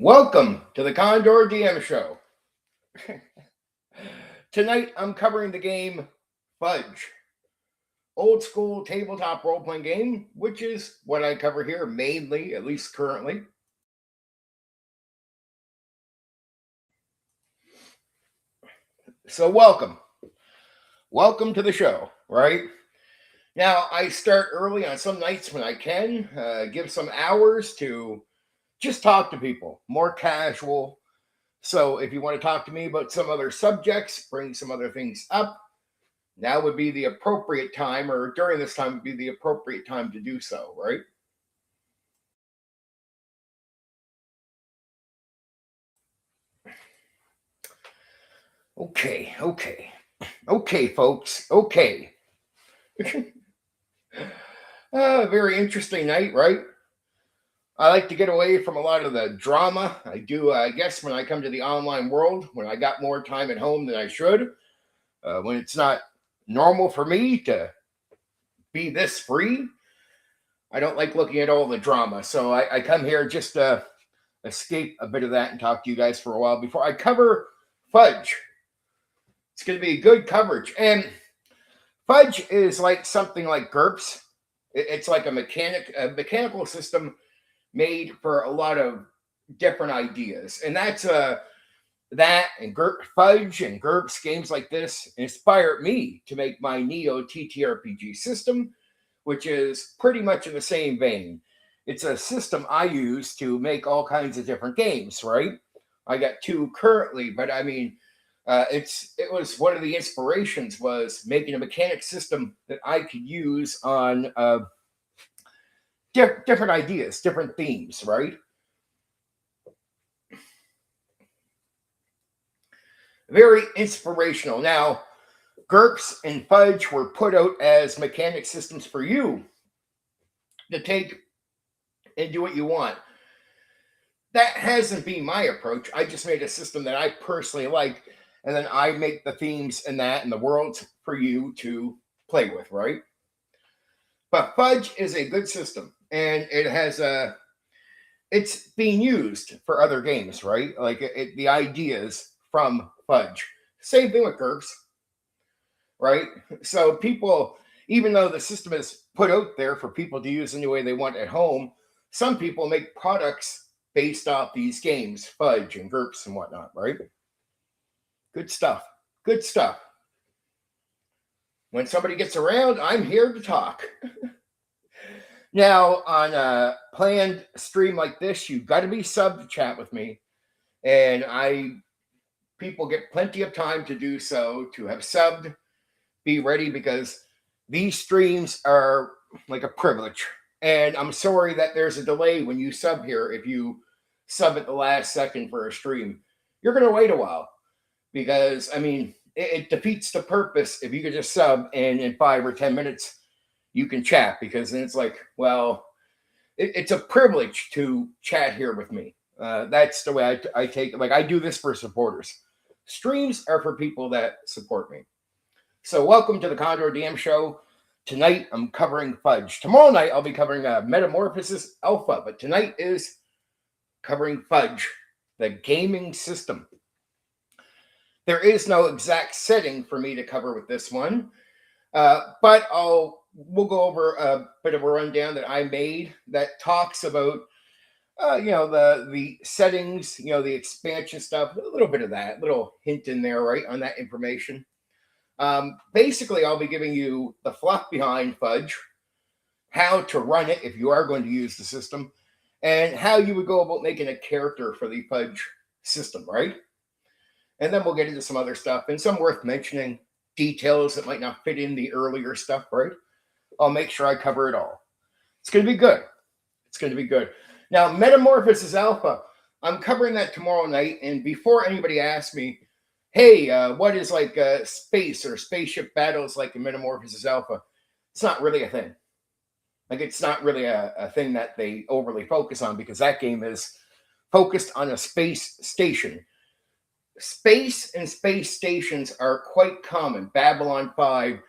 Welcome to the Condor DM Show. Tonight I'm covering the game Fudge, old school tabletop role playing game, which is what I cover here mainly, at least currently. So, welcome to the show, right? Now, I start early on some nights when I can, give some hours to just talk to people, more casual. So, if you want to talk to me about some other subjects, bring some other things up, now would be the appropriate time, or during this time would be the appropriate time to do so, right? Okay, folks. Okay. Very interesting night, right? I like to get away from a lot of the drama. I do, I guess, when I come to the online world, when I got more time at home than I should, when it's not normal for me to be this free. I don't like looking at all the drama. So I come here just to escape a bit of that and talk to you guys for a while before I cover Fudge. It's going to be good coverage. And Fudge is like something like GURPS. It's like a mechanical system made for a lot of different ideas. And that's that and Fudge and GURPS games like this inspired me to make my Neo TTRPG System, which is pretty much in the same vein. It's a system I use to make all kinds of different games, right? I got two currently, but I mean, it was one of the inspirations was making a mechanic system that I could use on different ideas, different themes, right? Very inspirational. Now, GURPS and Fudge were put out as mechanic systems for you to take and do what you want. That hasn't been my approach. I just made a system that I personally like, and then I make the themes and that and the worlds for you to play with, right? But Fudge is a good system, and it has it's being used for other games, right? Like the ideas from Fudge. Same thing with GURPS, right? So people, even though the system is put out there for people to use any way they want at home, some people make products based off these games, Fudge and GURPS and whatnot, right? Good stuff. Good stuff. When somebody gets around, I'm here to talk. Now, on a planned stream like this, you've got to be sub to chat with me. And people get plenty of time to do so, to have subbed, be ready, because these streams are like a privilege. And I'm sorry that there's a delay when you sub here. If you sub at the last second for a stream, you're going to wait a while, because, I mean, it defeats the purpose if you could just sub and in 5 or 10 minutes you can chat, because then it's like, well, it's a privilege to chat here with me. That's the way I take it. Like, I do this for supporters. Streams are for people that support me. So welcome to the Condor DM Show. Tonight I'm covering Fudge. Tomorrow night I'll be covering Metamorphosis Alpha, but tonight is covering Fudge, the gaming system. There is no exact setting for me to cover with this one, but we'll go over a bit of a rundown that I made that talks about the settings, the expansion stuff, a little bit of that, little hint in there, right, on that information. Basically, I'll be giving you the fluff behind Fudge, how to run it if you are going to use the system, and how you would go about making a character for the Fudge system, right? And then we'll get into some other stuff and some worth mentioning, details that might not fit in the earlier stuff, right? I'll make sure I cover it all. It's going to be good. It's going to be good. Now, Metamorphosis Alpha, I'm covering that tomorrow night. And before anybody asks me, hey, what is like space or spaceship battles like in Metamorphosis Alpha? It's not really a thing. Like, it's not really a thing that they overly focus on, because that game is focused on a space station. Space and space stations are quite common. Babylon 5,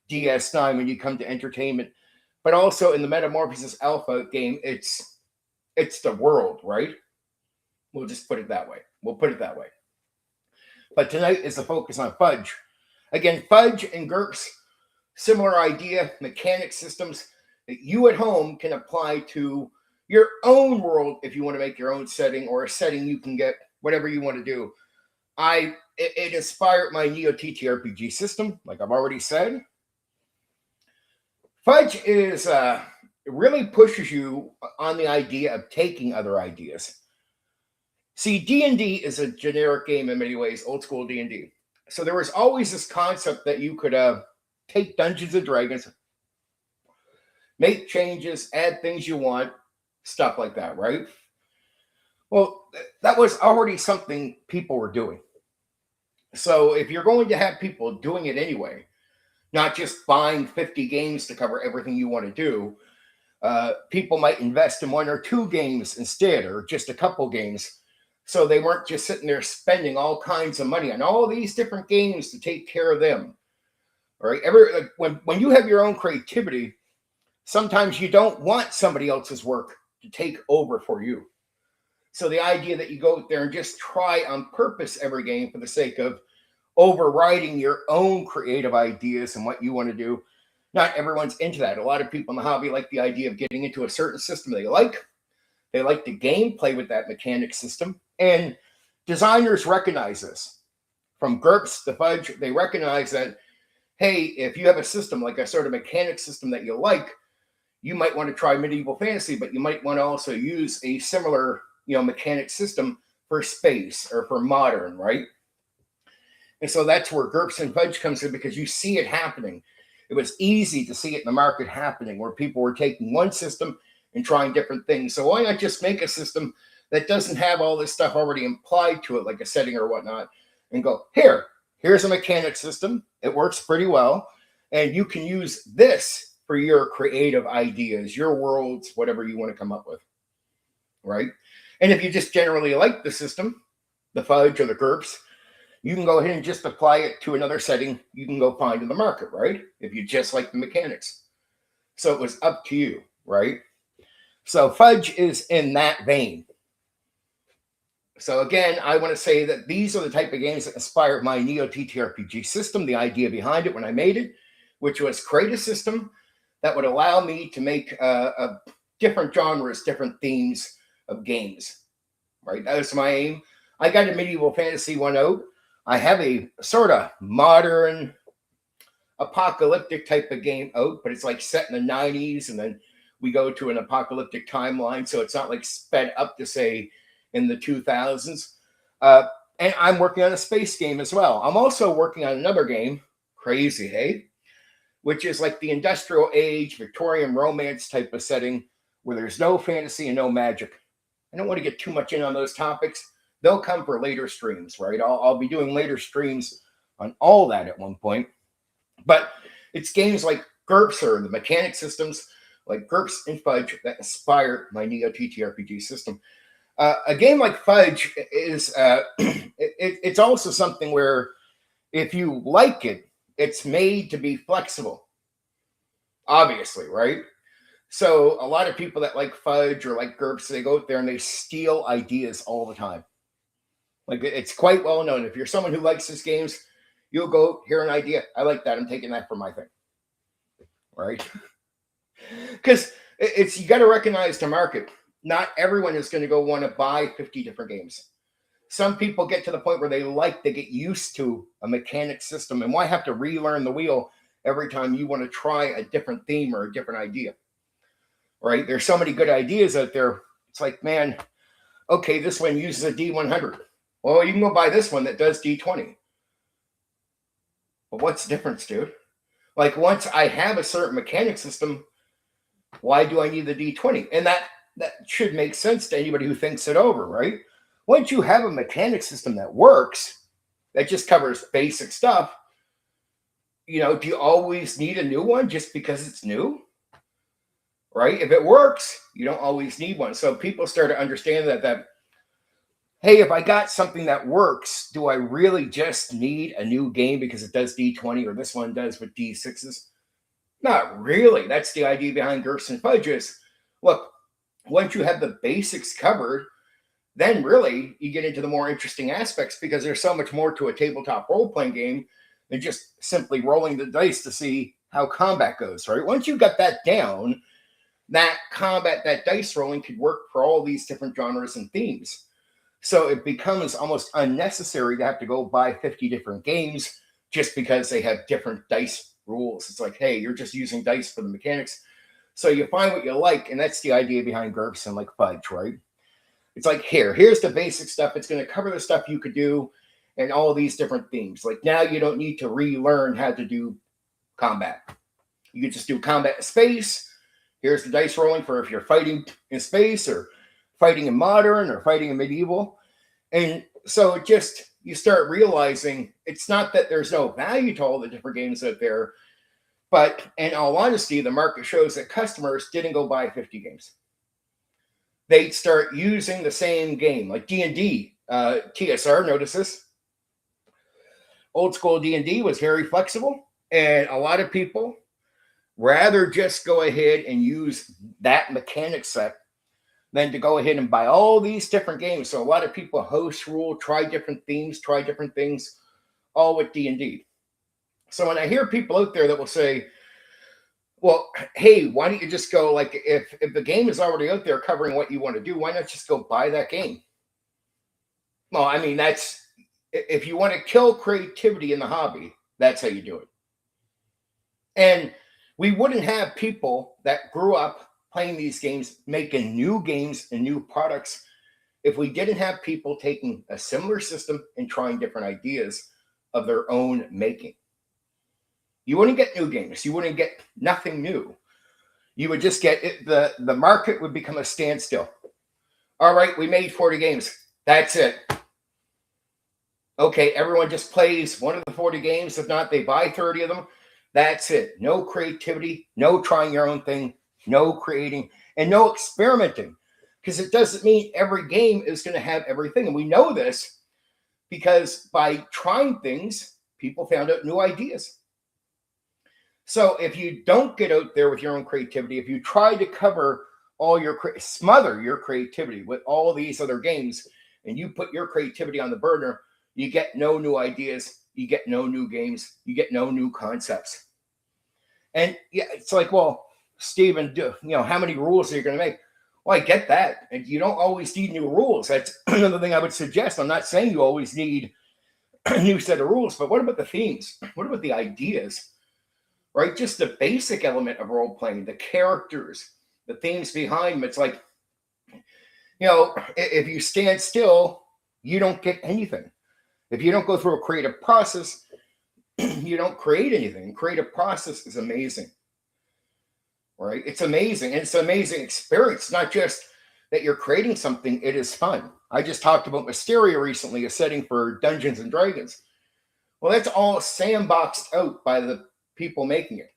DS9 when you come to entertainment. But also in the Metamorphosis Alpha game, it's the world, right? We'll just put it that way. We'll put it that way. But tonight is the focus on Fudge. Again, Fudge and GURPS, similar idea, mechanic systems that you at home can apply to your own world if you want to make your own setting, or a setting you can get whatever you want to do. It inspired my Neo TTRPG system, like I've already said. Fudge is it really pushes you on the idea of taking other ideas. See, D&D is a generic game in many ways, old school D&D. So there was always this concept that you could take Dungeons and Dragons, make changes, add things you want, stuff like that, right? Well, that was already something people were doing. So if you're going to have people doing it anyway, not just buying 50 games to cover everything you want to do, people might invest in 1 or 2 games instead, or just a couple games. So they weren't just sitting there spending all kinds of money on all these different games to take care of them. All right. When you have your own creativity, sometimes you don't want somebody else's work to take over for you. So the idea that you go out there and just try on purpose every game for the sake of overriding your own creative ideas and what you want to do, not everyone's into that. A lot of people in the hobby like the idea of getting into a certain system they like. They like the gameplay with that mechanic system. And designers recognize this. From GURPS to Fudge, they recognize that, hey, if you have a system, like a sort of mechanic system that you like, you might want to try medieval fantasy, but you might want to also use a similar, mechanic system for space or for modern, right? And so that's where GURPS and Fudge comes in, because you see it happening. It was easy to see it in the market happening, where people were taking one system and trying different things. So why not just make a system that doesn't have all this stuff already implied to it, like a setting or whatnot, and go, here's a mechanic system. It works pretty well. And you can use this for your creative ideas, your worlds, whatever you want to come up with, right? And if you just generally like the system, the Fudge or the GURPS, you can go ahead and just apply it to another setting you can go find in the market, right? If you just like the mechanics. So it was up to you, right? So Fudge is in that vein. So again, I want to say that these are the type of games that inspired my Neo TTRPG system, the idea behind it when I made it, which was create a system that would allow me to make different genres, different themes of games, right? That was my aim. I got a medieval fantasy one out. I have a sort of modern apocalyptic type of game out, but it's like set in the 90s, and then we go to an apocalyptic timeline, so it's not like sped up to, say, in the 2000s. And I'm working on a space game as well. I'm also working on another game, crazy, hey? Which is like the industrial age, Victorian romance type of setting, where there's no fantasy and no magic. I don't want to get too much in on those topics. They'll come for later streams, right? I'll be doing later streams on all that at one point. But it's games like GURPS, or the mechanic systems like GURPS and Fudge, that inspired my Neo TTRPG system. A game like Fudge is it's also something where if you like it, it's made to be flexible, obviously, right? So a lot of people that like Fudge or like GURPS, they go out there and they steal ideas all the time. Like, it's quite well known. If you're someone who likes these games, you'll go hear an idea. I like that. I'm taking that for my thing, right? Because you got to recognize the market. Not everyone is going to go want to buy 50 different games. Some people get to the point where they get used to a mechanic system, and why have to relearn the wheel every time you want to try a different theme or a different idea, right? There's so many good ideas out there. It's like, man, okay, this one uses a D100. Well, you can go buy this one that does D20. But what's the difference, dude? Like, once I have a certain mechanic system, why do I need the D20? And that should make sense to anybody who thinks it over, right? Once you have a mechanic system that works, that just covers basic stuff, do you always need a new one just because it's new? Right? If it works, you don't always need one. So people start to understand that hey, if I got something that works, do I really just need a new game because it does D20 or this one does with D6s? Not really. That's the idea behind GURPS and Fudges. Look, once you have the basics covered, then really you get into the more interesting aspects, because there's so much more to a tabletop role-playing game than just simply rolling the dice to see how combat goes, right? Once you got that down, that combat, that dice rolling could work for all these different genres and themes. So it becomes almost unnecessary to have to go buy 50 different games just because they have different dice rules. It's like, hey, you're just using dice for the mechanics. So you find what you like, and that's the idea behind GURPS and like Fudge, right? It's like, here's the basic stuff. It's going to cover the stuff you could do and all these different themes. Like now you don't need to relearn how to do combat. You can just do combat in space. Here's the dice rolling for if you're fighting in space or fighting in modern or fighting in medieval. And so you start realizing it's not that there's no value to all the different games out there, but in all honesty, the market shows that customers didn't go buy 50 games. They'd start using the same game, like D&D. TSR, notice this. Old school D&D was very flexible, and a lot of people rather just go ahead and use that mechanic set than to go ahead and buy all these different games. So a lot of people host rule, try different themes, try different things, all with D&D. So when I hear people out there that will say, well, hey, why don't you just go, like, if the game is already out there covering what you want to do, why not just go buy that game? Well, I mean, that's, if you want to kill creativity in the hobby, that's how you do it. And we wouldn't have people that grew up playing these games, making new games and new products, if we didn't have people taking a similar system and trying different ideas of their own making. You wouldn't get new games. You wouldn't get nothing new. You would just get it, the market would become a standstill. All right, we made 40 games. That's it. Okay, everyone just plays one of the 40 games. If not, they buy 30 of them. That's it. No creativity, no trying your own thing, no creating, and no experimenting. Because it doesn't mean every game is going to have everything. And we know this because by trying things, people found out new ideas. So if you don't get out there with your own creativity, if you try to cover all your, smother your creativity with all of these other games, and you put your creativity on the burner, you get no new ideas, you get no new games, you get no new concepts. And yeah, it's like, well, Stephen, how many rules are you going to make? Well, I get that. And you don't always need new rules. That's another thing I would suggest. I'm not saying you always need a new set of rules, but what about the themes? What about the ideas? Right? Just the basic element of role playing, the characters, the themes behind them. It's like, if you stand still, you don't get anything. If you don't go through a creative process, you don't create anything. Creative process is amazing, right? It's amazing. And it's an amazing experience. Not just that you're creating something, it is fun. I just talked about Mysteria recently, a setting for Dungeons and Dragons. Well, that's all sandboxed out by the people making it.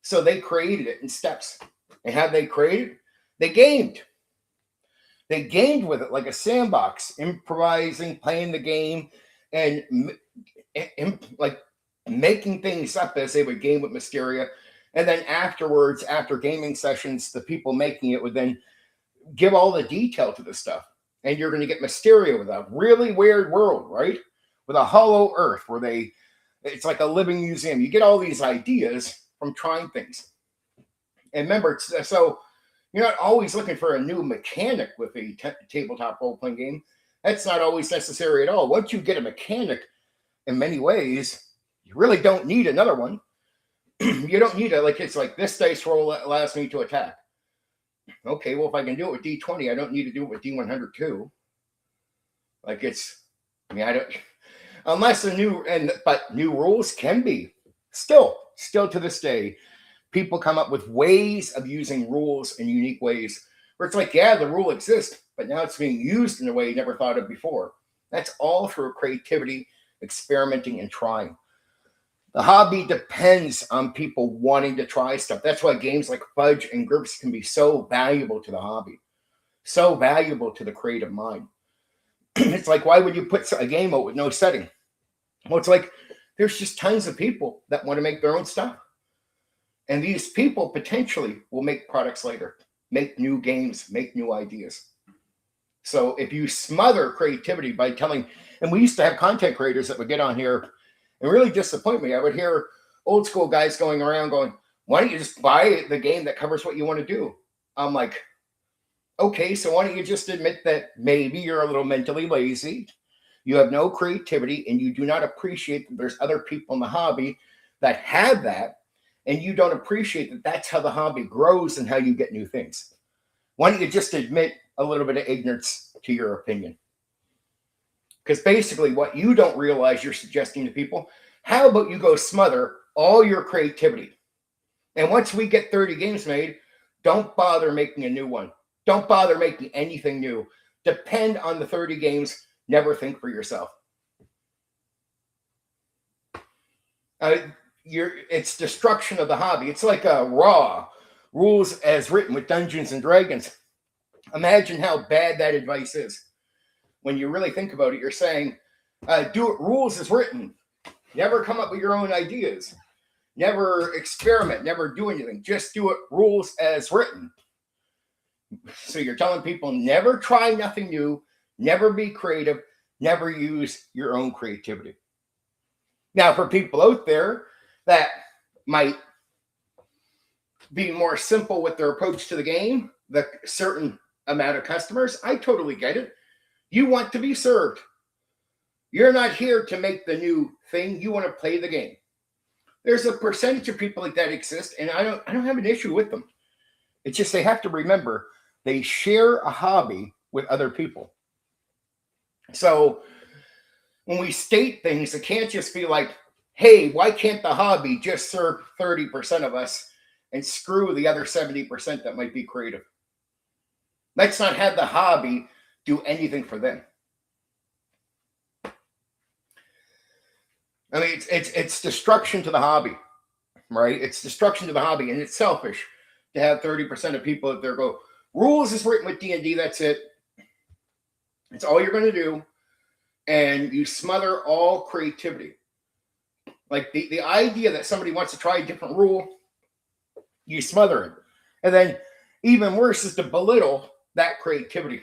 So they created it in steps. And how they created? They gamed. They gamed with it like a sandbox, improvising, playing the game, and like making things up as they would game with Mysteria. And then afterwards, after gaming sessions, the people making it would then give all the detail to the stuff. And you're going to get Mysteria with a really weird world, right? With a hollow earth where it's like a living museum. You get all these ideas from trying things. And remember, so you're not always looking for a new mechanic with a tabletop role-playing game. That's not always necessary at all. Once you get a mechanic, in many ways, you really don't need another one. You don't need it's like this dice roll allows me to attack. Okay, well, if I can do it with D20, I don't need to do it with D100 too. I don't, unless but new rules can be still to this day. People come up with ways of using rules in unique ways where it's like, yeah, the rule exists, but now it's being used in a way you never thought of before. That's all through creativity, experimenting, and trying. The hobby depends on people wanting to try stuff. That's why games like Fudge and GURPS can be so valuable to the hobby, so valuable to the creative mind. It's like, why would you put a game out with no setting? Well, it's like, there's just tons of people that want to make their own stuff. And these people potentially will make products later, make new games, make new ideas. So if you smother creativity by telling, and we used to have content creators that would get on here and really disappoint me. I would hear old school guys going around going, why don't you just buy the game that covers what you want to do? I'm like, okay, so why don't you just admit that maybe you're a little mentally lazy, you have no creativity, and you do not appreciate that there's other people in the hobby that have that, and you don't appreciate that that's how the hobby grows and how you get new things. Why don't you just admit a little bit of ignorance to your opinion? Because basically what you don't realize you're suggesting to people, how about you go smother all your creativity? And once we get 30 games made, don't bother making a new one. Don't bother making anything new. Depend on the 30 games. Never think for yourself. It's destruction of the hobby. It's like a raw rules as written with Dungeons and Dragons. Imagine how bad that advice is. When you really think about it, you're saying, do it rules as written. Never come up with your own ideas. Never experiment. Never do anything. Just do it rules as written. So you're telling people never try nothing new, never be creative, never use your own creativity. Now, for people out there that might be more simple with their approach to the game, the certain amount of customers, I totally get it. You want to be served. You're not here to make the new thing. You want to play the game. There's a percentage of people like that exist, and I don't have an issue with them. It's just they have to remember they share a hobby with other people. So when we state things, it can't just be like, hey, why can't the hobby just serve 30% of us and screw the other 70% that might be creative? Let's not have the hobby do anything for them. I mean, it's destruction to the hobby, right? It's destruction to the hobby, and it's selfish to have 30% of people out there go, rules is written with D&D, that's it. It's all you're going to do, and you smother all creativity. Like the idea that somebody wants to try a different rule, you smother it. And then even worse is to belittle that creativity.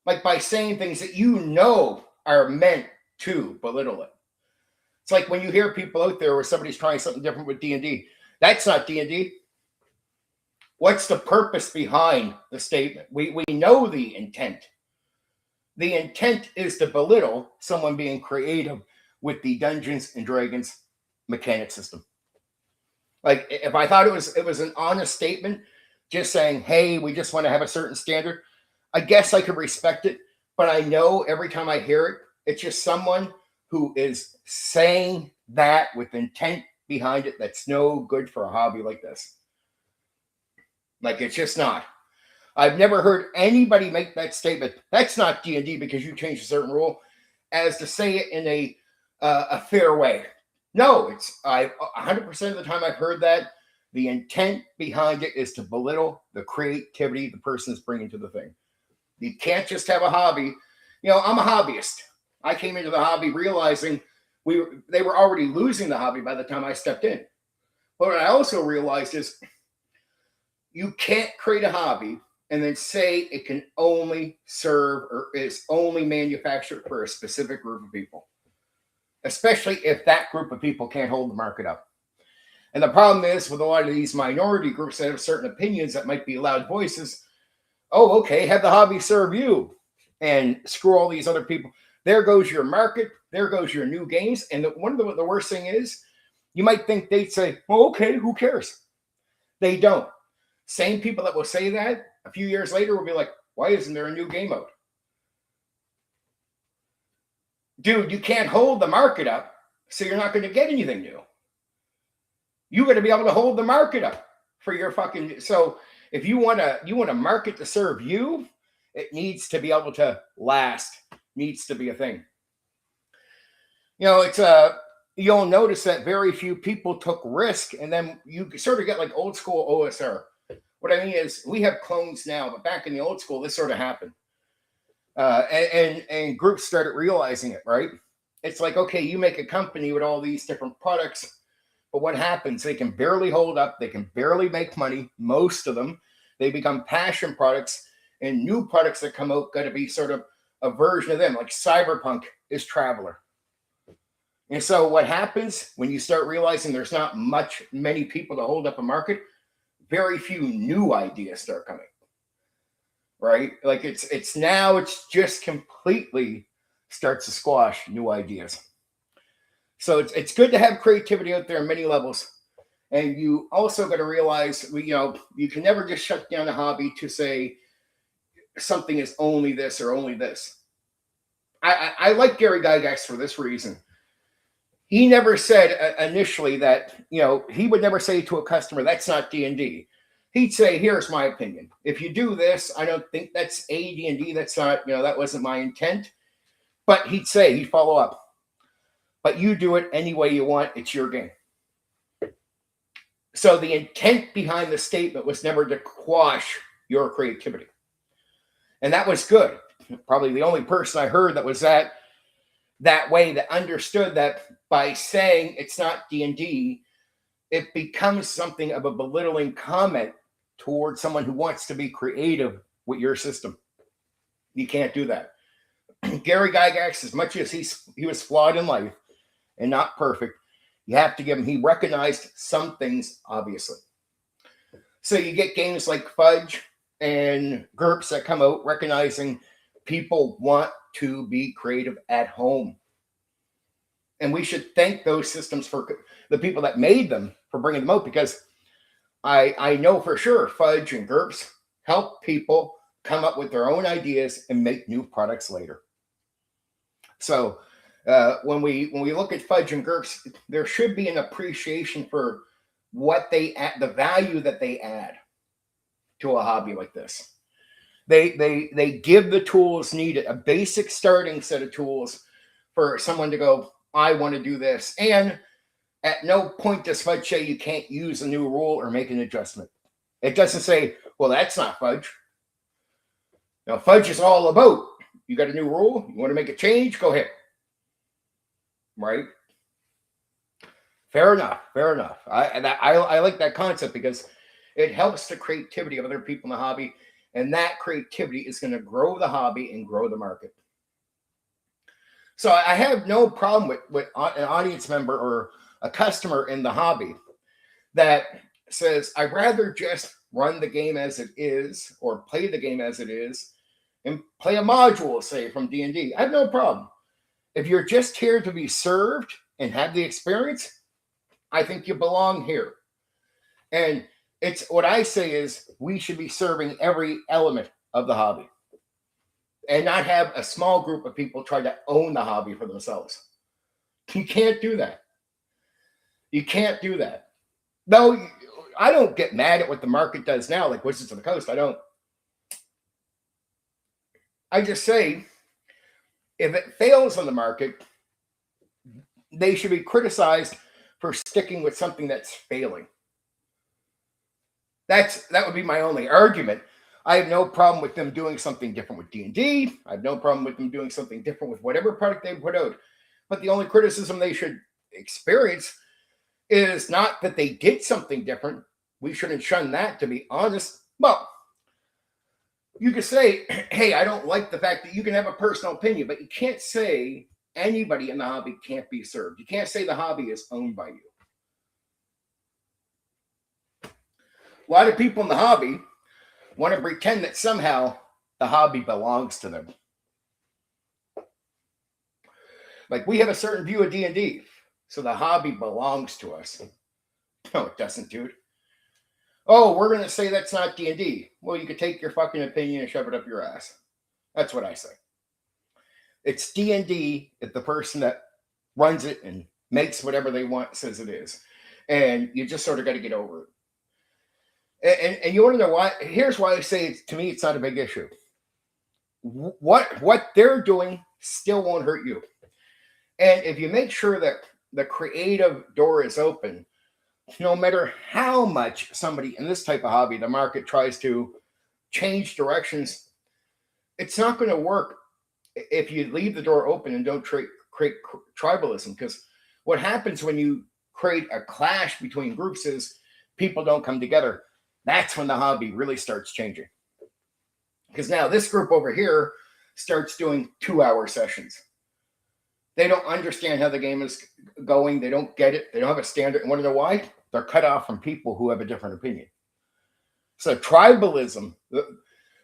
Like by saying things that you know are meant to belittle it. It's like when you hear people out there where somebody's trying something different with D&D. That's not D&D. What's the purpose behind the statement? We know the intent. The intent is to belittle someone being creative with the Dungeons and Dragons mechanic system. Like if I thought it was an honest statement, just saying, hey, we just want to have a certain standard, I guess I could respect it. But I know every time I hear it, it's just someone who is saying that with intent behind it that's no good for a hobby like this. Like, it's just not. I've never heard anybody make that statement. That's not D&D because you changed a certain rule, as to say it in a fair way. No, it's 100% of the time I've heard that. The intent behind it is to belittle the creativity the person is bringing to the thing. You can't just have a hobby. You know, I'm a hobbyist. I came into the hobby realizing they were already losing the hobby by the time I stepped in. But what I also realized is you can't create a hobby and then say it can only serve or is only manufactured for a specific group of people, especially if that group of people can't hold the market up. And the problem is with a lot of these minority groups that have certain opinions that might be loud voices. Oh, okay, have the hobby serve you and screw all these other people. There goes your market. There goes your new games. And one of the worst thing is you might think they'd say, well, okay, who cares? They don't. Same people that will say that a few years later will be like, why isn't there a new game out? Dude, you can't hold the market up, so you're not going to get anything new. You got to be able to hold the market up for your fucking. So if you want a market to serve you, it needs to be able to last. Needs to be a thing. You know, it's you'll notice that very few people took risk, and then you sort of get like old school OSR. What I mean is we have clones now, but back in the old school, this sort of happened. And groups started realizing it, right? It's like, okay, you make a company with all these different products, but what happens? They can barely hold up. They can barely make money. Most of them, they become passion products, and new products that come out got to be sort of a version of them, like Cyberpunk is Traveler. And so what happens when you start realizing there's not many people to hold up a market, very few new ideas start coming. Right? Like it's just completely starts to squash new ideas. So it's good to have creativity out there on many levels. And you also got to realize, you can never just shut down a hobby to say something is only this or only this. I like Gary Gygax for this reason. He never said initially that, he would never say to a customer, that's not D&D. He'd say, here's my opinion. If you do this, I don't think that's AD&D. That's not, that wasn't my intent. But he'd follow up. But you do it any way you want. It's your game. So the intent behind the statement was never to quash your creativity. And that was good. Probably the only person I heard that was that way, that understood that by saying it's not D&D, it becomes something of a belittling comment towards someone who wants to be creative with your system. You can't do that. Gary Gygax, as much as he was flawed in life and not perfect, you have to give him, he recognized some things, obviously. So you get games like Fudge and GURPS that come out recognizing people want to be creative at home. And we should thank those systems for the people that made them for bringing them out, because I know for sure Fudge and GURPS help people come up with their own ideas and make new products later. So when we look at Fudge and GURPS, there should be an appreciation for what they add, the value that they add to a hobby like this. They give the tools needed, a basic starting set of tools for someone to go, I want to do this. And at no point does Fudge say you can't use a new rule or make an adjustment. It doesn't say, well, that's not Fudge. Now, Fudge is all about, you got a new rule, you want to make a change, go ahead. Right? Fair enough. I like that concept because it helps the creativity of other people in the hobby. And that creativity is going to grow the hobby and grow the market. So I have no problem with an audience member or a customer in the hobby that says, I'd rather just run the game as it is or play the game as it is and play a module, say, from D&D. I have no problem. If you're just here to be served and have the experience, I think you belong here. And it's what I say is we should be serving every element of the hobby and not have a small group of people try to own the hobby for themselves. You can't do that. You can't do that. No, I don't get mad at what the market does now, like Wizards of the Coast. I just say, if it fails on the market, they should be criticized for sticking with something that's failing. That would be my only argument. I have no problem with them doing something different with D&D. I have no problem with them doing something different with whatever product they put out. But the only criticism they should experience is not that they did something different. We shouldn't shun that, to be honest. Well, you could say, hey, I don't like the fact that you can have a personal opinion, but you can't say anybody in the hobby can't be served. You can't say the hobby is owned by you. A lot of people in the hobby want to pretend that somehow the hobby belongs to them. Like we have a certain view of D&D, so the hobby belongs to us. No, it doesn't, dude. Oh, we're going to say that's not D&D. Well, you could take your fucking opinion and shove it up your ass. That's what I say. It's D&D if the person that runs it and makes whatever they want says it is. And you just sort of got to get over it. And you want to know why? Here's why I say, to me, it's not a big issue. What they're doing still won't hurt you. And if you make sure that the creative door is open, no matter how much somebody in this type of hobby, the market tries to change directions, it's not going to work if you leave the door open and don't create tribalism. Because what happens when you create a clash between groups is people don't come together. That's when the hobby really starts changing. Because now this group over here starts doing 2-hour sessions. They don't understand how the game is going. They don't get it. They don't have a standard. And want to know why? They're cut off from people who have a different opinion. So tribalism,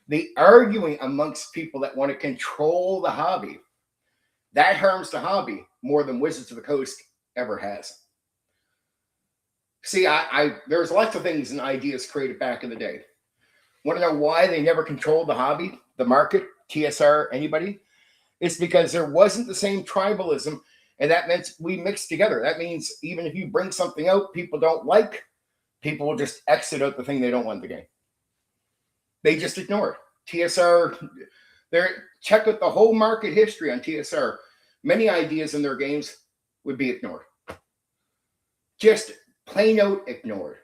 the arguing amongst people that want to control the hobby, that harms the hobby more than Wizards of the Coast ever has. See, there's lots of things and ideas created back in the day. Want to know why they never controlled the hobby, the market, TSR, anybody? It's because there wasn't the same tribalism, and that meant we mixed together. That means even if you bring something out people don't like, people will just exit out the thing they don't want in the game. They just ignore it. TSR, check out the whole market history on TSR. Many ideas in their games would be ignored. Just plain out ignored.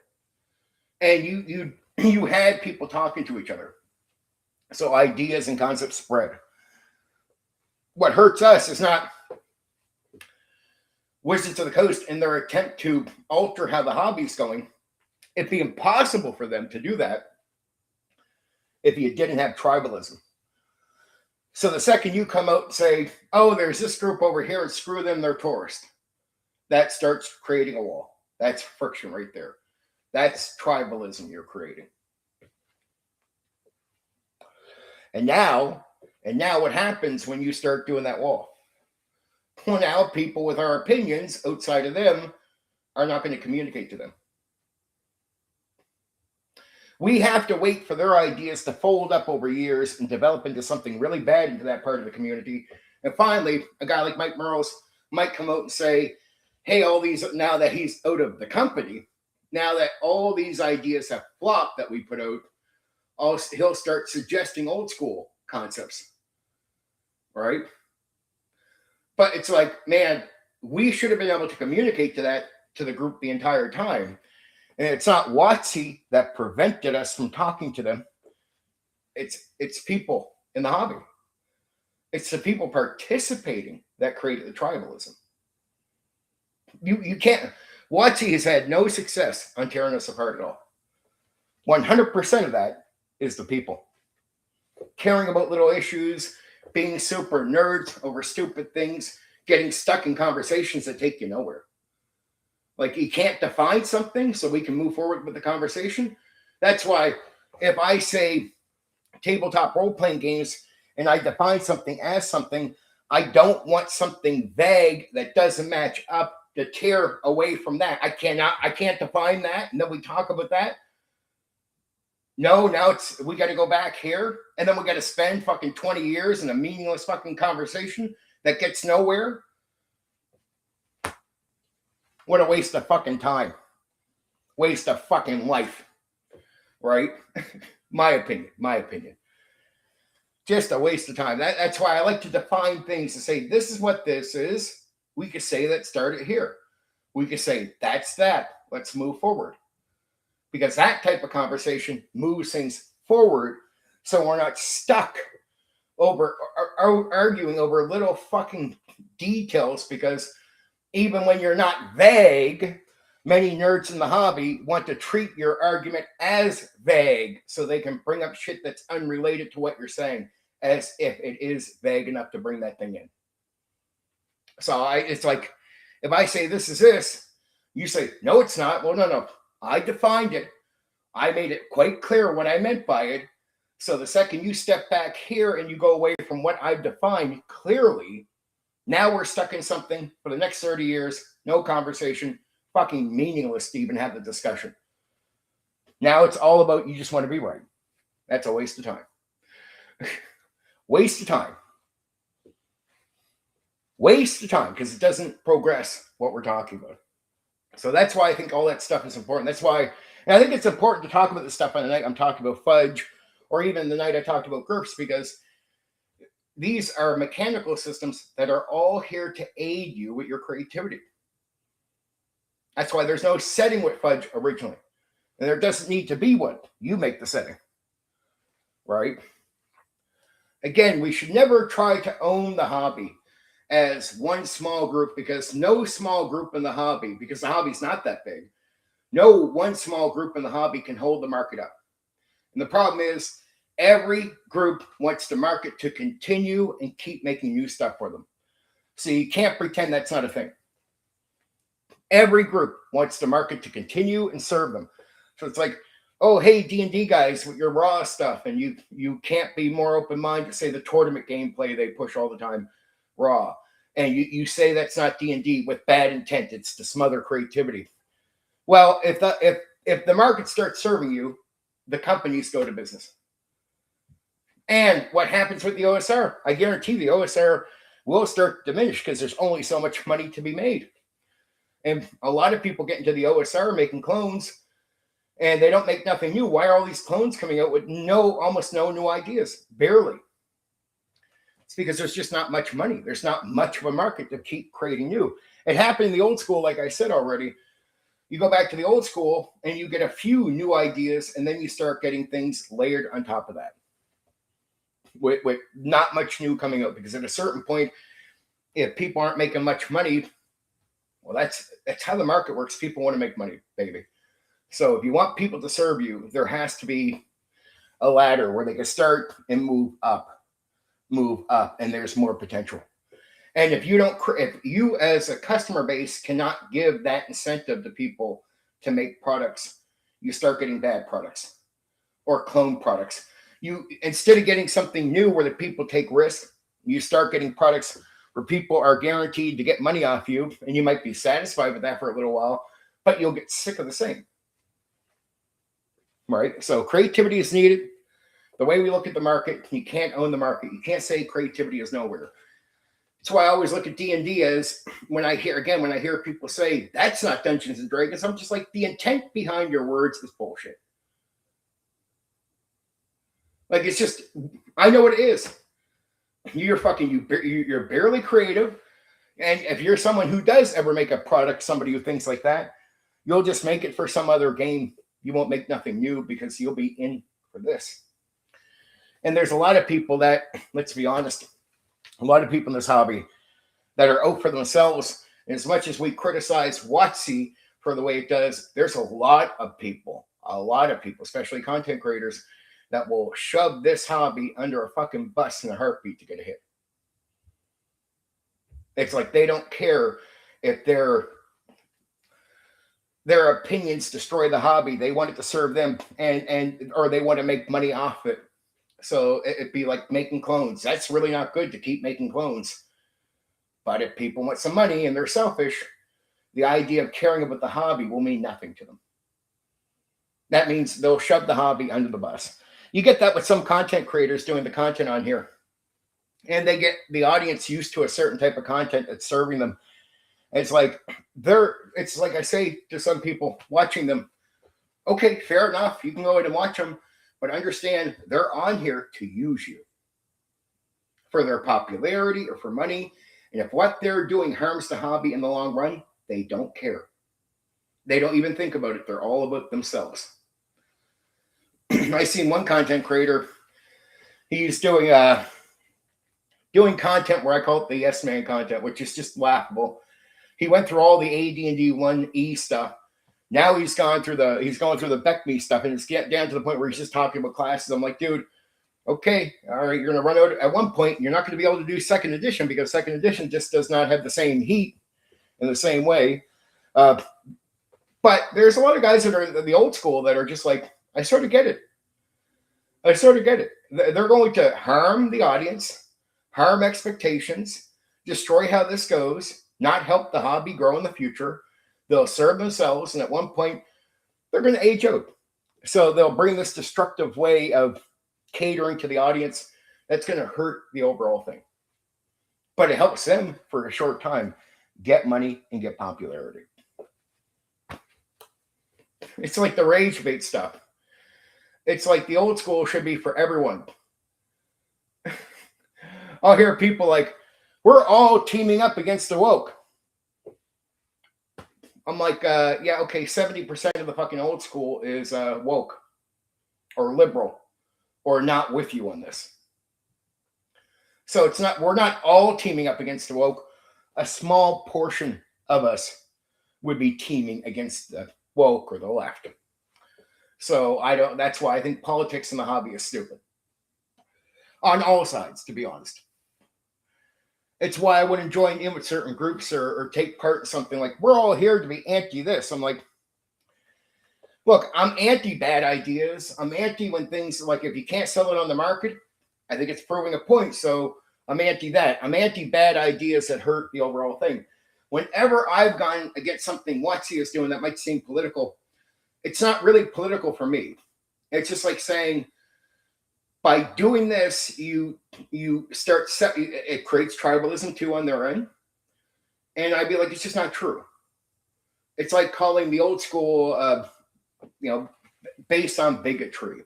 And you had people talking to each other. So ideas and concepts spread. What hurts us is not Wizards of the Coast in their attempt to alter how the hobby's going. It'd be impossible for them to do that if you didn't have tribalism. So the second you come out and say, oh, there's this group over here and screw them, they're tourists, that starts creating a wall. That's friction right there. That's tribalism you're creating. And now what happens when you start doing that wall? Well, now people with our opinions outside of them are not going to communicate to them. We have to wait for their ideas to fold up over years and develop into something really bad into that part of the community. And finally, a guy like Mike Merles might come out and say, hey, all these, now that he's out of the company, now that all these ideas have flopped that we put out, he'll start suggesting old school concepts, right? But it's like, man, we should have been able to communicate to the group the entire time. And it's not WotC that prevented us from talking to them. It's people in the hobby. It's the people participating that created the tribalism. You can't. WotC has had no success on tearing us apart at all. 100% of that is the people caring about little issues, being super nerds over stupid things, getting stuck in conversations that take you nowhere. Like, you can't define something so we can move forward with the conversation. That's why if I say tabletop role-playing games and I define something as something, I don't want something vague that doesn't match up to tear away from that. I can't define that. And then we talk about that. No, now we got to go back here. And then we got to spend fucking 20 years in a meaningless fucking conversation that gets nowhere. What a waste of fucking time. Waste of fucking life. Right? My opinion. Just a waste of time. That's why I like to define things to say, this is what this is. We could say that started here. We could say, that's that. Let's move forward. Because that type of conversation moves things forward so we're not stuck over arguing over little fucking details, because even when you're not vague, many nerds in the hobby want to treat your argument as vague so they can bring up shit that's unrelated to what you're saying, as if it is vague enough to bring that thing in. So it's like, if I say this is this, you say, no, it's not. Well, no. I defined it. I made it quite clear what I meant by it. So the second you step back here and you go away from what I've defined clearly, now we're stuck in something for the next 30 years, no conversation, fucking meaningless to even have the discussion. Now it's all about you just want to be right. That's a waste of time. Waste of time. Waste of time, because it doesn't progress what we're talking about. So that's why I think all that stuff is important. That's why, and I think it's important to talk about this stuff on the night I'm talking about Fudge, or even the night I talked about GURPS, because these are mechanical systems that are all here to aid you with your creativity. That's why there's no setting with Fudge originally. And there doesn't need to be one. You make the setting. Right? Again, we should never try to own the hobby as one small group, because no small group in the hobby, because the hobby's not that big, no one small group in the hobby can hold the market up. And the problem is, Every group wants the market to continue and keep making new stuff for them. So you can't pretend that's not a thing. Every group wants the market to continue and serve them. So it's like, oh, hey, D&D guys with your raw stuff, and you can't be more open-minded to say the tournament gameplay they push all the time, raw. And you say that's not D&D with bad intent. It's to smother creativity. Well, if the market starts serving you, the companies go to business. And what happens with the OSR? I guarantee the OSR will start to diminish because there's only so much money to be made. And a lot of people get into the OSR making clones, and they don't make nothing new. Why are all these clones coming out with almost no new ideas? Barely. It's because there's just not much money. There's not much of a market to keep creating new. It happened in the old school, like I said already. You go back to the old school and you get a few new ideas, and then you start getting things layered on top of that. With not much new coming out, because at a certain point, if people aren't making much money, well, that's how the market works. People want to make money, baby. So if you want people to serve you, there has to be a ladder where they can start and move up, and there's more potential. And if you as a customer base cannot give that incentive to people to make products, you start getting bad products or clone products. You, instead of getting something new where the people take risks, you start getting products where people are guaranteed to get money off you, and you might be satisfied with that for a little while, but you'll get sick of the same. Right? So creativity is needed. The way we look at the market, you can't own the market. You can't say creativity is nowhere. That's why I always look at D&D as, when I hear people say, that's not Dungeons and Dragons, I'm just like, the intent behind your words is bullshit. Like, it's just, I know what it is. You're barely creative. And if you're someone who does ever make a product, somebody who thinks like that, you'll just make it for some other game. You won't make nothing new because you'll be in for this. And there's a lot of people that, let's be honest, a lot of people in this hobby that are out for themselves. And as much as we criticize WotC for the way it does, there's a lot of people, especially content creators, that will shove this hobby under a fucking bus in a heartbeat to get a hit. It's like they don't care if their opinions destroy the hobby. They want it to serve them, or they want to make money off it. So it'd be like making clones. That's really not good to keep making clones. But if people want some money and they're selfish, the idea of caring about the hobby will mean nothing to them. That means they'll shove the hobby under the bus. You get that with some content creators doing the content on here. And they get the audience used to a certain type of content that's serving them. It's like I say to some people watching them, okay, fair enough. You can go in and watch them, but understand they're on here to use you for their popularity or for money. And if what they're doing harms the hobby in the long run, they don't care. They don't even think about it. They're all about themselves. I seen one content creator, he's doing content where I call it the yes man content, which is just laughable. He went through all the AD&D 1E stuff. Now he's going through the Beck-Me stuff, and it's getting down to the point where he's just talking about classes. I'm like, dude, okay, all right, you're going to run out at one point. You're not going to be able to do second edition because second edition just does not have the same heat in the same way. But there's a lot of guys that are the old school that are just like, I sort of get it. They're going to harm the audience, harm expectations, destroy how this goes, not help the hobby grow in the future. They'll serve themselves, and at one point, they're going to age out. So they'll bring this destructive way of catering to the audience that's going to hurt the overall thing. But it helps them for a short time get money and get popularity. It's like the rage bait stuff. It's like the old school should be for everyone. I'll hear people like, we're all teaming up against the woke. I'm like, yeah, okay, 70% of the fucking old school is woke or liberal or not with you on this. So we're not all teaming up against the woke. A small portion of us would be teaming against the woke or the left. So that's why I think politics in the hobby is stupid. on all sides, to be honest. It's why I wouldn't join in with certain groups or take part in something like, we're all here to be anti this. I'm like, look, I'm anti bad ideas. I'm anti when things like, if you can't sell it on the market, I think it's proving a point. So I'm anti that. I'm anti bad ideas that hurt the overall thing. Whenever I've gone against something Watsy is doing that might seem political, it's not really political for me. It's just like saying, by doing this, you start it creates tribalism too on their end, and I'd be like, it's just not true. It's like calling the old school, based on bigotry.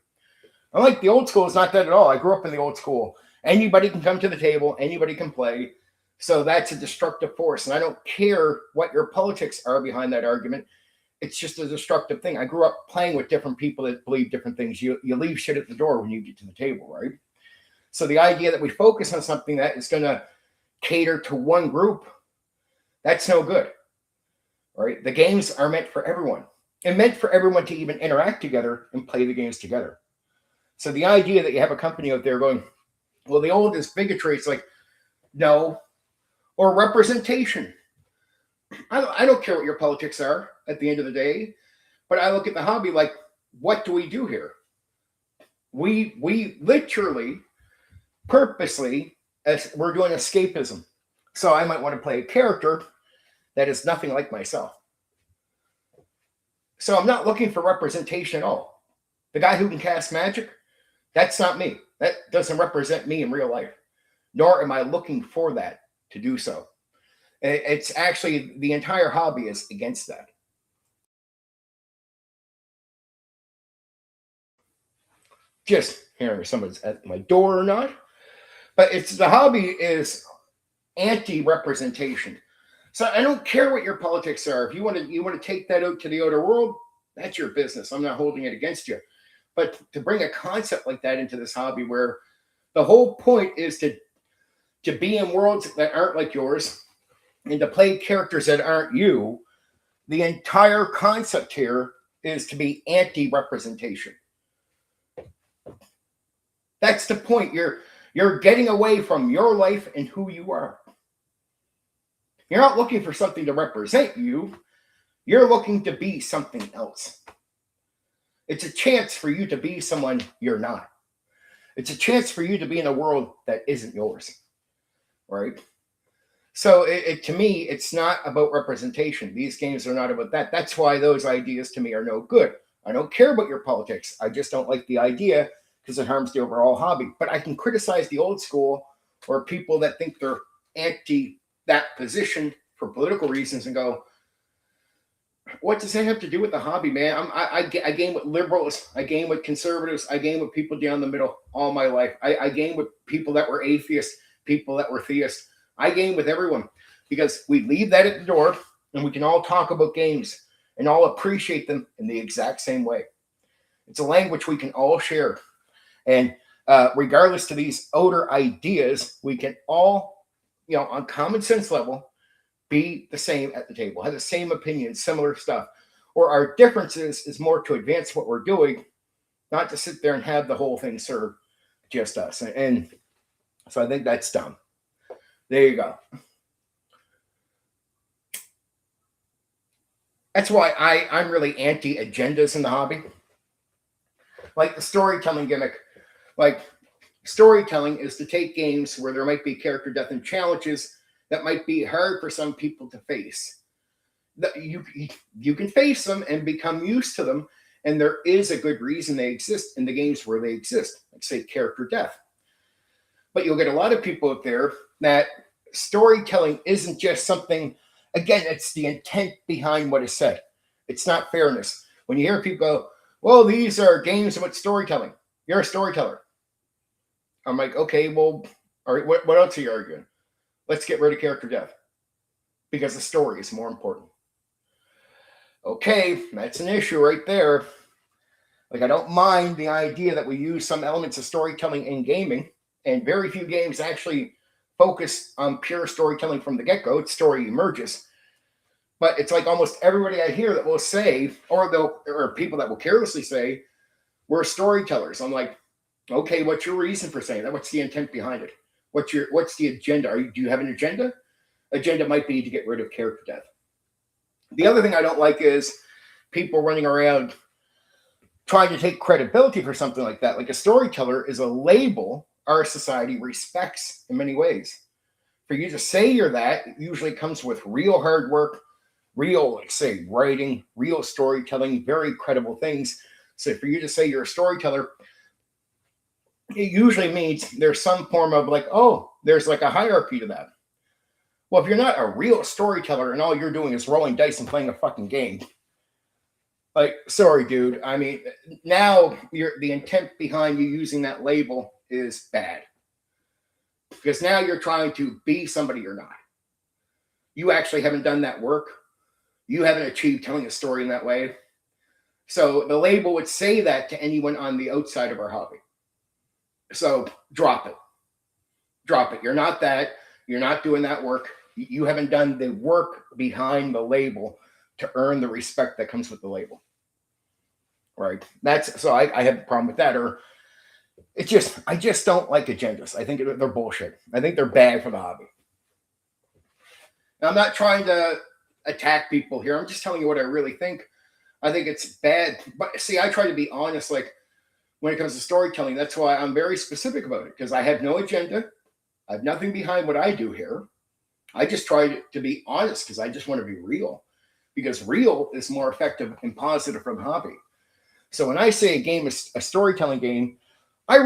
I like the old school is not that at all. I grew up in the old school. Anybody can come to the table. Anybody can play. So that's a destructive force, and I don't care what your politics are behind that argument. It's just a destructive thing. I grew up playing with different people that believe different things. You leave shit at the door when you get to the table, right? So the idea that we focus on something that is going to cater to one group, that's no good, right? The games are meant for everyone, and meant for everyone to even interact together and play the games together. So the idea that you have a company out there going, well, the old is bigotry. It's like, no. Or representation. I don't care what your politics are at the end of the day, but I look at the hobby like, what do we do here? We literally, purposely, as we're doing escapism. So I might want to play a character that is nothing like myself. So I'm not looking for representation at all. The guy who can cast magic, that's not me. That doesn't represent me in real life. Nor am I looking for that to do so. It's actually, the entire hobby is against that. Just hearing if someone's at my door or not. But it's the hobby is anti-representation. So I don't care what your politics are. If you want to take that out to the outer world, that's your business. I'm not holding it against you. But to bring a concept like that into this hobby where the whole point is to be in worlds that aren't like yours, and to play characters that aren't you, the entire concept here is to be anti-representation. That's the point. You're getting away from your life and who you are. You're not looking for something to represent you. You're looking to be something else. It's a chance for you to be someone you're not. It's a chance for you to be in a world that isn't yours, right? So to me, it's not about representation. These games are not about that. That's why those ideas to me are no good. I don't care about your politics. I just don't like the idea because it harms the overall hobby. But I can criticize the old school or people that think they're anti that position for political reasons and go, what does that have to do with the hobby, man? I game with liberals. I game with conservatives. I game with people down the middle all my life. I game with people that were atheists, people that were theists. I game with everyone because we leave that at the door and we can all talk about games and all appreciate them in the exact same way. It's a language we can all share. And regardless to these outer ideas, we can all, on common sense level, be the same at the table, have the same opinions, similar stuff. Or our differences is more to advance what we're doing, not to sit there and have the whole thing serve just us. And so I think that's dumb. There you go. That's why I'm really anti-agendas in the hobby. Like the storytelling gimmick. Like storytelling is to take games where there might be character death and challenges that might be hard for some people to face. You can face them and become used to them, and there is a good reason they exist in the games where they exist, like say character death. But you'll get a lot of people out there that storytelling isn't just something, again, it's the intent behind what is said. It's not fairness. When you hear people go, well, these are games about storytelling. You're a storyteller. I'm like, okay, well, all right, what else are you arguing? Let's get rid of character death because the story is more important. Okay, that's an issue right there. Like, I don't mind the idea that we use some elements of storytelling in gaming, and very few games actually focus on pure storytelling from the get-go. It's story emerges. But it's like almost everybody I hear that will say, or people that will carelessly say, we're storytellers. I'm like, Okay, what's your reason for saying that? What's the intent behind it? What's the agenda? Do you have an agenda? Agenda might be to get rid of character death. The other thing I don't like is people running around trying to take credibility for something like that. Like a storyteller is a label our society respects in many ways. For you to say you're that usually comes with real hard work, real, like say, writing, real storytelling, very credible things. So for you to say you're a storyteller, it usually means there's some form of like, oh, there's like a hierarchy to that. Well, if you're not a real storyteller and all you're doing is rolling dice and playing a fucking game, like, sorry, dude. I mean, now the intent behind you using that label is bad. Because now you're trying to be somebody you're not. You actually haven't done that work. You haven't achieved telling a story in that way. So the label would say that to anyone on the outside of our hobby. So drop it. Drop it. You're not that. You're not doing that work. You haven't done the work behind the label to earn the respect that comes with the label. Right? So I have a problem with that. Or I just don't like agendas. I think they're bullshit. I think they're bad for the hobby. Now, I'm not trying to attack people here. I'm just telling you what I really think. I think it's bad. But see, I try to be honest, like when it comes to storytelling. That's why I'm very specific about it, because I have no agenda. I have nothing behind what I do here. I just try to be honest because I just want to be real, because real is more effective and positive from hobby. So when I say a game is a storytelling game, I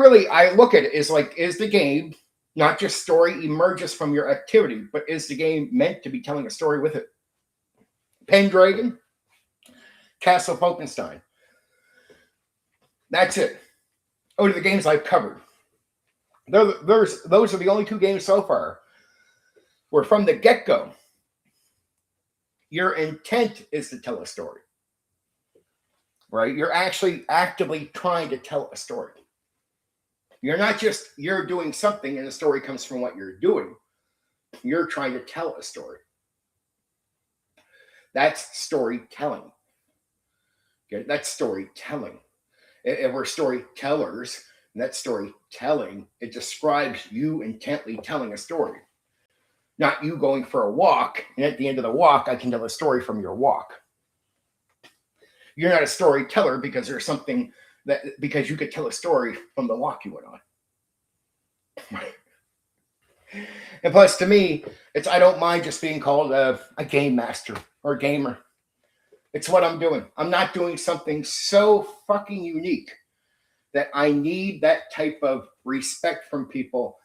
look at it as like, is the game not just story emerges from your activity, but is the game meant to be telling a story with it? Pendragon, Castle Falkenstein. That's it. Oh, to the games I've covered. Those are the only two games so far where from the get-go, your intent is to tell a story. Right? You're actually actively trying to tell a story. You're doing something and the story comes from what you're doing. You're trying to tell a story. That's storytelling. Okay? That's storytelling. If we're storytellers, that's storytelling. It describes you intently telling a story. Not you going for a walk, and at the end of the walk, I can tell a story from your walk. You're not a storyteller because there's something because you could tell a story from the walk you went on. And plus, to me, I don't mind just being called a game master or gamer. It's what I'm doing. I'm not doing something so fucking unique that I need that type of respect from people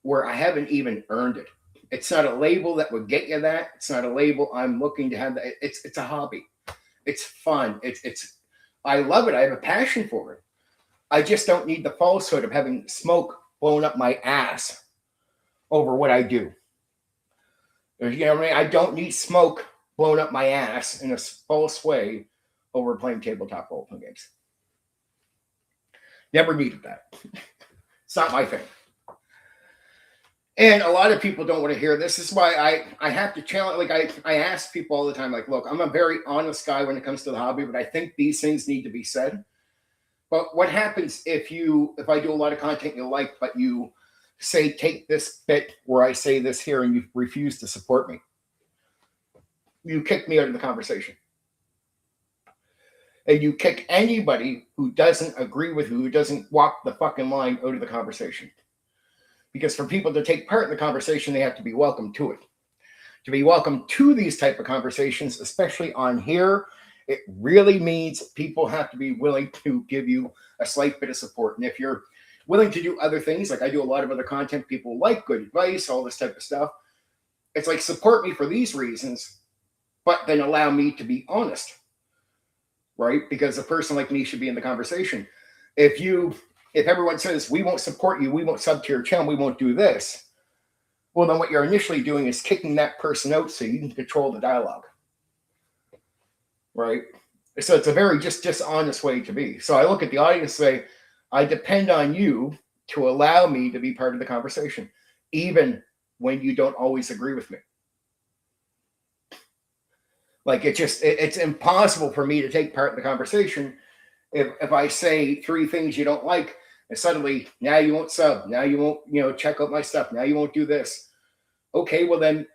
where I haven't even earned it. It's not a label that would get you that. It's not a label I'm looking to have. It's a hobby. It's fun. I love it. I have a passion for it. I just don't need the falsehood of having smoke blown up my ass over what I do. You know what I mean? I don't need smoke blown up my ass in a false way over playing tabletop role-playing games. Never needed that. It's not my thing. And a lot of people don't want to hear this. This is why I have to challenge. Like I ask people all the time, like, look, I'm a very honest guy when it comes to the hobby, but I think these things need to be said. But what happens if I do a lot of content you like, but you say, take this bit where I say this here and you refuse to support me? You kick me out of the conversation. And you kick anybody who doesn't agree with you, who doesn't walk the fucking line out of the conversation. Because for people to take part in the conversation, they have to be welcome to it. To be welcome to these type of conversations, especially on here, it really means people have to be willing to give you a slight bit of support. And if you're willing to do other things, like I do a lot of other content, people like good advice, all this type of stuff. It's like, support me for these reasons, but then allow me to be honest, right? Because a person like me should be in the conversation. If everyone says, we won't support you, we won't sub to your channel, we won't do this, well, then what you're initially doing is kicking that person out so you can control the dialogue, right? So it's a very just dishonest way to be. So I look at the audience and say, I depend on you to allow me to be part of the conversation, even when you don't always agree with me. Like it's impossible for me to take part in the conversation if I say three things you don't like, And suddenly, now you won't sub. Now you won't, check out my stuff. Now you won't do this. Okay, well then,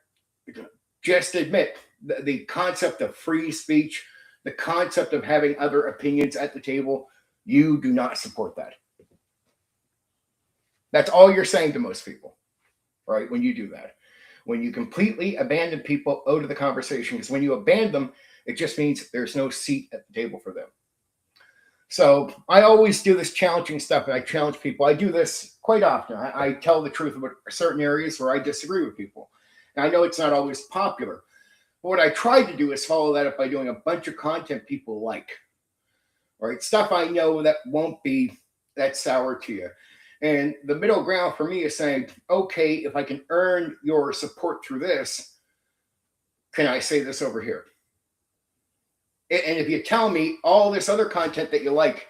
just admit the concept of free speech, the concept of having other opinions at the table, you do not support that. That's all you're saying to most people, right? When you do that. When you completely abandon people out of the conversation, because when you abandon them, it just means there's no seat at the table for them. So I always do this challenging stuff, and I challenge people. I do this quite often. I tell the truth about certain areas where I disagree with people. And I know it's not always popular. But what I try to do is follow that up by doing a bunch of content people like. Right? Stuff I know that won't be that sour to you. And the middle ground for me is saying, okay, if I can earn your support through this, can I say this over here? And if you tell me all this other content that you like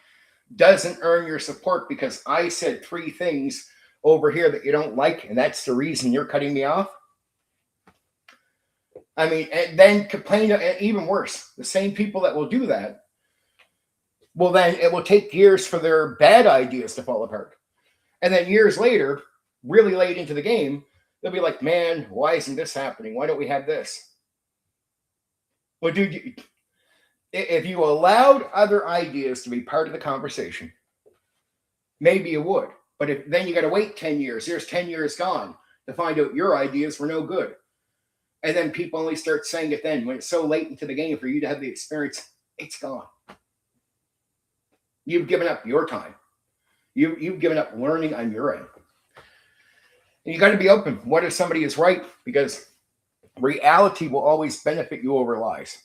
doesn't earn your support because I said 3 things over here that you don't like, and that's the reason you're cutting me off. I mean, and then complain, and even worse, the same people that will do that, well, then it will take years for their bad ideas to fall apart. And then years later, really late into the game, they'll be like, man, why isn't this happening? Why don't we have this? Well, dude, if you allowed other ideas to be part of the conversation, maybe you would. But then you got to wait 10 years. Here's 10 years gone to find out your ideas were no good. And then people only start saying it then when it's so late into the game for you to have the experience. It's gone. You've given up your time. You've given up learning on your end. And you got to be open. What if somebody is right? Because reality will always benefit you over lies.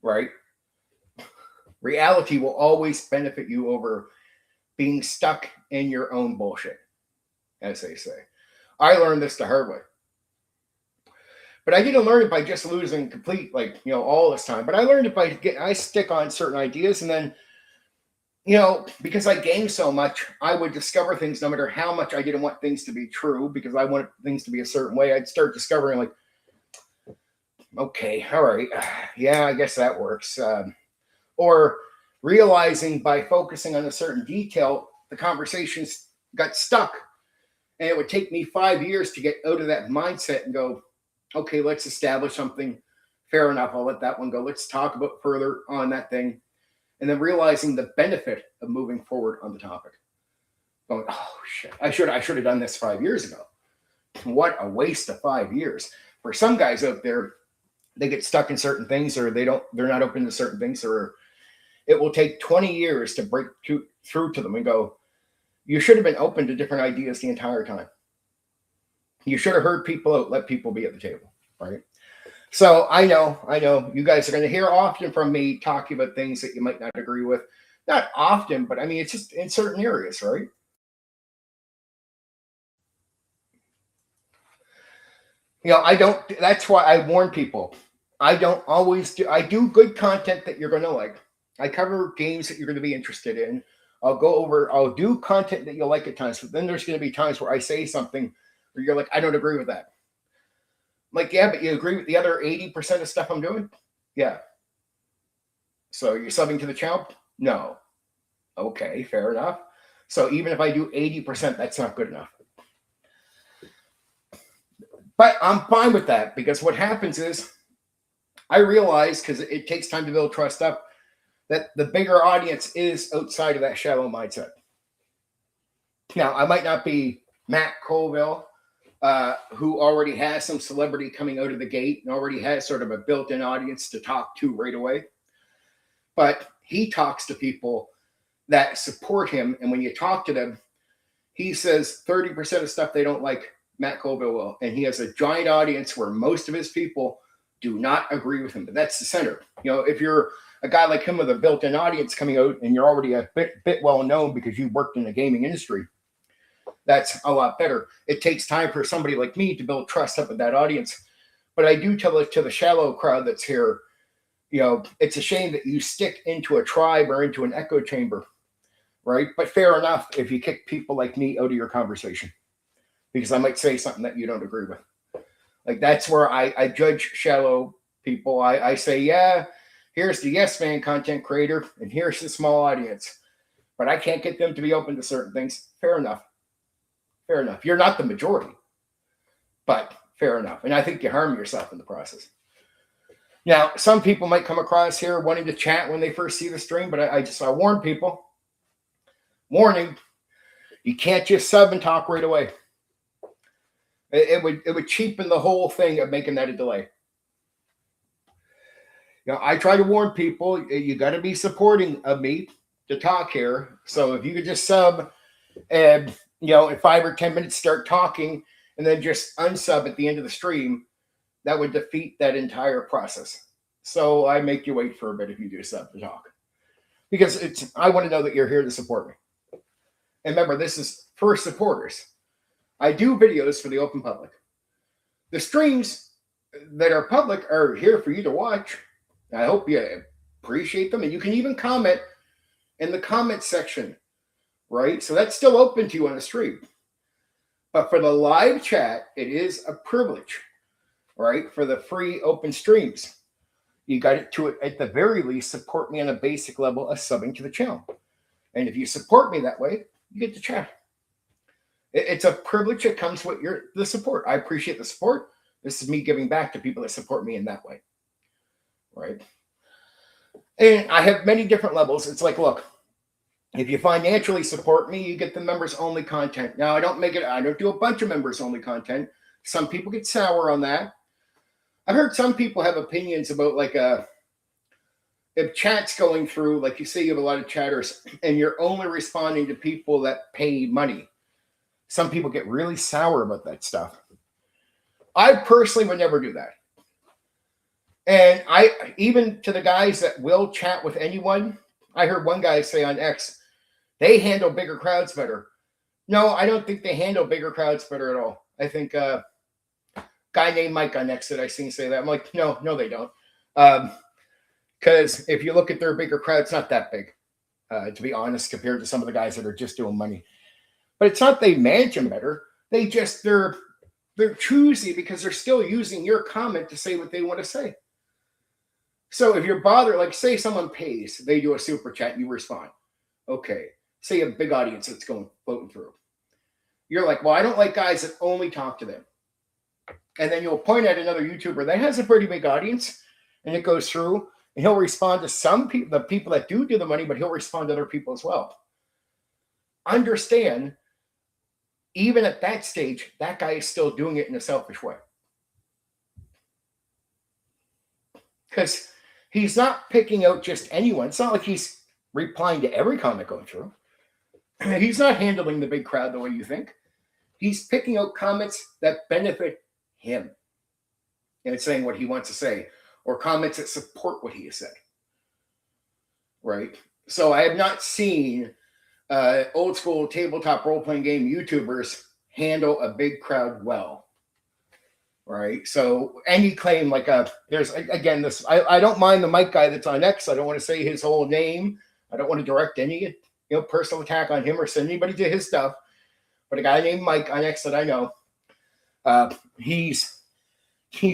Right? Reality will always benefit you over being stuck in your own bullshit, as they say. I learned this the hard way. But I didn't learn it by just losing complete, all this time. But I learned it by I stick on certain ideas, and then, because I gamed so much, I would discover things no matter how much I didn't want things to be true, because I wanted things to be a certain way. I'd start discovering, okay, all right, yeah, I guess that works. Or realizing by focusing on a certain detail, the conversations got stuck. And it would take me 5 years to get out of that mindset and go, okay, let's establish something. Fair enough, I'll let that one go. Let's talk about further on that thing. And then realizing the benefit of moving forward on the topic. Going, oh, shit, I should have done this 5 years ago. What a waste of 5 years. For some guys out there, they get stuck in certain things, or they're not open to certain things, or it will take 20 years to break through to them and go, you should have been open to different ideas the entire time. You should have heard people out, let people be at the table, right? So I know you guys are going to hear often from me talking about things that you might not agree with. Not often, but I mean, it's just in certain areas, right? That's why I warn people. I do good content that you're going to like. I cover games that you're going to be interested in. I'll do content that you'll like at times, but then there's going to be times where I say something where you're like, I don't agree with that. I'm like, yeah, but you agree with the other 80% of stuff I'm doing? Yeah. So you're subbing to the channel? No. Okay, fair enough. So even if I do 80%, that's not good enough. But I'm fine with that, because what happens is I realize, because it takes time to build trust up, that the bigger audience is outside of that shallow mindset. Now, I might not be Matt Colville, who already has some celebrity coming out of the gate and already has sort of a built-in audience to talk to right away. But he talks to people that support him. And when you talk to them, he says 30% of stuff they don't like, Matt Colville will. And he has a giant audience where most of his people do not agree with him. But that's the center. If you're a guy like him with a built-in audience coming out and you're already a bit well-known because you worked in the gaming industry, that's a lot better. It takes time for somebody like me to build trust up with that audience. But I do tell it to the shallow crowd that's here, it's a shame that you stick into a tribe or into an echo chamber, right? But fair enough if you kick people like me out of your conversation, because I might say something that you don't agree with. That's where I judge shallow people. I say, yeah, here's the yes man content creator, and here's the small audience. but I can't get them to be open to certain things. Fair enough. Fair enough. You're not the majority, but fair enough. And I think you harm yourself in the process. Now, some people might come across here wanting to chat when they first see the stream, but I warn people. Warning, you can't just sub and talk right away. It would cheapen the whole thing of making that a delay. I try to warn people, you got to be supporting of me to talk here. So if you could just sub and, in 5 or 10 minutes start talking and then just unsub at the end of the stream, that would defeat that entire process. So I make you wait for a bit if you do sub to talk. Because I want to know that you're here to support me. And remember, this is for supporters. I do videos for the open public. The streams that are public are here for you to watch. I hope you appreciate them. And you can even comment in the comment section, right? So that's still open to you on the stream. But for the live chat, it is a privilege, right? For the free open streams. You got to, at the very least, support me on a basic level of subbing to the channel. And if you support me that way, you get to chat. It's a privilege that comes with the support. I appreciate the support. This is me giving back to people that support me in that way. Right? And I have many different levels. It's like, look, if you financially support me, you get the members only content. Now, I don't do a bunch of members only content. Some people get sour on that. I've heard some people have opinions about if chat's going through, like you say, you have a lot of chatters and you're only responding to people that pay money. Some people get really sour about that stuff. I personally would never do that. And even to the guys that will chat with anyone, I heard one guy say on X, they handle bigger crowds better. No, I don't think they handle bigger crowds better at all. I think guy named Mike on X that I seen say that. I'm like, no, they don't. Because if you look at their bigger crowd, it's not that big, to be honest, compared to some of the guys that are just doing money. But it's not they manage them better. They're choosy because they're still using your comment to say what they want to say. So if you're bothered, like say someone pays, they do a super chat, and you respond. Okay. Say a big audience that's floating through. You're like, well, I don't like guys that only talk to them. And then you'll point at another YouTuber that has a pretty big audience, and it goes through, and he'll respond to some people, the people that do the money, but he'll respond to other people as well. Understand, even at that stage, that guy is still doing it in a selfish way. Because he's not picking out just anyone. It's not like he's replying to every comment going through. He's not handling the big crowd the way you think. He's picking out comments that benefit him and saying what he wants to say, or comments that support what he has said. Right? So I have not seen old school tabletop role-playing game YouTubers handle a big crowd well. Right? So any claim there's again this, I don't mind the Mike guy that's on X. I don't want to say his whole name. I don't want to direct any personal attack on him or send anybody to his stuff. But a guy named Mike on X that I know, he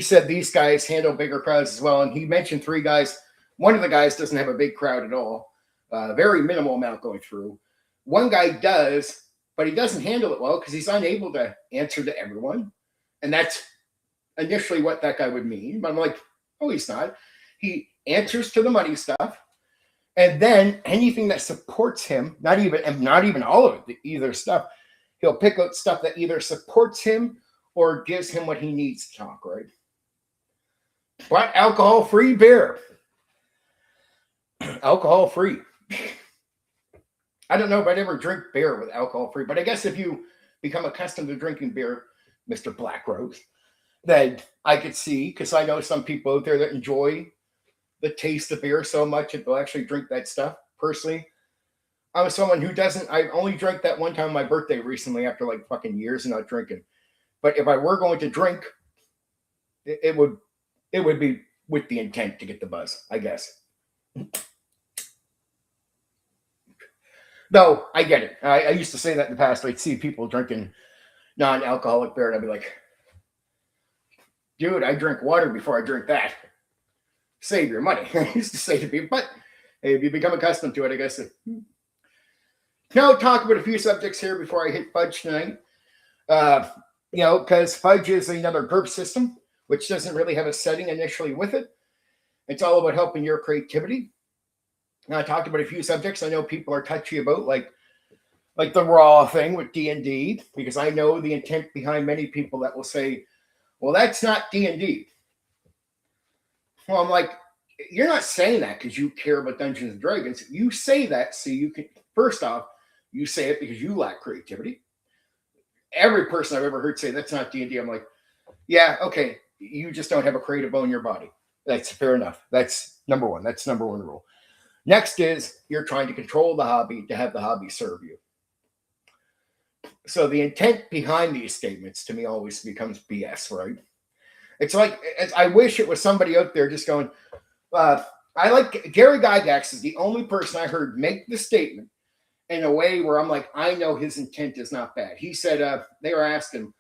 said these guys handle bigger crowds as well. And he mentioned 3 guys. One of the guys doesn't have a big crowd at all. Very minimal amount going through. One guy does, but he doesn't handle it well because he's unable to answer to everyone. And that's initially what that guy would mean. But I'm like, oh, he's not. He answers to the money stuff. And then anything that supports him, not even all of it, either stuff, he'll pick out stuff that either supports him or gives him what he needs to talk, right? But alcohol-free beer. Alcohol-free. I don't know if I'd ever drink beer with alcohol-free, but I guess if you become accustomed to drinking beer, Mr. Black Rose, then I could see, because I know some people out there that enjoy the taste of beer so much that they'll actually drink that stuff. Personally, I'm someone who doesn't. I only drank that one time on my birthday recently after like fucking years of not drinking. But if I were going to drink, it would be with the intent to get the buzz, I guess. Though I get it. I used to say that in the past. I'd see people drinking non-alcoholic beer, and I'd be like, dude, I drink water before I drink that. Save your money. I used to say to people, but if you become accustomed to it, I guess. Now I'll talk about a few subjects here before I hit Fudge tonight. Because Fudge is another GURPS system, which doesn't really have a setting initially with it. It's all about helping your creativity. Now I talked about a few subjects I know people are touchy about, like the raw thing with D&D, because I know the intent behind many people that will say, well, that's not D&D. Well, I'm like, you're not saying that because you care about Dungeons and Dragons. You say that so you can, first off, you say it because you lack creativity. Every person I've ever heard say that's not D&D, I'm like, yeah, okay, you just don't have a creative bone in your body. That's fair enough. That's number one. That's number one rule. Next is you're trying to control the hobby to have the hobby serve you. So the intent behind these statements to me always becomes BS, right? It's like, I wish it was somebody out there just going, I like Gary Gygax is the only person I heard make the statement in a way where I'm like, I know his intent is not bad. He said, they were asking,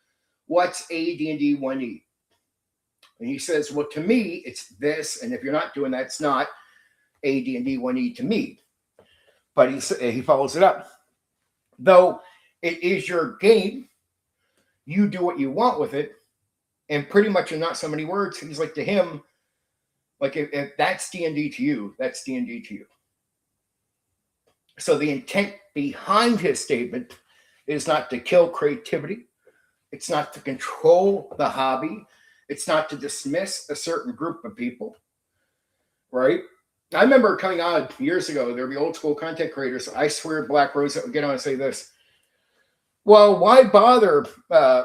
what's AD&D 1E? And he says, well, to me, it's this. And if you're not doing that, it's not AD&D 1E to me. But he follows it up. Though it is your game, you do what you want with it. And pretty much in not so many words, he's like, to him, like if that's D&D to you, that's D&D to you. So the intent behind his statement is not to kill creativity. It's not to control the hobby. It's not to dismiss a certain group of people, right? I remember coming on years ago, there'd be old school content creators. I swear Black Rose that would get on and say this. Well, why bother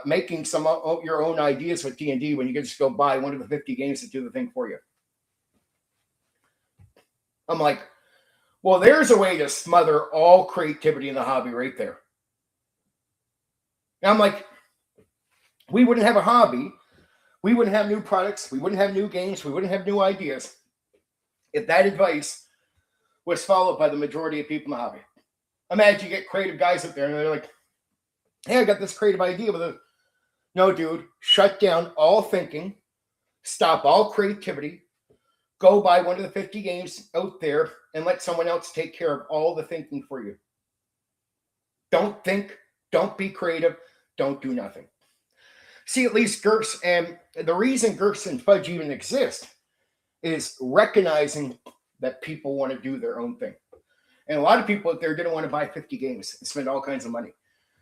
making some of your own ideas with D&D when you can just go buy one of the 50 games that do the thing for you? I'm like, well, there's a way to smother all creativity in the hobby right there. And I'm like, we wouldn't have a hobby. We wouldn't have new products. We wouldn't have new games. We wouldn't have new ideas if that advice was followed by the majority of people in the hobby. Imagine you get creative guys up there and they're like, hey, I got this creative idea with a... No, dude, shut down all thinking. Stop all creativity. Go buy one of the 50 games out there and let someone else take care of all the thinking for you. Don't think. Don't be creative. Don't do nothing. See, at least GURPS, and the reason GURPS and Fudge even exist is recognizing that people want to do their own thing. And a lot of people out there didn't want to buy 50 games and spend all kinds of money.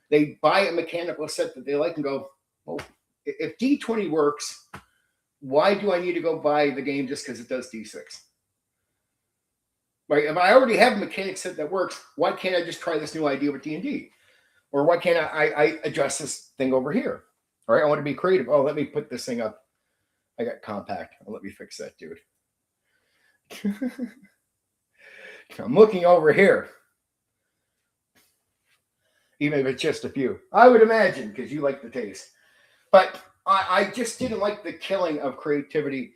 They buy a mechanical set that they like and go, well, if D20 works, why do I need to go buy the game just because it does D6? Right? If I already have a mechanic set that works, why can't I just try this new idea with D&D? Or why can't I adjust this thing over here? All right, I want to be creative. Oh, let me put this thing up. I got compact. Oh, let me fix that, dude. I'm looking over here. Even if it's just a few. I would imagine, because you like the taste. But I just didn't like the killing of creativity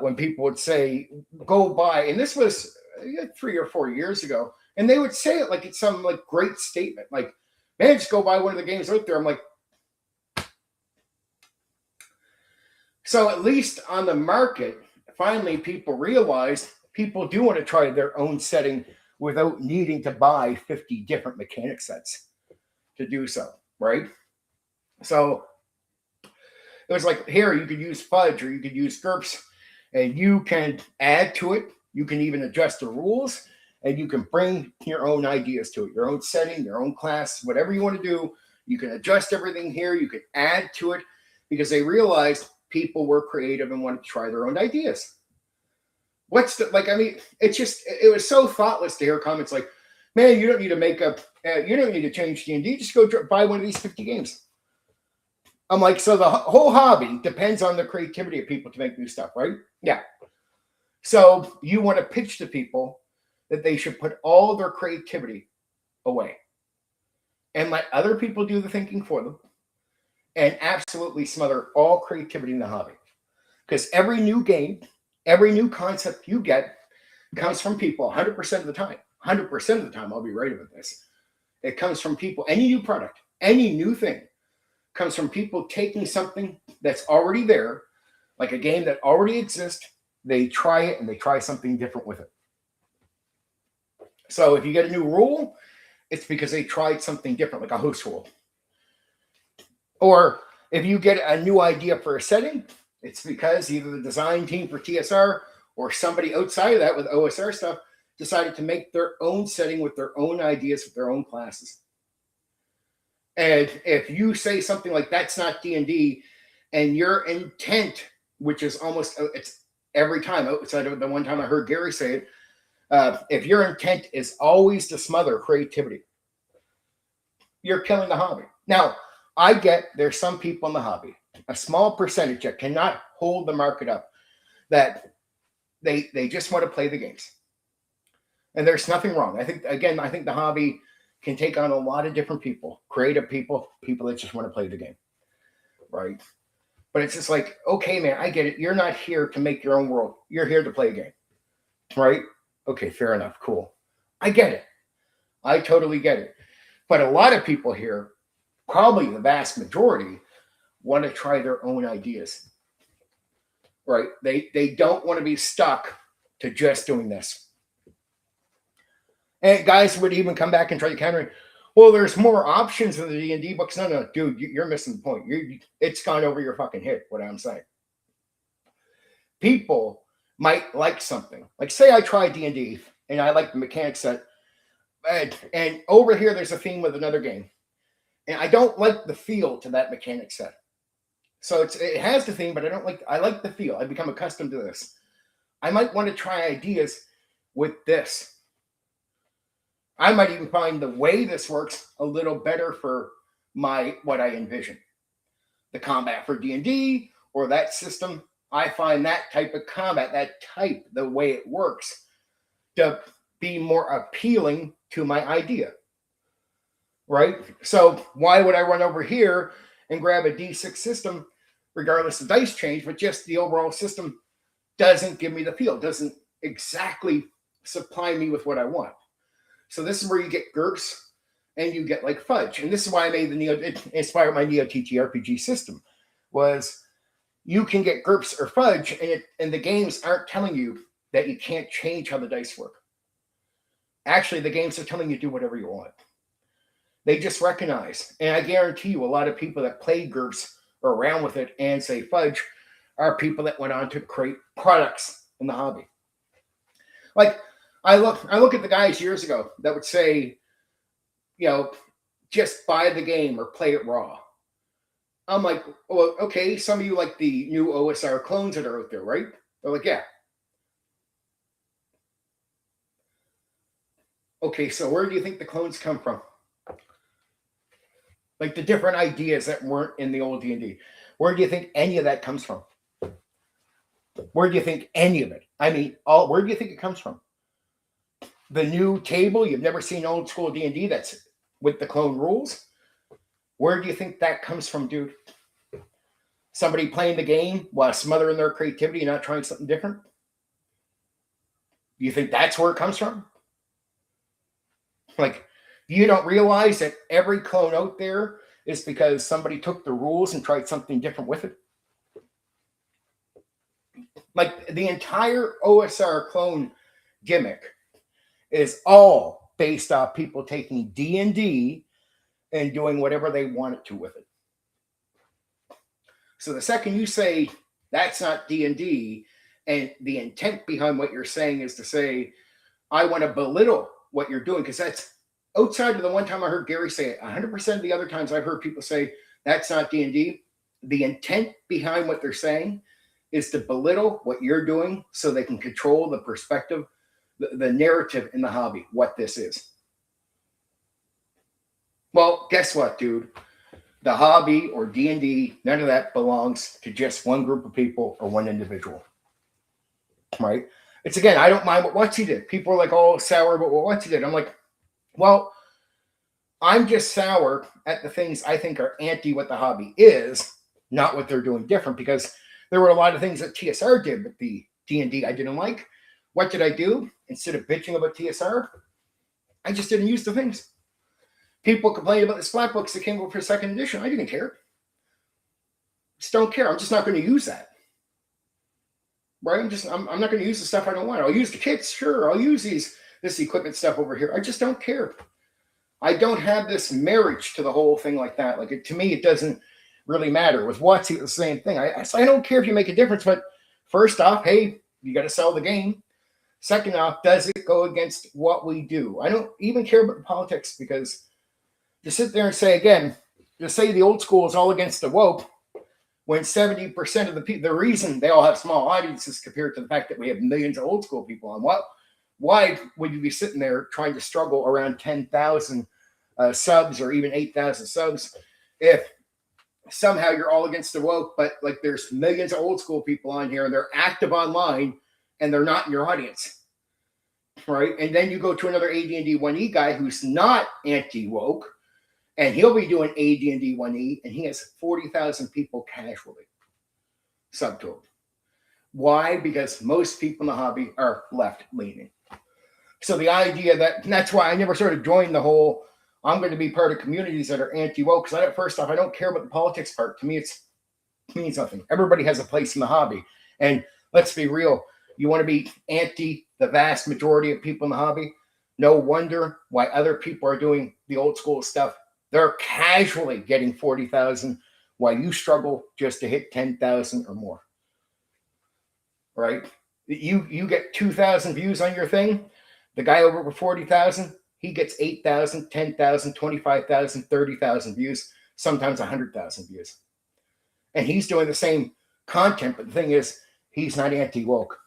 when people would say, go buy. And this was 3 or 4 years ago. And they would say it like it's some like great statement. Like, man, just go buy one of the games out there. I'm like, so at least on the market, finally people realize people do want to try their own setting without needing to buy 50 different mechanic sets to do so, right? So it was like, here, you could use Fudge or you could use GURPS, and you can add to it. You can even adjust the rules, and you can bring your own ideas to it, your own setting, your own class, whatever you want to do. You can adjust everything here. You can add to it because they realized people were creative and wanted to try their own ideas. What's the, like, I mean, it's just, it was so thoughtless to hear comments like, man, you don't need to make up, you don't need to change D&D, just go buy one of these 50 games. I'm like, so the whole hobby depends on the creativity of people to make new stuff, right? Yeah. So you want to pitch to people that they should put all of their creativity away and let other people do the thinking for them and absolutely smother all creativity in the hobby. Because every new game, every new concept you get comes from people 100% of the time. 100% of the time, I'll be right about this. It comes from people. Any new product, any new thing comes from people taking something that's already there, like a game that already exists. They try it and they try something different with it. So if you get a new rule it's because they tried something different, like a host rule. Or if you get a new idea for a setting, it's because either the design team for TSR or somebody outside of that with OSR stuff decided to make their own setting with their own ideas, with their own classes. And if you say something like that's not D&D, and your intent, which is almost, it's every time outside of the one time I heard Gary say it, if your intent is always to smother creativity, you're killing the hobby. Now, I get there's some people in the hobby, a small percentage that cannot hold the market up, that they just want to play the games. And there's nothing wrong. I think the hobby can take on a lot of different people, creative people, people that just want to play the game, right? But it's just like, okay, man, I get it. You're not here to make your own world. You're here to play a game, right? Okay, fair enough, cool. I get it. I totally get it. But a lot of people here, probably the vast majority, want to try their own ideas, right? They don't want to be stuck to just doing this. And guys would even come back and try to counter it. Well, there's more options in the D&D books. No, dude, you're missing the point. It's gone over your fucking head, what I'm saying. People might like something. Like, say I try D&D, and I like the mechanic set, and over here there's a theme with another game. And I don't like the feel to that mechanic set. So it has the theme, but I like the feel. I become accustomed to this. I might want to try ideas with this. I might even find the way this works a little better for what I envision. The combat for D&D or that system, I find that type of combat, the way it works, to be more appealing to my idea. Right? So why would I run over here and grab a D6 system, regardless of dice change, but just the overall system doesn't give me the feel, doesn't exactly supply me with what I want. So this is where you get GURPS and you get like Fudge. And this is why I made it inspired my Neo TTRPG system, was you can get GURPS or Fudge, and the games aren't telling you that you can't change how the dice work. Actually, the games are telling you do whatever you want. They just recognize, and I guarantee you a lot of people that play GURPS or around with it and say Fudge are people that went on to create products in the hobby. Like, I look at the guys years ago that would say, just buy the game or play it raw. I'm like, well, okay, some of you like the new OSR clones that are out there, right? They're like, yeah. Okay, so where do you think the clones come from? Like the different ideas that weren't in the old D&D. Where do you think any of that comes from? Where do you think any of it? I mean, where do you think it comes from? The new table, you've never seen old school D&D that's with the clone rules. Where do you think that comes from, dude? Somebody playing the game while smothering their creativity and not trying something different? Do you think that's where it comes from? Like, you don't realize that every clone out there is because somebody took the rules and tried something different with it? Like, the entire OSR clone gimmick is all based off people taking D&D and doing whatever they wanted to with it. So the second you say that's not D&D, and the intent behind what you're saying is to say, I want to belittle what you're doing, because that's outside of the one time I heard Gary say it, 100% of the other times I've heard people say that's not D&D, the intent behind what they're saying is to belittle what you're doing so they can control the perspective, the narrative in the hobby, what this is. Well, guess what, dude? The hobby or D&D, none of that belongs to just one group of people or one individual, right? It's, again, I don't mind what Watsy did. People are like, oh, sour about what Watsy did. I'm like, well, I'm just sour at the things I think are anti what the hobby is, not what they're doing different, because there were a lot of things that TSR did with the D&D I didn't like. What did I do? Instead of bitching about TSR, I just didn't use the things. People complained about the splat books that came out for second edition. I didn't care. Just don't care. I'm just not going to use that. Right? I'm not going to use the stuff I don't want. I'll use the kits, sure. I'll use this equipment stuff over here. I just don't care. I don't have this marriage to the whole thing like that. Like to me, it doesn't really matter. With WotC, the same thing. I don't care if you make a difference, but first off, hey, you got to sell the game. Second off, does it go against what we do? I don't even care about the politics, because to sit there and say, again, to say the old school is all against the woke, when 70% of the people, the reason they all have small audiences compared to the fact that we have millions of old school people on, why would you be sitting there trying to struggle around 10,000 subs or even 8,000 subs if somehow you're all against the woke, but like there's millions of old school people on here and they're active online and they're not in your audience, right? And then you go to another AD&D 1E guy who's not anti-woke, and he'll be doing AD&D 1E, and he has 40,000 people casually sub to him. Why? Because most people in the hobby are left-leaning. So the idea that, and that's why I never sort of joined the whole, I'm going to be part of communities that are anti-woke, because first off, I don't care about the politics part. To me, it means nothing. Everybody has a place in the hobby. And let's be real, you want to be anti the vast majority of people in the hobby? No wonder why other people are doing the old school stuff. They're casually getting 40,000 while you struggle just to hit 10,000 or more. Right? You get 2,000 views on your thing. The guy over 40,000, he gets 8,000, 10,000, 25,000, 30,000 views, sometimes 100,000 views. And he's doing the same content, but the thing is, he's not anti-woke.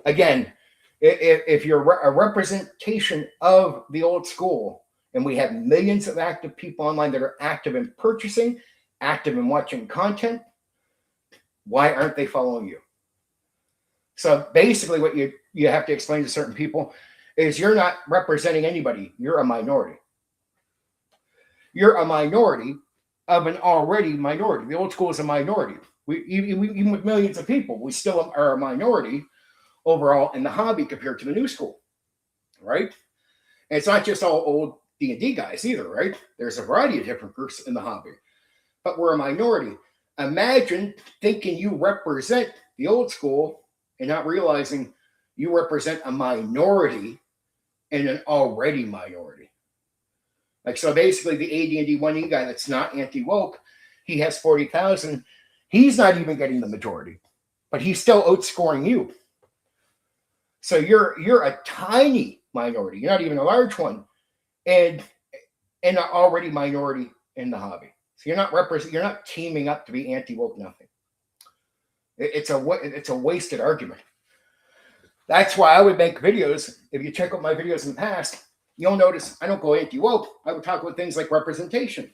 Again, if you're a representation of the old school, and we have millions of active people online that are active in purchasing, active in watching content, why aren't they following you? So basically what you have to explain to certain people is you're not representing anybody. You're a minority. You're a minority of an already minority. The old school is a minority. Even with millions of people, we still are a minority overall in the hobby compared to the new school, right? And it's not just all old D&D guys either, right? There's a variety of different groups in the hobby, but we're a minority. Imagine thinking you represent the old school and not realizing you represent a minority in an already minority. Like, so basically the AD&D 1E guy that's not anti-woke, he has 40,000. He's not even getting the majority, but he's still outscoring you. So you're a tiny minority. You're not even a large one, and an already minority in the hobby. So you're not teaming up to be anti-woke nothing. It's a wasted argument. That's why I would make videos. If you check out my videos in the past, you'll notice I don't go anti-woke. I would talk about things like representation.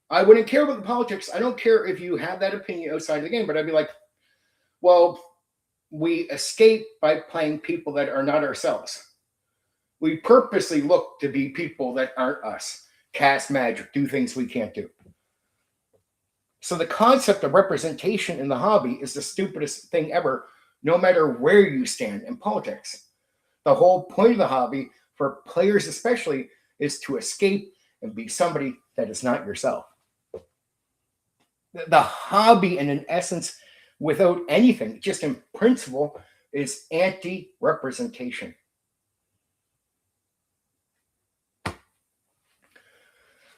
I wouldn't care about the politics. I don't care if you have that opinion outside the game, but I'd be like, well, we escape by playing people that are not ourselves. We purposely look to be people that aren't us, cast magic, do things we can't do. So the concept of representation in the hobby is the stupidest thing ever, no matter where you stand in politics. The whole point of the hobby, for players especially, is to escape and be somebody that is not yourself. The hobby, in an essence, without anything, just in principle, is anti-representation.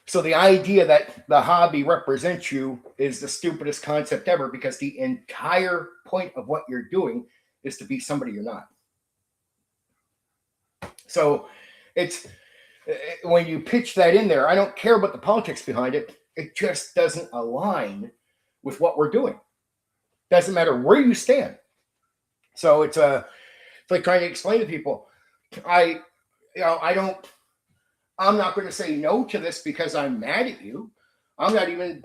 So the idea that the hobby represents you is the stupidest concept ever, because the entire point of what you're doing is to be somebody you're not. So it's, when you pitch that in there, I don't care about the politics behind it. It just doesn't align with what we're doing. Doesn't matter where you stand. So it's like trying to explain to people, I'm not going to say no to this because I'm mad at you. I'm not even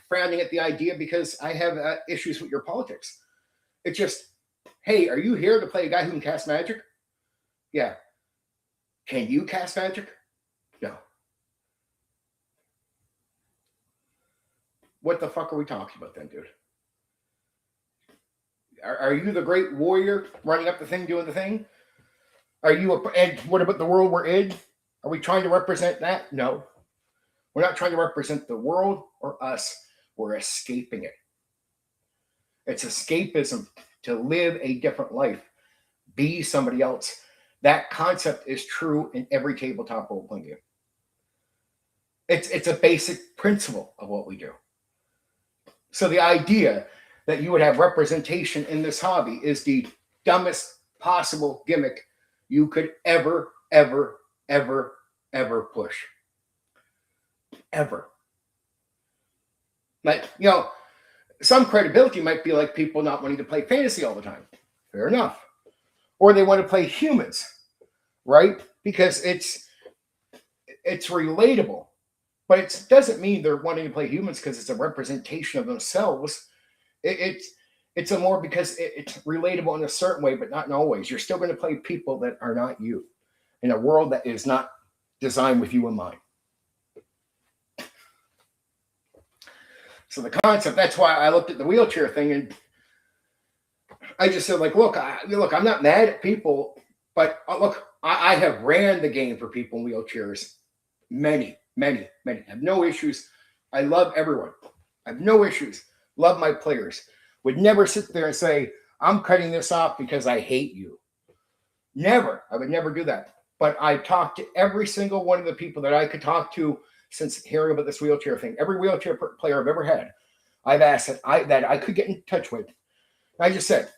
frowning at the idea because I have issues with your politics. It's just, hey, are you here to play a guy who can cast magic? Yeah. Can you cast magic? No. What the fuck are we talking about then, dude? Are you the great warrior running up the thing, doing the thing? And what about the world we're in? Are we trying to represent that? No. We're not trying to represent the world or us. We're escaping it. It's escapism to live a different life. Be somebody else. That concept is true in every tabletop role-playing game. It's a basic principle of what we do. So the idea that you would have representation in this hobby is the dumbest possible gimmick you could ever push. Ever. Like, some credibility might be like people not wanting to play fantasy all the time. Fair enough. Or they want to play humans, right? Because it's relatable. But it doesn't mean they're wanting to play humans because it's a representation of themselves. It's a more because it's relatable in a certain way, but not in always. You're still going to play people that are not you in a world that is not designed with you in mind. So the concept, that's why I looked at the wheelchair thing and I just said, like, look, I'm not mad at people, but look, I have ran the game for people in wheelchairs. Many. I have no issues. I love everyone. I have no issues. Love my players. Would never sit there and say, I'm cutting this off because I hate you. Never. I would never do that. But I talked to every single one of the people that I could talk to since hearing about this wheelchair thing. Every wheelchair player I've ever had, I've asked that I could get in touch with. I just said,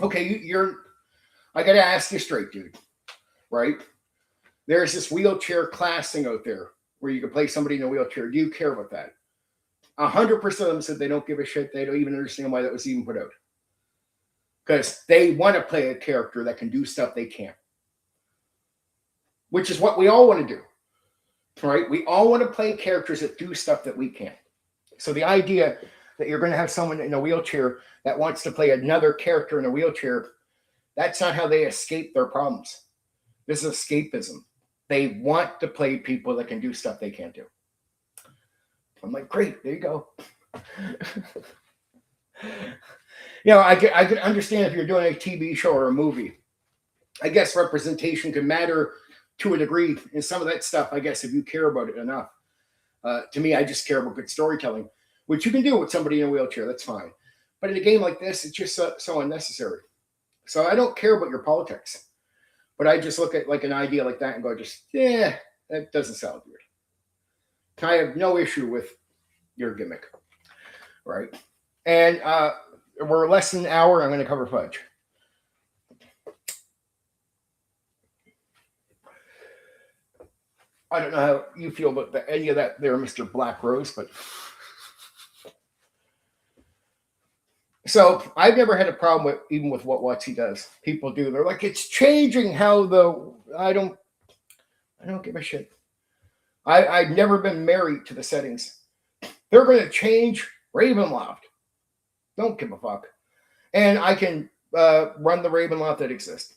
okay, I got to ask you straight, dude, right? There's this wheelchair class thing out there where you can play somebody in a wheelchair. Do you care about that? 100% of them said they don't give a shit. They don't even understand why that was even put out. Because they want to play a character that can do stuff they can't. Which is what we all want to do. Right? We all want to play characters that do stuff that we can't. So the idea that you're going to have someone in a wheelchair that wants to play another character in a wheelchair, that's not how they escape their problems. This is escapism. They want to play people that can do stuff they can't do. I'm like, great, there you go. I could understand if you're doing a TV show or a movie. I guess representation can matter to a degree. And some of that stuff, I guess, if you care about it enough. To me, I just care about good storytelling, which you can do with somebody in a wheelchair. That's fine. But in a game like this, it's just so unnecessary. So I don't care about your politics. But I just look at like an idea like that and go, that doesn't sound good. I have no issue with your gimmick, right? And we're less than an hour. I'm going to cover Fudge. I don't know how you feel about any of that there, Mr. Black Rose, but... So I've never had a problem even with what WotC does. People do. They're like, it's changing how I don't give a shit. I've never been married to the settings. They're going to change Ravenloft. Don't give a fuck. And I can run the Ravenloft that exists.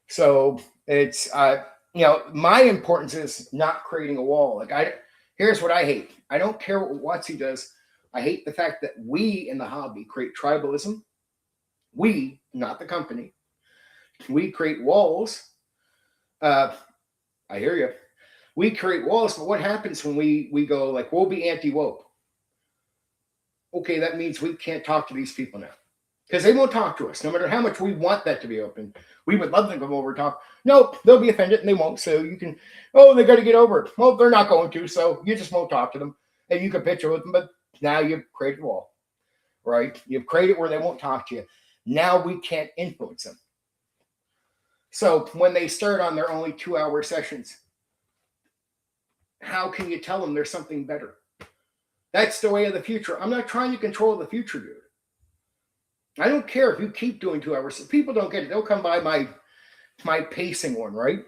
So it's, my importance is not creating a wall. Here's what I hate. I don't care what WotC does. I hate the fact that we in the hobby create tribalism. We, not the company. We create walls. I hear you. We create walls, but what happens when we go like, we'll be anti-woke? Okay, that means we can't talk to these people now. Because they won't talk to us, no matter how much we want that to be open. We would love them to come over and talk. Nope, they'll be offended and they won't. So you can, they got to get over it. Well, they're not going to, so you just won't talk to them. And you can picture with them, but now you've created a wall, right? You've created where they won't talk to you. Now we can't influence them. So when they start on their only 2-hour sessions, how can you tell them there's something better? That's the way of the future. I'm not trying to control the future, dude. I don't care if you keep doing 2 hours. If people don't get it, they'll come by my pacing one, right?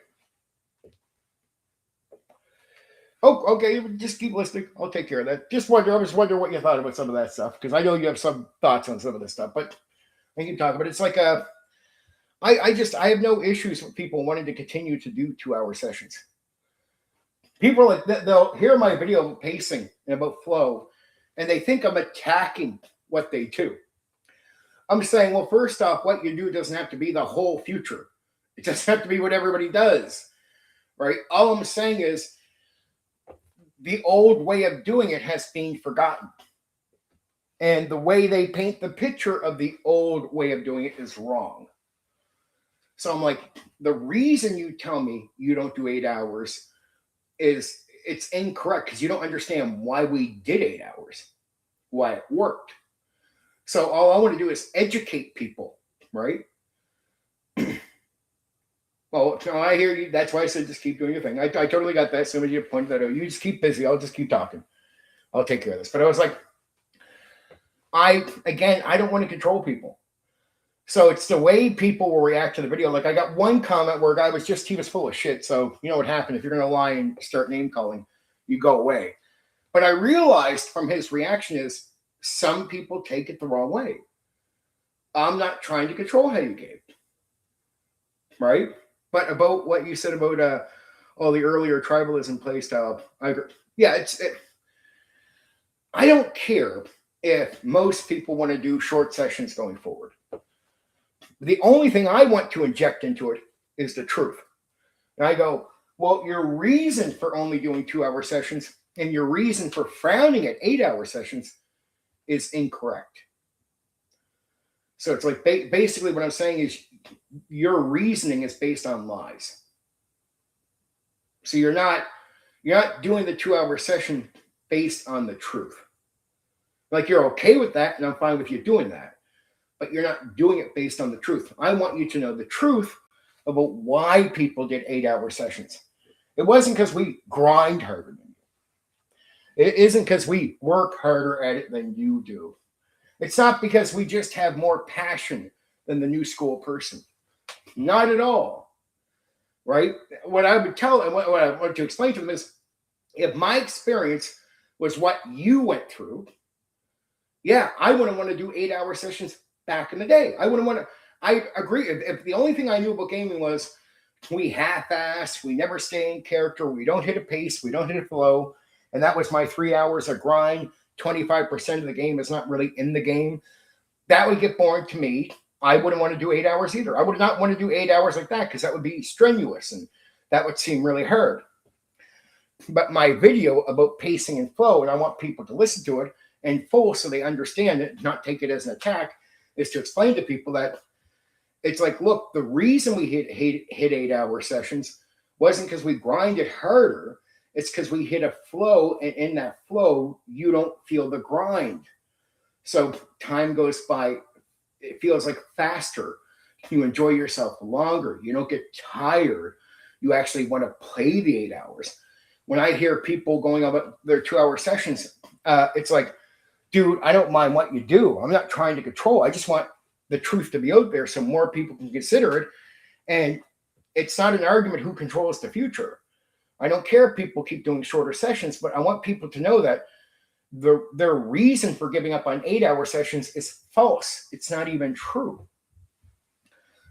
Oh, okay. Just keep listening. I'll take care of that. I just wonder what you thought about some of that stuff, because I know you have some thoughts on some of this stuff, but I can talk about it. It's like I have no issues with people wanting to continue to do 2-hour sessions. People are like, they'll hear my video about pacing and about flow, and they think I'm attacking what they do. I'm saying, well, first off, what you do doesn't have to be the whole future. It doesn't have to be what everybody does, right? All I'm saying is the old way of doing it has been forgotten. And the way they paint the picture of the old way of doing it is wrong. So I'm like, the reason you tell me you don't do 8 hours is it's incorrect because you don't understand why we did 8 hours, why it worked. So all I want to do is educate people, right? Well, no, I hear you. That's why I said just keep doing your thing. I totally got that. Somebody pointed that out. You just keep busy. I'll just keep talking. I'll take care of this. But I was like, I don't want to control people. So it's the way people will react to the video. Like I got one comment where a guy he was full of shit. So you know what happened? If you're going to lie and start name calling, you go away. But I realized from his reaction is some people take it the wrong way. I'm not trying to control how you game. Right? But about what you said about all the earlier tribalism play style, I agree. Yeah, I don't care if most people want to do short sessions going forward. The only thing I want to inject into it is the truth. And I go, well, your reason for only doing 2-hour sessions and your reason for frowning at 8-hour sessions is incorrect. So it's like basically what I'm saying is your reasoning is based on lies. So you're not doing the 2-hour session based on the truth. Like you're okay with that, and I'm fine with you doing that. But you're not doing it based on the truth. I want you to know the truth about why people did 8-hour sessions. It wasn't because we grind harder than you. It isn't because we work harder at it than you do. It's not because we just have more passion than the new school person. Not at all. Right? What I would tell and what I want to explain to them is if my experience was what you went through, yeah, I wouldn't want to do 8-hour sessions back in the day. I wouldn't want to. I agree. If the only thing I knew about gaming was we half-ass, we never stay in character, we don't hit a pace, we don't hit a flow, and that was my 3 hours of grind, 25% of the game is not really in the game, that would get boring to me. I wouldn't want to do 8 hours either. I would not want to do 8 hours like that because that would be strenuous and that would seem really hard. But my video about pacing and flow, and I want people to listen to it in full so they understand it, not take it as an attack, is to explain to people that it's like, look, the reason we hit 8-hour sessions wasn't because we grinded harder. It's because we hit a flow, and in that flow, you don't feel the grind. So time goes by, it feels like faster. You enjoy yourself longer. You don't get tired. You actually want to play the 8 hours. When I hear people going about their 2-hour sessions, it's like, dude, I don't mind what you do. I'm not trying to control. I just want the truth to be out there so more people can consider it. And it's not an argument who controls the future. I don't care if people keep doing shorter sessions, but I want people to know that their reason for giving up on 8-hour sessions is false. It's not even true.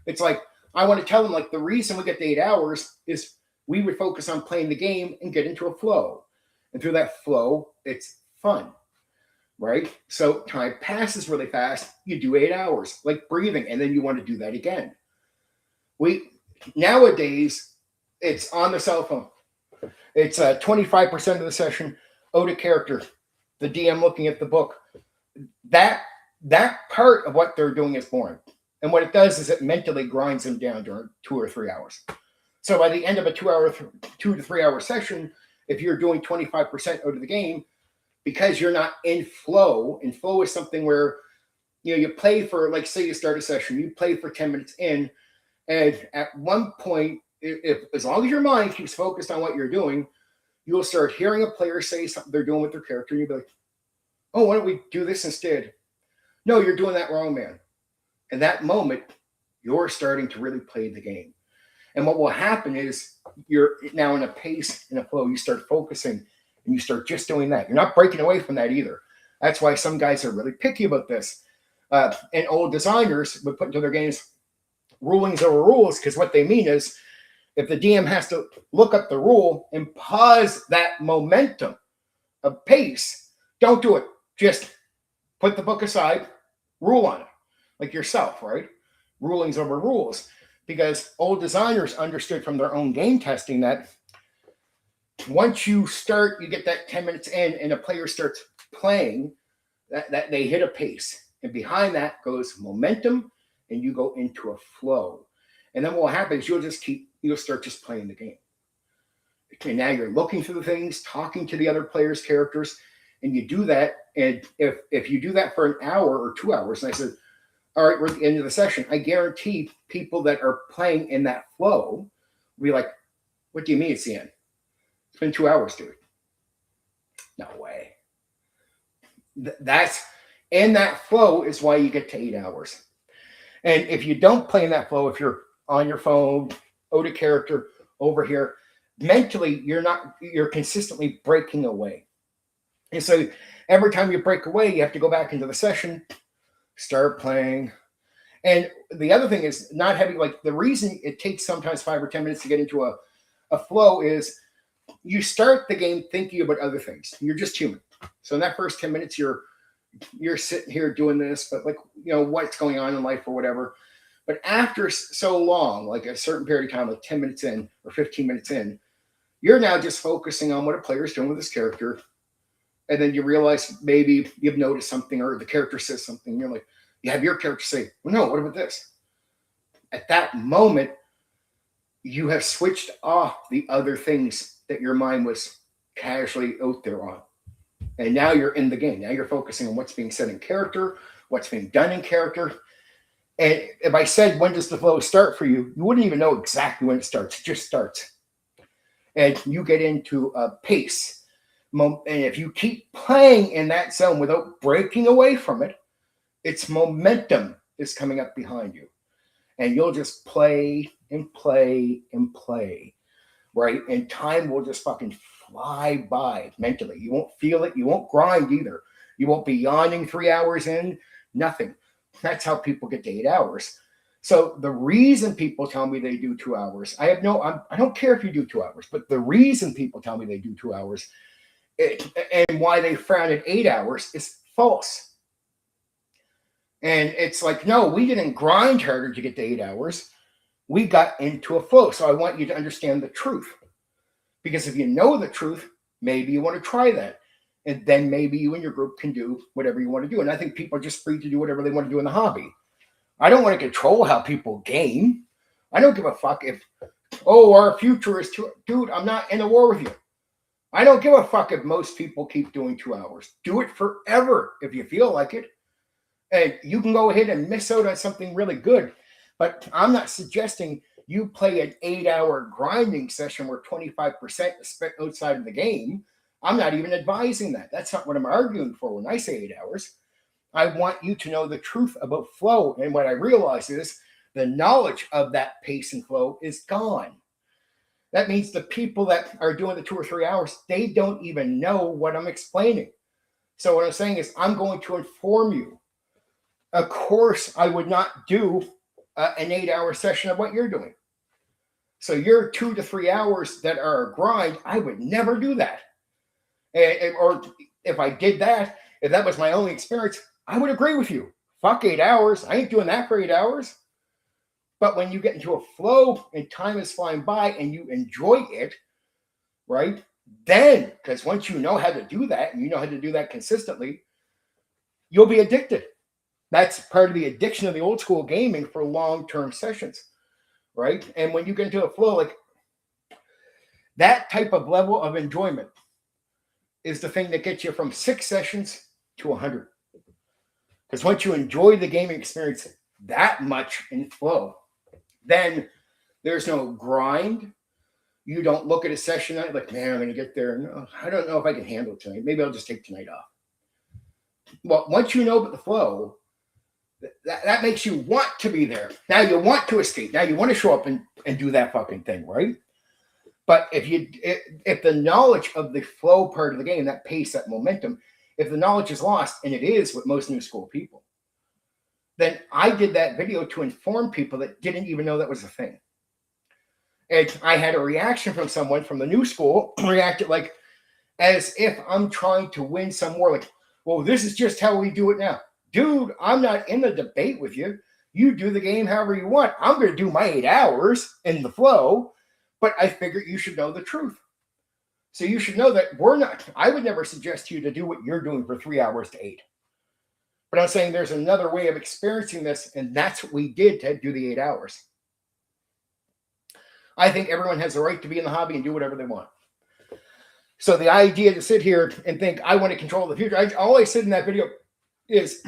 It's like, I want to tell them, like, the reason we get to 8 hours is we would focus on playing the game and get into a flow. And through that flow, it's fun, right? So time passes really fast. You do 8 hours, like breathing, and then you want to do that again. Nowadays, it's on the cell phone. It's 25% of the session out of character. The DM looking at the book. That part of what they're doing is boring. And what it does is it mentally grinds them down during 2 or 3 hours. So by the end of a 2 to 3 hour session, if you're doing 25% out of the game, because you're not in flow, and flow is something where you play for, like, say you start a session, you play for 10 minutes in, and at one point, if as long as your mind keeps focused on what you're doing, you'll start hearing a player say something they're doing with their character, and you'll be like, oh, why don't we do this instead? No, you're doing that wrong, man. In that moment, you're starting to really play the game. And what will happen is you're now in a pace, in a flow. You start focusing, and you start just doing that. You're not breaking away from that either. That's why some guys are really picky about this. And old designers would put into their games rulings over rules, because what they mean is if the DM has to look up the rule and pause that momentum of pace, don't do it. Just put the book aside, rule on it, like yourself, right? Rulings over rules. Because old designers understood from their own game testing that once you get that 10 minutes in and a player starts playing, that they hit a pace. And behind that goes momentum, and you go into a flow. And then what will happen is you'll start just playing the game. Okay, now you're looking through the things, talking to the other players' characters, and you do that. And if you do that for an hour or 2 hours, and I said, all right, we're at the end of the session, I guarantee people that are playing in that flow will be like, what do you mean it's the end? It's been 2 hours, dude. No way. That's in that flow is why you get to 8 hours. And if you don't play in that flow, if you're on your phone, out of character, over here, mentally you're consistently breaking away. And so every time you break away, you have to go back into the session, start playing. And the other thing is not having, like, the reason it takes sometimes 5 or 10 minutes to get into a flow is you start the game thinking about other things. You're just human. So in that first 10 minutes, you're sitting here doing this, but, like, you know, what's going on in life or whatever. But after so long, like a certain period of time, like 10 minutes in or 15 minutes in, you're now just focusing on what a player is doing with this character. And then you realize maybe you've noticed something or the character says something. And you're like, you have your character say, well, no, what about this? At that moment, you have switched off the other things that your mind was casually out there on. And now you're in the game. Now you're focusing on what's being said in character, what's being done in character. And if I said, when does the flow start for you, you wouldn't even know exactly when it starts. It just starts. And you get into a pace. And if you keep playing in that zone without breaking away from it, its momentum is coming up behind you. And you'll just play and play and play, right? And time will just fucking fly by mentally. You won't feel it. You won't grind either. You won't be yawning 3 hours in, nothing. That's how people get to 8 hours. So the reason people tell me they do 2 hours, I don't care if you do 2 hours, but the reason people tell me they do 2 hours and why they frown at 8 hours is false. And it's like, no, we didn't grind harder to get to 8 hours. We got into a flow. So I want you to understand the truth. Because if you know the truth, maybe you want to try that. And then maybe you and your group can do whatever you want to do. And I think people are just free to do whatever they want to do in the hobby. I don't want to control how people game. I don't give a fuck if, our future is dude, I'm not in a war with you. I don't give a fuck if most people keep doing 2 hours. Do it forever if you feel like it. And you can go ahead and miss out on something really good. But I'm not suggesting you play an 8-hour grinding session where 25% is spent outside of the game. I'm not even advising that. That's not what I'm arguing for when I say 8 hours. I want you to know the truth about flow. And what I realize is the knowledge of that pace and flow is gone. That means the people that are doing the 2 or 3 hours, they don't even know what I'm explaining. So what I'm saying is I'm going to inform you. Of course, I would not do an 8-hour session of what you're doing. So your 2 to 3 hours that are a grind, I would never do that. Or if I did that, if that was my only experience, I would agree with you. Fuck 8 hours. I ain't doing that for 8 hours. But when you get into a flow and time is flying by and you enjoy it, right? Then, because once you know how to do that and you know how to do that consistently, you'll be addicted. That's part of the addiction of the old school gaming for long-term sessions, right? And when you get into a flow, like that type of level of enjoyment is the thing that gets you from 6 sessions to 100. Because once you enjoy the gaming experience that much in flow, then there's no grind. You don't look at a session like, man, I'm going to get there. No, I don't know if I can handle it tonight. Maybe I'll just take tonight off. Well, once you know about the flow, that makes you want to be there. Now you want to escape. Now you want to show up and do that fucking thing, right? But if the knowledge of the flow part of the game, that pace, that momentum, if the knowledge is lost, and it is with most new school people, then I did that video to inform people that didn't even know that was a thing. And I had a reaction from someone from the new school, reacted like as if I'm trying to win some war, like, well, this is just how we do it now. Dude, I'm not in the debate with you. You do the game however you want. I'm going to do my 8 hours in the flow, but I figured you should know the truth. So you should know that I would never suggest you to do what you're doing for 3 hours to 8. But I'm saying there's another way of experiencing this, and that's what we did to do the 8 hours. I think everyone has the right to be in the hobby and do whatever they want. So the idea to sit here and think I want to control the future, all I said in that video is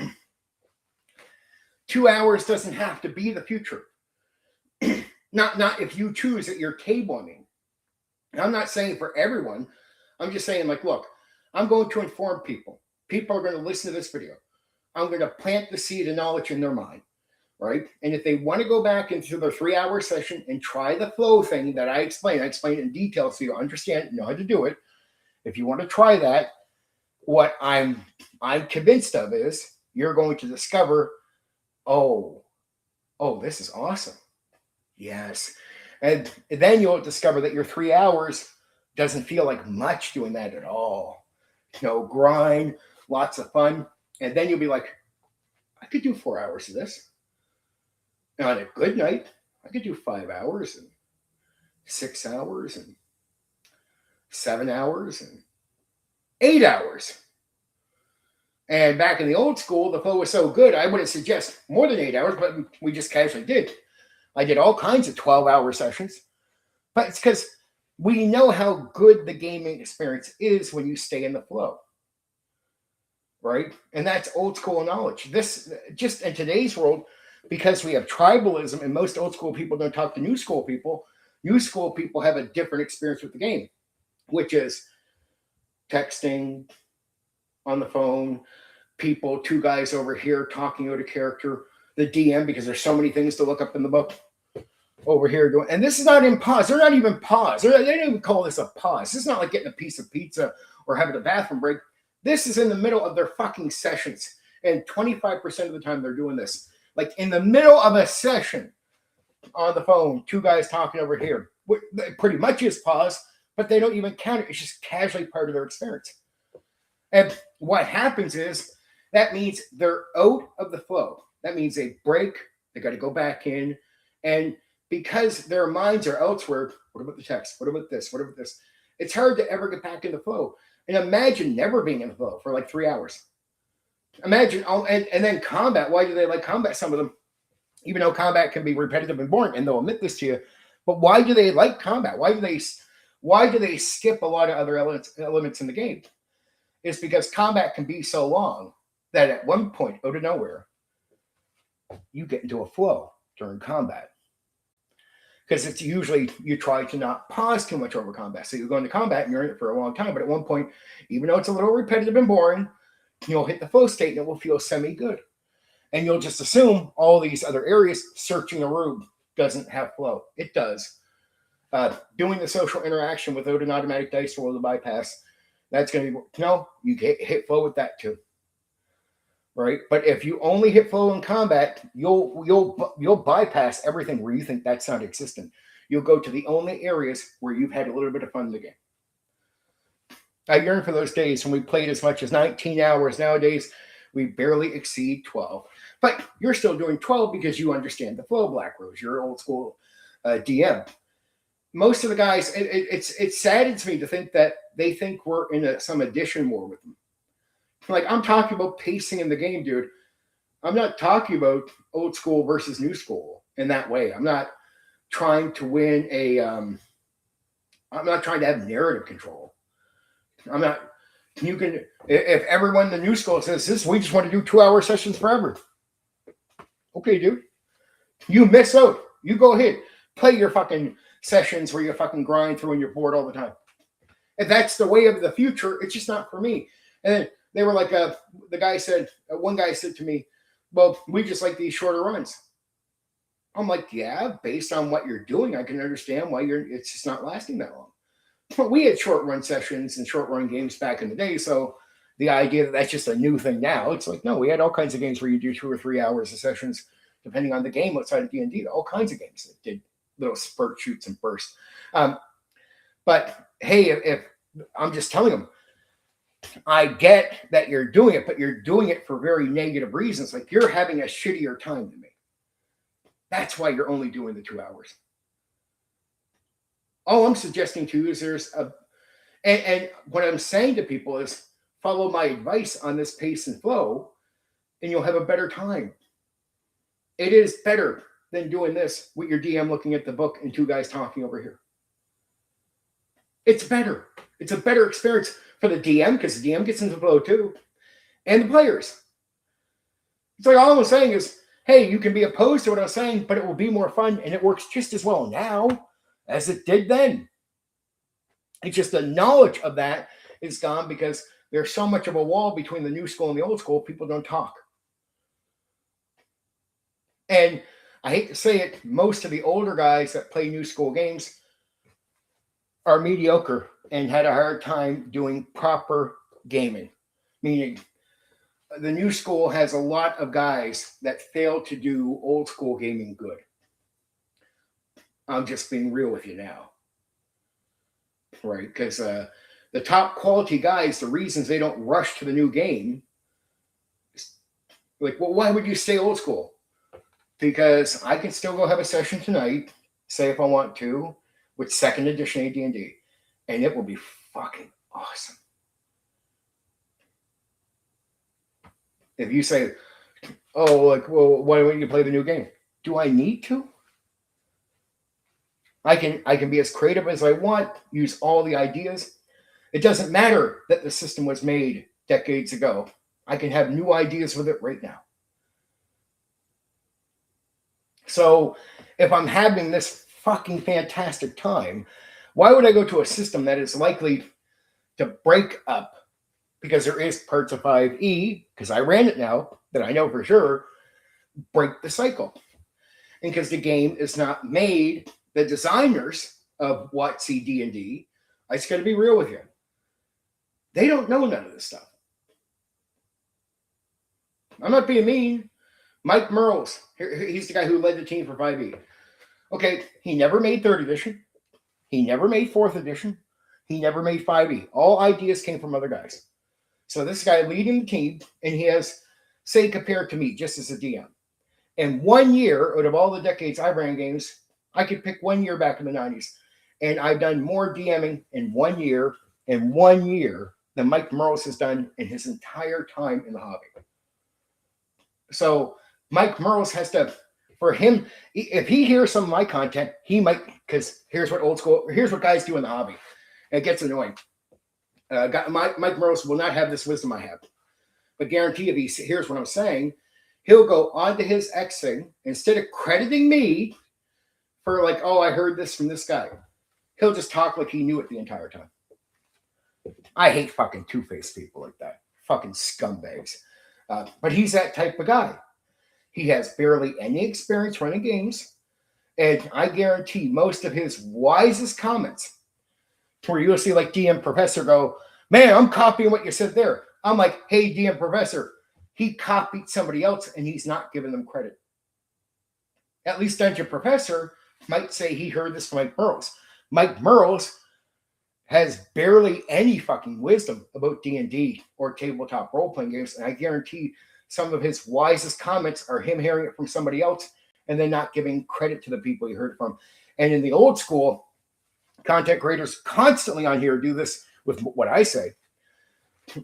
2 hours doesn't have to be the future. not if you choose at your table. I mean, I'm not saying for everyone. I'm just saying, like, look, I'm going to inform people. People are going to listen to this video. I'm going to plant the seed of knowledge in their mind, right? And if they want to go back into their 3-hour session and try the flow thing that I explained it in detail so you understand and know how to do it. If you want to try that, what I'm convinced of is you're going to discover, oh, this is awesome. Yes. And then you'll discover that your 3 hours doesn't feel like much doing that at all. Grind, lots of fun. And then you'll be like, I could do 4 hours of this. And on a good night, I could do 5 hours and 6 hours and 7 hours and 8 hours. And back in the old school, the flow was so good, I wouldn't suggest more than 8 hours, but we just casually did. I did all kinds of 12-hour sessions. But it's because we know how good the gaming experience is when you stay in the flow. Right? And that's old school knowledge. This, just in today's world, because we have tribalism and most old school people don't talk to new school people have a different experience with the game, which is texting on the phone, people, 2 guys over here talking out a character, the DM, because there's so many things to look up in the book over here doing. And this is not in pause. They're not even pause. They don't even call this a pause. This is not like getting a piece of pizza or having a bathroom break. This is in the middle of their fucking sessions. And 25% of the time they're doing this. Like in the middle of a session on the phone, 2 guys talking over here. It pretty much is pause, but they don't even count it. It's just casually part of their experience. And what happens is that means they're out of the flow. That means they break. They got to go back in. And because their minds are elsewhere, what about the text? What about this? What about this? It's hard to ever get back in the flow. And imagine never being in the flow for like 3 hours. Imagine, and then combat. Why do they like combat? Some of them, even though combat can be repetitive and boring, and they'll admit this to you. But why do they like combat? Why do they skip a lot of other elements in the game? It's because combat can be so long that at one point, out of nowhere, you get into a flow during combat. Because it's usually you try to not pause too much over combat. So you go into combat and you're in it for a long time. But at one point, even though it's a little repetitive and boring, you'll hit the flow state and it will feel semi-good. And you'll just assume all these other areas, searching a room, doesn't have flow. It does. Doing the social interaction without an automatic dice roll to bypass, that's going to be, no, you hit flow with that too. Right? But if you only hit flow in combat, you'll bypass everything where you think that's not existent. You'll go to the only areas where you've had a little bit of fun in the game. I yearn for those days when we played as much as 19 hours. Nowadays, we barely exceed 12. But you're still doing 12 because you understand the flow, Black Rose. You're old school DM. Most of the guys, it saddens me to think that they think we're in some addition war with them. Like, I'm talking about pacing in the game, dude. I'm not talking about old school versus new school in that way. I'm not trying to win I'm not trying to have narrative control. If everyone in the new school says this, we just want to do 2-hour sessions forever. Okay, dude. You miss out. You go ahead. Play your fucking sessions where you fucking grind through and you're bored all the time. If that's the way of the future, it's just not for me. And then they were like, one guy said to me, well, we just like these shorter runs. I'm like, yeah, based on what you're doing, I can understand why it's just not lasting that long. But we had short run sessions and short run games back in the day. So the idea that that's just a new thing now, it's like, no, we had all kinds of games where you do 2 or 3 hours of sessions, depending on the game outside of D&D, all kinds of games that did little spurt shoots and bursts. But hey, if I'm just telling them, I get that you're doing it, but you're doing it for very negative reasons. Like, you're having a shittier time than me. That's why you're only doing the 2 hours. All I'm suggesting to you is and what I'm saying to people is follow my advice on this pace and flow, and you'll have a better time. It is better than doing this with your DM looking at the book and two guys talking over here. It's better. It's a better experience for the DM because the DM gets into the flow too, and the players. It's like all I'm saying is, hey, you can be opposed to what I'm saying, but it will be more fun, and it works just as well now as it did then. It's just the knowledge of that is gone because there's so much of a wall between the new school and the old school, people don't talk. And I hate to say it, most of the older guys that play new school games are mediocre and had a hard time doing proper gaming. Meaning, the new school has a lot of guys that fail to do old school gaming good. I'm just being real with you now. Right? Because the top quality guys, the reasons they don't rush to the new game, like, well, why would you stay old school? Because I can still go have a session tonight, say if I want to, with second edition AD&D, and it will be fucking awesome. If you say, oh, like, well, why don't you play the new game? Do I need to? I can be as creative as I want, use all the ideas. It doesn't matter that the system was made decades ago. I can have new ideas with it right now. So if I'm having this fucking fantastic time, why would I go to a system that is likely to break up? Because there is parts of 5e, because I ran it now, that I know for sure, break the cycle. And because the game is not made, the designers of what's D&D, I just got to be real with you. They don't know none of this stuff. I'm not being mean. Mike Merles, he's the guy who led the team for 5e. Okay, he never made 3rd edition. He never made 4th edition. He never made 5e. All ideas came from other guys. So this guy leading the team, and he has, say, compared to me, just as a DM. In 1 year, out of all the decades I ran games, I could pick 1 year back in the 90s. And I've done more DMing in 1 year, than Mike Merles has done in his entire time in the hobby. So Mike Merles has to, for him, if he hears some of my content, he might, because here's what guys do in the hobby. It gets annoying. Mike Merles will not have this wisdom I have. But guarantee if he hears what I'm saying, he'll go onto his X thing, instead of crediting me for like, oh, I heard this from this guy, he'll just talk like he knew it the entire time. I hate fucking two-faced people like that. Fucking scumbags. But he's that type of guy. He has barely any experience running games. And I guarantee most of his wisest comments, where you'll see like DM Professor go, man, I'm copying what you said there. I'm like, hey, DM Professor, he copied somebody else and he's not giving them credit. At least Dungeon Professor might say he heard this from Mike Merles. Mike Merles has barely any fucking wisdom about D&D or tabletop role-playing games, and I guarantee some of his wisest comments are him hearing it from somebody else and then not giving credit to the people he heard it from. And in the old school, content creators constantly on here do this with what I say.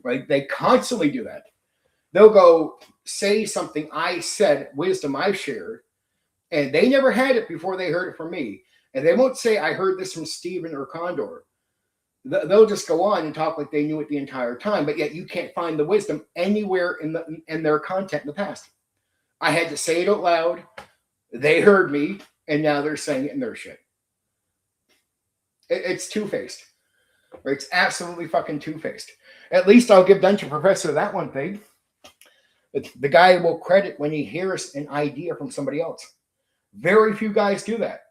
Right? They constantly do that. They'll go say something I said, wisdom I shared, and they never had it before they heard it from me. And they won't say, I heard this from Steven or Condor. They'll just go on and talk like they knew it the entire time, but yet you can't find the wisdom anywhere in their content in the past. I had to say it out loud. They heard me, and now they're saying it in their shit. It's two-faced. It's absolutely fucking two-faced. At least I'll give Dungeon Professor that one thing. The guy will credit when he hears an idea from somebody else. Very few guys do that.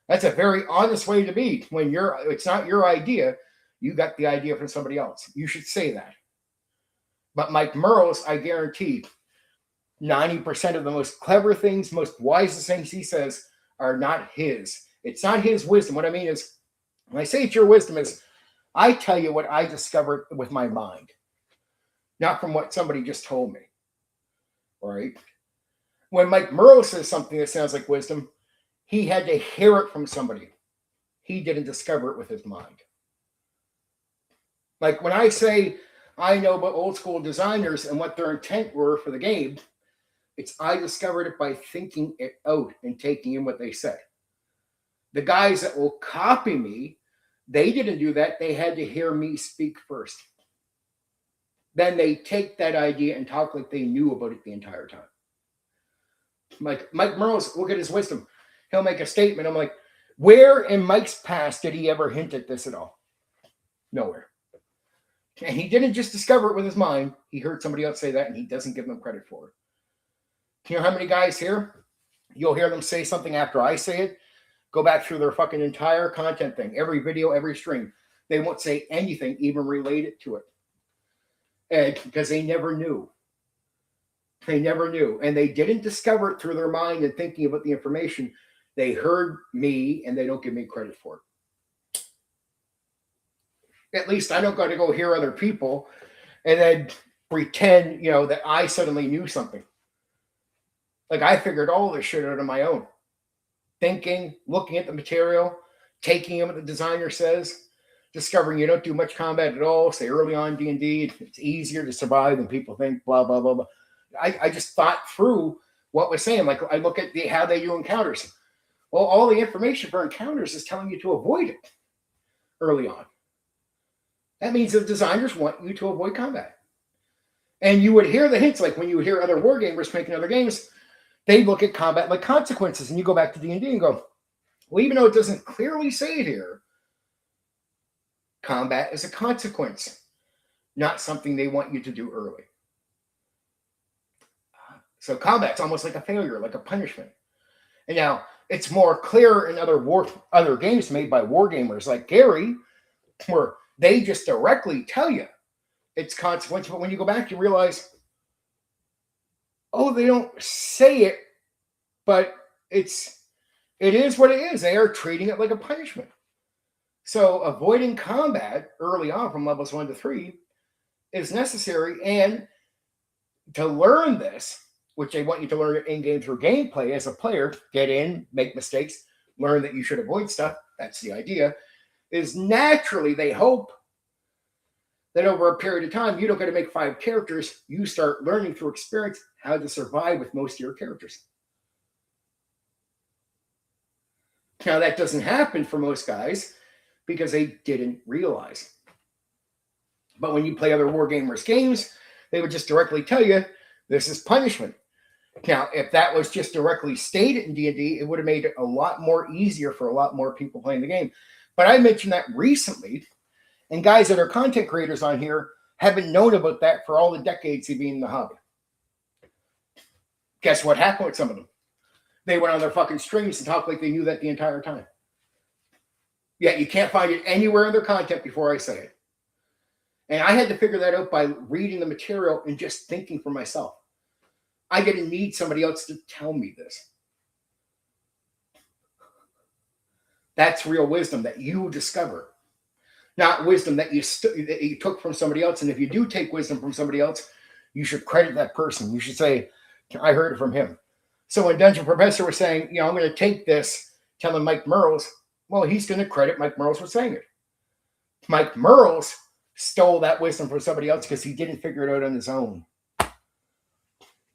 That's a very honest way to be. When it's not your idea, you got the idea from somebody else. You should say that. But Mike Merles, I guarantee, 90% of the most clever things, most wisest things he says are not his. It's not his wisdom. What I mean is, when I say it's your wisdom, is I tell you what I discovered with my mind, not from what somebody just told me. All right? When Mike Merles says something that sounds like wisdom, he had to hear it from somebody. He didn't discover it with his mind. Like when I say I know about old school designers and what their intent were for the game, I discovered it by thinking it out and taking in what they said. The guys that will copy me, they didn't do that. They had to hear me speak first. Then they take that idea and talk like they knew about it the entire time. Like Mike Merle's, look at his wisdom. He'll make a statement. I'm like, where in Mike's past did he ever hint at this at all? Nowhere. And he didn't just discover it with his mind. He heard somebody else say that, and he doesn't give them credit for it. You know how many guys here, you'll hear them say something after I say it, go back through their fucking entire content thing, every video, every stream. They won't say anything even related to it. And because they never knew. They never knew. And they didn't discover it through their mind and thinking about the information. They heard me, and they don't give me credit for it. At least I don't got to go hear other people and then pretend, that I suddenly knew something. Like I figured all this shit out on my own. Thinking, looking at the material, taking in what the designer says, discovering you don't do much combat at all. Say early on D&D, it's easier to survive than people think, blah, blah, blah, blah. I just thought through what was saying. Like I look at how they do encounters. Well, all the information for encounters is telling you to avoid it early on. That means the designers want you to avoid combat. And you would hear the hints, like when you hear other wargamers making other games, they look at combat like consequences. And you go back to D&D and go, well, even though it doesn't clearly say it here, combat is a consequence, not something they want you to do early. So combat's almost like a failure, like a punishment. And now it's more clear in other games made by wargamers like Gary, where they just directly tell you it's consequence. But when you go back, you realize, oh, they don't say it, but it is what it is. They are treating it like a punishment. So avoiding combat early on from levels 1 to 3 is necessary. And to learn this, which they want you to learn in-game through gameplay as a player, get in, make mistakes, learn that you should avoid stuff. That's the idea. Is naturally, they hope that over a period of time, you don't got to make 5 characters. You start learning through experience how to survive with most of your characters. Now, that doesn't happen for most guys because they didn't realize. But when you play other wargamers games, they would just directly tell you, this is punishment. Now, if that was just directly stated in D&D, it would have made it a lot more easier for a lot more people playing the game. But I mentioned that recently, and guys that are content creators on here haven't known about that for all the decades of being in the hobby. Guess what happened with some of them? They went on their fucking streams and talked like they knew that the entire time. Yet you can't find it anywhere in their content before I say it. And I had to figure that out by reading the material and just thinking for myself. I didn't need somebody else to tell me this. That's real wisdom that you discover. Not wisdom that you took from somebody else. And if you do take wisdom from somebody else, you should credit that person. You should say, I heard it from him. So when Dungeon Professor was saying, I'm going to take this, telling Mike Merles, well, he's going to credit Mike Merles for saying it. Mike Merles stole that wisdom from somebody else because he didn't figure it out on his own.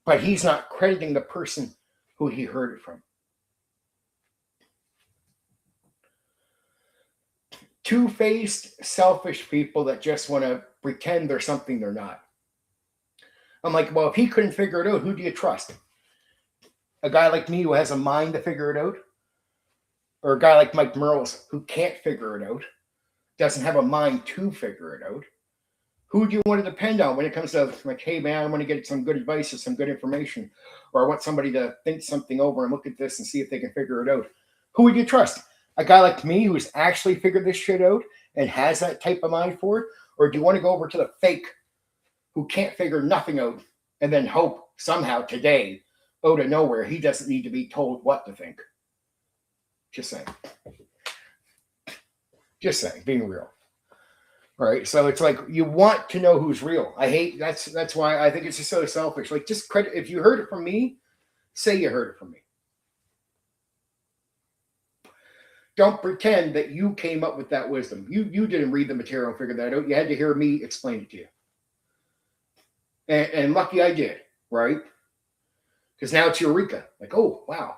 But he's not crediting the person who he heard it from. Two-faced, selfish people that just want to pretend they're something they're not. I'm like, well, if he couldn't figure it out, who do you trust? A guy like me who has a mind to figure it out? Or a guy like Mike Merles who can't figure it out, doesn't have a mind to figure it out? Who do you want to depend on when it comes to like, hey man, I want to get some good advice or some good information, or I want somebody to think something over and look at this and see if they can figure it out? Who would you trust? A guy like me who's actually figured this shit out and has that type of mind for it? Or do you want to go over to the fake who can't figure nothing out and then hope somehow today, out of nowhere, he doesn't need to be told what to think? Just saying. Just saying, being real. All right, so it's like you want to know who's real. I hate that's why I think it's just so selfish. Like, just credit, if you heard it from me, say you heard it from me. Don't pretend that you came up with that wisdom. You didn't read the material and figure that out. You had to hear me explain it to you. And lucky I did, right? Because now it's eureka. Like, oh, wow.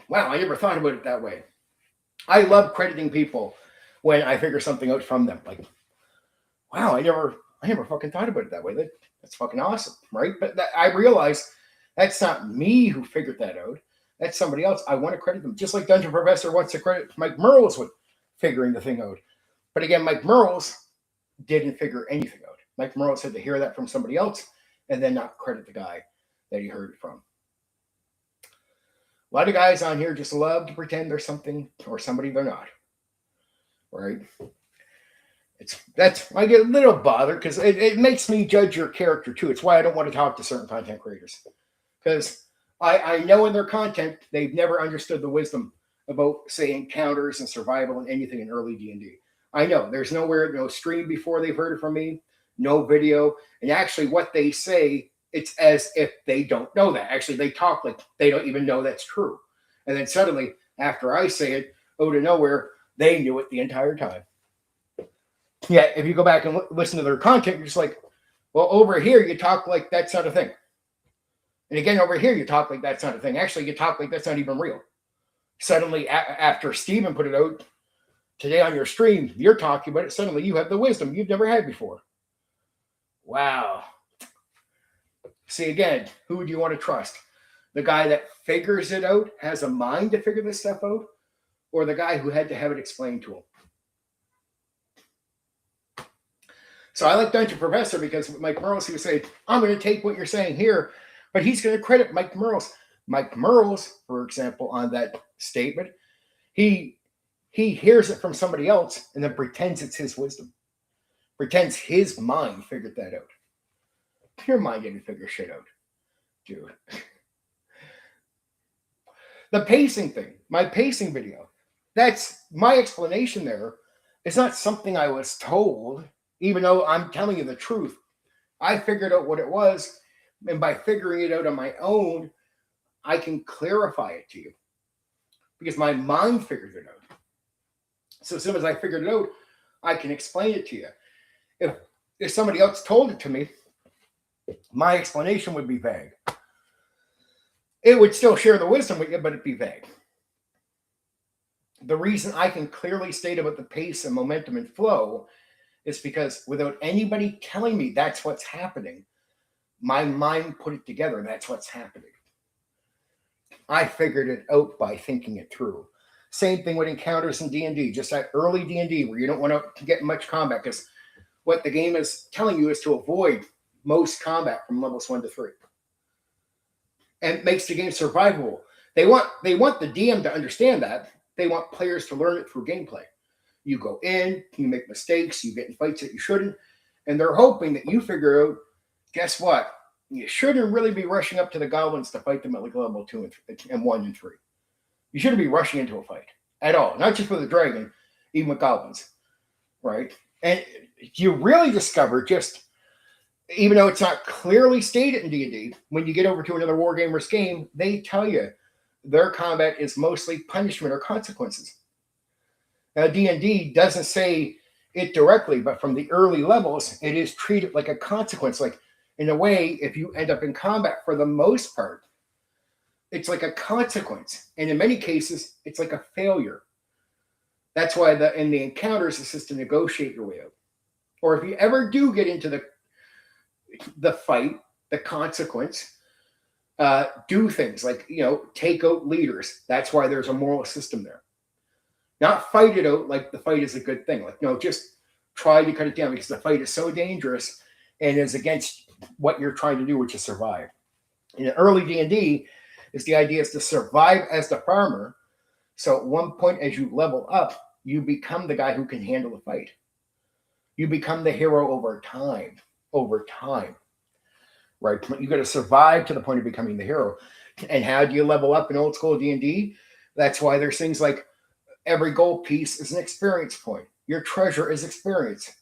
Wow, I never thought about it that way. I love crediting people when I figure something out from them. Like, wow, I never fucking thought about it that way. That's fucking awesome, right? But I realize that's not me who figured that out. That's somebody else. I want to credit them. Just like Dungeon Professor wants to credit Mike Merles with figuring the thing out. But again, Mike Merles didn't figure anything out. Mike Merles had to hear that from somebody else and then not credit the guy that he heard it from. A lot of guys on here just love to pretend they're something or somebody they're not. Right? I get a little bothered because it makes me judge your character too. It's why I don't want to talk to certain content creators. Because I know in their content, they've never understood the wisdom about, say, encounters and survival and anything in early D&D. I know there's nowhere, no stream before they've heard it from me, no video. And actually what they say, it's as if they don't know that. Actually, they talk like they don't even know that's true. And then suddenly, after I say it, out of nowhere, they knew it the entire time. Yeah, if you go back and listen to their content, you're just like, well, over here, you talk like that's not a thing. And again, over here, you talk like that's not a thing. Actually, you talk like that's not even real. Suddenly, after Steven put it out today on your stream, you're talking about it. Suddenly, you have the wisdom you've never had before. Wow. See, again, who do you want to trust? The guy that figures it out, has a mind to figure this stuff out, or the guy who had to have it explained to him? So I like Dungeon Professor because Mike Merles, he would say, I'm going to take what you're saying here, but he's going to credit Mike Merles. Mike Merles, for example, on that statement, he hears it from somebody else and then pretends it's his wisdom. Pretends his mind figured that out. Your mind didn't figure shit out, dude. The pacing thing, my pacing video, that's my explanation there. It's not something I was told. Even though I'm telling you the truth, I figured out what it was. And by figuring it out on my own, I can clarify it to you. Because my mind figured it out. So as soon as I figured it out, I can explain it to you. If somebody else told it to me, my explanation would be vague. It would still share the wisdom with you, but it'd be vague. The reason I can clearly state about the pace and momentum and flow is because without anybody telling me that's what's happening, my mind put it together and that's what's happening. I figured it out by thinking it through. Same thing with encounters in D&D, just that early D&D where you don't want to get much combat because what the game is telling you is to avoid most combat from levels 1 to 3. And it makes the game survivable. They want the DM to understand that. They want players to learn it through gameplay. You go in, you make mistakes, you get in fights that you shouldn't, and they're hoping that you figure out, guess what? You shouldn't really be rushing up to the goblins to fight them at like level 2 and 1 and 3. You shouldn't be rushing into a fight at all, not just with a dragon, even with goblins, right? And you really discover just, even though it's not clearly stated in D&D, when you get over to another Wargamers game, they tell you their combat is mostly punishment or consequences. Now, D&D doesn't say it directly, but from the early levels, it is treated like a consequence. Like, in a way, if you end up in combat, for the most part, it's like a consequence. And in many cases, it's like a failure. That's why in the encounters, it's just to negotiate your way out. Or if you ever do get into the fight, the consequence, do things like, take out leaders. That's why there's a moral system there. Not fight it out like the fight is a good thing. Like, no, just try to cut it down because the fight is so dangerous and is against what you're trying to do, which is survive. In early D&D, the idea is to survive as the farmer. So at one point, as you level up, you become the guy who can handle the fight. You become the hero over time. Right? You got to survive to the point of becoming the hero. And how do you level up in old school D&D? That's why there's things like every gold piece is an experience point. Your treasure is experience.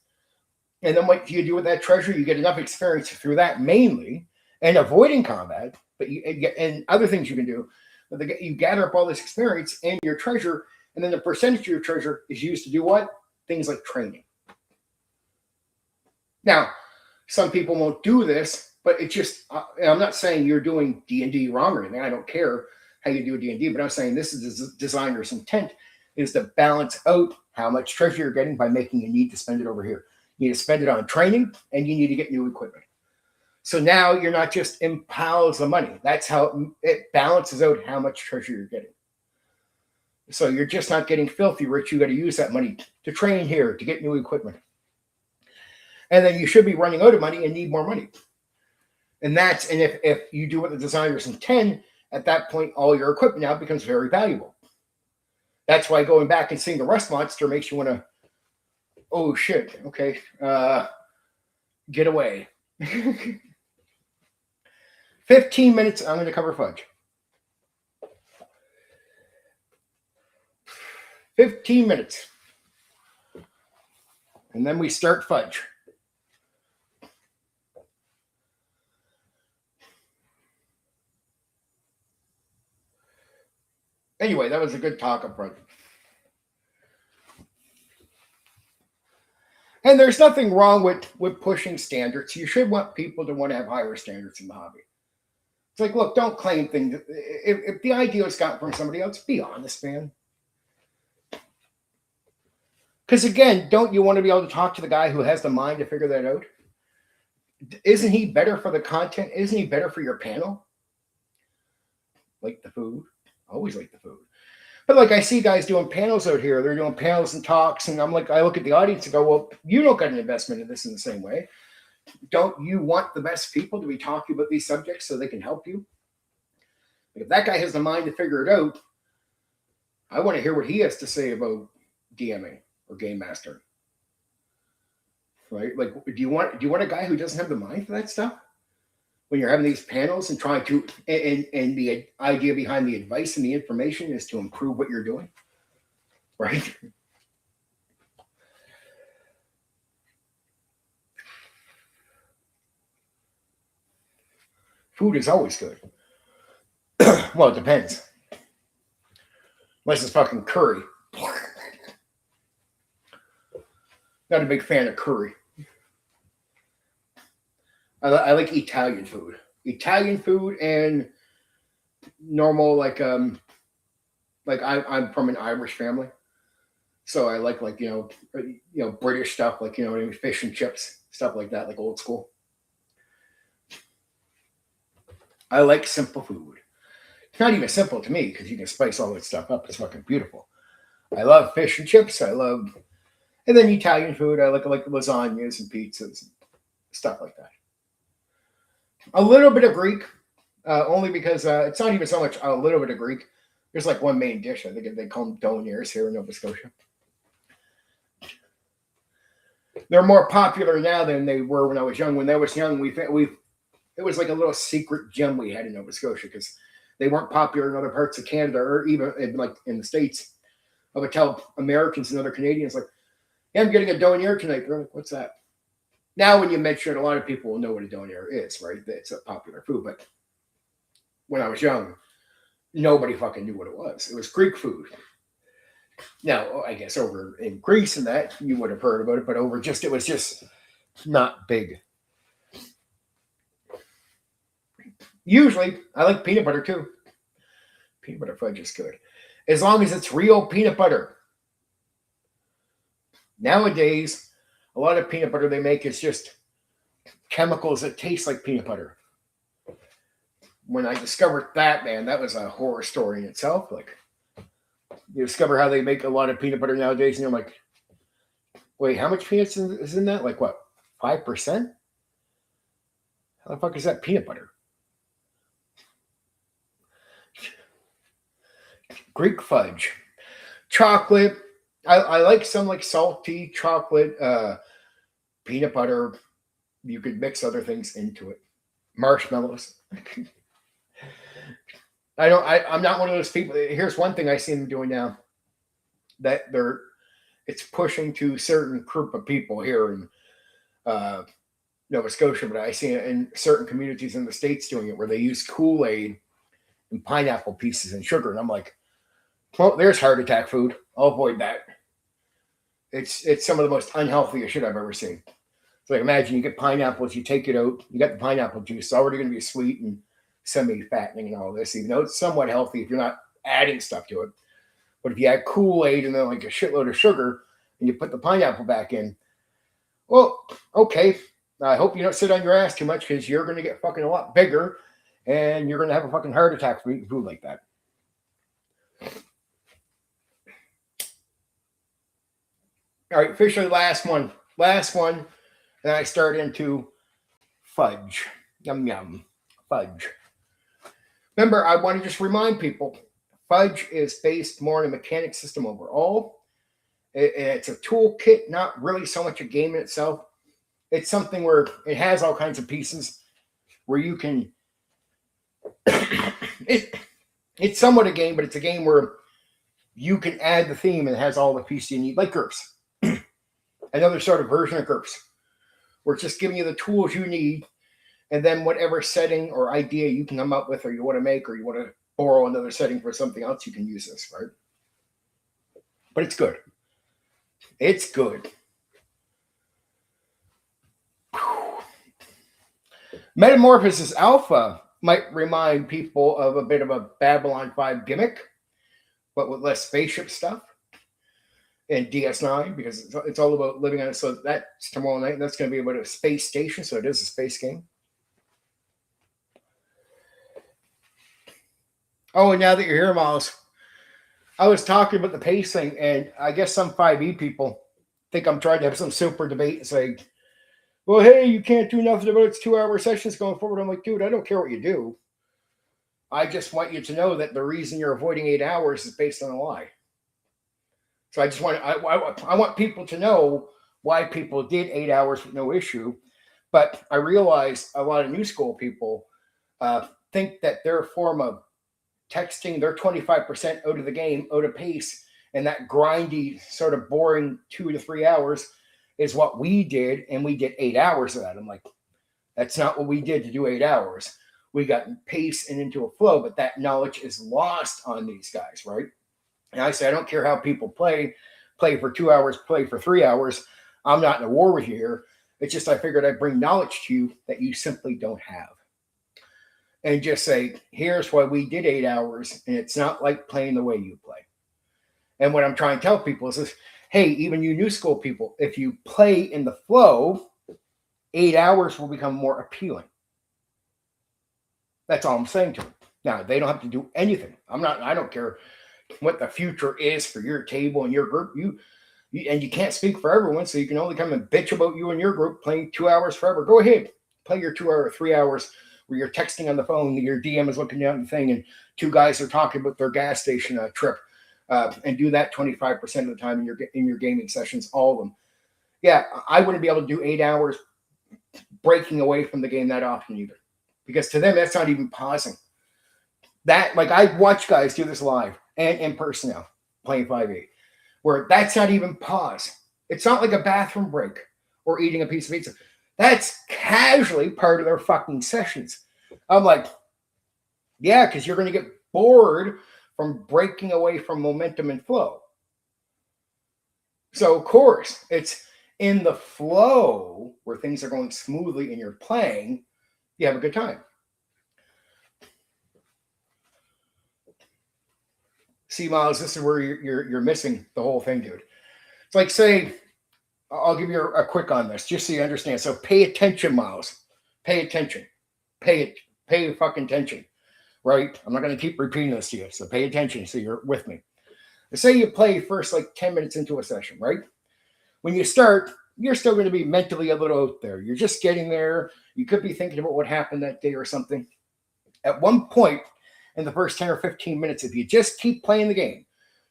And then what do you do with that treasure? You get enough experience through that mainly, and avoiding combat, but and other things you can do. But you gather up all this experience and your treasure, and then the percentage of your treasure is used to do what? Things like training. Now, some people won't do this But it's just, I'm not saying you're doing D&D wrong or anything. I don't care how you do D&D, but I'm saying this is the designer's intent, is to balance out how much treasure you're getting by making you need to spend it over here. You need to spend it on training, and you need to get new equipment. So now you're not just in piles of money. That's how it balances out how much treasure you're getting. So you're just not getting filthy rich. You got to use that money to train here, to get new equipment. And then you should be running out of money and need more money. And if you do what the designers intend, at that point, all your equipment now becomes very valuable. That's why going back and seeing the Rust Monster makes you want to, oh shit, okay, get away. 15 minutes, I'm going to cover Fudge. 15 minutes. And then we start Fudge. Anyway, that was a good talk up front. And there's nothing wrong with pushing standards. You should want people to want to have higher standards in the hobby. It's like, look, don't claim things. If the idea is gotten from somebody else, be honest, man. Because again, don't you want to be able to talk to the guy who has the mind to figure that out? Isn't he better for the content? Isn't he better for your panel? Like the food. Always like the food. But like I see guys doing panels out here. They're doing panels and talks. And I'm like, I look at the audience and go, well, you don't got an investment in this in the same way. Don't you want the best people to be talking about these subjects so they can help you? If that guy has the mind to figure it out, I want to hear what he has to say about DMing or game mastering. Right? Like, do you want a guy who doesn't have the mind for that stuff? When you're having these panels and trying to, and the idea behind the advice and the information is to improve what you're doing, right? Food is always good. Well, it depends. Unless it's fucking curry. Not a big fan of curry. I like Italian food. Italian food and normal, I'm from an Irish family. So I like British stuff, fish and chips, stuff like that, like old school. I like simple food. It's not even simple to me because you can spice all that stuff up. It's fucking beautiful. I love fish and chips. And then Italian food. I like lasagnas and pizzas and stuff like that. A little bit of Greek, only because it's not even so much a little bit of Greek. There's like one main dish. I think they call them doniers here in Nova Scotia. They're more popular now than they were when I was young. When I was young, it was like a little secret gem we had in Nova Scotia because they weren't popular in other parts of Canada or even in the States. I would tell Americans and other Canadians, like, hey, I'm getting a donier tonight. They're like, what's that? Now, when you mention it, a lot of people will know what a donier is, right? It's a popular food. But when I was young, nobody fucking knew what it was. It was Greek food. Now, I guess over in Greece and that, you would have heard about it, but it was just not big. Usually, I like peanut butter too. Peanut butter fudge is good. As long as it's real peanut butter. Nowadays, a lot of peanut butter they make is just chemicals that taste like peanut butter. When I discovered that, man, that was a horror story in itself. Like, you discover how they make a lot of peanut butter nowadays, and you're like, wait, how much peanuts is in that? Like, what, 5%? How the fuck is that peanut butter? Greek fudge. Chocolate. I like some like salty chocolate, peanut butter. You could mix other things into it. Marshmallows. I'm not one of those people. Here's one thing I see them doing now. That it's pushing to certain group of people here in Nova Scotia, but I see it in certain communities in the States doing it where they use Kool-Aid and pineapple pieces and sugar. And I'm like, well, there's heart attack food. I'll avoid that. It's some of the most unhealthy shit I've ever seen. So like imagine you get pineapples, you take it out, you got the pineapple juice, it's already going to be sweet and semi-fattening and all this, even though it's somewhat healthy if you're not adding stuff to it. But if you add Kool-Aid and then like a shitload of sugar and you put the pineapple back in, well, okay. I hope you don't sit on your ass too much because you're going to get fucking a lot bigger and you're going to have a fucking heart attack from eating food like that. All right, officially last one. Then I start into fudge. Yum, yum. Fudge. Remember, I want to just remind people, fudge is based more on a mechanic system overall. It's a toolkit, not really so much a game in itself. It's something where it has all kinds of pieces where you can. It's somewhat a game, but it's a game where you can add the theme and it has all the pieces you need, like GURPS. Another sort of version of GURPS, where it's just giving you the tools you need, and then whatever setting or idea you can come up with, or you want to make, or you want to borrow another setting for something else, you can use this, right? But it's good. It's good. Metamorphosis Alpha might remind people of a bit of a Babylon 5 gimmick, but with less spaceship stuff. And DS9, because it's all about living on it. So that's tomorrow night, and that's going to be about a space station. So it is a space game. Oh, and now that you're here, Miles, I was talking about the pacing, and I guess some 5e people think I'm trying to have some super debate and say, well, hey, you can't do nothing about it's 2-hour sessions going forward. I'm like, dude, I don't care what you do. I just want you to know that the reason you're avoiding 8 hours is based on a lie. So I just want I want people to know why people did 8 hours with no issue. But I realize a lot of new school people think that their form of texting, they're 25% out of the game, out of pace, and that grindy, sort of boring 2 to 3 hours is what we did, and we did 8 hours of that. I'm like, that's not what we did to do 8 hours. We got in pace and into a flow, but that knowledge is lost on these guys, right? And I say, I don't care how people play for 2 hours, play for 3 hours. I'm not in a war with you here. It's just I figured I'd bring knowledge to you that you simply don't have. And just say, here's why we did 8 hours, and it's not like playing the way you play. And what I'm trying to tell people is this, hey, even you new school people, if you play in the flow, 8 hours will become more appealing. That's all I'm saying to them. Now, they don't have to do anything. I don't care what the future is for your table and your group. You and you can't speak for everyone, so you can only come and bitch about you and your group playing 2 hours forever. Go ahead, play your 2 or 3 hours where you're texting on the phone, your DM is looking down the thing, and two guys are talking about their gas station trip, and do that 25% of the time in your gaming sessions, all of them. Yeah, I wouldn't be able to do 8 hours breaking away from the game that often either, because to them that's not even pausing. That, like, I watch guys do this live and in person now, playing 5e, where that's not even pause. It's not like a bathroom break or eating a piece of pizza. That's casually part of their fucking sessions. I'm like, yeah, because you're going to get bored from breaking away from momentum and flow. So, of course, it's in the flow where things are going smoothly and you're playing, you have a good time. See, Miles, this is where you're missing the whole thing, dude. It's like, say, I'll give you a quick on this, just so you understand. So pay attention, Miles. Pay attention. Pay fucking attention, right? I'm not going to keep repeating this to you, so pay attention so you're with me. Say you play first like 10 minutes into a session, right? When you start, you're still going to be mentally a little out there. You're just getting there. You could be thinking about what happened that day or something. At one point in the first 10 or 15 minutes, if you just keep playing the game,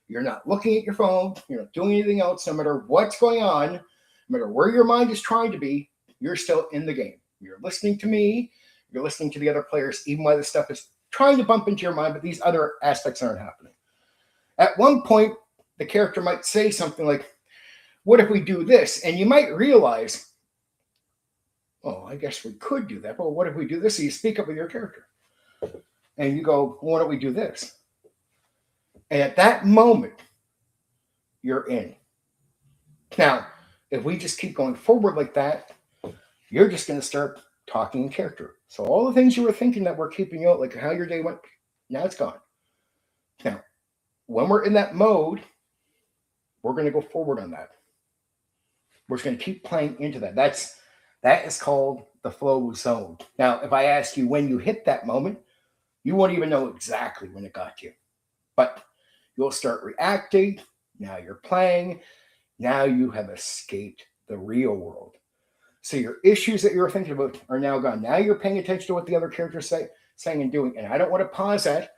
you're not looking at your phone, you're not doing anything else, no matter what's going on, no matter where your mind is trying to be, you're still in the game. You're listening to me, you're listening to the other players, even while this stuff is trying to bump into your mind, but these other aspects aren't happening. At one point, the character might say something like, what if we do this? And you might realize, oh, I guess we could do that, but what if we do this? So you speak up with your character. And you go, well, why don't we do this? And at that moment, you're in. Now, if we just keep going forward like that, you're just going to start talking in character. So all the things you were thinking that were keeping you out, like how your day went, now it's gone. Now, when we're in that mode, we're going to go forward on that. We're just going to keep playing into that. That is called the flow zone. Now, if I ask you when you hit that moment, you won't even know exactly when it got you. But you'll start reacting. Now you're playing. Now you have escaped the real world. So your issues that you were thinking about are now gone. Now you're paying attention to what the other characters saying and doing. And I don't want to pause that.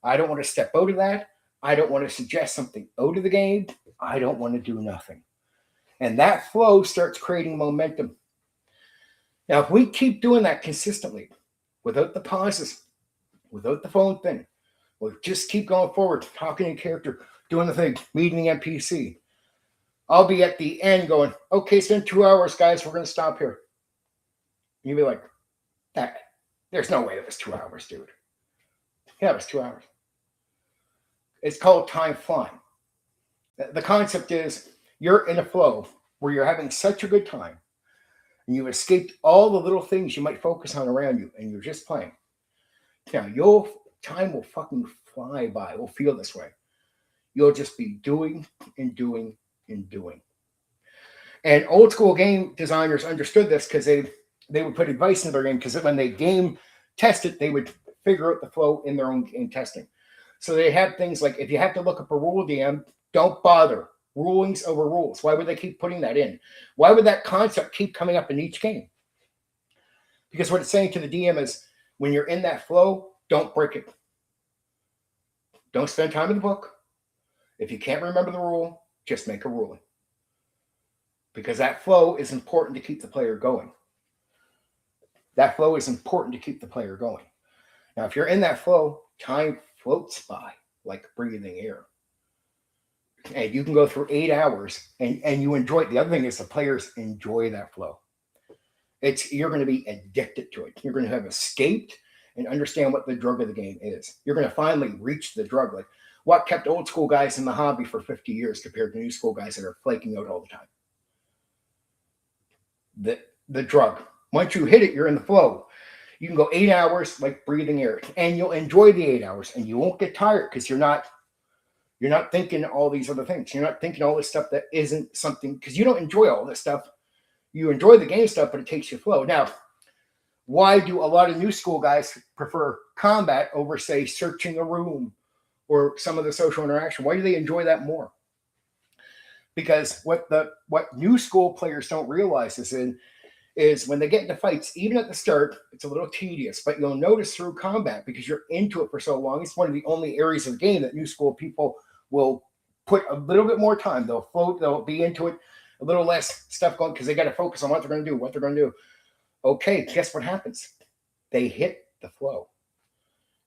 I don't want to step out of that. I don't want to suggest something out of the game. I don't want to do nothing. And that flow starts creating momentum. Now, if we keep doing that consistently, without the pauses, without the phone thing, we'll just keep going forward, talking in character, doing the thing, meeting the NPC. I'll be at the end going, okay, it's been 2 hours, guys. We're going to stop here. You'll be like, there's no way it was 2 hours, dude. Yeah, it was 2 hours. It's called time flying. The concept is you're in a flow where you're having such a good time and you've escaped all the little things you might focus on around you and you're just playing. Now, your time will fucking fly by. It will feel this way. You'll just be doing and doing and doing. And old school game designers understood this because they would put advice in their game, because when they game test it, they would figure out the flow in their own game testing. So they had things like, if you have to look up a rule, DM, don't bother. Rulings over rules. Why would they keep putting that in? Why would that concept keep coming up in each game? Because what it's saying to the DM is, when you're in that flow, don't break it. Don't spend time in the book. If you can't remember the rule, just make a ruling. Because that flow is important to keep the player going. That flow is important to keep the player going. Now, if you're in that flow, time floats by like breathing air. And you can go through 8 hours and you enjoy it. The other thing is the players enjoy that flow. You're going to be addicted to it. You're going to have escaped and understand what the drug of the game is. You're going to finally reach the drug. Like what kept old school guys in the hobby for 50 years compared to new school guys that are flaking out all the time. The drug. Once you hit it, you're in the flow. You can go 8 hours like breathing air, and you'll enjoy the 8 hours, and you won't get tired because you're not thinking all these other things. You're not thinking all this stuff that isn't something, because you don't enjoy all this stuff. You enjoy the game stuff, but it takes you flow. Now, why do a lot of new school guys prefer combat over, say, searching a room or some of the social interaction? Why do they enjoy that more? Because what new school players don't realize is when they get into fights, even at the start, it's a little tedious, but you'll notice through combat, because you're into it for so long, it's one of the only areas of the game that new school people will put a little bit more time. They'll float, they'll be into it, a little less stuff going, because they got to focus on what they're going to do, Okay, guess what happens? They hit the flow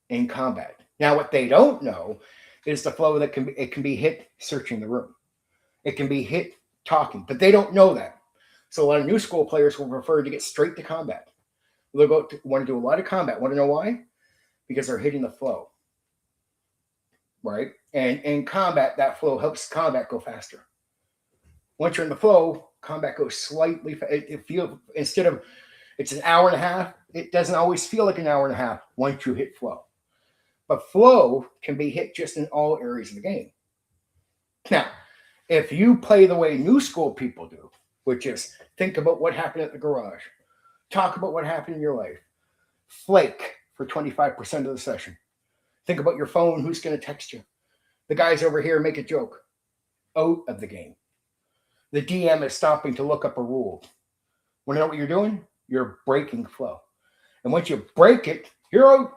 in combat. Now, what they don't know is the flow that it can be hit searching the room. It can be hit talking, but they don't know that. So a lot of new school players will prefer to get straight to combat. They'll want to do a lot of combat. Want to know why? Because they're hitting the flow, right? And in combat, that flow helps combat go faster. Once you're in the flow, combat goes slightly. It feels, instead of it's an hour and a half, it doesn't always feel like an hour and a half once you hit flow. But flow can be hit just in all areas of the game. Now, if you play the way new school people do, which is think about what happened at the garage, talk about what happened in your life, flake for 25% of the session, think about your phone, who's going to text you, the guys over here make a joke, out of the game. The DM is stopping to look up a rule. Want to know what you're doing? You're breaking flow. And once you break it, you're out.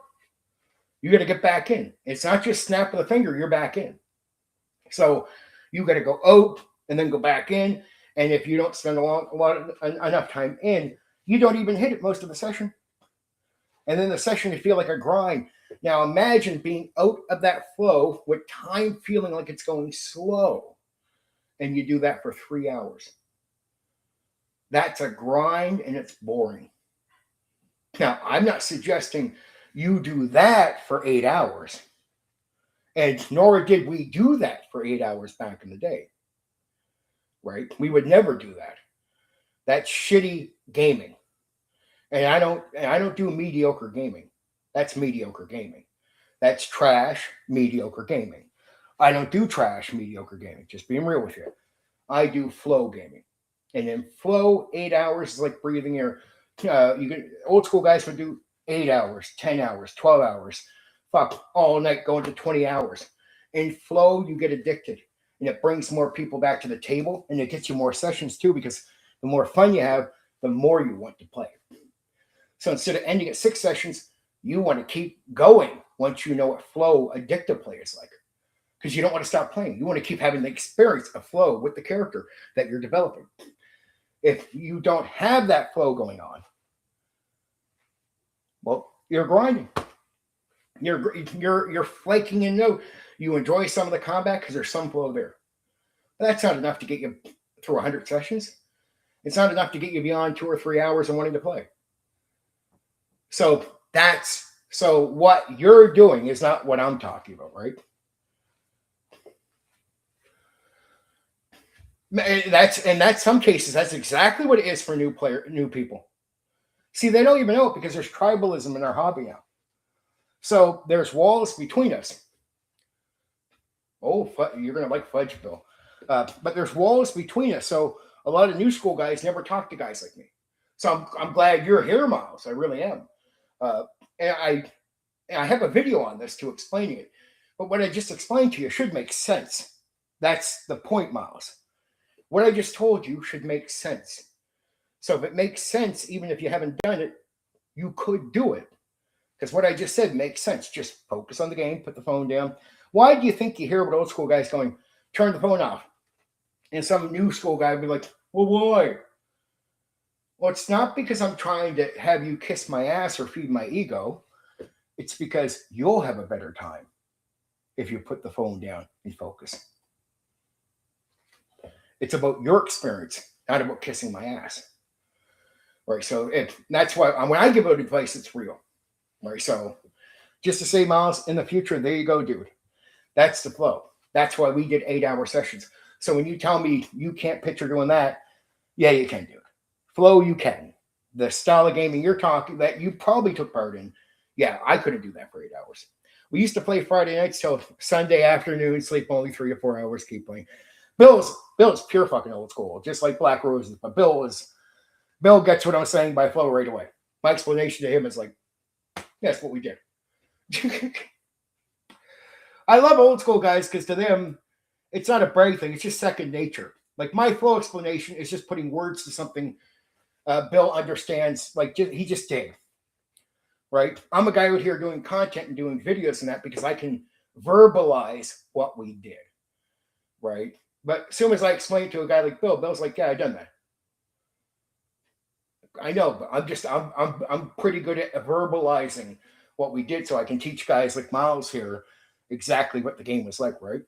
You got to get back in. It's not just snap of the finger, you're back in. So you got to go out and then go back in. And if you don't spend enough time in, you don't even hit it most of the session. And then the session, you feel like a grind. Now imagine being out of that flow with time feeling like it's going slow. And you do that for 3 hours. That's a grind and it's boring. Now, I'm not suggesting you do that for 8 hours. And nor did we do that for 8 hours back in the day. Right? We would never do that. That's shitty gaming. And I don't do mediocre gaming. That's mediocre gaming. That's trash, mediocre gaming. I don't do trash, mediocre gaming. Just being real with you. I do flow gaming. And in flow, 8 hours is like breathing air. You can old school guys would do 8 hours, 10 hours, 12 hours, fuck, all night going to 20 hours. In flow, you get addicted. And it brings more people back to the table, and it gets you more sessions too, because the more fun you have, the more you want to play. So instead of ending at 6 sessions, you want to keep going once you know what flow addictive play is like. Because you don't want to stop playing. You want to keep having the experience of flow with the character that you're developing. If you don't have that flow going on, well, you're grinding. You're flaking in. No, you enjoy some of the combat because there's some flow there. But that's not enough to get you through 100 sessions. It's not enough to get you beyond 2 or 3 hours of wanting to play. So what you're doing is not what I'm talking about, right? And that's some cases, that's exactly what it is for new people. See, they don't even know it because there's tribalism in our hobby now. So there's walls between us. Oh, you're going to like Fudge, Bill. But there's walls between us. So a lot of new school guys never talk to guys like me. So I'm glad you're here, Miles. I really am. And I have a video on this to explaining it. But what I just explained to you should make sense. That's the point, Miles. What I just told you should make sense. So if it makes sense, even if you haven't done it, you could do it. Because what I just said makes sense. Just focus on the game, put the phone down. Why do you think you hear about old school guys going, turn the phone off? And some new school guy would be like, well, why? Well, it's not because I'm trying to have you kiss my ass or feed my ego. It's because you'll have a better time if you put the phone down and focus. It's about your experience, not about kissing my ass. Right. So that's why when I give out advice, it's real. Right. So just to say, Miles, in the future, there you go, dude. That's the flow. That's why we did 8-hour sessions. So when you tell me you can't picture doing that, yeah, you can do it. Flow, you can. The style of gaming you're talking that you probably took part in, yeah, I couldn't do that for 8 hours. We used to play Friday nights till Sunday afternoon, sleep only 3 or 4 hours, keep playing. Bill's pure fucking old school, just like Black Roses. But Bill gets what I'm saying by flow right away. My explanation to him is like, that's what we did. I love old school guys because to them, it's not a brag thing. It's just second nature. Like my flow explanation is just putting words to something Bill understands. Like he just did. Right? I'm a guy out here doing content and doing videos and that because I can verbalize what we did. Right? But as soon as I explain to a guy like Bill, Bill's like, yeah, I've done that. I know, but I'm pretty good at verbalizing what we did, so I can teach guys like Miles here exactly what the game was like, right?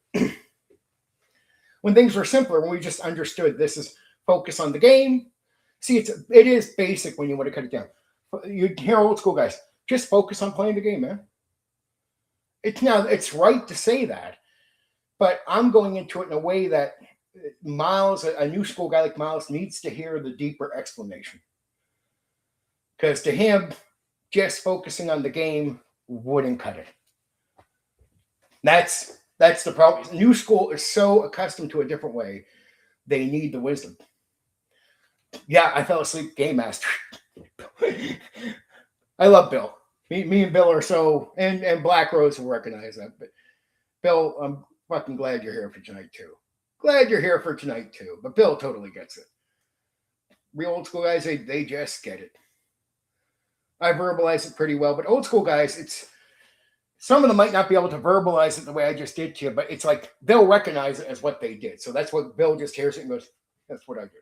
When things were simpler, when we just understood this is focus on the game. See, it is basic when you want to cut it down. You hear old school guys, just focus on playing the game, man. It's right to say that, but I'm going into it in a way that Miles, a new school guy like Miles, needs to hear the deeper explanation. Because to him, just focusing on the game wouldn't cut it. That's the problem. New school is so accustomed to a different way. They need the wisdom. Yeah, I fell asleep, Game Master. I love Bill. Me and Bill are so, and Black Rose will recognize that. But Bill, I'm fucking glad you're here for tonight too. But Bill totally gets it. Real old school guys, they just get it. I verbalize it pretty well, but old school guys, some of them might not be able to verbalize it the way I just did to you, but it's like they'll recognize it as what they did. So that's what Bill just hears it and goes, that's what I did.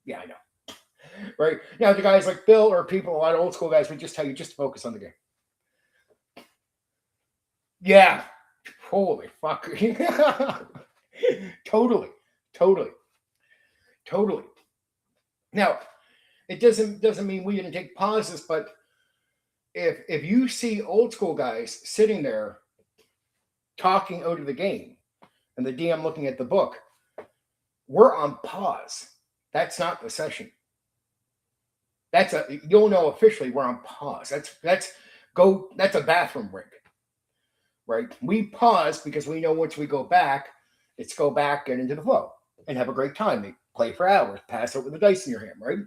Yeah, I know. Right? Now, the guys like Bill or people, a lot of old school guys would just tell you just focus on the game. Yeah. Holy fuck. Totally. Now, it doesn't mean we didn't take pauses, but if you see old school guys sitting there talking out of the game and the DM looking at the book, we're on pause. That's not the session. you'll know officially we're on pause. That's a bathroom break, right? We pause because we know once we go back, it's go back, get into the flow, and have a great time. They play for hours, pass out with the dice in your hand, right?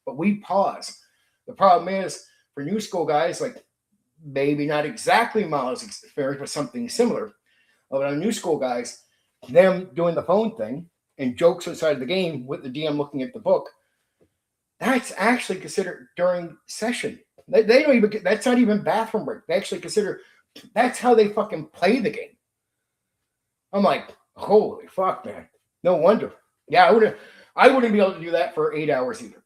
But we pause. The problem is for new school guys, like maybe not exactly Miles' experience, but something similar. But on new school guys, them doing the phone thing and jokes outside of the game with the DM looking at the book, that's actually considered during session. They don't even get, that's not even bathroom break. They actually consider that's how they fucking play the game. I'm like, holy fuck, man. No wonder. Yeah, I wouldn't be able to do that for 8 hours either.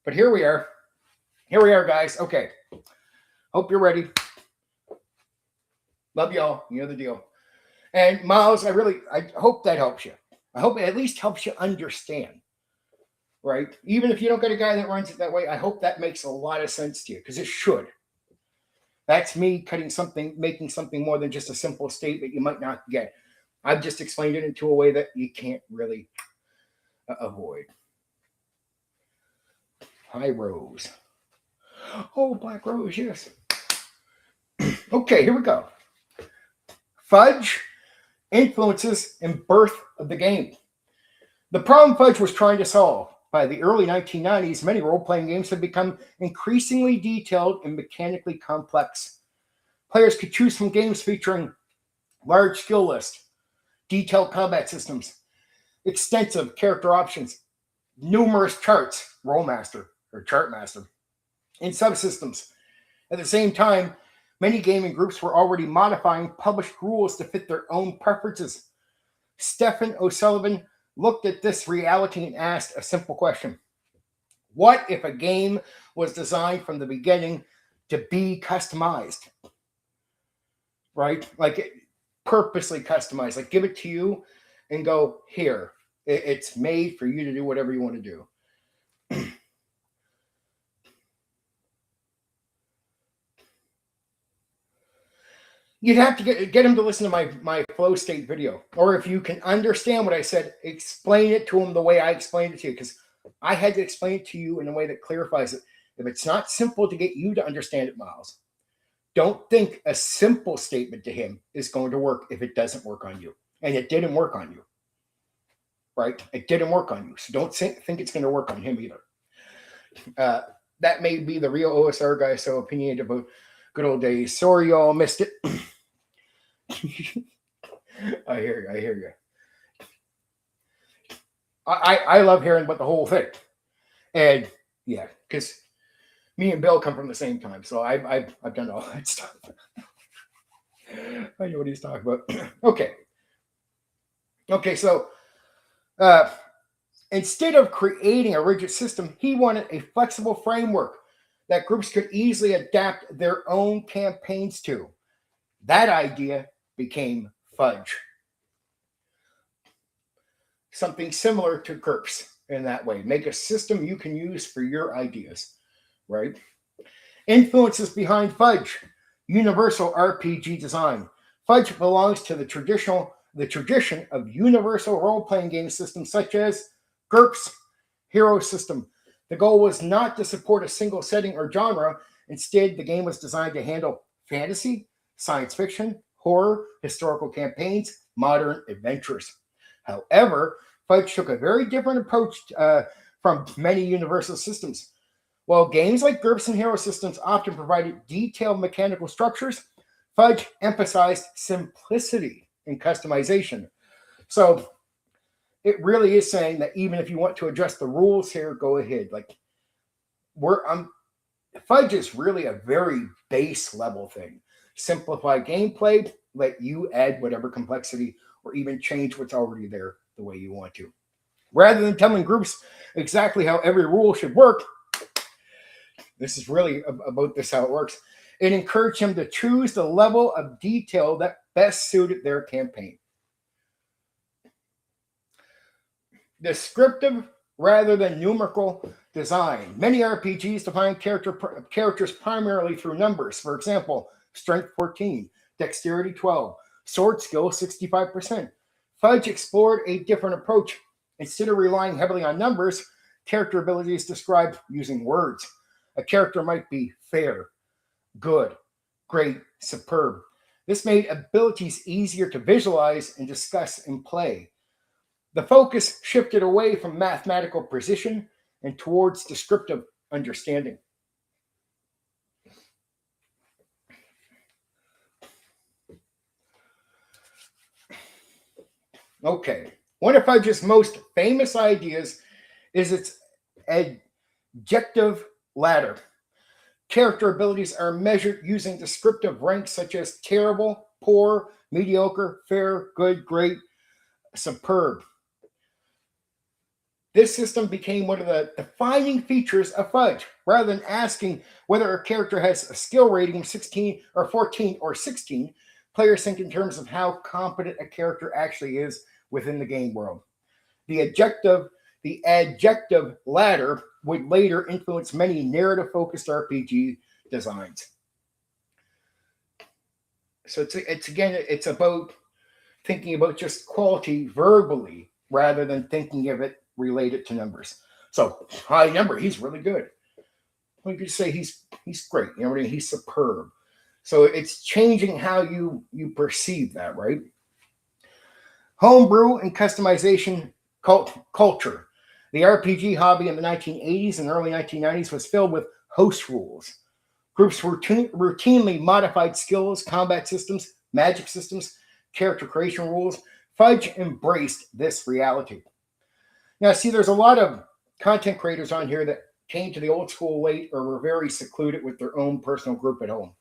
But here we are. Here we are, guys. Okay. Hope you're ready. Love y'all. You know the deal. And Miles, I hope that helps you. I hope it at least helps you understand. Right? Even if you don't get a guy that runs it that way, I hope that makes a lot of sense to you, because it should. That's me making something more than just a simple statement you might not get. I've just explained it into a way that you can't really avoid. Hi, Rose. Oh, Black Rose, yes. Okay, here we go. Fudge influences and birth of the game. The problem Fudge was trying to solve. By the early 1990s, many role-playing games had become increasingly detailed and mechanically complex. Players could choose from games featuring large skill lists, detailed combat systems, extensive character options, numerous charts, Rollmaster or Chartmaster, and subsystems. At the same time, many gaming groups were already modifying published rules to fit their own preferences. Stephen O'Sullivan looked at this reality and asked a simple question. What if a game was designed from the beginning to be customized? Right? Like purposely customized. Like give it to you and go, here. It's made for you to do whatever you want to do. You'd have to get him to listen to my flow state video. Or if you can understand what I said, explain it to him the way I explained it to you. Because I had to explain it to you in a way that clarifies it. If it's not simple to get you to understand it, Miles, don't think a simple statement to him is going to work if it doesn't work on you. And it didn't work on you. Right? It didn't work on you. So don't think it's going to work on him either. That may be the real OSR guy, so opinionated about good old days. Sorry y'all missed it. I hear you. I love hearing about the whole thing. And yeah, because me and Bill come from the same time, so I've done all that stuff. I know what he's talking about. Okay, so instead of creating a rigid system, he wanted a flexible framework that groups could easily adapt their own campaigns to. That idea became Fudge. Something similar to GURPS in that way. Make a system you can use for your ideas, right? Influences behind Fudge. Universal RPG design. Fudge belongs to the tradition of universal role-playing game systems such as GURPS Hero System. The goal was not to support a single setting or genre. Instead, the game was designed to handle fantasy, science fiction, horror, historical campaigns, modern adventures. However, Fudge took a very different approach from many universal systems. While games like GURPS and Hero Systems often provided detailed mechanical structures, Fudge emphasized simplicity and customization. So it really is saying that even if you want to adjust the rules here, go ahead. Like Fudge is really a very base level thing. Simplify gameplay, let you add whatever complexity or even change what's already there the way you want to. Rather than telling groups exactly how every rule should work, this is really about this how it works. It encouraged him to choose the level of detail that best suited their campaign. Descriptive rather than numerical design. Many RPGs define characters primarily through numbers. For example, strength 14, dexterity 12, sword skill 65%. Fudge explored a different approach. Instead of relying heavily on numbers, character abilities described using words. A character might be fair, good, great, superb. This made abilities easier to visualize and discuss in play. The focus shifted away from mathematical precision and towards descriptive understanding. Okay, one of Fudge's most famous ideas is its adjective ladder. Character abilities are measured using descriptive ranks such as terrible, poor, mediocre, fair, good, great, superb. This system became one of the defining features of Fudge. Rather than asking whether a character has a skill rating of 16 or 14 or 16, players think in terms of how competent a character actually is within the game world. The adjective ladder would later influence many narrative-focused RPG designs. So it's about thinking about just quality verbally rather than thinking of it related to numbers. So high number, he's really good. We could say he's great. You know what I mean? He's superb. So it's changing how you perceive that, right? Homebrew and customization culture. The RPG hobby in the 1980s and early 1990s was filled with host rules. Groups routinely modified skills, combat systems, magic systems, character creation rules. Fudge embraced this reality. Now, see, there's a lot of content creators on here that came to the old school late or were very secluded with their own personal group at home.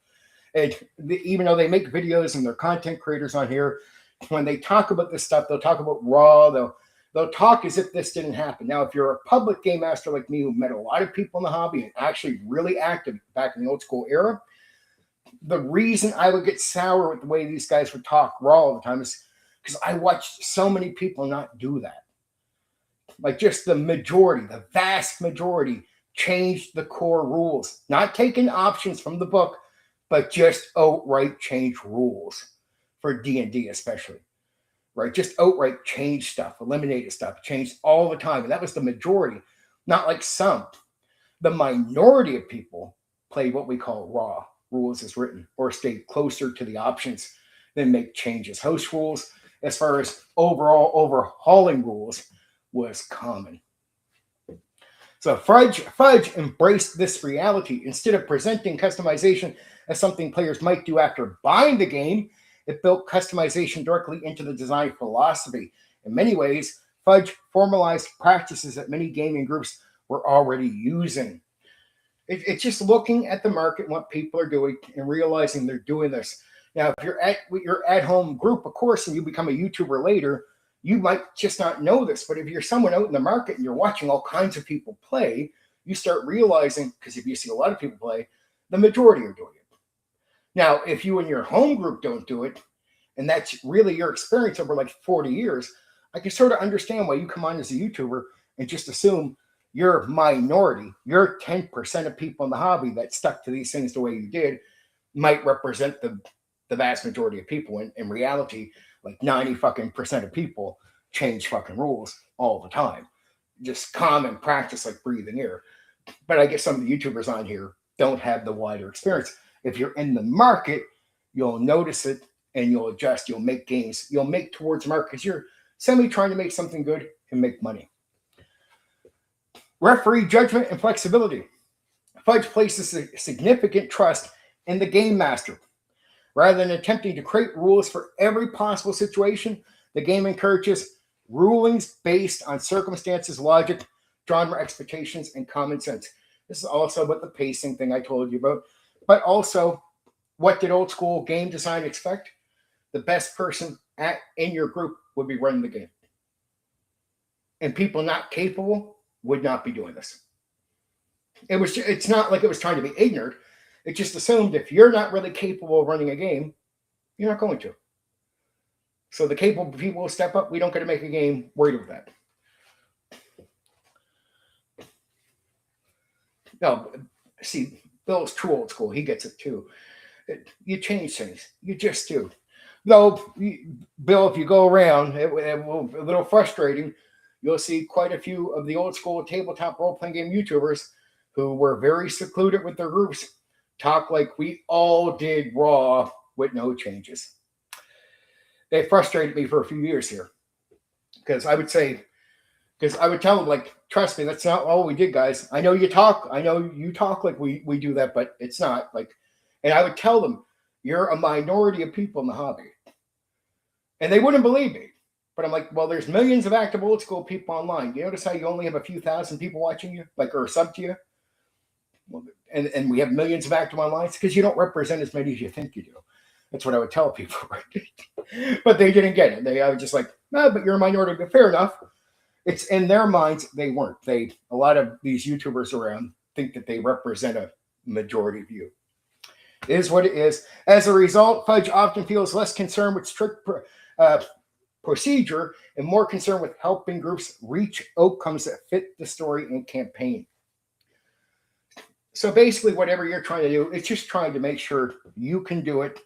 And even though they make videos and they're content creators on here, when they talk about this stuff, they'll talk about raw, they'll talk as if this didn't happen. Now, if you're a public game master like me who met a lot of people in the hobby and actually really active back in the old school era, the reason I would get sour with the way these guys would talk raw all the time is because I watched so many people not do that. Like just the majority, the vast majority changed the core rules, not taking options from the book, but just outright change rules for D&D especially, right? Just outright change stuff, eliminated stuff, changed all the time. And that was the majority, not like some. The minority of people played what we call raw rules as written or stayed closer to the options than make changes. Host rules, as far as overall overhauling rules, was common. So Fudge embraced this reality. Instead of presenting customization as something players might do after buying the game, it built customization directly into the design philosophy. In many ways, Fudge formalized practices that many gaming groups were already using. It's just looking at the market and what people are doing and realizing they're doing this. Now, if you're at your at-home group, of course, and you become a YouTuber later, you might just not know this, but if you're someone out in the market and you're watching all kinds of people play, you start realizing, because if you see a lot of people play, the majority are doing it. Now, if you and your home group don't do it, and that's really your experience over like 40 years, I can sort of understand why you come on as a YouTuber and just assume your minority, your 10% of people in the hobby that stuck to these things the way you did, might represent the vast majority of people. In reality, like 90% of people change fucking rules all the time. Just common practice like breathing air. But I guess some of the YouTubers on here don't have the wider experience. If you're in the market, you'll notice it and you'll adjust. You'll make games. You'll make towards market because you're semi trying to make something good and make money. Referee judgment and flexibility. Fudge places a significant trust in the game master. Rather than attempting to create rules for every possible situation, the game encourages rulings based on circumstances, logic, genre expectations, and common sense. This is also about the pacing thing I told you about, but also what did old school game design expect? The best person in your group would be running the game. And people not capable would not be doing this. It's not like it was trying to be ignorant. It just assumed if you're not really capable of running a game, you're not going to. So the capable people will step up. We don't get to make a game worried about that. No, see, Bill's too old school. He gets it too. You change things. You just do. Though, Bill, if you go around, a little frustrating, you'll see quite a few of the old school tabletop role-playing game YouTubers who were very secluded with their groups talk like we all did raw with no changes. It frustrated me for a few years here because I would tell them, like, trust me, that's not all we did, guys. I know you talk like we do that, but it's not. Like, and I would tell them, you're a minority of people in the hobby. And they wouldn't believe me. But I'm like, well, there's millions of active old school people online. You notice how you only have a few thousand people watching you, like, or sub to you? Well, and we have millions of active online? It's because you don't represent as many as you think you do. That's what I would tell people. But they didn't get it. I was just like, no, but you're a minority. But fair enough. It's in their minds, they weren't. A lot of these YouTubers around think that they represent a majority view. It is what it is. As a result, Fudge often feels less concerned with strict procedure and more concerned with helping groups reach outcomes that fit the story and campaign. So basically, whatever you're trying to do, it's just trying to make sure you can do it,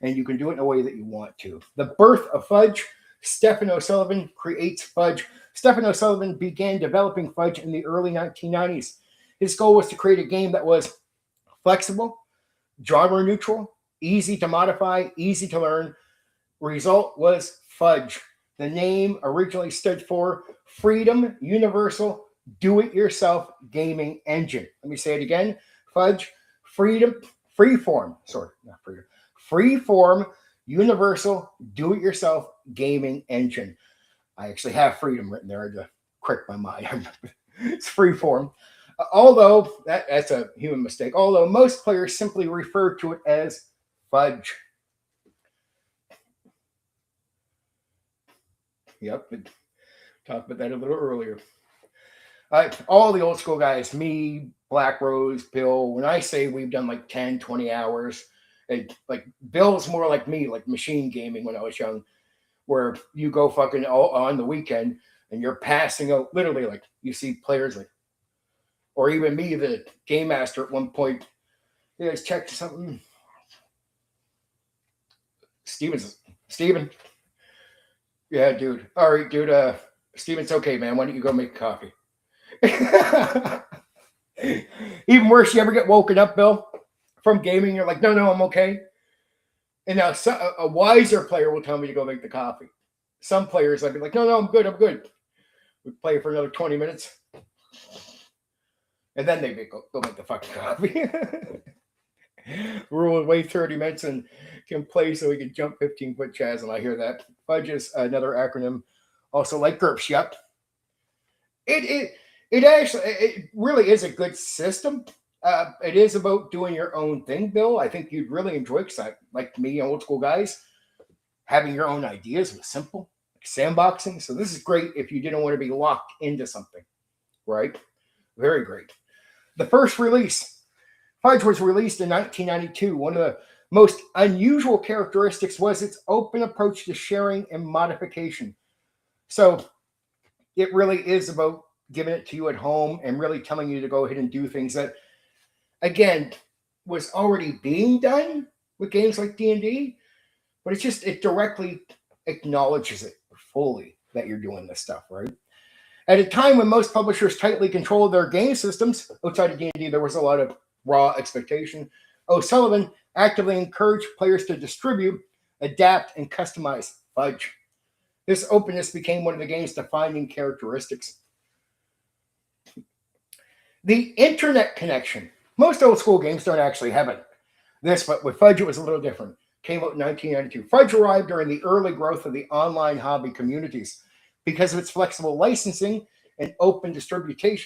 and you can do it in a way that you want to. The birth of Fudge. Stephen O'Sullivan creates Fudge. Stephen O'Sullivan began developing Fudge in the early 1990s. His goal was to create a game that was flexible, genre neutral, easy to modify, easy to learn. Result was Fudge. The name originally stood for Freedom Universal Do-It-Yourself Gaming Engine. Let me say it again. Fudge, Freeform Universal Do-It-Yourself Gaming Engine. I actually have freedom written there to correct my mind. It's Freeform. Although, that's a human mistake. Although most players simply refer to it as Fudge. Yep, we talked about that a little earlier. All the old school guys, me, Black Rose, Bill, when I say we've done like 10, 20 hours, like Bill's more like me, like machine gaming when I was young, where you go fucking on the weekend and you're passing out, literally, like you see players like, or even me, the game master at one point, you guys checked something. Steven. Yeah, dude. All right, dude. Steven's okay, man. Why don't you go make coffee? Even worse, you ever get woken up, Bill, from gaming? You're like, no, I'm okay. And now a wiser player will tell me to go make the coffee. Some players, I'd be like, no, I'm good. We play for another 20 minutes. And then they go make the fucking coffee. We'll wait 30 minutes and can play so we can jump 15-foot chasm. I hear that. Fudge is another acronym. Also like GURPS, yep. It really is a good system. It is about doing your own thing, Bill. I think you'd really enjoy it because like me, old school guys, having your own ideas was simple, like sandboxing. So this is great if you didn't want to be locked into something, right? Very great. The first release, Fudge was released in 1992. One of the most unusual characteristics was its open approach to sharing and modification. So it really is about giving it to you at home and really telling you to go ahead and do things that, again, was already being done with games like D&D, but it directly acknowledges it fully that you're doing this stuff, right? At a time when most publishers tightly controlled their game systems, outside of D&D, there was a lot of raw expectation. O'Sullivan actively encouraged players to distribute, adapt, and customize Fudge. This openness became one of the game's defining characteristics. The internet connection. Most old school games don't actually have this, but with Fudge, it was a little different. Came out in 1992. Fudge arrived during the early growth of the online hobby communities. Because of its flexible licensing and open distributing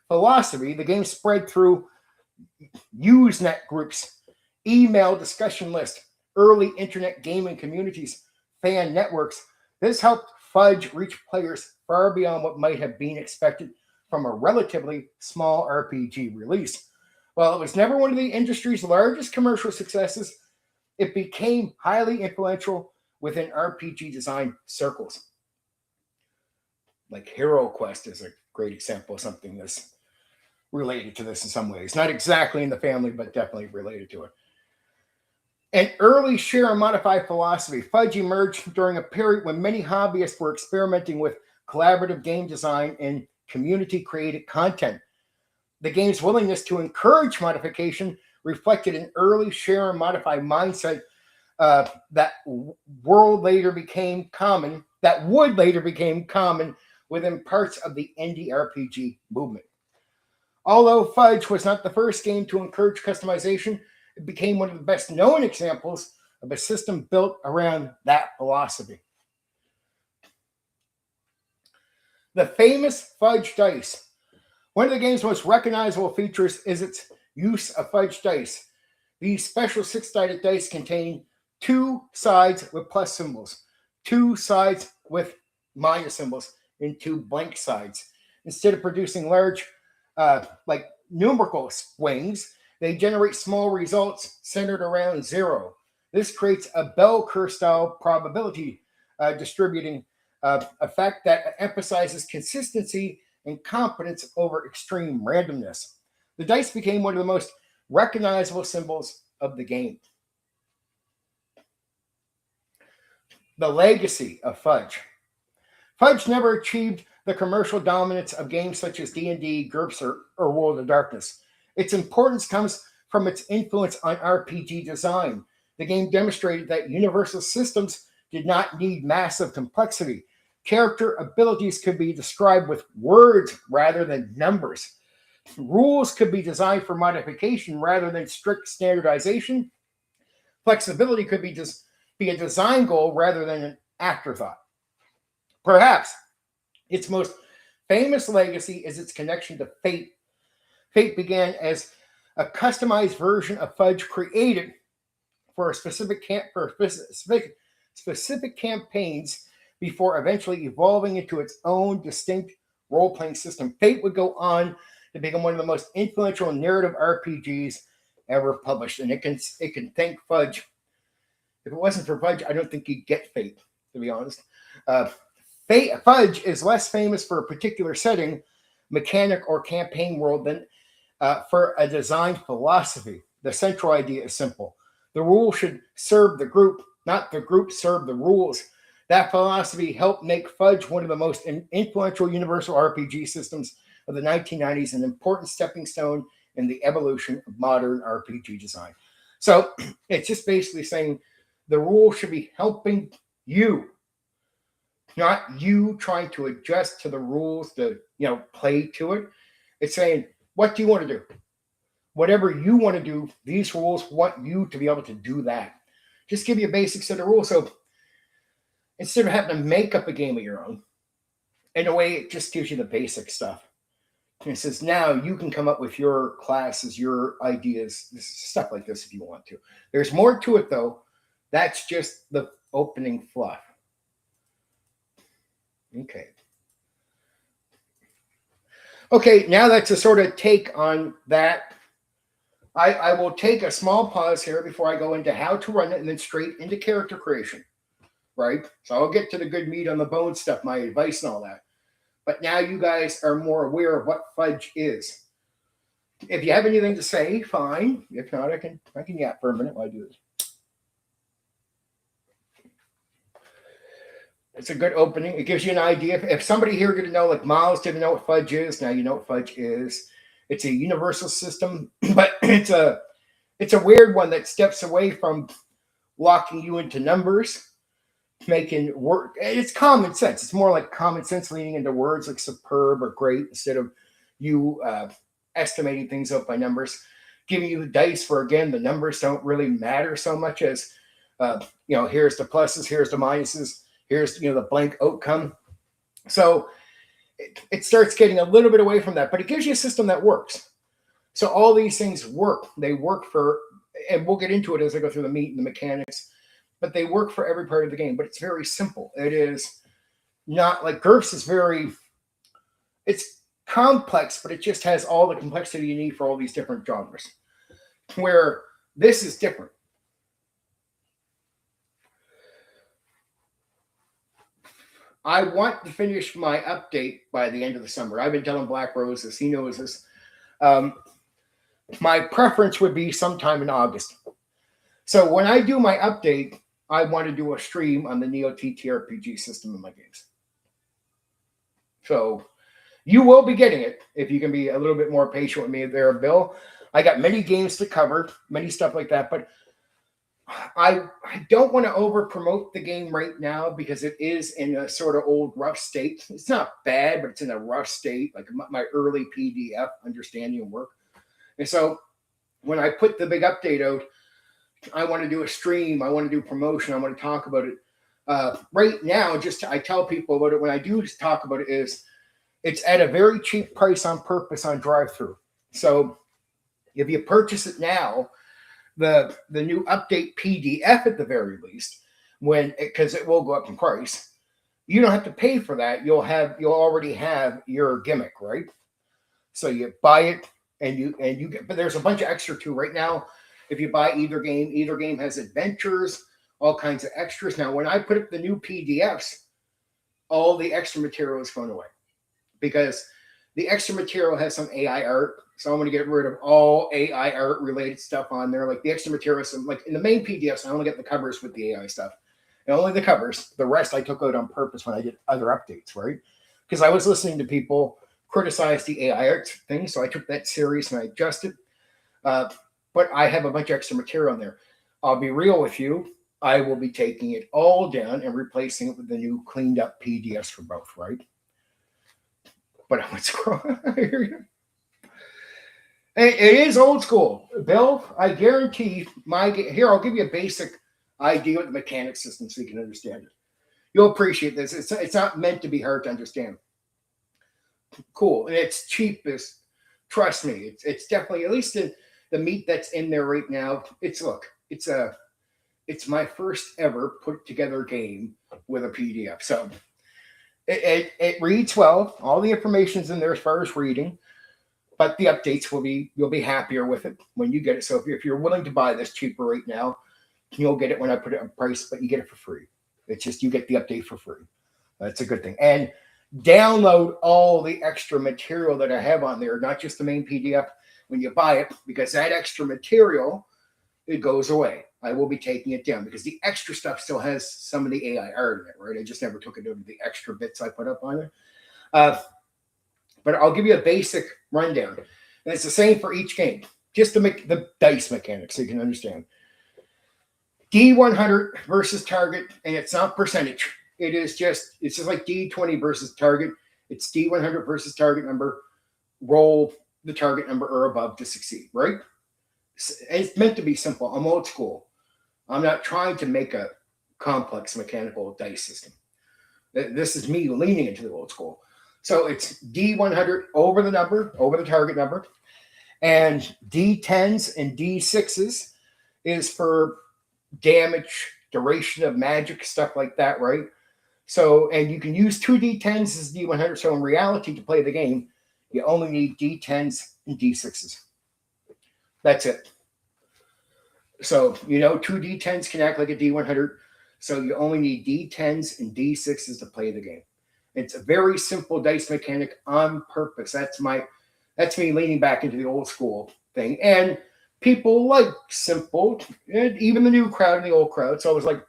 philosophy, the game spread through Usenet groups, email discussion lists, early internet gaming communities, fan networks. This helped Fudge reach players far beyond what might have been expected from a relatively small RPG release. While it was never one of the industry's largest commercial successes, it became highly influential within RPG design circles. Like Hero Quest is a great example of something that's related to this in some ways. Not exactly in the family, but definitely related to it. An early share and modify philosophy. Fudge emerged during a period when many hobbyists were experimenting with collaborative game design and community created content. The game's willingness to encourage modification reflected an early share and modify mindset that would later became common within parts of the indie RPG movement. Although Fudge was not the first game to encourage customization, it became one of the best known examples of a system built around that philosophy. The famous Fudge dice. One of the game's most recognizable features is its use of Fudge dice. These special six-sided dice contain two sides with plus symbols, two sides with minus symbols, and two blank sides. Instead of producing large, like numerical swings, they generate small results centered around zero. This creates a bell curve style probability distributing effect that emphasizes consistency and competence over extreme randomness. The dice became one of the most recognizable symbols of the game. The legacy of Fudge. Fudge never achieved the commercial dominance of games such as D&D, GURPS, or World of Darkness. Its importance comes from its influence on RPG design. The game demonstrated that universal systems did not need massive complexity. Character abilities could be described with words rather than numbers. Rules could be designed for modification rather than strict standardization. Flexibility could be a design goal rather than an afterthought. Perhaps its most famous legacy is its connection to Fate. Fate began as a customized version of Fudge created for specific campaigns before eventually evolving into its own distinct role-playing system. Fate would go on to become one of the most influential narrative RPGs ever published, and it can thank Fudge. If it wasn't for Fudge, I don't think you'd get Fate, to be honest. Fudge is less famous for a particular setting, mechanic, or campaign world than for a design philosophy. The central idea is simple. The rule should serve the group, not the group serve the rules. That philosophy helped make Fudge one of the most influential universal RPG systems of the 1990s, an important stepping stone in the evolution of modern RPG design. So it's just basically saying the rule should be helping you, not you trying to adjust to the rules to, play to it. It's saying, what do you want to do? Whatever you want to do, these rules want you to be able to do that. Just give you a basic set of rules. So instead of having to make up a game of your own, in a way, it just gives you the basic stuff. And it says, now you can come up with your classes, your ideas, stuff like this if you want to. There's more to it, though. That's just the opening fluff. Okay, now that's a sort of take on that. I will take a small pause here before I go into how to run it and then straight into character creation, right? So I'll get to the good meat on the bone stuff, my advice and all that. But now you guys are more aware of what Fudge is. If you have anything to say, fine. If not, I can yap for a minute while I do this. It's a good opening. It gives you an idea. If somebody here didn't know, like Miles didn't know what Fudge is, now you know what Fudge is. It's a universal system, but it's a weird one that steps away from locking you into numbers, making work. It's common sense. It's more like common sense leaning into words like superb or great instead of you estimating things out by numbers. Giving you the dice where, again, the numbers don't really matter so much as, here's the pluses, here's the minuses, here's, the blank outcome. So it starts getting a little bit away from that, but it gives you a system that works. So all these things work. They work for, and we'll get into it as I go through the meat and the mechanics, but they work for every part of the game. But it's very simple. It is not like GURPS is it's complex, but it just has all the complexity you need for all these different genres. Where this is different. I want to finish my update by the end of the summer. I've been telling Black Rose this. He knows this. My preference would be sometime in August. So when I do my update, I want to do a stream on the Neo TTRPG system in my games. So you will be getting it if you can be a little bit more patient with me there, Bill. I got many games to cover, many stuff like that, but I don't want to over promote the game right now because it is in a sort of old rough state. It's not bad, but it's in a rough state, like my early PDF understanding and work. And so when I put the big update out, I want to do a stream. I want to do promotion. I want to talk about it. Right now, I tell people about it when I do talk about it is it's at a very cheap price on purpose on drive-through. So if you purchase it now, the new update PDF at the very least, because it will go up in price, you don't have to pay for that. You'll already have your gimmick, right? So you buy it and you get, but there's a bunch of extra too right now. If you buy either game has adventures, all kinds of extras. Now, when I put up the new PDFs, all the extra material is going away because the extra material has some AI art. So I'm going to get rid of all AI art related stuff on there. Like the extra material, like in the main PDFs, I only get the covers with the AI stuff. And only the covers. The rest I took out on purpose when I did other updates, right? Because I was listening to people criticize the AI art thing. So I took that serious and I adjusted. But I have a bunch of extra material in there. I'll be real with you. I will be taking it all down and replacing it with the new cleaned up PDFs for both, right? But I'm scrolling. It is old school. Bill, I guarantee here, I'll give you a basic idea of the mechanic system so you can understand it. You'll appreciate this. It's not meant to be hard to understand. Cool. And it's cheap. Trust me, it's definitely, at least the meat that's in there right now. It's my first ever put together game with a PDF. So it reads well. All the information's in there as far as reading. But the updates you'll be happier with it when you get it. So if you're willing to buy this cheaper right now, you'll get it when I put it on price, but you get it for free. It's just you get the update for free. That's a good thing. And download all the extra material that I have on there, not just the main PDF when you buy it, because that extra material, it goes away. I will be taking it down because the extra stuff still has some of the AI art in it, right? I just never took it over the extra bits I put up on it. But I'll give you a basic rundown. And it's the same for each game, just to make the dice mechanics so you can understand. D100 versus target, and it's not percentage. It's just like D20 versus target. It's D100 versus target number. Roll the target number or above to succeed, right? It's meant to be simple. I'm old school. I'm not trying to make a complex mechanical dice system. This is me leaning into the old school. So it's D100 over the target number, and D10s and D6s is for damage, duration of magic, stuff like that, right? So, and you can use 2 D10s as D100. So in reality, to play the game, you only need D10s and D6s. That's it. So, 2 D10s can act like a D100. So you only need D10s and D6s to play the game. It's a very simple dice mechanic on purpose. That's me leaning back into the old school thing. And people like simple, and even the new crowd and the old crowd. So I was like,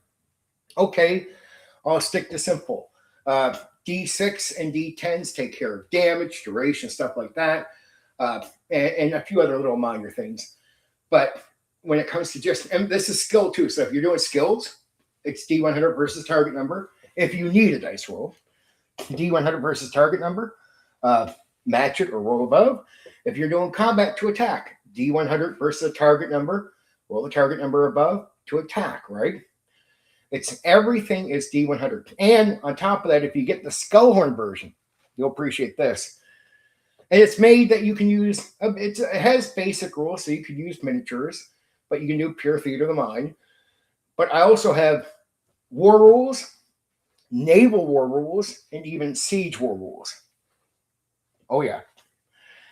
okay, I'll stick to simple. D6 and D10s take care of damage, duration, stuff like that, and a few other little minor things. But when it comes to and this is skill too. So if you're doing skills, it's D100 versus target number. If you need a dice roll, D100 versus target number, match it or roll above. If you're doing combat to attack, D100 versus target number, roll the target number above to attack, right? Everything is D100. And on top of that, if you get the Skullhorn version, you'll appreciate this. And it's made that you can use, it has basic rules, so you could use miniatures, but you can do pure theater of the mind. But I also have war rules, naval war rules, and even siege war rules. Oh, yeah.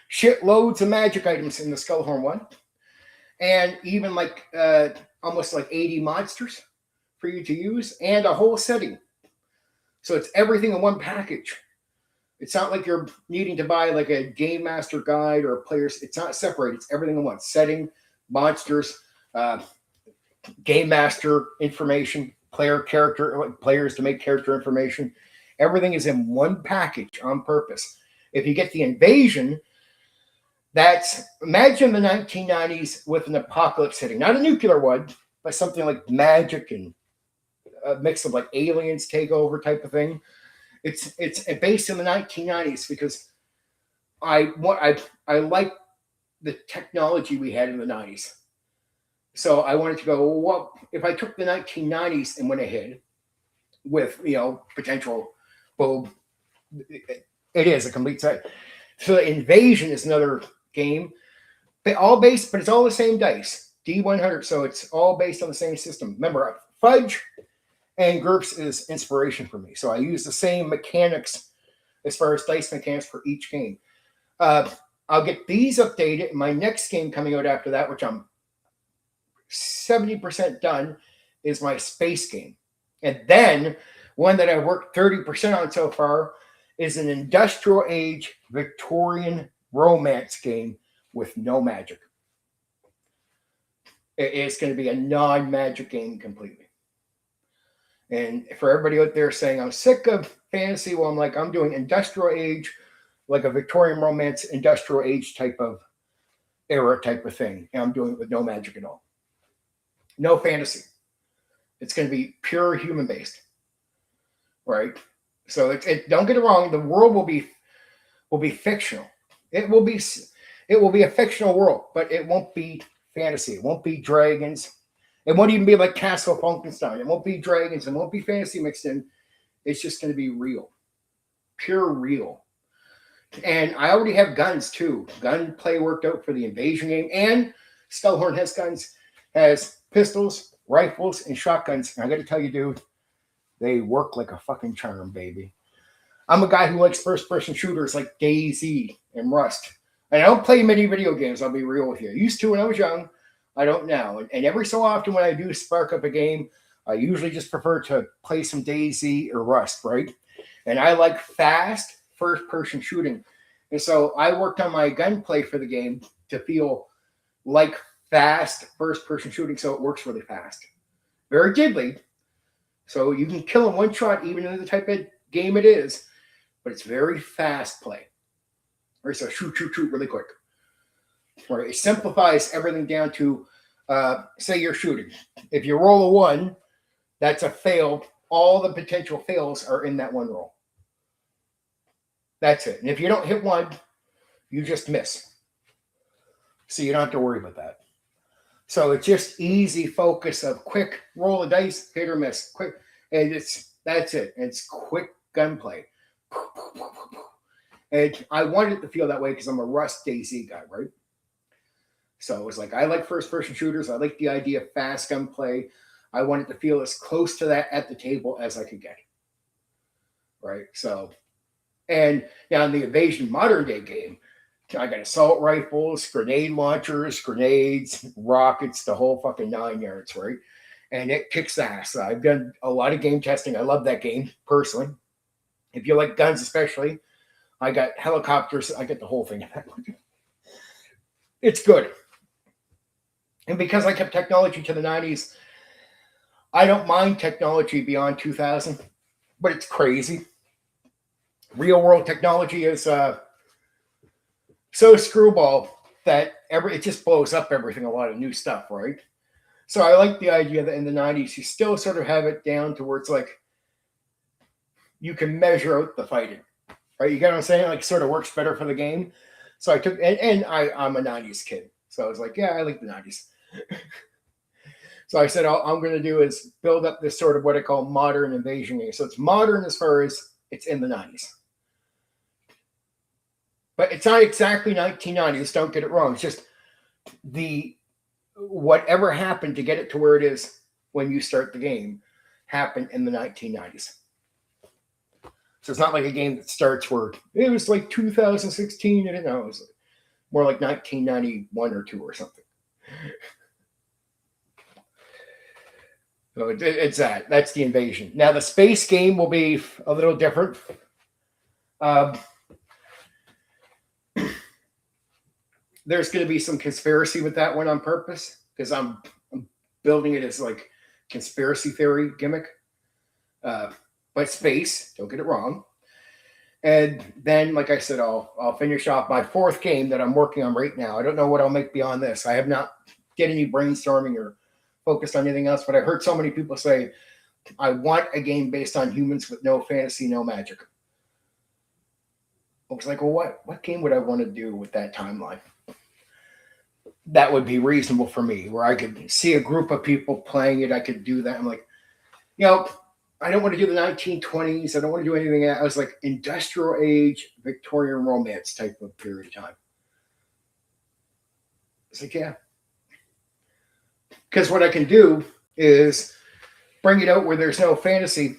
Shit loads of magic items in the Skullhorn one. And even almost like 80 monsters for you to use, and a whole setting. So it's everything in one package. It's not like you're needing to buy like a game master guide or a player's. It's not separated. It's everything in one. Setting, monsters, game master information, players to make character information. Everything is in one package on purpose. If you get the invasion, imagine the 1990s with an apocalypse hitting, not a nuclear one, but something like magic and a mix of like aliens take over type of thing. It's based in the 1990s because I like the technology we had in the 90s. So I wanted to go, well, what if I took the 1990s and went ahead with, potential, well, it is a complete set. So Invasion is another game, but it's all the same dice, D100. So it's all based on the same system. Remember, Fudge and GURPS is inspiration for me. So I use the same mechanics as far as dice mechanics for each game. I'll get these updated. My next game coming out after that, which I'm 70% done, is my space game. And then one that I've worked 30% on so far is an industrial age Victorian romance game with no magic. It's going to be a non-magic game completely. And for everybody out there saying I'm sick of fantasy, well, I'm doing industrial age, like a Victorian romance, industrial age type of era type of thing. And I'm doing it with no magic at all. No fantasy. It's going to be pure human based, right? So don't get it wrong. The world will be fictional. It will be a fictional world, but it won't be fantasy. It won't be dragons. It won't even be like Castle Frankenstein. It won't be dragons. It won't be fantasy mixed in. It's just going to be real, pure real. And I already have guns too. Gunplay worked out for the invasion game, and Skullhorn has guns, has pistols, rifles, and shotguns. And I got to tell you, dude, they work like a fucking charm, baby. I'm a guy who likes first-person shooters like DayZ and Rust. And I don't play many video games, I'll be real with you. I used to when I was young. I don't now. And every so often when I do spark up a game, I usually just prefer to play some DayZ or Rust, right? And I like fast first-person shooting. And so I worked on my gunplay for the game to feel like fast first-person shooting, so it works really fast. Very diddly. So you can kill in one shot, even in the type of game it is, but it's very fast play. Or so shoot really quick. Or it simplifies everything down to, say you're shooting. If you roll a 1, that's a fail. All the potential fails are in that one roll. That's it. And if you don't hit 1, you just miss. So you don't have to worry about that. So it's just easy focus of quick roll of dice, hit or miss, quick, and that's it. And it's quick gunplay. And I wanted it to feel that way because I'm a Rust DayZ guy, right? So it was like I like first-person shooters. I like the idea of fast gunplay. I wanted to feel as close to that at the table as I could get, right? So, and now in the Invasion modern day game, I got assault rifles, grenade launchers, grenades, rockets, the whole fucking 9 yards, right? And it kicks ass. I've done a lot of game testing. I love that game, personally. If you like guns especially, I got helicopters. I get the whole thing. It's good. And because I kept technology to the 90s, I don't mind technology beyond 2000, but it's crazy. Real world technology is so screwball that it just blows up everything, a lot of new stuff, right? So I like the idea that in the 90s, you still sort of have it down to where it's like you can measure out the fighting, right? You get what I'm saying? Like sort of works better for the game. So I took, and I'm a 90s kid. So I was like, yeah, I like the 90s. So I said, all I'm going to do is build up this sort of what I call modern invasion game. So it's modern as far as it's in the 90s. But it's not exactly 1990s. Don't get it wrong. It's just whatever happened to get it to where it is when you start the game happened in the 1990s. So it's not like a game that starts where it was like 2016. I don't know. It was more like 1991 or 2 or something. So it's that. That's the invasion. Now the space game will be a little different. There's going to be some conspiracy with that one on purpose because I'm building it as like conspiracy theory gimmick. But space, don't get it wrong. And then, like I said, I'll finish off my fourth game that I'm working on right now. I don't know what I'll make beyond this. I have not did any brainstorming or focused on anything else, but I heard so many people say, I want a game based on humans with no fantasy, no magic. I was like, well, what game would I want to do with that timeline? That would be reasonable for me, where I could see a group of people playing it. I could do that. I'm like, I don't want to do the 1920s. I don't want to do anything else. I was like industrial age, Victorian romance type of period of time. It's like, yeah. Because what I can do is bring it out where there's no fantasy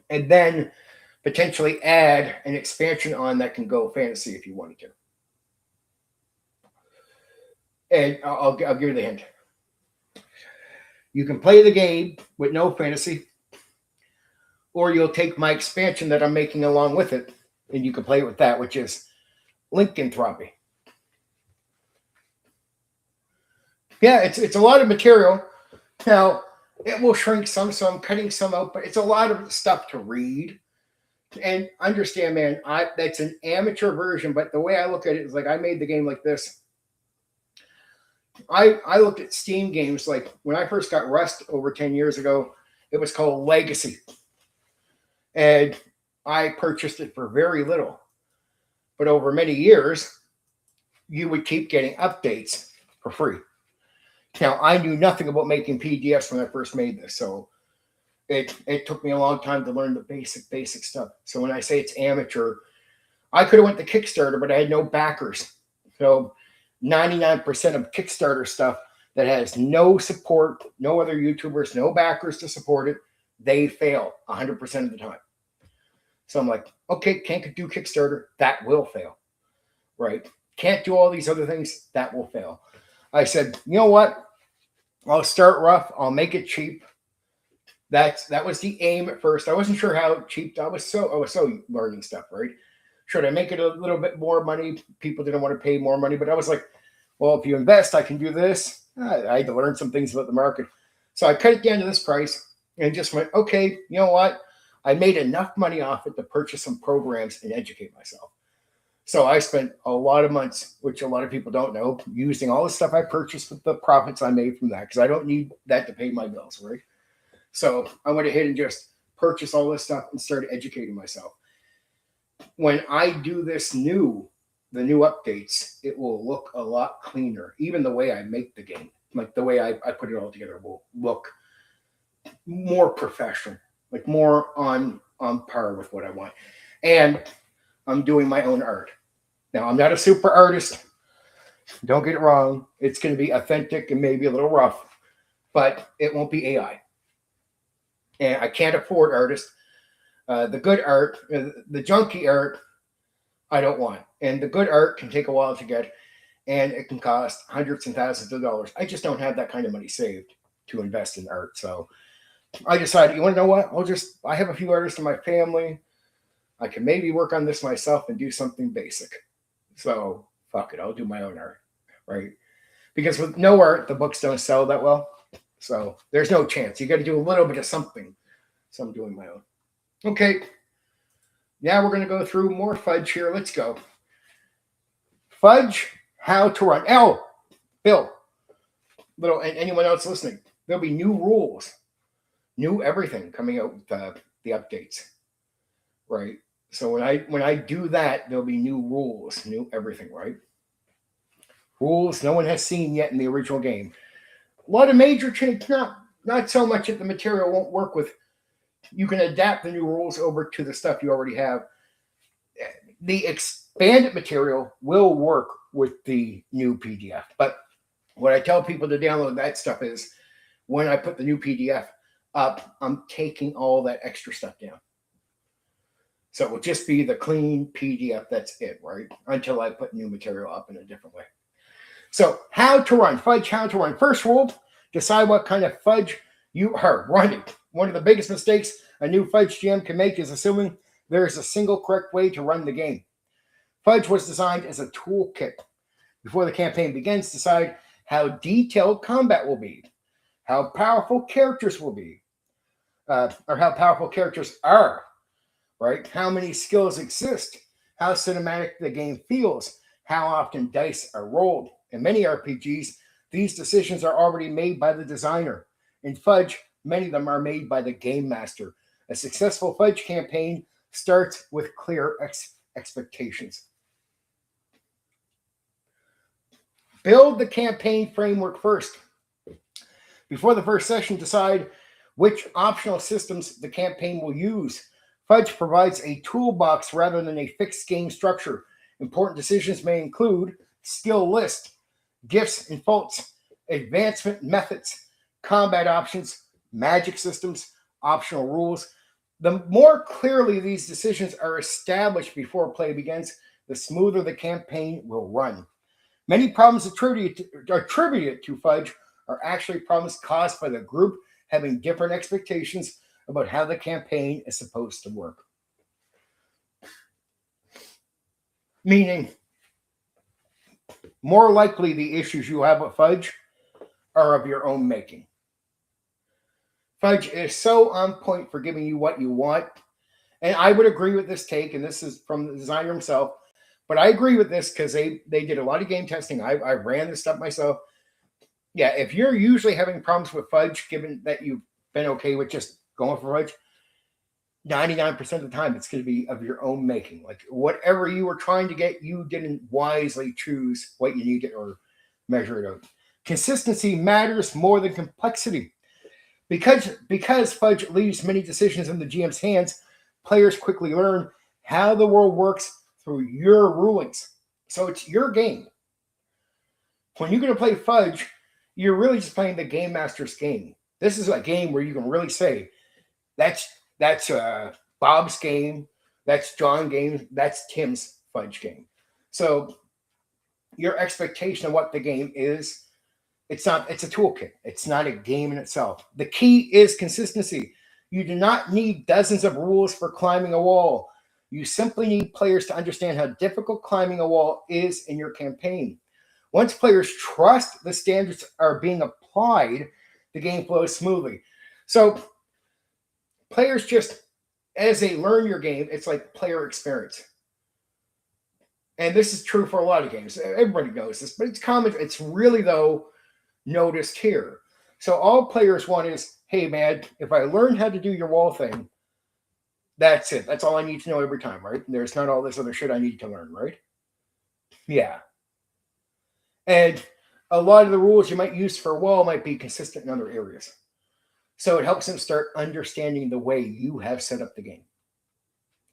and then potentially add an expansion on that can go fantasy if you wanted to. And I'll give you the hint. You can play the game with no fantasy, or you'll take my expansion that I'm making along with it, and you can play it with that, which is Lycanthropy. Yeah, it's a lot of material. Now, it will shrink some, so I'm cutting some out, but it's a lot of stuff to read. And understand, man, that's an amateur version, but the way I look at it is like I made the game like this. I looked at Steam games, like when I first got Rust over 10 years ago, it was called Legacy. And I purchased it for very little. But over many years, you would keep getting updates for free. Now, I knew nothing about making PDFs when I first made this, so it took me a long time to learn the basic stuff. So when I say it's amateur, I could have went to Kickstarter, but I had no backers. So 99% of Kickstarter stuff that has no support, no other YouTubers, no backers to support it, they fail 100% of the time. So I'm like, okay, can't do Kickstarter, that will fail, right? Can't do all these other things, that will fail. I said, you know what? I'll start rough. I'll make it cheap. That was the aim at first. I wasn't sure how cheap. I was so learning stuff, right? Should I make it a little bit more money? People didn't want to pay more money, but I was like, well, if you invest, I can do this. I had to learn some things about the market. So I cut it down to this price and just went, okay, you know what? I made enough money off it to purchase some programs and educate myself. So I spent a lot of months, which a lot of people don't know, using all the stuff I purchased with the profits I made from that, because I don't need that to pay my bills, right? So I went ahead and just purchased all this stuff and started educating myself. When I do the new updates, it will look a lot cleaner. Even the way I make the game, like the way I put it all together, will look more professional, like more on par with what I want. And I'm doing my own art. Now, I'm not a super artist. Don't get it wrong. It's going to be authentic and maybe a little rough, but it won't be AI. And I can't afford artists. The good art, the junky art, I don't want. And the good art can take a while to get, and it can cost hundreds and thousands of dollars. I just don't have that kind of money saved to invest in art. So I decided, you want to know what? I have a few artists in my family. I can maybe work on this myself and do something basic. So fuck it, I'll do my own art, right? Because with no art, the books don't sell that well. So there's no chance. You got to do a little bit of something. So I'm doing my own. Okay. Now we're going to go through more Fudge here. Let's go. Fudge, how to run. Oh, Bill, and anyone else listening, there'll be new rules, new everything coming out with the updates, right? So when I do that, there'll be new rules, new everything, right? Rules no one has seen yet in the original game. A lot of major change, not so much that the material won't work with. You can adapt the new rules over to the stuff you already have. The expanded material will work with the new PDF. But what I tell people to download that stuff is when I put the new PDF up, I'm taking all that extra stuff down. So it will just be the clean PDF. That's it, right? Until I put new material up in a different way. So how to run. Fudge, how to run. First rule, decide what kind of Fudge you are running. One of the biggest mistakes a new Fudge GM can make is assuming there is a single correct way to run the game. Fudge was designed as a toolkit. Before the campaign begins, decide how detailed combat will be. how powerful characters will be, or how powerful characters are, right? How many skills exist, how cinematic the game feels, how often dice are rolled. In many RPGs, these decisions are already made by the designer. In Fudge, many of them are made by the game master. A successful Fudge campaign starts with clear expectations. Build the campaign framework first. Before the first session, decide which optional systems the campaign will use. Fudge provides a toolbox rather than a fixed game structure. Important decisions may include skill list, gifts and faults, advancement methods, combat options, magic systems, optional rules. The more clearly these decisions are established before play begins, the smoother the campaign will run. Many problems attributed to Fudge are actually problems caused by the group having different expectations about how the campaign is supposed to work. Meaning, more likely the issues you have with Fudge are of your own making. Fudge is so on point for giving you what you want. And I would agree with this take, and this is from the designer himself. But I agree with this because they did a lot of game testing. I ran this stuff myself. Yeah, if you're usually having problems with Fudge, given that you've been okay with just going for Fudge, 99% of the time it's going to be of your own making. Like whatever you were trying to get, you didn't wisely choose what you needed or measure it out. Consistency matters more than complexity. Because Fudge leaves many decisions in the GM's hands, players quickly learn how the world works through your rulings. So it's your game. When you're going to play Fudge, you're really just playing the game master's game. This is a game where you can really say, that's Bob's game, that's John's game, that's Tim's Fudge game. So your expectation of what the game is, it's a toolkit. It's not a game in itself. The key is consistency. You do not need dozens of rules for climbing a wall. You simply need players to understand how difficult climbing a wall is in your campaign. Once players trust the standards are being applied, the game flows smoothly. So players just, as they learn your game, it's like player experience. And this is true for a lot of games. Everybody knows this, but it's common. It's really, though, noticed here. So all players want is, hey, man, if I learn how to do your wall thing, that's it. That's all I need to know every time, right? There's not all this other shit I need to learn, right? Yeah. And a lot of the rules you might use for a wall might be consistent in other areas. So it helps them start understanding the way you have set up the game.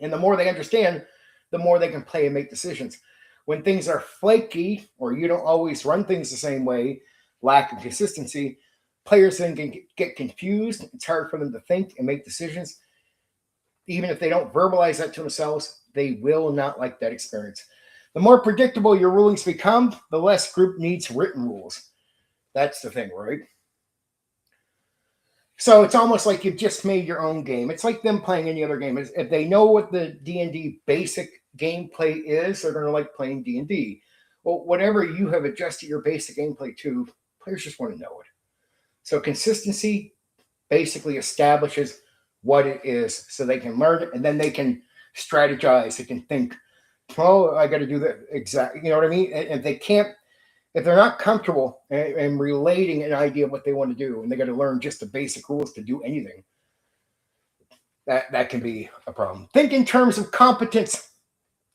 And the more they understand, the more they can play and make decisions. When things are flaky or you don't always run things the same way, lack of consistency, players then can get confused. It's hard for them to think and make decisions. Even if they don't verbalize that to themselves, they will not like that experience. The more predictable your rulings become, the less group needs written rules. That's the thing, right? So it's almost like you've just made your own game. It's like them playing any other game. If they know what the D&D basic gameplay is, they're going to like playing D&D. Well, whatever you have adjusted your basic gameplay to, players just want to know it. So consistency basically establishes what it is so they can learn it, and then they can strategize. They can think, oh, I got to do that exactly. You know what I mean? And if they're not comfortable and relating an idea of what they want to do, and they got to learn just the basic rules to do anything, that can be a problem. Think in terms of competence.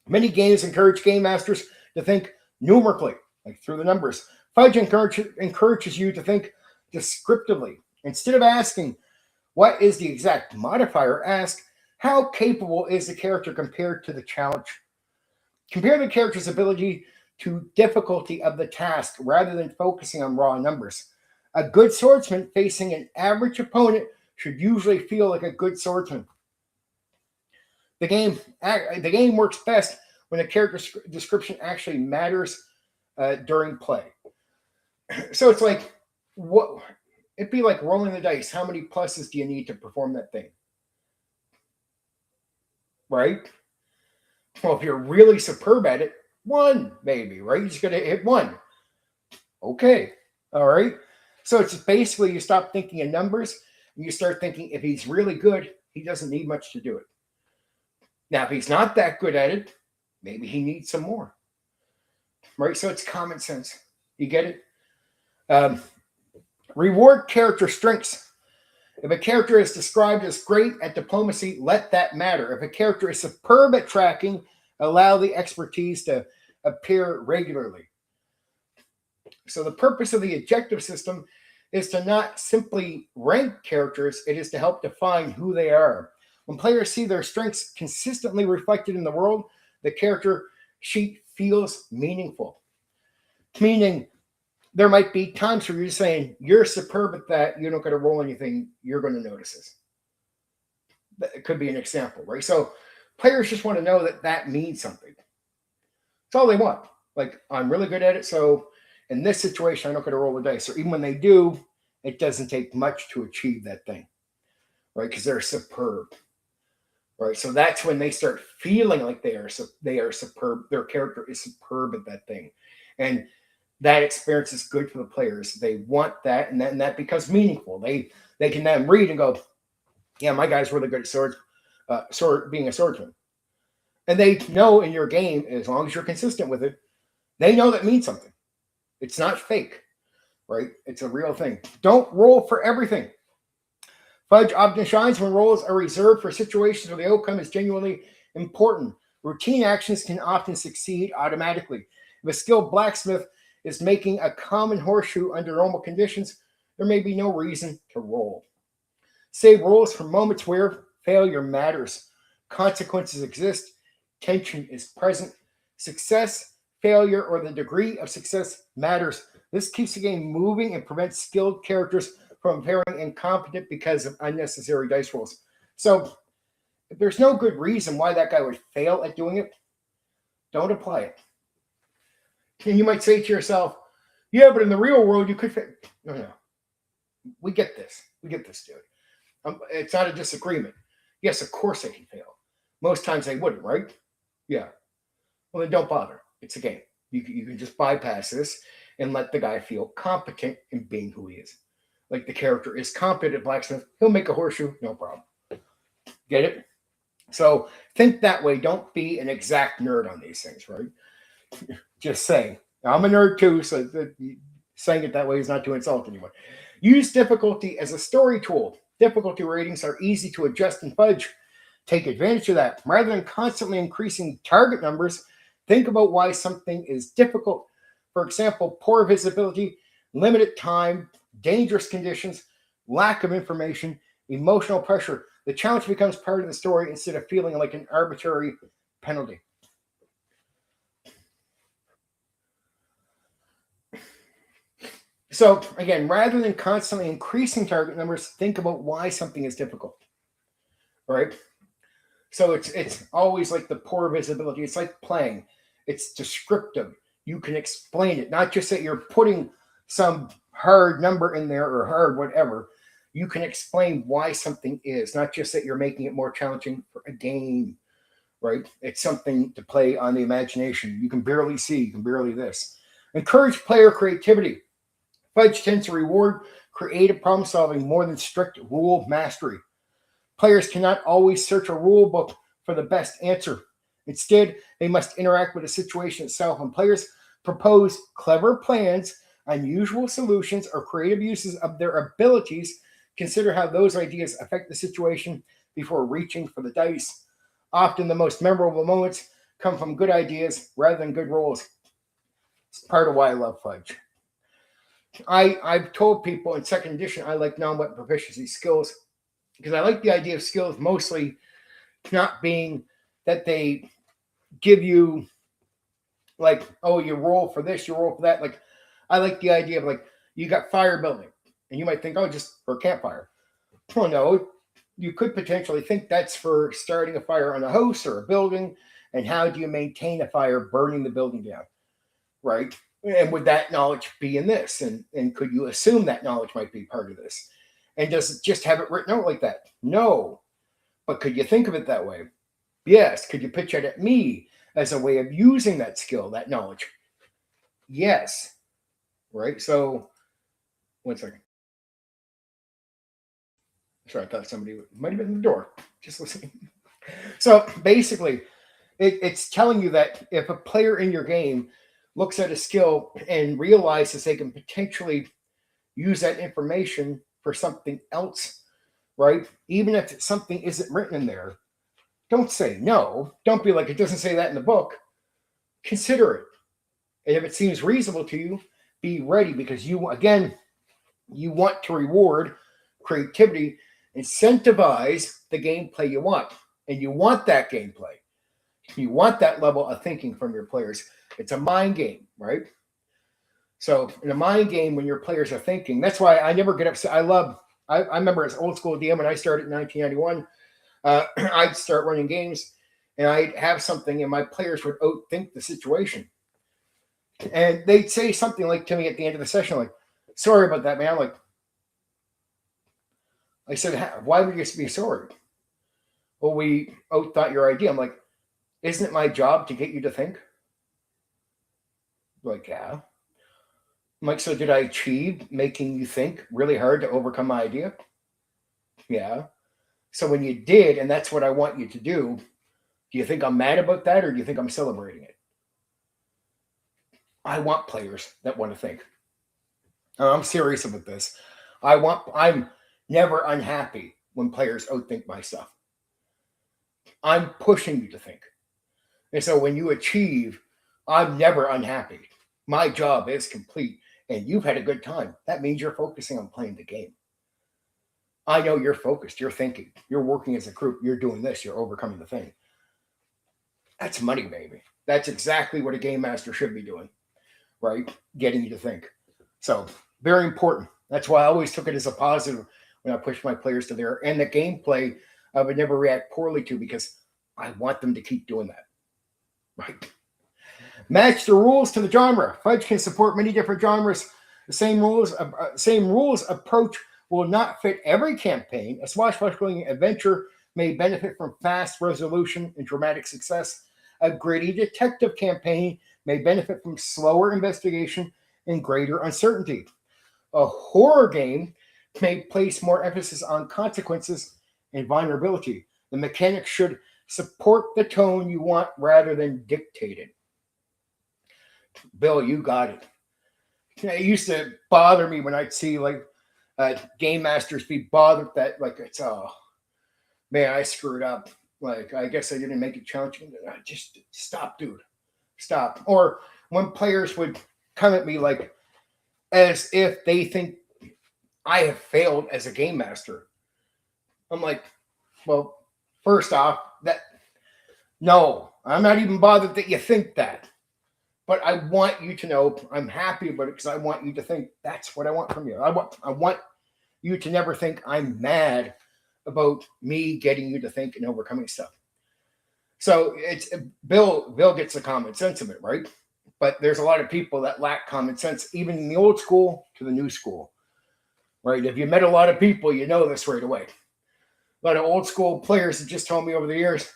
Many games encourage game masters to think numerically, like through the numbers. Fudge encourages you to think descriptively. Instead of asking, what is the exact modifier, ask, how capable is the character compared to the challenge? Compare the character's ability to difficulty of the task rather than focusing on raw numbers. A good swordsman facing an average opponent should usually feel like a good swordsman. The game works best when a character description actually matters during play. So it's like, it'd be like rolling the dice. How many pluses do you need to perform that thing? Right? Well, if you're really superb at it, 1 maybe, right? You just got to hit 1. Okay. All right. So it's basically you stop thinking in numbers and you start thinking if he's really good, he doesn't need much to do it. Now, if he's not that good at it, maybe he needs some more. Right? So it's common sense. You get it? Reward character strengths. If a character is described as great at diplomacy, let that matter. If a character is superb at tracking, allow the expertise to appear regularly. So the purpose of the objective system is to not simply rank characters, it is to help define who they are. When players see their strengths consistently reflected in the world, the character sheet feels meaningful. Meaning, there might be times where you're saying, you're superb at that, you're not going to roll anything, you're going to notice this. It could be an example, right? So players just want to know that that means something. That's all they want. Like, I'm really good at it, so in this situation, I'm not going to roll the dice. Or even when they do, it doesn't take much to achieve that thing, right? Because they're superb, right? So that's when they start feeling like they are superb. Their character is superb at that thing. And that experience is good for the players. They want that, and that becomes meaningful. They can then read and go, yeah, my guy's really good at being a swordsman. And they know in your game, as long as you're consistent with it, they know that means something. It's not fake, right? It's a real thing. Don't roll for everything. Fudge often shines when rolls are reserved for situations where the outcome is genuinely important. Routine actions can often succeed automatically. If a skilled blacksmith is making a common horseshoe under normal conditions, there may be no reason to roll. Save rolls for moments where failure matters. Consequences exist. Tension is present. Success, failure, or the degree of success matters. This keeps the game moving and prevents skilled characters from appearing incompetent because of unnecessary dice rolls. So, if there's no good reason why that guy would fail at doing it, don't apply it. And you might say to yourself, yeah, but in the real world, you could fail. No. We get this. Dude. It's not a disagreement. Yes, of course they can fail. Most times they wouldn't, right? Yeah. Well, then don't bother. It's a game. You can just bypass this and let the guy feel competent in being who he is. Like the character is competent at blacksmith. He'll make a horseshoe, no problem. Get it? So think that way. Don't be an exact nerd on these things, right? Just saying. I'm a nerd too, so saying it that way is not to insult anyone. Use difficulty as a story tool. Difficulty ratings are easy to adjust in Fudge. Take advantage of that. Rather than constantly increasing target numbers, think about why something is difficult. For example, poor visibility, limited time, dangerous conditions, lack of information, emotional pressure. The challenge becomes part of the story instead of feeling like an arbitrary penalty. So again, rather than constantly increasing target numbers, think about why something is difficult, right? So it's always like the poor visibility. It's like playing. It's descriptive. You can explain it, not just that you're putting some hard number in there or hard whatever. You can explain why something is, not just that you're making it more challenging for a game, right? It's something to play on the imagination. You can barely see, you can barely this. Encourage player creativity. Fudge tends to reward creative problem solving more than strict rule mastery. Players cannot always search a rule book for the best answer. Instead, they must interact with the situation itself. When players propose clever plans, unusual solutions, or creative uses of their abilities, consider how those ideas affect the situation before reaching for the dice. Often the most memorable moments come from good ideas rather than good rolls. It's part of why I love Fudge. I've told people in second edition I like non-weapon proficiency skills because I like the idea of skills mostly not being that they give you like, oh, you roll for this, you roll for that. Like, I like the idea of like, you got fire building and you might think, oh, just for campfire. Oh, no, you could potentially think that's for starting a fire on a house or a building. And how do you maintain a fire burning the building down, right? And would that knowledge be in this? And could you assume that knowledge might be part of this? And does it just have it written out like that? No. But could you think of it that way? Yes. Could you pitch it at me as a way of using that skill, that knowledge? Yes. Right? So 1 second. Sorry, I thought somebody might have been at the door. Just listening. So basically, it's telling you that if a player in your game looks at a skill and realizes they can potentially use that information for something else, right? Even if something isn't written in there, don't say no. Don't be like, it doesn't say that in the book. Consider it. And if it seems reasonable to you, be ready, because you want to reward creativity, incentivize the gameplay you want. And you want that gameplay. You want that level of thinking from your players. It's a mind game, right? So in a mind game, when your players are thinking, that's why I never get upset. I remember as old school DM when I started in 1991, I'd start running games and I'd have something and my players would outthink the situation. And they'd say something like to me at the end of the session, like, sorry about that, man. Like, I said, why would you be sorry? Well, we outthought your idea. I'm like, isn't it my job to get you to think? Like, yeah. I'm like, so did I achieve making you think really hard to overcome my idea? Yeah. So when you did, and that's what I want you to do you think I'm mad about that, or do you think I'm celebrating it? I want players that want to think. I'm serious about this. I'm never unhappy when players outthink my stuff. I'm pushing you to think. And so when you achieve, I'm never unhappy. My job is complete and you've had a good time. That means you're focusing on playing the game. I know you're focused, you're thinking, you're working as a group, you're doing this, you're overcoming the thing. That's money, baby. That's exactly what a game master should be doing, right? Getting you to think. So very important. That's why I always took it as a positive when I pushed my players to there. And the gameplay I would never react poorly to, because I want them to keep doing that. Right. Match the rules to the genre. Fudge can support many different genres. The same rules approach will not fit every campaign. A swashbuckling adventure may benefit from fast resolution and dramatic success. A gritty detective campaign may benefit from slower investigation and greater uncertainty. A horror game may place more emphasis on consequences and vulnerability. The mechanics should support the tone you want rather than dictate it. Bill, you got it. It used to bother me when I'd see like game masters be bothered that like it's man, I screwed up. Like I guess I didn't make it challenging. Just stop, dude. Stop. Or when players would come at me like as if they think I have failed as a game master. I'm like, well, first off, no, I'm not even bothered that you think that. But I want you to know I'm happy about it because I want you to think that's what I want from you. I want you to never think I'm mad about me getting you to think and overcoming stuff. So it's Bill gets the common sense of it, right? But there's a lot of people that lack common sense, even in the old school to the new school, right? If you met a lot of people, you know this right away. A lot of old school players have just told me over the years,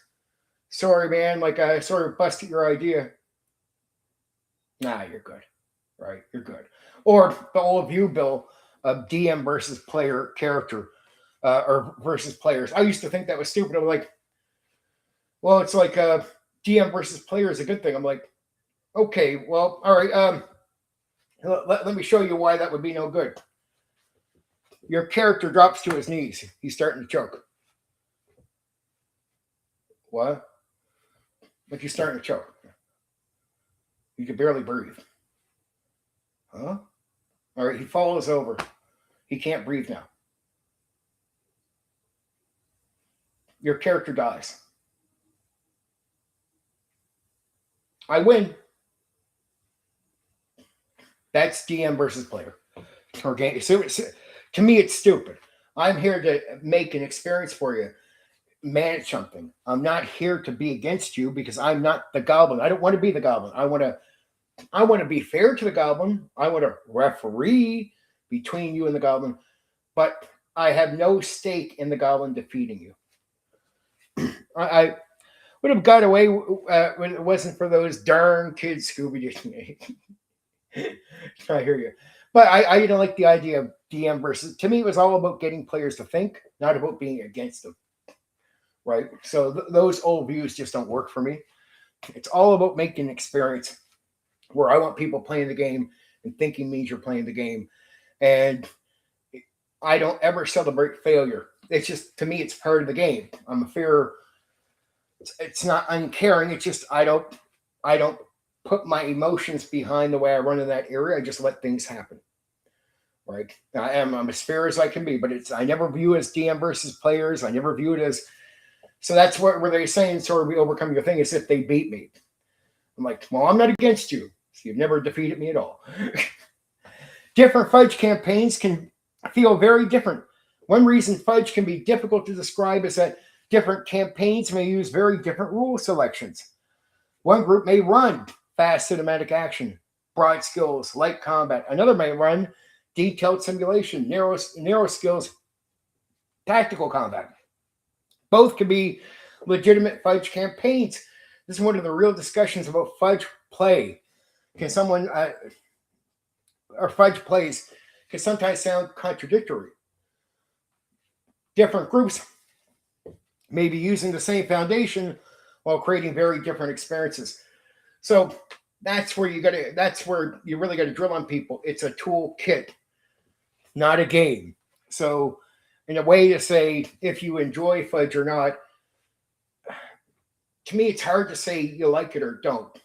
sorry, man, like I sort of busted your idea. Nah, you're good. Right, you're good. Or the old view, Bill, of DM versus player character or versus players. I used to think that was stupid. I'm like, well, it's like DM versus player is a good thing. I'm like, okay, well, all right. Let me show you why that would be no good. Your character drops to his knees. He's starting to choke. What? Like he's starting to choke. You can barely breathe. Huh? All right, he falls over. He can't breathe now. Your character dies. I win. That's DM versus player. Or game. So to me, it's stupid. I'm here to make an experience for you, manage something. I'm not here to be against you because I'm not the goblin. I don't want to be the goblin. I want to be fair to the goblin. I want to referee between you and the goblin, but I have no stake in the goblin defeating you. I would have got away when it wasn't for those darn kids, Scooby-Doo. I hear you. But I don't like the idea of DM versus. To me, it was all about getting players to think, not about being against them. Right. So those old views just don't work for me. It's all about making an experience where I want people playing the game and thinking means you're playing the game. And I don't ever celebrate failure. It's just, to me, it's part of the game. I'm a fair. It's not uncaring. It's just I don't put my emotions behind the way I run in that area. I just let things happen. Right. I'm as fair as I can be, but I never view it as DM versus players. I never view it as. So that's what were they saying? Sort of we overcome your thing as if they beat me. I'm like, well, I'm not against you. So you've never defeated me at all. Different Fudge campaigns can feel very different. One reason Fudge can be difficult to describe is that different campaigns may use very different rule selections. One group may run fast cinematic action, broad skills, light combat. Another may run detailed simulation, narrow skills, tactical combat. Both can be legitimate Fudge campaigns. This is one of the real discussions about Fudge play. Can someone, or Fudge plays, can sometimes sound contradictory. Different groups may be using the same foundation while creating very different experiences. So that's where you really got to drill on people. It's a toolkit, not a game. So in a way to say if you enjoy Fudge or not, to me, it's hard to say you like it or don't.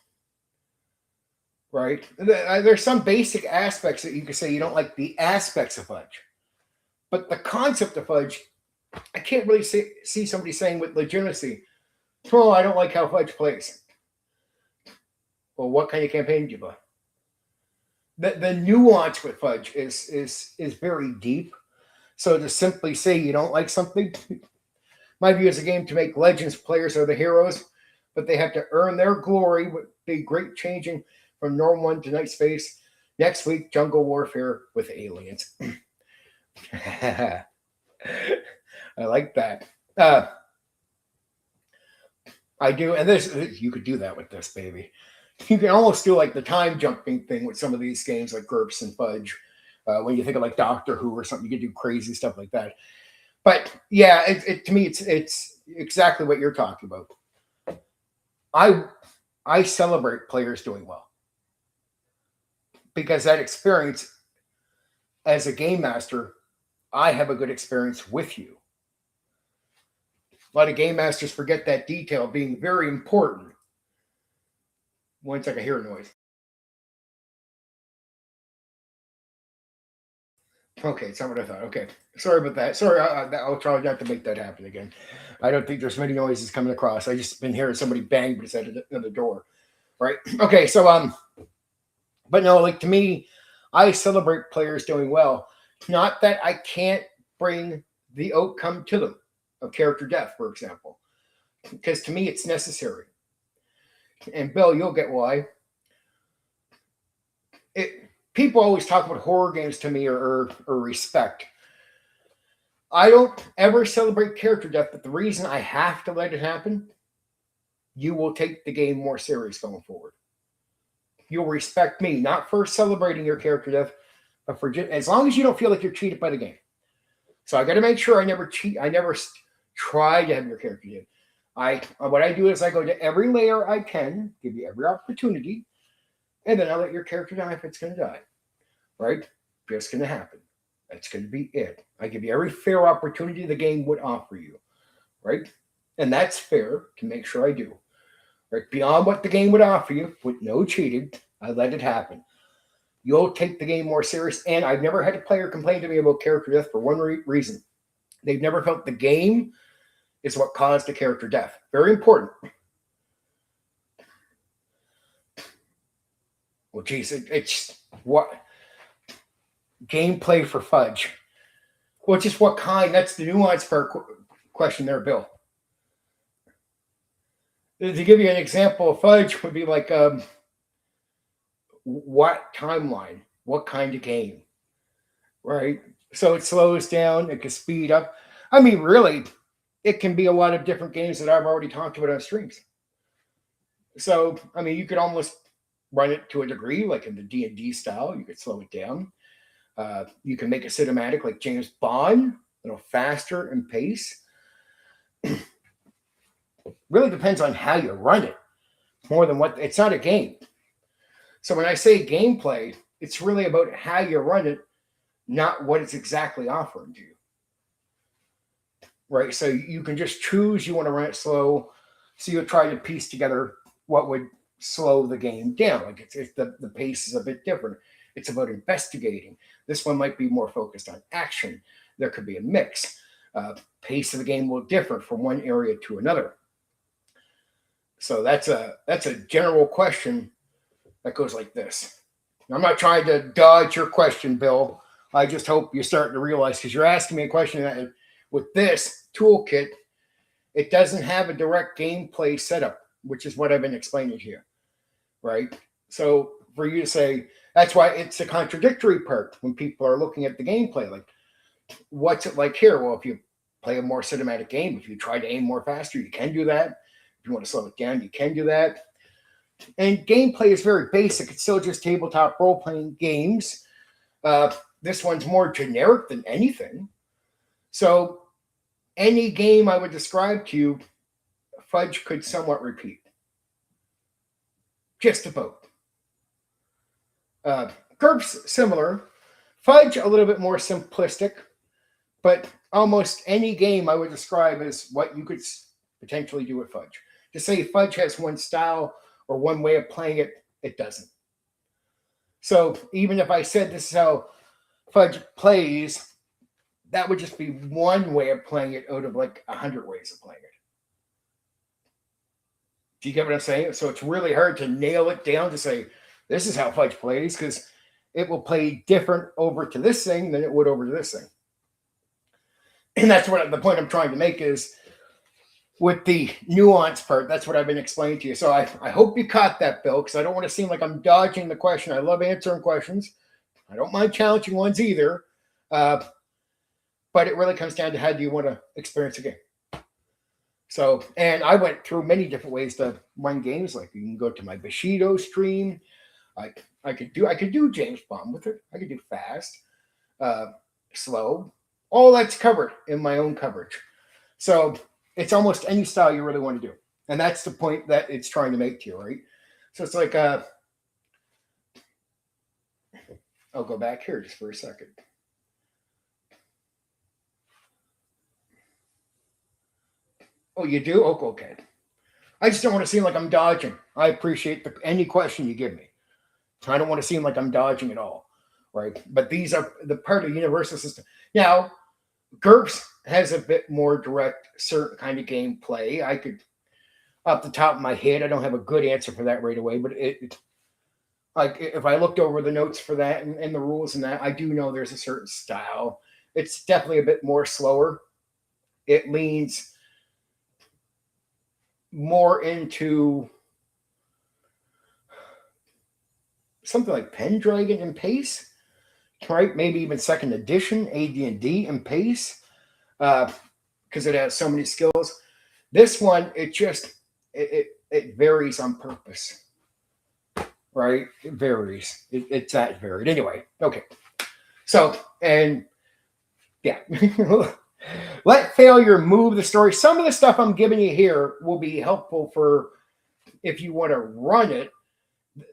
Right? There's some basic aspects that you can say you don't like the aspects of Fudge. But the concept of Fudge, I can't really see somebody saying with legitimacy, oh, I don't like how Fudge plays. Well, what kind of campaign do you play? The nuance with Fudge is very deep. So to simply say you don't like something, my view is a game to make legends players are the heroes, but they have to earn their glory with the great changing from Norm 1 to Night Space. Next week, Jungle Warfare with aliens. I like that. I do, and this you could do that with this, baby. You can almost do like the time jumping thing with some of these games like GURPS and Fudge. When you think of like Doctor Who or something, you can do crazy stuff like that. But yeah, to me, it's exactly what you're talking about. I celebrate players doing well because that experience as a game master, I have a good experience with you. A lot of game masters forget that detail being very important. One second, I hear a noise. Okay, it's not what I thought. Okay, sorry about that. Sorry, I'll try not to make that happen again. I don't think there's many noises coming across. I just been hearing somebody bang beside the door. Right? Okay, so but no, like to me, I celebrate players doing well. Not that I can't bring the outcome to them of character death, for example, because to me it's necessary. And Bill, you'll get why. People always talk about horror games to me or respect. I don't ever celebrate character death, but the reason I have to let it happen, you will take the game more serious going forward. You'll respect me, not for celebrating your character death, but for as long as you don't feel like you're cheated by the game. So I got to make sure I never cheat. I never try to have your character dead. What I do is I go to every layer I can, give you every opportunity, and then I let your character die if it's going to die. Right? Just going to happen. That's going to be it. I give you every fair opportunity the game would offer you. Right? And that's fair to make sure I do. Right? Beyond what the game would offer you, with no cheating, I let it happen. You'll take the game more serious. And I've never had a player complain to me about character death for one reason. They've never felt the game is what caused the character death. Very important. Well, geez, it's what gameplay for Fudge. Well, just what kind? That's the nuance for our question there, Bill. To give you an example, Fudge would be like, what timeline? What kind of game? Right? So it slows down, it can speed up. I mean, really, it can be a lot of different games that I've already talked about on streams. So, I mean, you could almost run it to a degree, like in the D&D style. You could slow it down. You can make a cinematic like James Bond, a little faster in pace. Really depends on how you run it more than what it's not a game. So when I say gameplay, it's really about how you run it, not what it's exactly offering to you. Right? So you can just choose you want to run it slow. So you'll try to piece together what would slow the game down. Like it's the pace is a bit different. It's about investigating. This one might be more focused on action. There could be a mix. Pace of the game will differ from one area to another. So that's a general question that goes like this. I'm not trying to dodge your question, Bill. I just hope you're starting to realize, because you're asking me a question that with this toolkit, it doesn't have a direct gameplay setup, which is what I've been explaining to you, right? So for you to say, that's why it's a contradictory part when people are looking at the gameplay. Like, what's it like here? Well, if you play a more cinematic game, if you try to aim more faster, you can do that. If you want to slow it down, you can do that. And gameplay is very basic. It's still just tabletop role-playing games. This one's more generic than anything. So any game I would describe to you, Fudge could somewhat repeat. Just about. GURPS, similar. Fudge, a little bit more simplistic. But almost any game I would describe as what you could potentially do with Fudge. To say Fudge has one style or one way of playing it, it doesn't. So even if I said this is how Fudge plays, that would just be one way of playing it out of like 100 ways of playing it. Do you get what I'm saying? So it's really hard to nail it down to say, this is how Fudge plays, because it will play different over to this thing than it would over to this thing. And that's what the point I'm trying to make is, with the nuance part, that's what I've been explaining to you. So I hope you caught that, Bill, because I don't want to seem like I'm dodging the question. I love answering questions. I don't mind challenging ones either. But it really comes down to, how do you want to experience a game? So, and I went through many different ways to run games. Like, you can go to my Bushido stream. I could do James Bond with it. I could do fast, slow. All that's covered in my own coverage. So it's almost any style you really want to do. And that's the point that it's trying to make to you, right? So it's like, I'll go back here just for a second. Oh, you do? Oh, okay. I just don't want to seem like I'm dodging. I appreciate any question you give me. I don't want to seem like I'm dodging at all, right? But these are the part of the universal system. Now, GURPS has a bit more direct, certain kind of gameplay. I could, off the top of my head, I don't have a good answer for that right away, but like, if I looked over the notes for that and the rules and that, I do know there's a certain style. It's definitely a bit more slower. It leans more into something like Pendragon and pace, right? Maybe even second edition AD&D and pace, because it has so many skills. This one, it varies on purpose, right? It varies. It's that varied. Anyway, okay. So, and yeah. Let failure move the story. Some of the stuff I'm giving you here will be helpful for if you want to run it.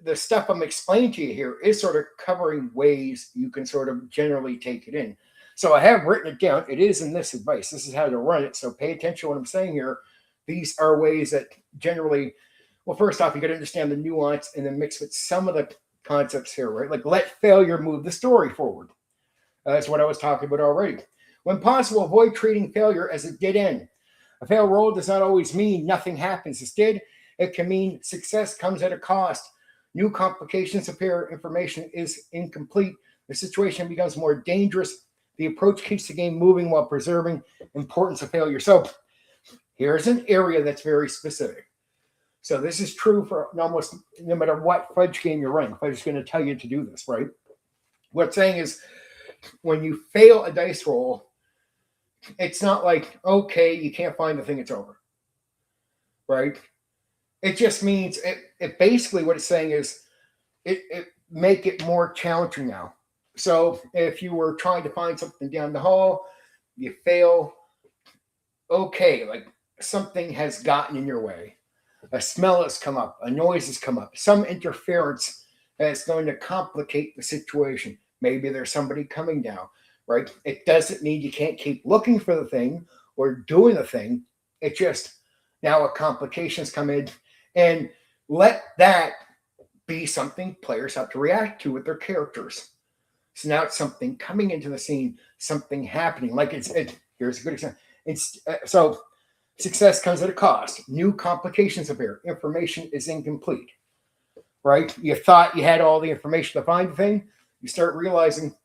The stuff I'm explaining to you here is sort of covering ways you can sort of generally take it in. So I have written it down. It is in this advice. This is how to run it. So pay attention to what I'm saying here. These are ways that generally, well, first off, you got to understand the nuance and then mix with some of the concepts here, right? Like, let failure move the story forward. That's what I was talking about already. When possible, avoid treating failure as a dead end. A failed roll does not always mean nothing happens. Instead, it can mean success comes at a cost. New complications appear, information is incomplete. The situation becomes more dangerous. The approach keeps the game moving while preserving importance of failure. So here's an area that's very specific. So this is true for almost no matter what Fudge game you're running. Fudge is going to tell you to do this, right? What I'm saying is, when you fail a dice roll, it's not like, okay, you can't find the thing, it's over, right? It just means it basically what it's saying is it make it more challenging now. So if you were trying to find something down the hall, you fail. Okay, like something has gotten in your way. A smell has come up, a noise has come up, some interference that's going to complicate the situation. Maybe there's somebody coming down, right? It doesn't mean you can't keep looking for the thing or doing the thing. It just now a complications come in, and let that be something players have to react to with their characters. So now it's something coming into the scene, something happening. Like here's a good example. So success comes at a cost. New complications appear. Information is incomplete, right? You thought you had all the information to find the thing. You start realizing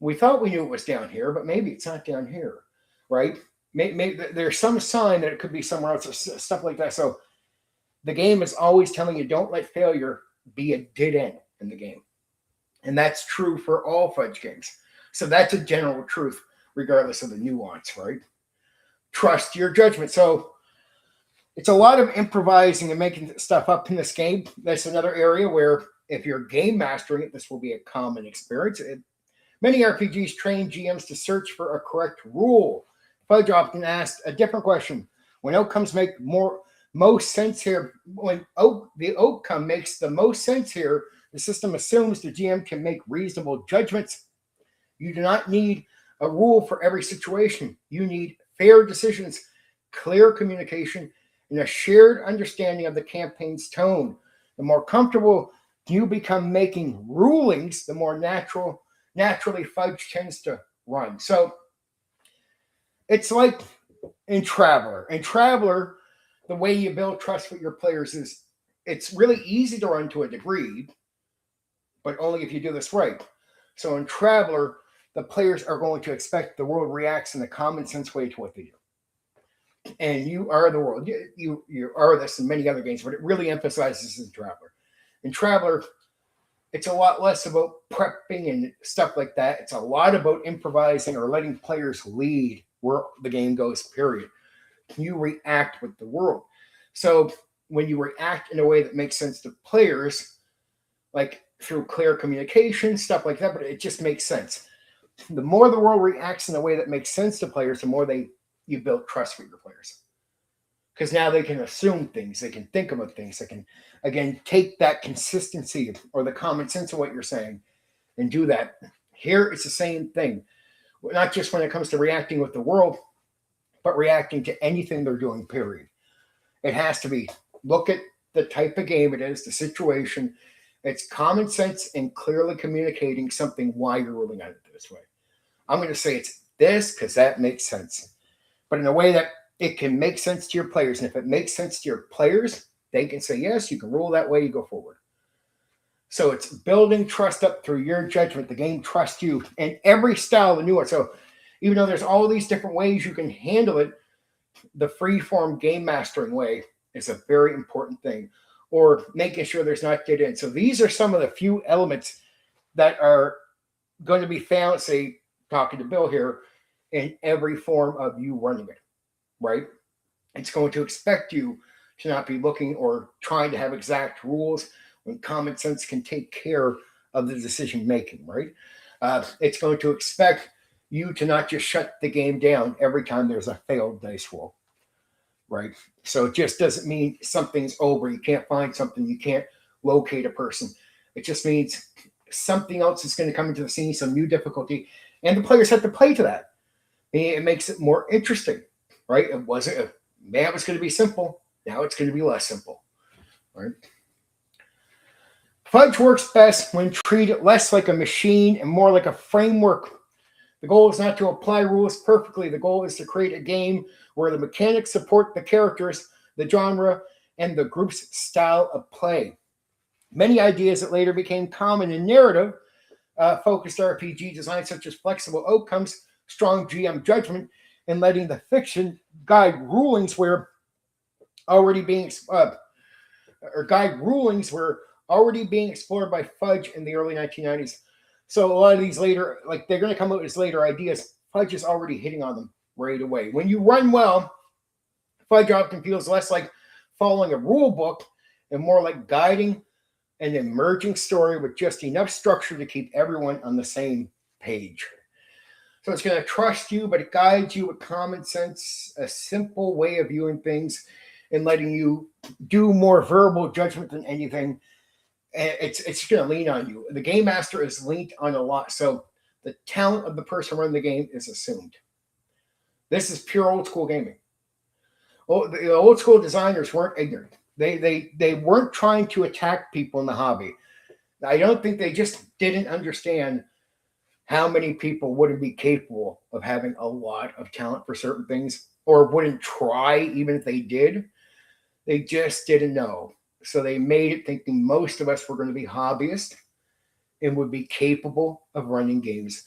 we thought we knew it was down here, but maybe it's not down here, right? Maybe there's some sign that it could be somewhere else, or stuff like that. So the game is always telling you don't let failure be a dead end in the game. And that's true for all Fudge games. So that's a general truth, regardless of the nuance, right? Trust your judgment. So it's a lot of improvising and making stuff up in this game. That's another area where if you're game mastering it, this will be a common experience. Many RPGs train GMs to search for a correct rule. Fudge often asked a different question. When outcomes make most sense here, when the outcome makes the most sense here, the system assumes the GM can make reasonable judgments. You do not need a rule for every situation. You need fair decisions, clear communication, and a shared understanding of the campaign's tone. The more comfortable you become making rulings, the more naturally Fudge tends to run. So it's like in Traveler. In Traveler, the way you build trust with your players is it's really easy to run to a degree, but only if you do this right. So in Traveler, the players are going to expect the world reacts in a common sense way to what they do. And you are the world. You are this in many other games, but it really emphasizes in Traveler. In Traveler, it's a lot less about prepping and stuff like that. It's a lot about improvising or letting players lead where the game goes, period. You react with the world. So when you react in a way that makes sense to players, like through clear communication, stuff like that, but it just makes sense. The more the world reacts in a way that makes sense to players, the more you build trust with your players. Because now they can assume things, they can think about things, they can, again, take that consistency or the common sense of what you're saying and do that. Here, it's the same thing. Not just when it comes to reacting with the world, but reacting to anything they're doing, period. It has to be, look at the type of game it is, the situation. It's common sense and clearly communicating something why you're ruling on it this way. I'm going to say it's this because that makes sense. But in a way that it can make sense to your players. And if it makes sense to your players, they can say, yes, you can rule that way, you go forward. So it's building trust up through your judgment. The game trusts you and every style, the nuance. So even though there's all these different ways you can handle it, the free-form game mastering way is a very important thing. Or making sure there's not dead end. So these are some of the few elements that are going to be found, say, talking to Bill here, in every form of you running it, right? It's going to expect you to not be looking or trying to have exact rules when common sense can take care of the decision making, right? It's going to expect you to not just shut the game down every time there's a failed dice roll, right? So it just doesn't mean something's over. You can't find something. You can't locate a person. It just means something else is going to come into the scene, some new difficulty, and the players have to play to that. It makes it more interesting, right? It was going to be simple. Now it's going to be less simple, right? Fudge works best when treated less like a machine and more like a framework. The goal is not to apply rules perfectly. The goal is to create a game where the mechanics support the characters, the genre, and the group's style of play. Many ideas that later became common in narrative focused RPG design, such as flexible outcomes, strong GM judgment, and letting the fiction guide rulings were already being explored by Fudge in the early 1990s. So a lot of these later, like they're going to come out as later ideas, Fudge is already hitting on them right away. When you run well, Fudge often feels less like following a rule book and more like guiding an emerging story with just enough structure to keep everyone on the same page. So it's going to trust you, but it guides you with common sense, a simple way of viewing things, and letting you do more verbal judgment than anything. And it's going to lean on you. The game master is leaned on a lot, so the talent of the person running the game is assumed. This is pure old school gaming. The old school designers weren't ignorant. They weren't trying to attack people in the hobby. I don't think they just didn't understand how many people wouldn't be capable of having a lot of talent for certain things, or wouldn't try even if they did. They just didn't know. So they made it thinking most of us were going to be hobbyists and would be capable of running games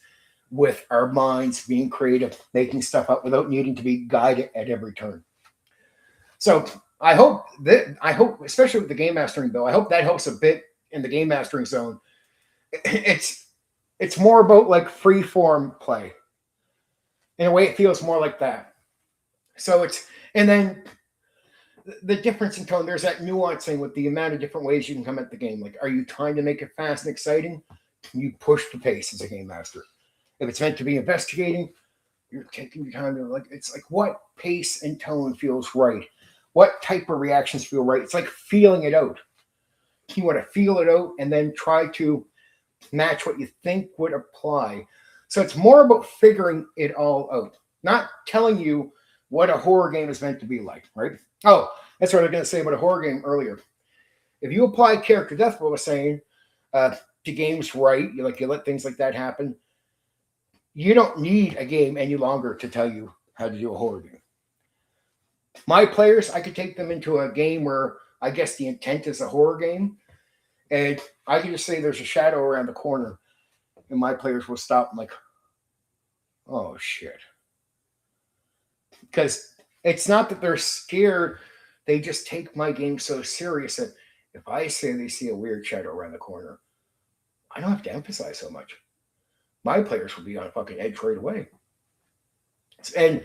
with our minds being creative, making stuff up without needing to be guided at every turn. So I hope, especially with the game mastering bill, I hope that helps a bit in the game mastering zone. It's more about like free form play. In a way, it feels more like that. So and then the difference in tone, there's that nuancing with the amount of different ways you can come at the game. Like, are you trying to make it fast and exciting? You push the pace as a game master. If it's meant to be investigating, you're taking your time to it's like what pace and tone feels right. What type of reactions feel right? It's like feeling it out. You want to feel it out and then try to match what you think would apply. So it's more about figuring it all out, not telling you what a horror game is meant to be like, right? Oh, that's what I was going to say about a horror game earlier. If you apply character death, what I was saying, to games right, you let things like that happen, you don't need a game any longer to tell you how to do a horror game. My players, I could take them into a game where I guess the intent is a horror game, and I can just say there's a shadow around the corner, and my players will stop and oh shit. Because it's not that they're scared, they just take my game so serious that if I say they see a weird shadow around the corner, I don't have to emphasize so much. My players will be on a fucking edge right away. And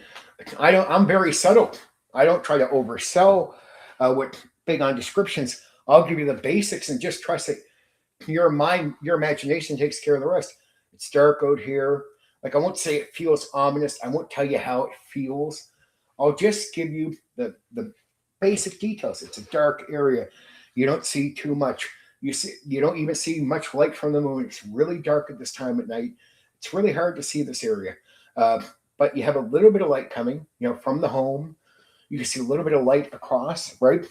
I'm very subtle. I don't try to oversell with big on descriptions. I'll give you the basics and just trust that your imagination takes care of the rest. It's dark out here. I won't say it feels ominous. I won't tell you how it feels. I'll just give you the basic details. It's a dark area. You don't see too much. You don't even see much light from the moon. It's really dark at this time at night. It's really hard to see this area. But you have a little bit of light coming, from the home. You can see a little bit of light across, right?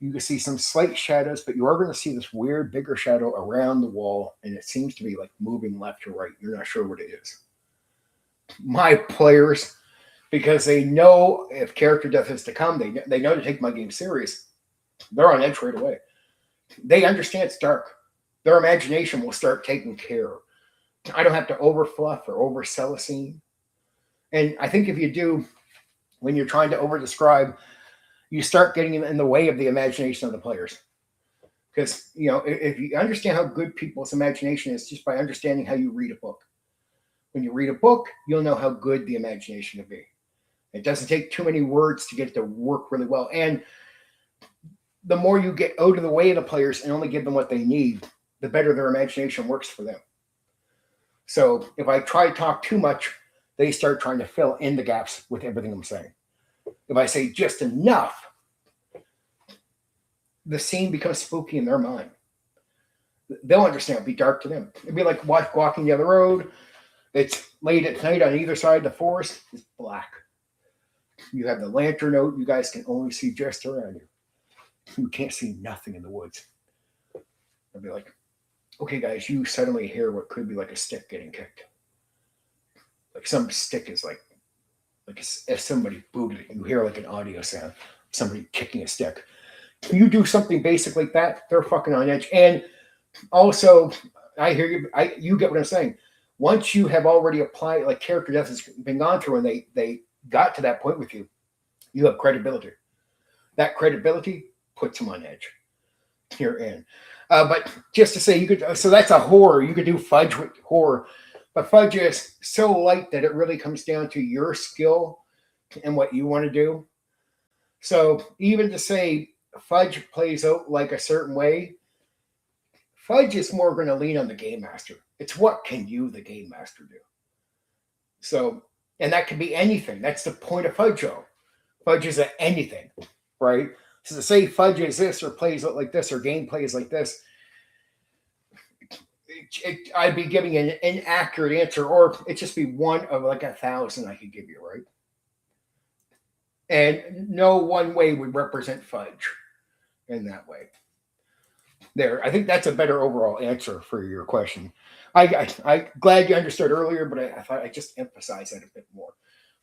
You can see some slight shadows, but you are going to see this weird, bigger shadow around the wall, and it seems to be moving left to right. You're not sure what it is. My players, because they know if character death is to come, they know to take my game serious. They're on edge right away. They understand it's dark. Their imagination will start taking care. I don't have to overfluff or oversell a scene. And I think if you do, when you're trying to overdescribe, you start getting in the way of the imagination of the players. Because, if you understand how good people's imagination is just by understanding how you read a book. When you read a book, you'll know how good the imagination can be. It doesn't take too many words to get it to work really well. And the more you get out of the way of the players and only give them what they need, the better their imagination works for them. So if I try to talk too much, they start trying to fill in the gaps with everything I'm saying. If I say just enough, the scene becomes spooky in their mind. They'll understand. It'll be dark to them. It'd be like walking down the road. It's late at night on either side of the forest. It's black. You have the lantern out. You guys can only see just around you. You can't see nothing in the woods. I'd be like, okay, guys, you suddenly hear what could be like a stick getting kicked. Some stick is like if somebody booted it, you hear an audio sound, somebody kicking a stick. You do something basic like that, they're fucking on edge. And also, I hear you. You get what I'm saying. Once you have already applied, character death has been gone through, and they got to that point with you, you have credibility. That credibility puts them on edge. You're in. But just to say, so that's a horror. You could do Fudge with horror. But Fudge is so light that it really comes down to your skill and what you want to do. So even to say Fudge plays out like a certain way, Fudge is more going to lean on the game master. It's what can you, the game master, do? So, and that can be anything. That's the point of Fudge. Fudge is at anything, right? So to say Fudge is this or plays it like this or game plays like this, I'd be giving an inaccurate answer, or it'd just be one of like 1,000 I could give you, right? And no one way would represent Fudge in that way. There, I think that's a better overall answer for your question. I glad you understood earlier, but I thought I just emphasize that a bit more.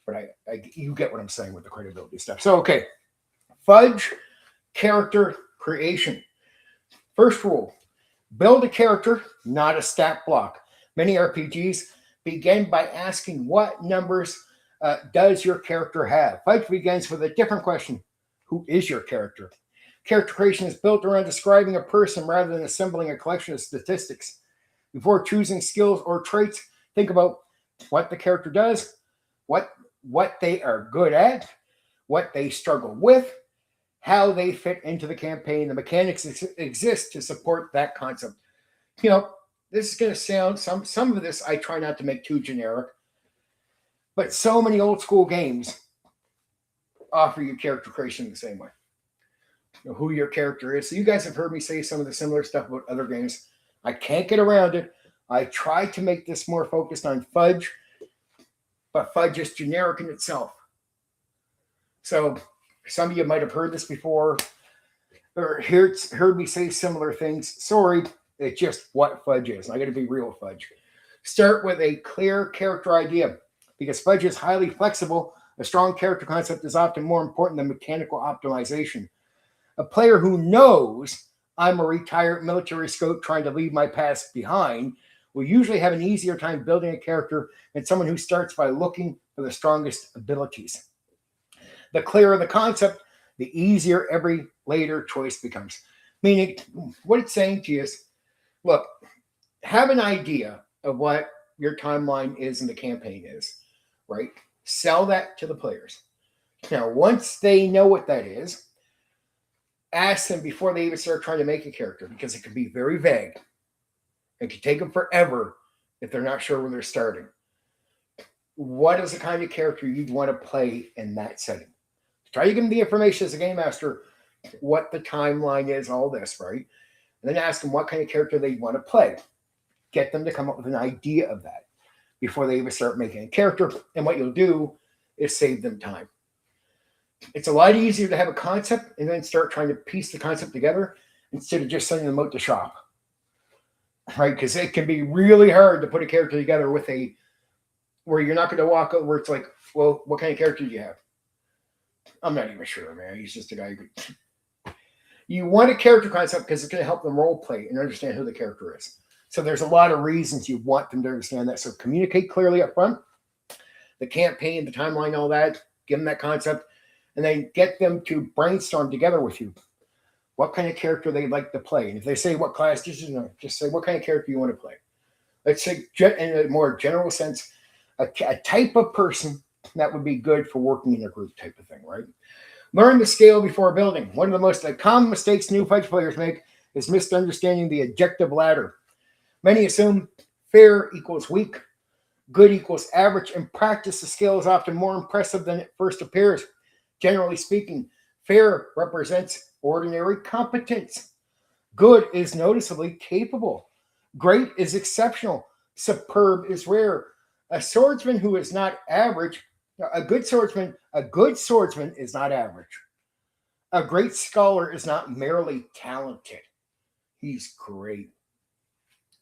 But you get what I'm saying with the credibility stuff. So, okay, Fudge character creation. First rule, build a character, not a stat block. Many RPGs begin by asking what numbers does your character have. Fudge begins with a different question. Who is your character? Character creation is built around describing a person rather than assembling a collection of statistics. Before choosing skills or traits, think about what the character does, what they are good at, what they struggle with, how they fit into the campaign. The mechanics exist to support that concept. You know, this is going to sound, some of this I try not to make too generic, but so many old school games offer you character creation the same way. You know, who your character is. So you guys have heard me say some of the similar stuff about other games. I can't get around it. I try to make this more focused on Fudge, but Fudge is generic in itself. So some of you might have heard this before or heard me say similar things. Sorry, it's just what Fudge is. I got to be real with Fudge. Start with a clear character idea. Because Fudge is highly flexible, a strong character concept is often more important than mechanical optimization. A player who knows I'm a retired military scout trying to leave my past behind will usually have an easier time building a character than someone who starts by looking for the strongest abilities. The clearer the concept, the easier every later choice becomes. Meaning, what it's saying to you is, look, have an idea of what your timeline is and the campaign is, right? Sell that to the players. Now, once they know what that is, ask them before they even start trying to make a character, because it can be very vague. It can take them forever if they're not sure where they're starting. What is the kind of character you'd want to play in that setting? Try to give them the information as a game master, what the timeline is, all this, right? And then ask them what kind of character they want to play. Get them to come up with an idea of that before they even start making a character. And what you'll do is save them time. It's a lot easier to have a concept and then start trying to piece the concept together instead of just sending them out to shop, right? Because it can be really hard to put a character together with where you're not going to walk out where it's like, well, what kind of character do you have? I'm not even sure, man. He's just a guy who... You want a character concept because it's going to help them role play and understand who the character is. So there's a lot of reasons you want them to understand that. So communicate clearly up front, the campaign, the timeline, all that, give them that concept, and then get them to brainstorm together with you what kind of character they'd like to play. And if they say what class, just say what kind of character you want to play. Let's say in a more general sense, a type of person that would be good for working in a group type of thing, right? Learn the scale before building. One of the most common mistakes new Fudge players make is misunderstanding the objective ladder. Many assume fair equals weak, good equals average. In practice, the scale is often more impressive than it first appears. Generally speaking, fair represents ordinary competence. Good is noticeably capable. Great is exceptional. Superb is rare. A swordsman who is not average, a good swordsman is not average. A great scholar is not merely talented. He's great.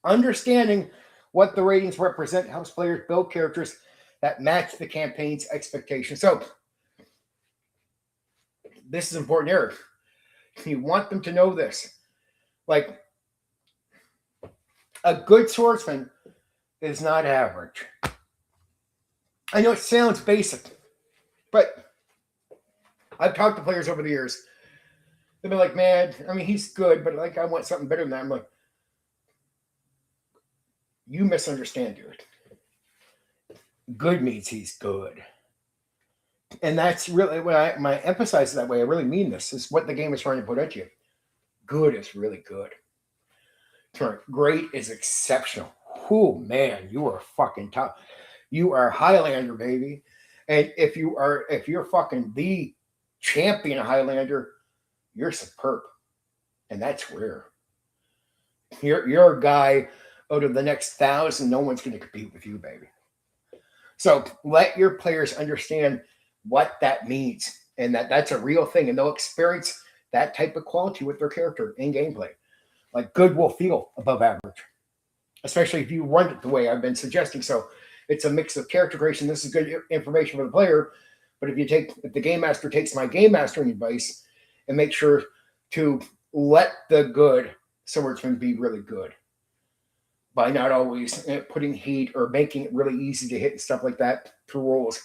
Understanding what the ratings represent helps players build characters that match the campaign's expectations. So, this is important area. You want them to know this. Like, a good swordsman is not average. I know it sounds basic, but I've talked to players over the years. They've been like, man, I mean, he's good, but like, I want something better than that. I'm like, you misunderstand, dude. Good means he's good. And that's really, when I emphasize it that way, I really mean this. This is what the game is trying to put at you. Good is really good. Great is exceptional. Oh man, you are fucking tough. You are Highlander, baby. And if you're fucking the champion Highlander, you're superb. And that's rare. You're a guy out of the next 1,000, no one's gonna compete with you, baby. So let your players understand what that means and that's a real thing. And they'll experience that type of quality with their character in gameplay. Like good will feel above average, especially if you run it the way I've been suggesting. So it's a mix of character creation. This is good information for the player. But if the game master takes my game mastering advice and make sure to let the good swordsman be really good by not always putting heat or making it really easy to hit and stuff like that through rolls.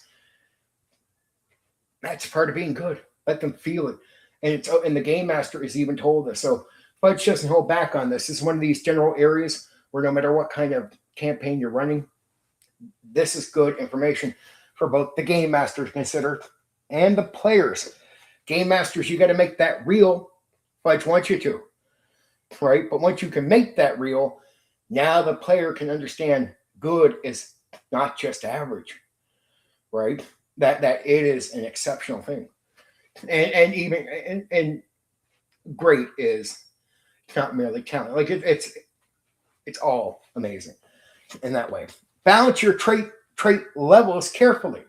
That's part of being good. Let them feel it. And the game master is even told this. So Fudge doesn't hold back on this. It's one of these general areas where no matter what kind of campaign you're running, this is good information for both the game master to consider and the players. Game masters, you got to make that real. Fudge wants you to, right? But once you can make that real, now the player can understand good is not just average, right? That it is an exceptional thing, and great is not merely talent. Like it's all amazing in that way. Balance your trait levels carefully.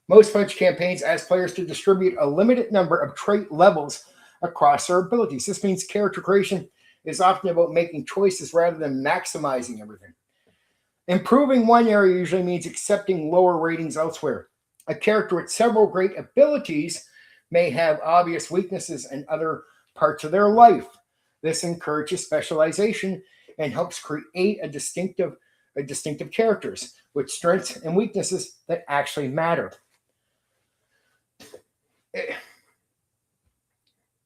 Most Fudge campaigns ask players to distribute a limited number of trait levels across their abilities. This means character creation is often about making choices rather than maximizing everything. Improving one area usually means accepting lower ratings elsewhere. A character with several great abilities may have obvious weaknesses in other parts of their life. This encourages specialization and helps create a distinctive characters with strengths and weaknesses that actually matter.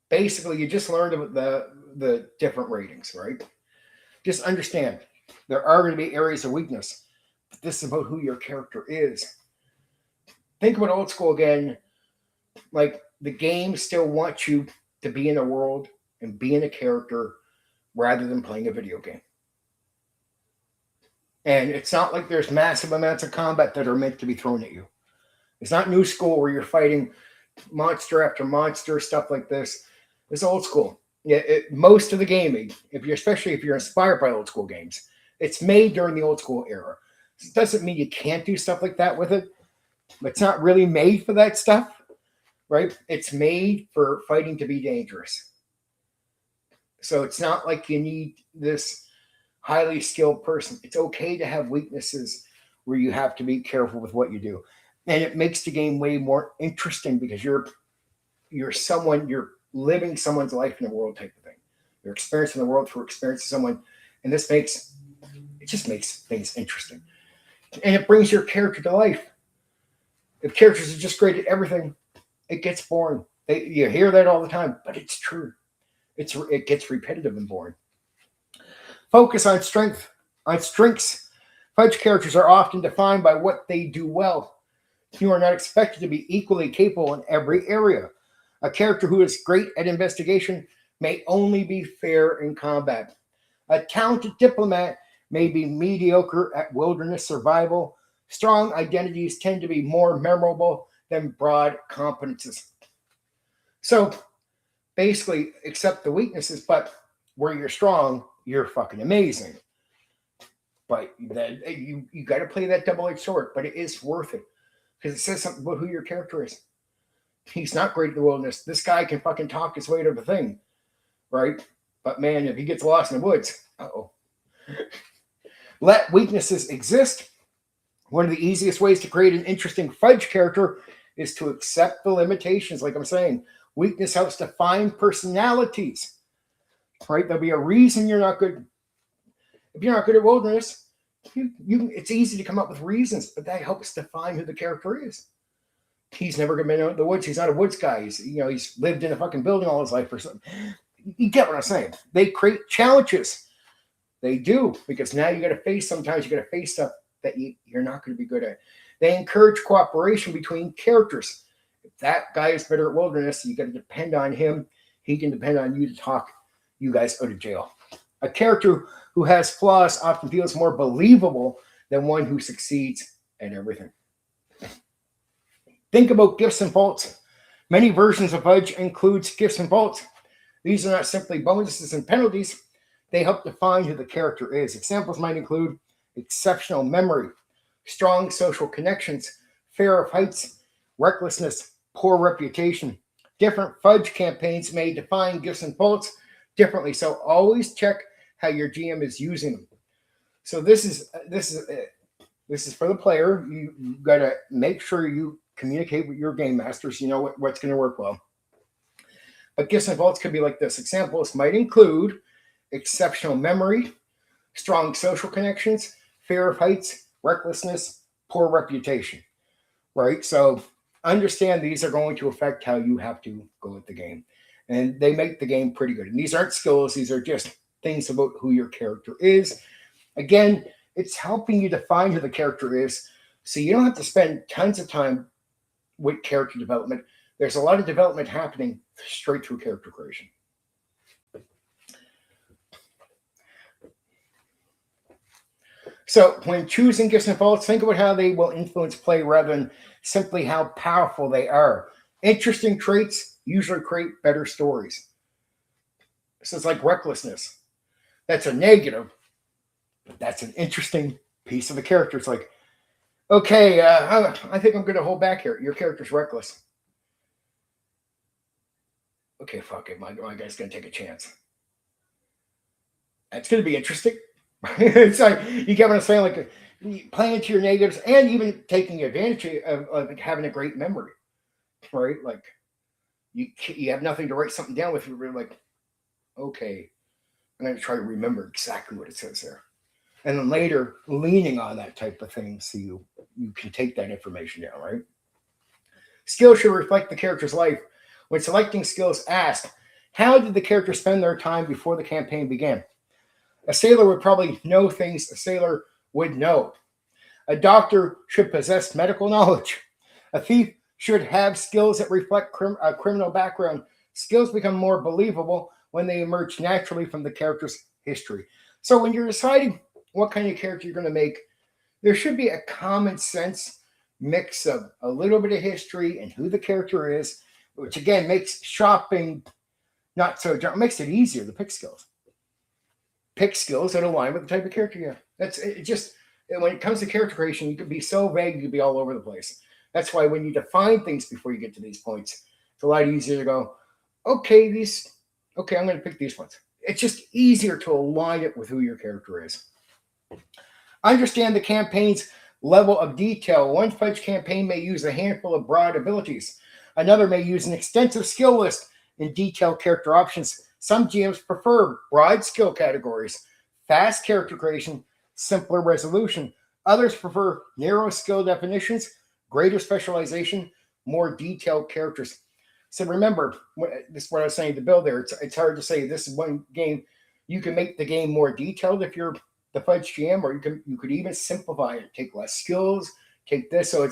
Basically, you just learned about the different ratings, right? Just understand there are going to be areas of weakness, but this is about who your character is. Think about old school again. Like the game still wants you to be in a world and be in a character rather than playing a video game. And it's not like there's massive amounts of combat that are meant to be thrown at you. It's not new school where you're fighting monster after monster, stuff like this. It's old school. Most of the gaming, especially if you're inspired by old school games, it's made during the old school era. It doesn't mean you can't do stuff like that with it, but it's not really made for that stuff, right? It's made for fighting to be dangerous. So it's not like you need this highly skilled person. It's okay to have weaknesses where you have to be careful with what you do. And it makes the game way more interesting because you're living someone's life in the world type of thing. You're experiencing the world through experiencing someone. And it just makes things interesting. And it brings your character to life. If characters are just great at everything, it gets boring. You hear that all the time, but it's true. It gets repetitive and boring. Focus on strengths. Fudge characters are often defined by what they do well. You are not expected to be equally capable in every area. A character who is great at investigation may only be fair in combat. A talented diplomat may be mediocre at wilderness survival. Strong identities tend to be more memorable than broad competences. So basically, accept the weaknesses, but where you're strong, you're fucking amazing. But you got to play that double-edged sword, but it is worth it because it says something about who your character is. He's not great at the wilderness. This guy can fucking talk his way to the thing, right? But man, if he gets lost in the woods, Let weaknesses exist. One of the easiest ways to create an interesting Fudge character is to accept the limitations. Like I'm saying, weakness helps define personalities, right? There'll be a reason you're not good. If you're not good at wilderness, it's easy to come up with reasons, but that helps define who the character is. He's never been out in the woods. He's not a woods guy. He's lived in a fucking building all his life or something. You get what I'm saying? They create challenges. They do, because now sometimes you got to face stuff that you're not going to be good at. They encourage cooperation between characters. If that guy is better at wilderness, you got to depend on him. He can depend on you to talk you guys out of jail. A character who has flaws often feels more believable than one who succeeds at everything. Think about gifts and faults. Many versions of Fudge includes gifts and faults. These are not simply bonuses and penalties. They help define who the character is. Examples might include exceptional memory, strong social connections, fear of heights, recklessness, poor reputation. Different Fudge campaigns may define gifts and faults differently, so always check how your GM is using them. So this is for the player. You got to make sure you communicate with your game masters. You know what's going to work well. But gifts and faults could be like this. Examples might include exceptional memory, strong social connections, fear of heights, recklessness, poor reputation, right? So understand these are going to affect how you have to go with the game. And they make the game pretty good. And these aren't skills. These are just things about who your character is. Again, it's helping you define who the character is, so you don't have to spend tons of time with character development. There's a lot of development happening straight through character creation. So when choosing gifts and faults, think about how they will influence play rather than simply how powerful they are. Interesting traits usually create better stories. So it's like recklessness. That's a negative, but that's an interesting piece of the character. It's like, okay, I think I'm going to hold back here. Your character's reckless. Okay, fuck it. My guy's going to take a chance. That's going to be interesting. It's like, you get what I'm saying? Like playing to your negatives and even taking advantage of having a great memory, right? Like you have nothing to write something down with. You're like, okay, I'm going to try to remember exactly what it says there. And then later leaning on that type of thing so you can take that information down, right? Skills should reflect the character's life. When selecting skills, ask, how did the character spend their time before the campaign began? A sailor would probably know things a sailor would know. A doctor should possess medical knowledge. A thief should have skills that reflect a criminal background. Skills become more believable when they emerge naturally from the character's history. So when you're deciding what kind of character you're going to make, there should be a common sense mix of a little bit of history and who the character is, which again makes shopping makes it easier to pick skills. Pick skills that align with the type of character you have. That's it. Just when it comes to character creation, you can be so vague, you can be all over the place. That's why when you define things before you get to these points, it's a lot easier to go, okay, I'm going to pick these ones. It's just easier to align it with who your character is. Understand the campaign's level of detail. One Fudge campaign may use a handful of broad abilities. Another may use an extensive skill list and detailed character options. Some GMs prefer broad skill categories, fast character creation, simpler resolution. Others prefer narrow skill definitions, greater specialization, more detailed characters. So remember, this is what I was saying to Bill there. It's hard to say this is one game. You can make the game more detailed if you're the Fudge GM, or you could even simplify it, take less skills, take this. So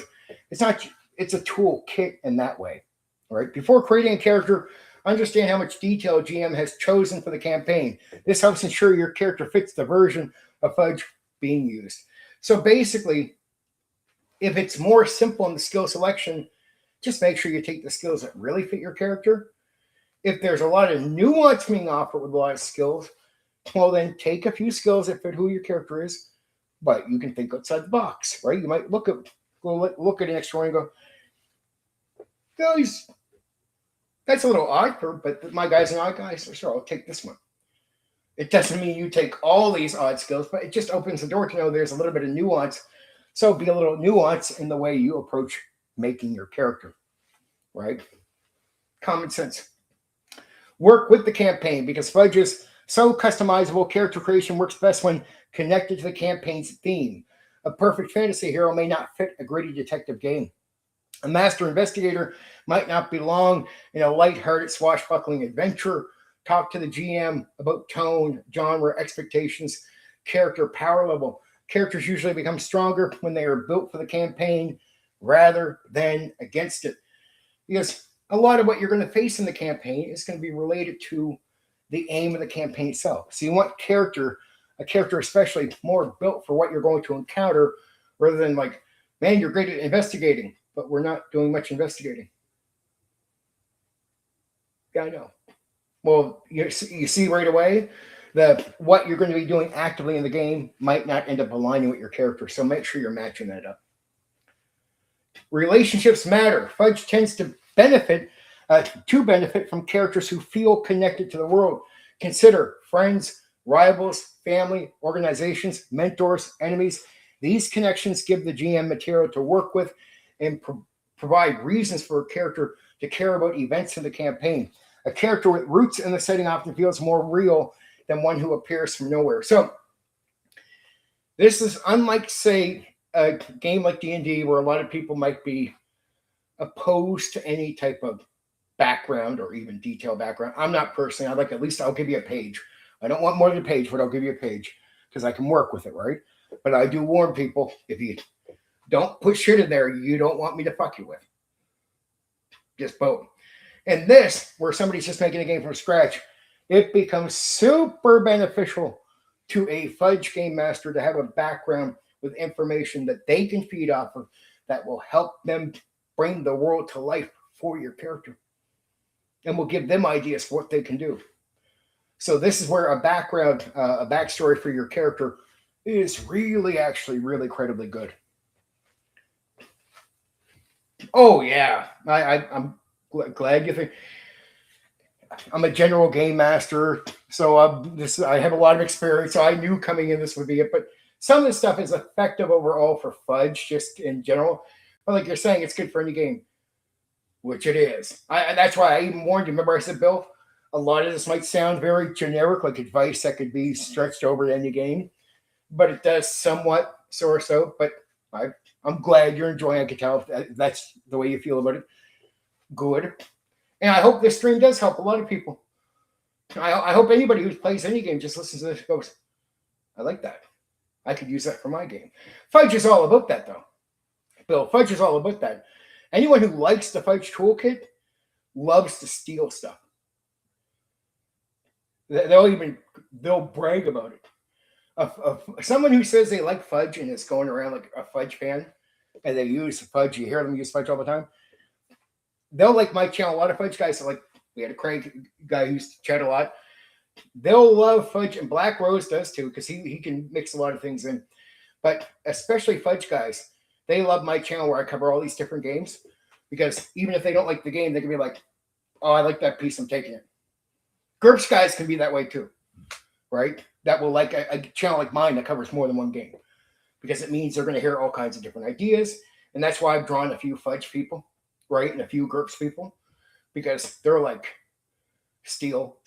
it's a tool kit in that way. All right. Before creating a character, understand how much detail GM has chosen for the campaign. This helps ensure your character fits the version of Fudge being used. So basically, if it's more simple in the skill selection, just make sure you take the skills that really fit your character. If there's a lot of nuance being offered with a lot of skills, well, then take a few skills that fit who your character is, but you can think outside the box, right? You might look at an extra one and go, that's a little odd, but my guy's an odd guy, so sure, I'll take this one. It doesn't mean you take all these odd skills, but it just opens the door to know there's a little bit of nuance. So be a little nuance in the way you approach making your character, right? Common sense. Work with the campaign, because Fudge is so customizable. Character creation works best when connected to the campaign's theme. A perfect fantasy hero may not fit a gritty detective game. A master investigator might not belong in a lighthearted, swashbuckling adventure. Talk to the GM about tone, genre, expectations, character power level. Characters usually become stronger when they are built for the campaign rather than against it. Because a lot of what you're going to face in the campaign is going to be related to the aim of the campaign itself. So you want a character especially more built for what you're going to encounter, rather than like, man, you're great at investigating, but we're not doing much investigating. Yeah, I know. Well, you see right away that what you're going to be doing actively in the game might not end up aligning with your character. So make sure you're matching that up. Relationships matter. Fudge tends to benefit from characters who feel connected to the world. Consider friends, rivals, family, organizations, mentors, enemies. These connections give the GM material to work with and provide reasons for a character to care about events in the campaign. A character with roots in the setting often feels more real than one who appears from nowhere. So this is unlike, say, a game like D&D, where a lot of people might be opposed to any type of background or even detailed background. I'm not personally. I like, at least I'll give you a page. I don't want more than a page, but I'll give you a page because I can work with it, right? But I do warn people, if you don't put shit in there you don't want me to fuck you with. Just boom. And this, where somebody's just making a game from scratch, it becomes super beneficial to a Fudge game master to have a background with information that they can feed off of that will help them bring the world to life for your character and will give them ideas for what they can do. So this is where a background, a backstory for your character is really, actually, really incredibly good. Oh yeah, I'm glad you think. I'm a general game master, so I have a lot of experience. So I knew coming in this would be it, but some of this stuff is effective overall for Fudge, just in general. But like you're saying, it's good for any game, which it is. That's why I even warned you. Remember I said, Bill, a lot of this might sound very generic, like advice that could be stretched over to any game, but it does somewhat so. But I'm glad you're enjoying it. I can tell if that's the way you feel about it. Good. And I hope this stream does help a lot of people. I hope anybody who plays any game just listens to this and goes, I like that. I could use that for my game. Fudge is all about that, though. Bill, Fudge is all about that. Anyone who likes the Fudge toolkit loves to steal stuff. They'll brag about it. Someone who says they like Fudge and is going around like a Fudge fan, and they use Fudge, you hear them use Fudge all the time. They'll like my channel. A lot of Fudge guys are like, we had a Crank guy who used to chat a lot. They'll love Fudge, and Black Rose does too, because he can mix a lot of things in. But especially Fudge guys, they love my channel where I cover all these different games, because even if they don't like the game, they can be like, oh, I like that piece, I'm taking it. GURPS guys can be that way too, right? That will like a channel like mine that covers more than one game, because it means they're going to hear all kinds of different ideas. And that's why I've drawn a few Fudge people, right? And a few GURPS people, because they're like, steal.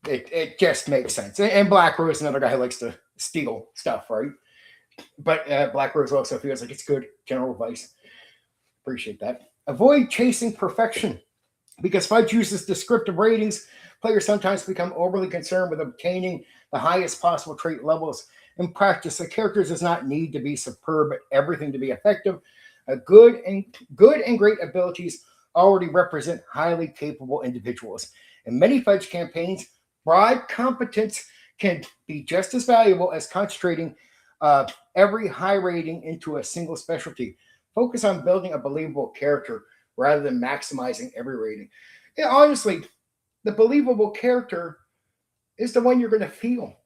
It just makes sense. And Black Rose, another guy who likes to steal stuff, right? But Black Rose also feels like it's good general advice. Appreciate that. Avoid chasing perfection. Because Fudge uses descriptive ratings, players sometimes become overly concerned with obtaining the highest possible trait levels. In practice, a character does not need to be superb at everything to be effective. Good and great abilities already represent highly capable individuals. In many Fudge campaigns, broad competence can be just as valuable as concentrating every high rating into a single specialty. Focus on building a believable character rather than maximizing every rating. Yeah, honestly, the believable character is the one you're going to feel.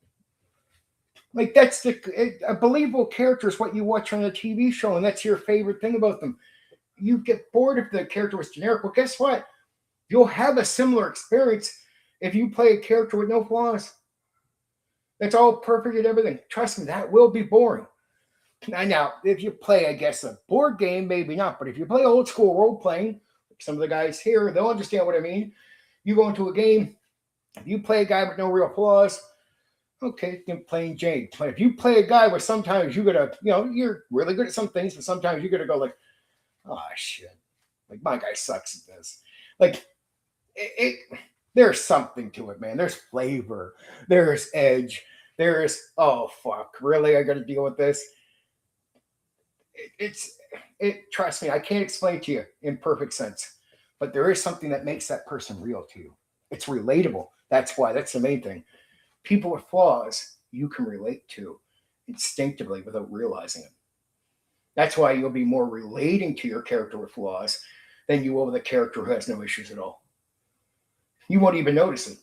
Like, that's a believable character is what you watch on a TV show, and that's your favorite thing about them. You get bored if the character was generic. Well, guess what? You'll have a similar experience if you play a character with no flaws. That's all perfect and everything. Trust me, that will be boring. Now, if you play, I guess, a board game, maybe not. But if you play old school role playing, like some of the guys here, they'll understand what I mean. You go into a game, if you play a guy with no real flaws, okay, you're playing Jane. But if you play a guy where sometimes you gotta, you're really good at some things, but sometimes you gotta go like, oh shit, like my guy sucks at this. Like there's something to it, man. There's flavor, there's edge, there's, oh fuck, really? I gotta deal with this. Trust me, I can't explain to you in perfect sense, but there is something that makes that person real to you. It's relatable. That's the main thing. People with flaws you can relate to instinctively without realizing it. That's why you'll be more relating to your character with flaws than you will with a character who has no issues at all. You won't even notice it.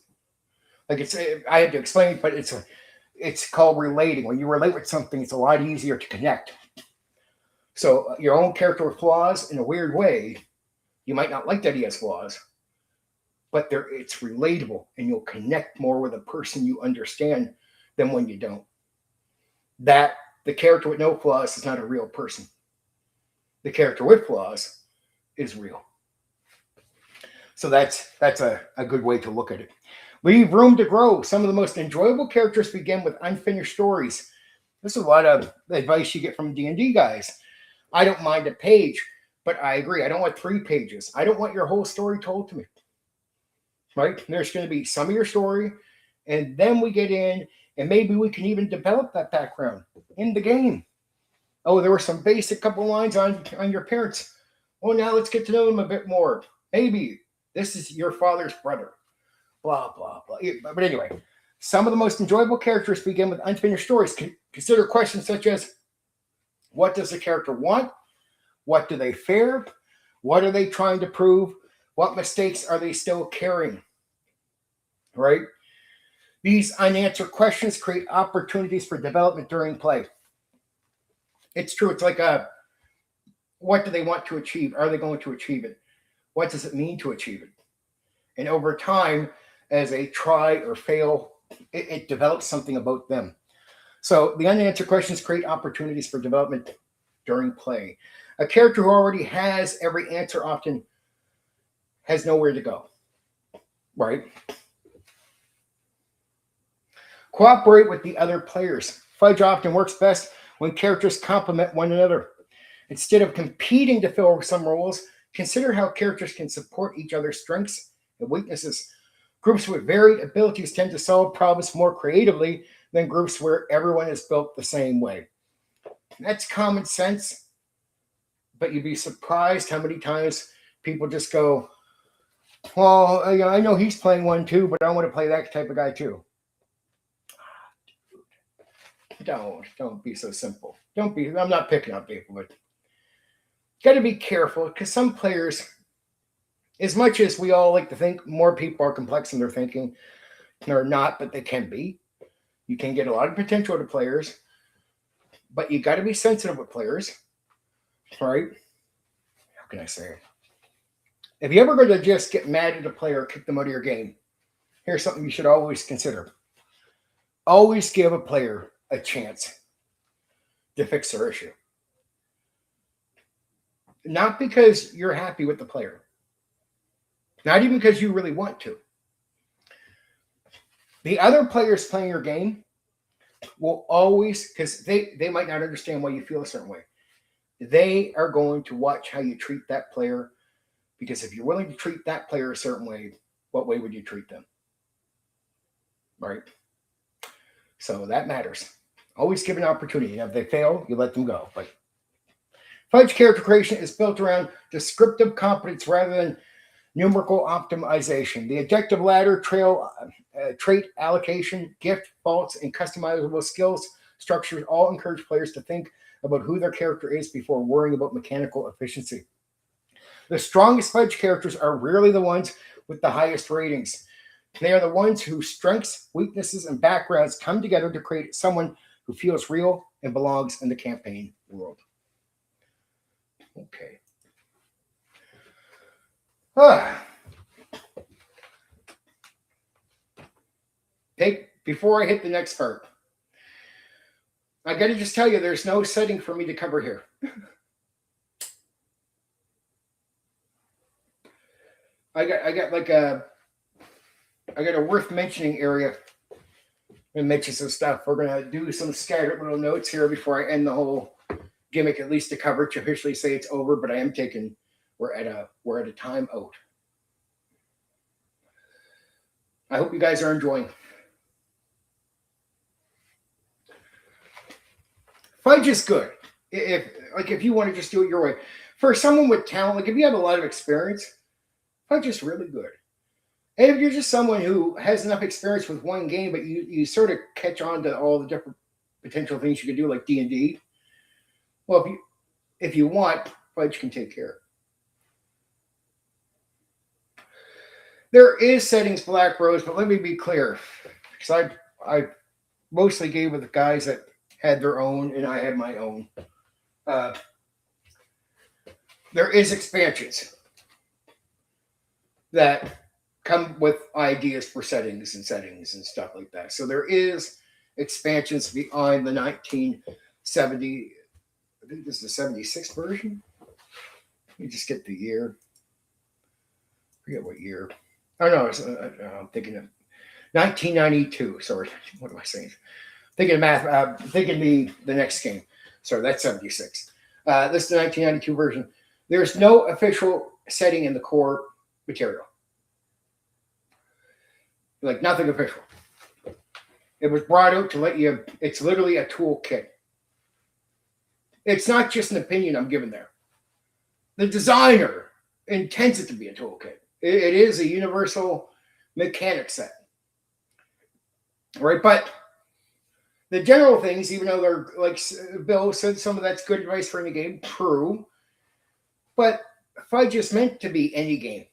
Like I had to explain, but it's called relating. When you relate with something, it's a lot easier to connect. So your own character with flaws, in a weird way, you might not like that he has flaws, but it's relatable, and you'll connect more with a person you understand than when you don't. That the character with no flaws is not a real person. The character with flaws is real. So that's a good way to look at it. Leave room to grow. Some of the most enjoyable characters begin with unfinished stories. This is a lot of advice you get from D&D guys. I don't mind a page, but I agree. I don't want 3 pages. I don't want your whole story told to me. Right? There's going to be some of your story, and then we get in, and maybe we can even develop that background in the game. Oh, there were some basic couple lines on your parents. Oh, now let's get to know them a bit more. Maybe this is your father's brother. Blah, blah, blah. But anyway, some of the most enjoyable characters begin with unfinished stories. Consider questions such as, what does the character want? What do they fear? What are they trying to prove? What mistakes are they still carrying? Right? These unanswered questions create opportunities for development during play. It's true. It's like what do they want to achieve? Are they going to achieve it? What does it mean to achieve it? And over time, as they try or fail, it develops something about them. So the unanswered questions create opportunities for development during play. A character who already has every answer often has nowhere to go, right? Cooperate with the other players. Fudge often works best when characters complement one another. Instead of competing to fill some roles, consider how characters can support each other's strengths and weaknesses. Groups with varied abilities tend to solve problems more creatively than groups where everyone is built the same way. That's common sense, but you'd be surprised how many times people just go, well, I know he's playing one too, but I want to play that type of guy too. Don't be so simple. I'm not picking on people, but got to be careful, because some players, as much as we all like to think more people are complex in their thinking, they're not, but they can be. You can get a lot of potential to players, but you got to be sensitive with players, right? How can I say it? If you ever going to just get mad at a player or kick them out of your game, here's something you should always consider. Always give a player a chance to fix their issue. Not because you're happy with the player. Not even because you really want to. The other players playing your game will always, because they might not understand why you feel a certain way. They are going to watch how you treat that player, because if you're willing to treat that player a certain way, what way would you treat them? Right? So that matters. Always give an opportunity. And if they fail, you let them go. But Fudge character creation is built around descriptive competence rather than numerical optimization. The objective ladder, trait allocation, gift, faults, and customizable skills structures all encourage players to think about who their character is before worrying about mechanical efficiency. The strongest Fudge characters are rarely the ones with the highest ratings. They are the ones whose strengths, weaknesses, and backgrounds come together to create someone who feels real and belongs in the campaign world. Okay. Before I hit the next part, I got to just tell you, there's no setting for me to cover here. I got a worth mentioning area and mention some stuff. We're gonna do some scattered little notes here before I end the whole gimmick, at least to cover it, to officially say it's over. But I am taking. We're at a time out. I hope you guys are enjoying. Fudge is good if you want to just do it your way. For someone with talent, like if you have a lot of experience, Fudge is really good. And if you're just someone who has enough experience with one game, but you sort of catch on to all the different potential things you can do, like D&D, well, if you want, Fudge can take care. There is settings Black Rose, but let me be clear, because I mostly gave with the guys that had their own, and I had my own. There is expansions that come with ideas for settings and stuff like that. So there is expansions beyond the 1970. I think this is the 76 version. Let me just get the year. I forget what year. Oh no, I'm thinking of 1992. Sorry, what am I saying? Thinking of math. Thinking the next game. Sorry, that's 76. This is the 1992 version. There's no official setting in the core material. Like nothing official. It was brought out to let you. It's literally a toolkit. It's not just an opinion I'm giving there. The designer intends it to be a toolkit. It is a universal mechanic set. Right? But the general things, even though they're like Bill said, some of that's good advice for any game, true. But Fudge is meant to be any game.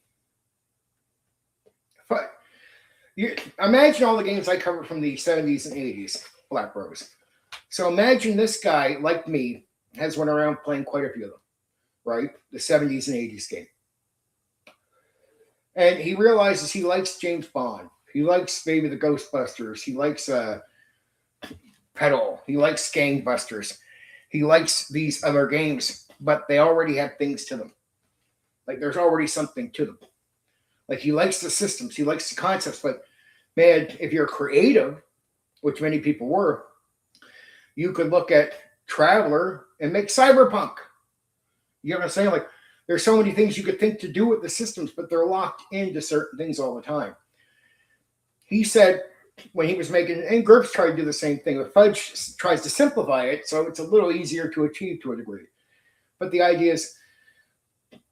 Imagine all the games I covered from the 70s and 80s, Black Rose. So imagine this guy, like me, has went around playing quite a few of them, right? The 70s and 80s game. And he realizes he likes James Bond. He likes maybe the Ghostbusters. He likes Pedal. He likes Gangbusters. He likes these other games, but they already have things to them. Like there's already something to them. Like he likes the systems. He likes the concepts. But man, if you're creative, which many people were, you could look at Traveler and make cyberpunk. You know what I'm saying? Like there's so many things you could think to do with the systems, but they're locked into certain things all the time. He said when he was making, and GURPS tried to do the same thing, but Fudge tries to simplify it so it's a little easier to achieve to a degree. But the idea is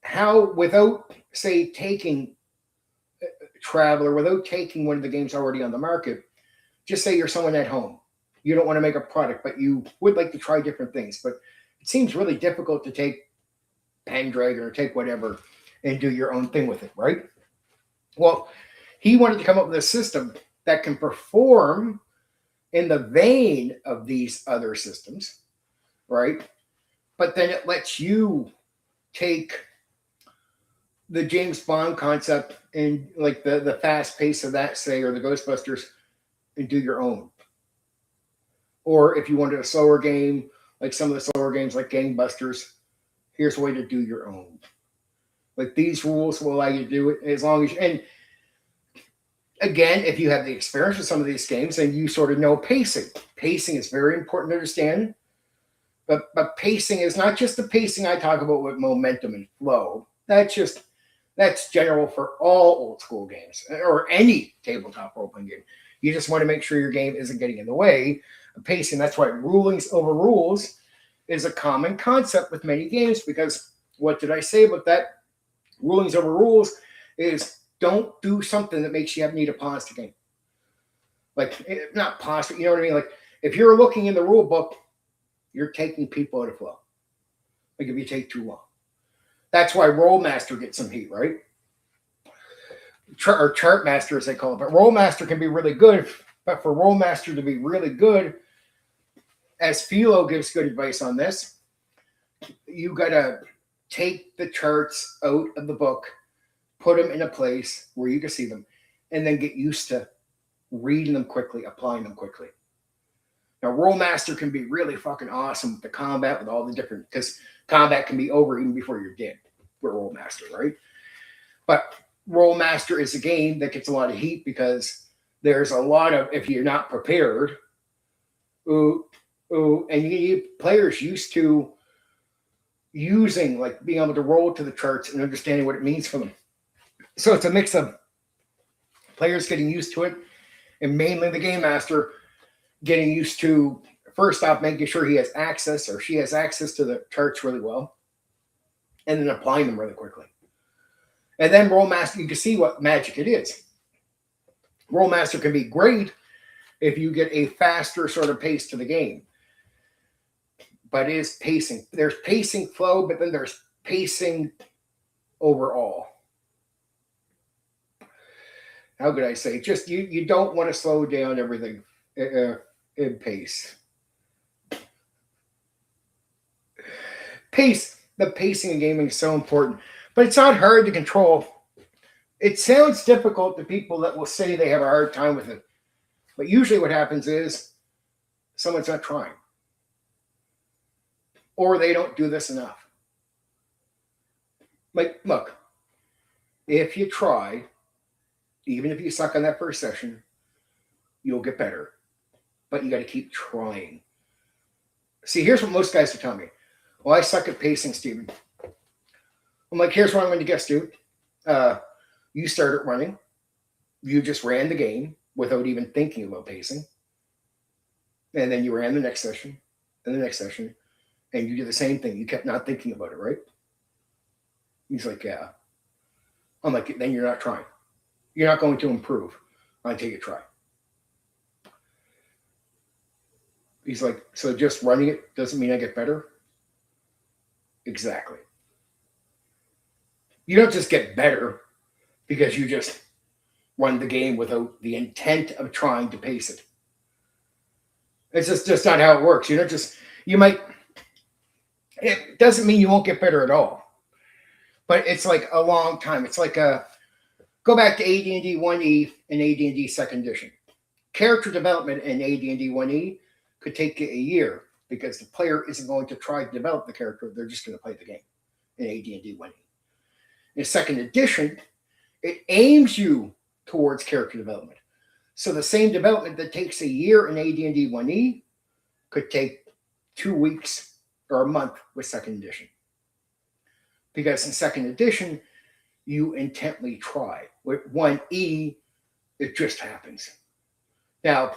how, without, say, taking Traveler, without taking one of the games already on the market, just say you're someone at home. You don't want to make a product, but you would like to try different things. But it seems really difficult to take Pendragon or take whatever and do your own thing with it, right? Well, he wanted to come up with a system that can perform in the vein of these other systems, right? But then it lets you take the James Bond concept and like the fast pace of that, say, or the Ghostbusters, and do your own. Or if you wanted a slower game, like some of the slower games like Gangbusters, here's a way to do your own. Like these rules will allow you to do it as long as you, and again, if you have the experience with some of these games, then you sort of know pacing. Pacing is very important to understand. But pacing is not just the pacing I talk about with momentum and flow. That's general for all old school games or any tabletop role-playing game. You just want to make sure your game isn't getting in the way of pacing. That's why rulings over rules is a common concept with many games, because what did I say about that? Rulings over rules is don't do something that makes you need to pause the game. Like, not pause, but you know what I mean? Like, if you're looking in the rule book, you're taking people out of flow. Like, if you take too long. That's why Rollmaster gets some heat, right? Or Chartmaster, as they call it. But Rollmaster can be really good. But for Rollmaster to be really good, as Philo gives good advice on this, you got to take the charts out of the book, put them in a place where you can see them, and then get used to reading them quickly, applying them quickly. Now, Rollmaster can be really fucking awesome with the combat, with all the different, because combat can be over even before you're dead with Rollmaster, right? But Rollmaster is a game that gets a lot of heat because there's a lot of, if you're not prepared, and you need players used to using, like being able to roll to the charts and understanding what it means for them. So it's a mix of players getting used to it, and mainly the game master getting used to, first off, making sure he has access or she has access to the charts really well, and then applying them really quickly. And then Rollmaster, you can see what magic it is. Rollmaster can be great if you get a faster sort of pace to the game. But it is pacing. There's pacing flow, but then there's pacing overall. How could I say? Just you don't want to slow down everything in pace. The pacing in gaming is so important, but it's not hard to control. It sounds difficult to people that will say they have a hard time with it, but usually what happens is someone's not trying, or they don't do this enough. Like, look, if you try, even if you suck on that first session, you'll get better, but you got to keep trying. See, here's what most guys will tell me. Well, I suck at pacing, Steven. I'm like, here's what I'm going to guess, dude. You started running. You just ran the game without even thinking about pacing. And then you ran the next session and the next session. And you did the same thing. You kept not thinking about it, right? He's like, yeah. I'm like, then you're not trying. You're not going to improve until you try. He's like, so just running it doesn't mean I get better? Exactly. You don't just get better because you just run the game without the intent of trying to pace it. It's just not how it works. You might, it doesn't mean you won't get better at all. But it's like a long time. It's like go back to AD&D 1E and AD&D 2nd edition. Character development in AD&D 1E could take you a year because the player isn't going to try to develop the character. They're just going to play the game in AD&D 1E. In 2nd edition, it aims you towards character development. So the same development that takes a year in AD&D 1E could take 2 weeks or a month with 2nd edition. Because in 2nd edition, you intently try. With 1E, it just happens. Now,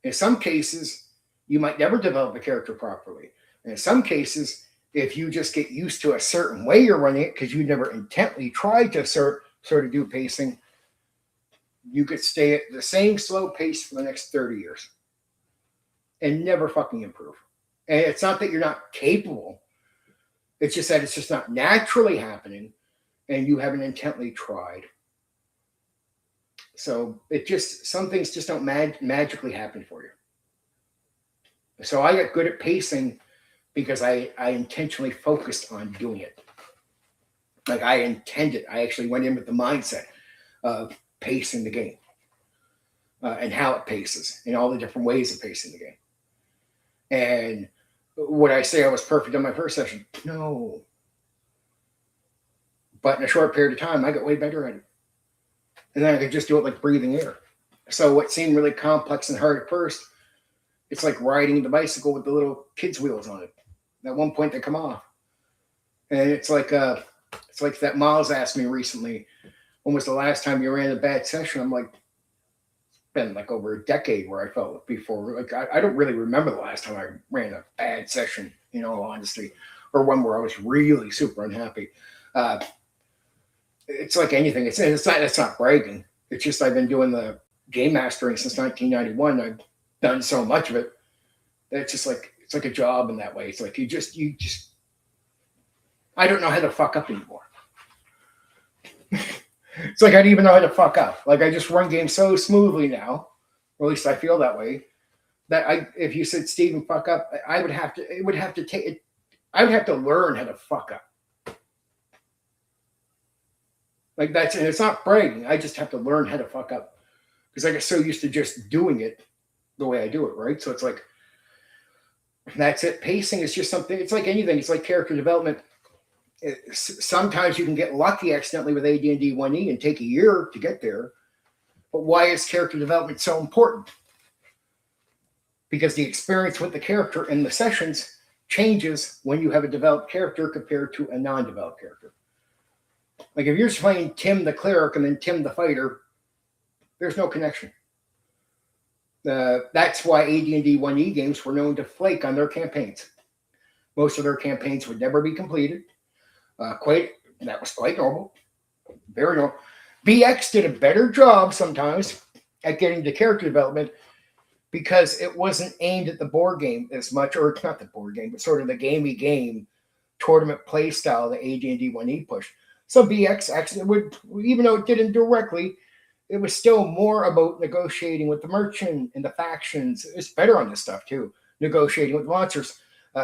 in some cases, you might never develop a character properly. And in some cases, if you just get used to a certain way you're running it because you never intently tried to sort of do pacing, you could stay at the same slow pace for the next 30 years and never fucking improve. And it's not that you're not capable. It's just that it's just not naturally happening and you haven't intently tried. So some things just don't magically happen for you. So I got good at pacing because I intentionally focused on doing it. Like I intended. I actually went in with the mindset of pacing the game and how it paces and all the different ways of pacing the game. And would I say I was perfect on my first session? No. But in a short period of time, I got way better at it. And then I could just do it like breathing air. So what seemed really complex and hard at first, it's like riding the bicycle with the little kids' wheels on it. At one point, they come off. And it's like that Miles asked me recently, when was the last time you ran a bad session? I'm like, it's been like over a decade where I felt before. Like I don't really remember the last time I ran a bad session, in all honesty, or one where I was really super unhappy. It's like anything. It's not bragging. It's just I've been doing the game mastering since 1991. I've done so much of it that it's like a job in that way. It's like you just I don't know how to fuck up anymore. It's like I don't even know how to fuck up. Like I just run games so smoothly now, or at least I feel that way. That if you said Steven fuck up, I would have to learn how to fuck up. Like and it's not bragging. I just have to learn how to fuck up because I get so used to just doing it the way I do it, right? So it's like that's it. Pacing is just something. It's like anything. It's like character development. Sometimes you can get lucky accidentally with AD&D 1E and take a year to get there. But why is character development so important? Because the experience with the character in the sessions changes when you have a developed character compared to a non-developed character. Like if you're just playing Tim the cleric and then Tim the fighter, there's no connection. That's why AD&D 1E games were known to flake on their campaigns. Most of their campaigns would never be completed. That was quite normal. Very normal. BX did a better job sometimes at getting to character development because it wasn't aimed at the board game as much, or not the board game, but sort of the gamey game tournament play style that AD&D 1E pushed. So BX actually would, even though it didn't directly, it was still more about negotiating with the merchant and the factions. It's better on this stuff too. Negotiating with monsters,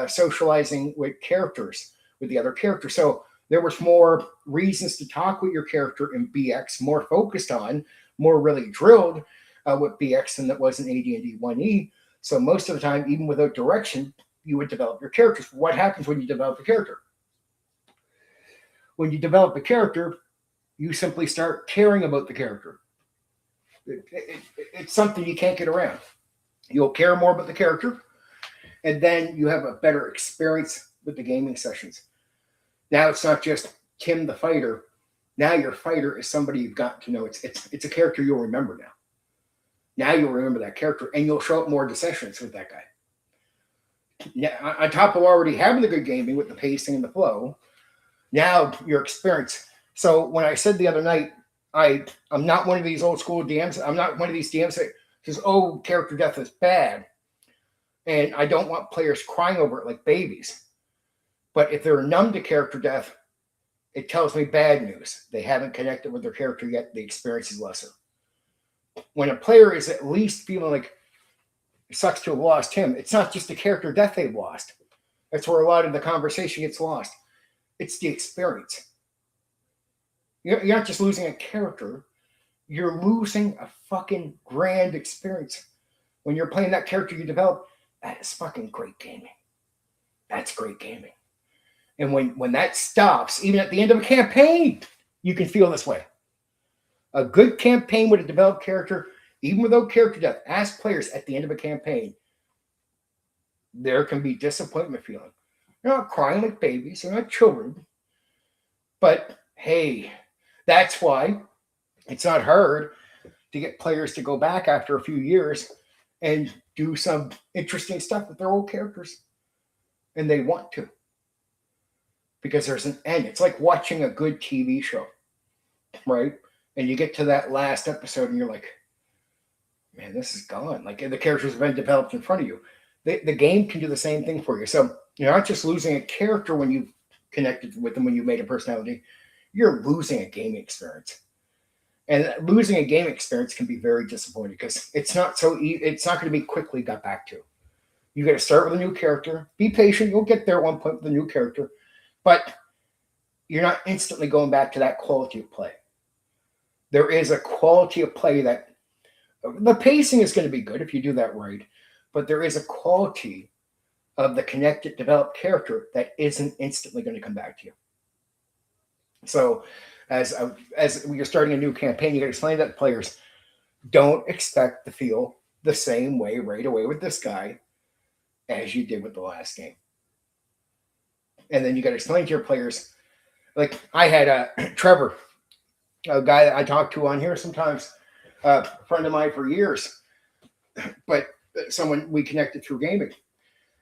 socializing with characters, with the other characters. So there was more reasons to talk with your character in BX, more focused on, more really drilled with BX than that was in AD&D 1E. So most of the time, even without direction, you would develop your characters. What happens when you develop a character? When you develop a character, you simply start caring about the character. It's something you can't get around. You'll care more about the character, and then you have a better experience with the gaming sessions. Now it's not just Tim the fighter. Now your fighter is somebody you've got to know. It's a character you'll remember now. Now you'll remember that character, and you'll show up more to sessions with that guy. Yeah, on top of already having the good gaming with the pacing and the flow, now your experience. So when I said the other night, I'm not one of these old school DMs. I'm not one of these DMs that says, "Oh, character death is bad," and I don't want players crying over it like babies. But if they're numb to character death, it tells me bad news. They haven't connected with their character yet. The experience is lesser. When a player is at least feeling like it sucks to have lost him, it's not just the character death they've lost. That's where a lot of the conversation gets lost. It's the experience. You're not just losing a character. You're losing a fucking grand experience. When you're playing that character you develop, that is fucking great gaming. That's great gaming. And when that stops, even at the end of a campaign, you can feel this way. A good campaign with a developed character, even without character death, ask players at the end of a campaign, there can be disappointment feeling. They're not crying like babies. They're not children. But hey, that's why it's not hard to get players to go back after a few years and do some interesting stuff with their old characters. And they want to. Because there's an end. It's like watching a good TV show, right? And you get to that last episode and you're like, man, this is gone. Like the characters have been developed in front of you. The game can do the same thing for you. So you're not just losing a character when you've connected with them, when you made a personality. You're losing a gaming experience. And losing a game experience can be very disappointing because it's not it's not going to be quickly got back to. You got to start with a new character. Be patient. You'll get there at one point with a new character. But you're not instantly going back to that quality of play. There is a quality of play that the pacing is going to be good if you do that right. But there is a quality of the connected, developed character that isn't instantly going to come back to you. So as you're starting a new campaign, you got to explain that to players. Don't expect to feel the same way right away with this guy as you did with the last game. And then you got to explain to your players. Like I had Trevor, a guy that I talk to on here sometimes, a friend of mine for years, but someone we connected through gaming.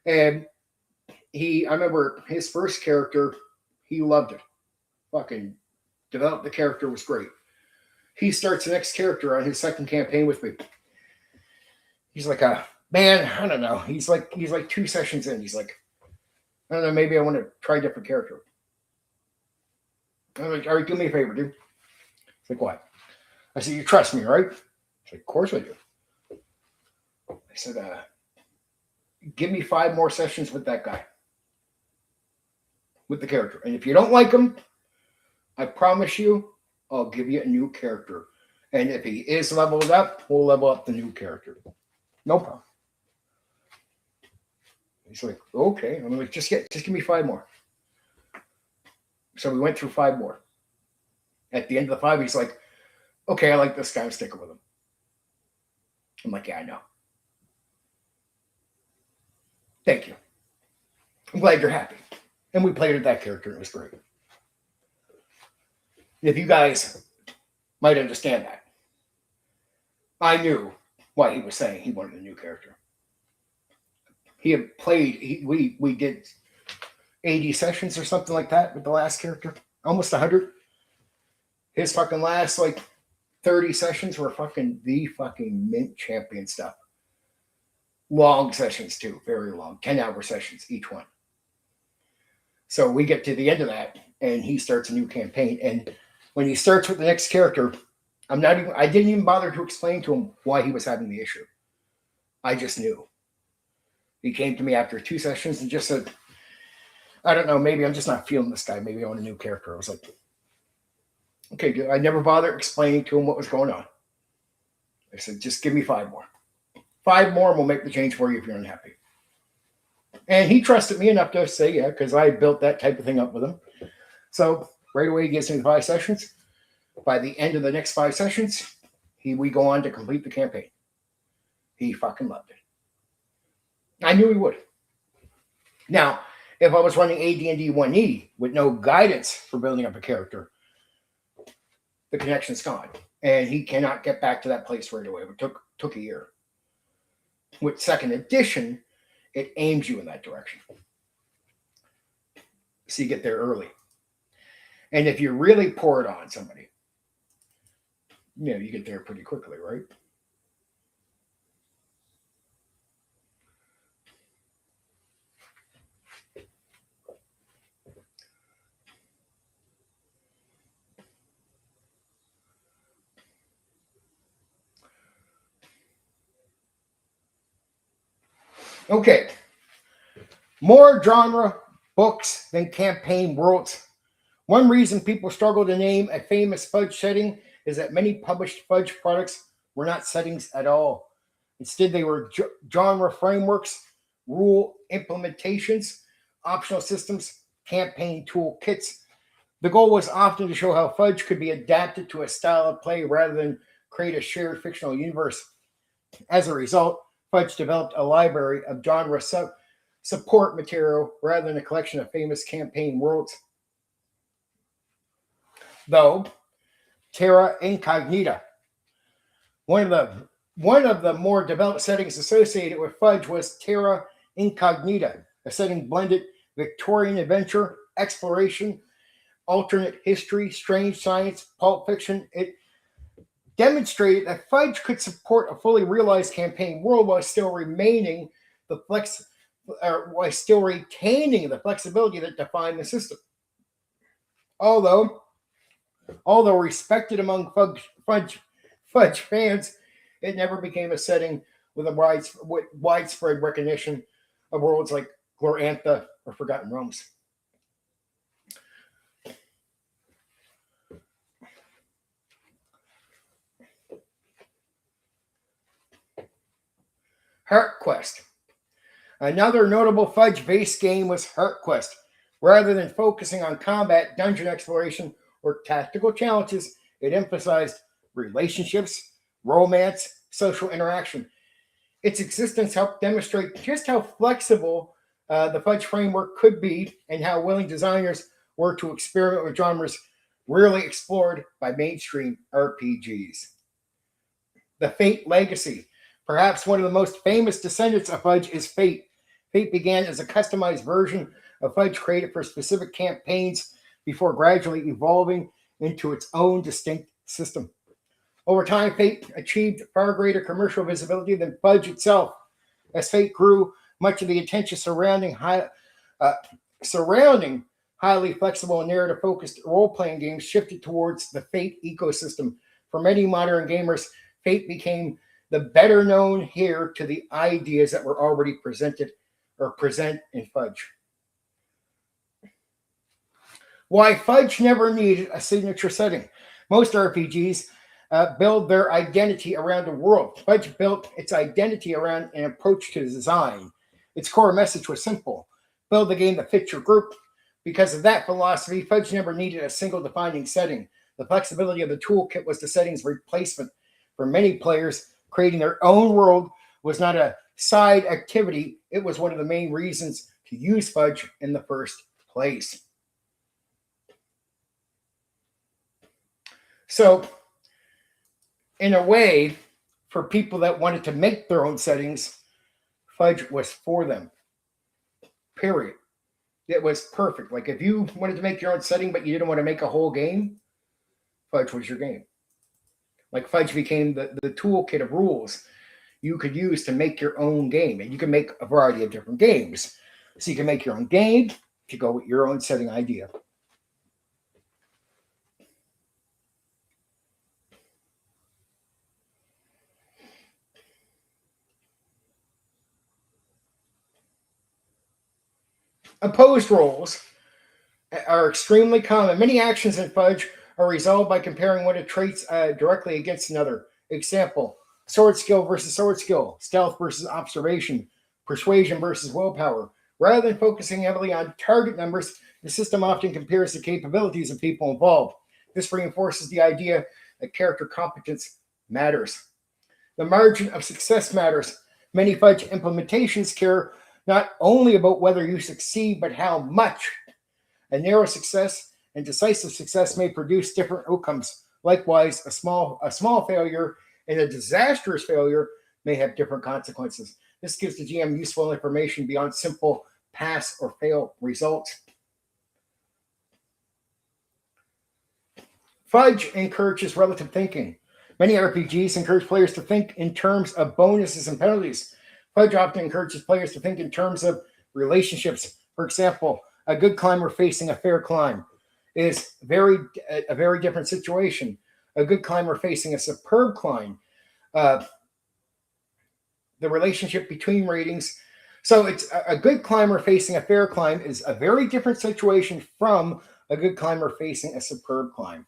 And I remember his first character, he loved it. Fucking developed the character, was great. He starts the next character on his second campaign with me. He's like, man, I don't know. He's like 2 sessions in. He's like, I don't know, maybe I want to try a different character. I'm like, all right, do me a favor, dude. He's like, what? I said, you trust me, right? He's like, of course I do. I said, give me 5 more sessions with that guy. With the character. And if you don't like him, I promise you, I'll give you a new character. And if he is leveled up, we'll level up the new character. No problem. He's like, okay. I'm like, just give me 5 more. So we went through 5 more. At the end of the 5, he's like, okay, I like this guy. I'm sticking with him. I'm like, yeah, I know. Thank you. I'm glad you're happy. And we played with that character. And it was great. If you guys might understand that, I knew why he was saying he wanted a new character. He had played, we did 80 sessions or something like that with the last character. Almost 100. His fucking last, 30 sessions were fucking mint champion stuff. Long sessions too, very long, 10-hour sessions each one. So we get to the end of that, and he starts a new campaign. And when he starts with the next character, I didn't even bother to explain to him why he was having the issue. I just knew. He came to me after 2 sessions and just said, I don't know, maybe I'm just not feeling this guy. Maybe I want a new character. I was like, okay, dude. I never bothered explaining to him what was going on. I said, just give me 5 more. 5 more and we'll make the change for you if you're unhappy. And he trusted me enough to say, yeah, because I built that type of thing up with him. So right away, he gives me the 5 sessions. By the end of the next 5 sessions, we go on to complete the campaign. He fucking loved it. I knew he would. Now, if I was running AD&D 1E with no guidance for building up a character, the connection's gone. And he cannot get back to that place right away. It took a year. With 2nd edition, it aims you in that direction. So you get there early. And if you really pour it on somebody, you get there pretty quickly, right? Okay. More genre books than campaign worlds. One reason people struggle to name a famous Fudge setting is that many published Fudge products were not settings at all. Instead, they were genre frameworks, rule implementations, optional systems, campaign tool kits. The goal was often to show how Fudge could be adapted to a style of play rather than create a shared fictional universe. As a result, Fudge developed a library of genre support material rather than a collection of famous campaign worlds. Though, Terra Incognita, one of the more developed settings associated with Fudge was Terra Incognita, a setting blended Victorian adventure, exploration, alternate history, strange science, pulp fiction. It demonstrated that Fudge could support a fully realized campaign world while still retaining the flexibility that defined the system. Although respected among Fudge fans, it never became a setting with widespread recognition of worlds like Glorantha or Forgotten Realms. Heart Quest. Another notable Fudge-based game was Heart Quest. Rather than focusing on combat, dungeon exploration, or tactical challenges, it emphasized relationships, romance, social interaction. Its existence helped demonstrate just how flexible the Fudge framework could be and how willing designers were to experiment with genres rarely explored by mainstream RPGs. The Fate Legacy. Perhaps one of the most famous descendants of Fudge is Fate. Fate began as a customized version of Fudge created for specific campaigns before gradually evolving into its own distinct system. Over time, Fate achieved far greater commercial visibility than Fudge itself. As Fate grew, much of the attention surrounding highly flexible and narrative-focused role-playing games shifted towards the Fate ecosystem. For many modern gamers, Fate became the better known heir to the ideas that were already present in Fudge. Why Fudge never needed a signature setting. Most RPGs build their identity around a world. Fudge built its identity around an approach to design. Its core message was simple: build the game that fits your group. Because of that philosophy, Fudge never needed a single defining setting. The flexibility of the toolkit was the setting's replacement. For many players, creating their own world was not a side activity. It was one of the main reasons to use Fudge in the first place. So, in a way, for people that wanted to make their own settings, Fudge was for them. Period. It was perfect. Like if you wanted to make your own setting, but you didn't want to make a whole game, Fudge was your game. Like Fudge became the toolkit of rules you could use to make your own game. And you can make a variety of different games. So you can make your own game to go with your own setting idea. Opposed roles are extremely common. Many actions in Fudge are resolved by comparing one of traits directly against another. Example, sword skill versus sword skill, stealth versus observation, persuasion versus willpower. Rather than focusing heavily on target numbers, the system often compares the capabilities of people involved. This reinforces the idea that character competence matters. The margin of success matters. Many Fudge implementations care not only about whether you succeed, but how much. A narrow success and decisive success may produce different outcomes. Likewise, a small failure and a disastrous failure may have different consequences. This gives the GM useful information beyond simple pass or fail results. Fudge encourages relative thinking. Many RPGs encourage players to think in terms of bonuses and penalties. Fudge often encourages players to think in terms of relationships. For example, a good climber facing a fair climb is a very different situation. A good climber facing a superb climb, the relationship between ratings. So it's a good climber facing a fair climb is a very different situation from a good climber facing a superb climb.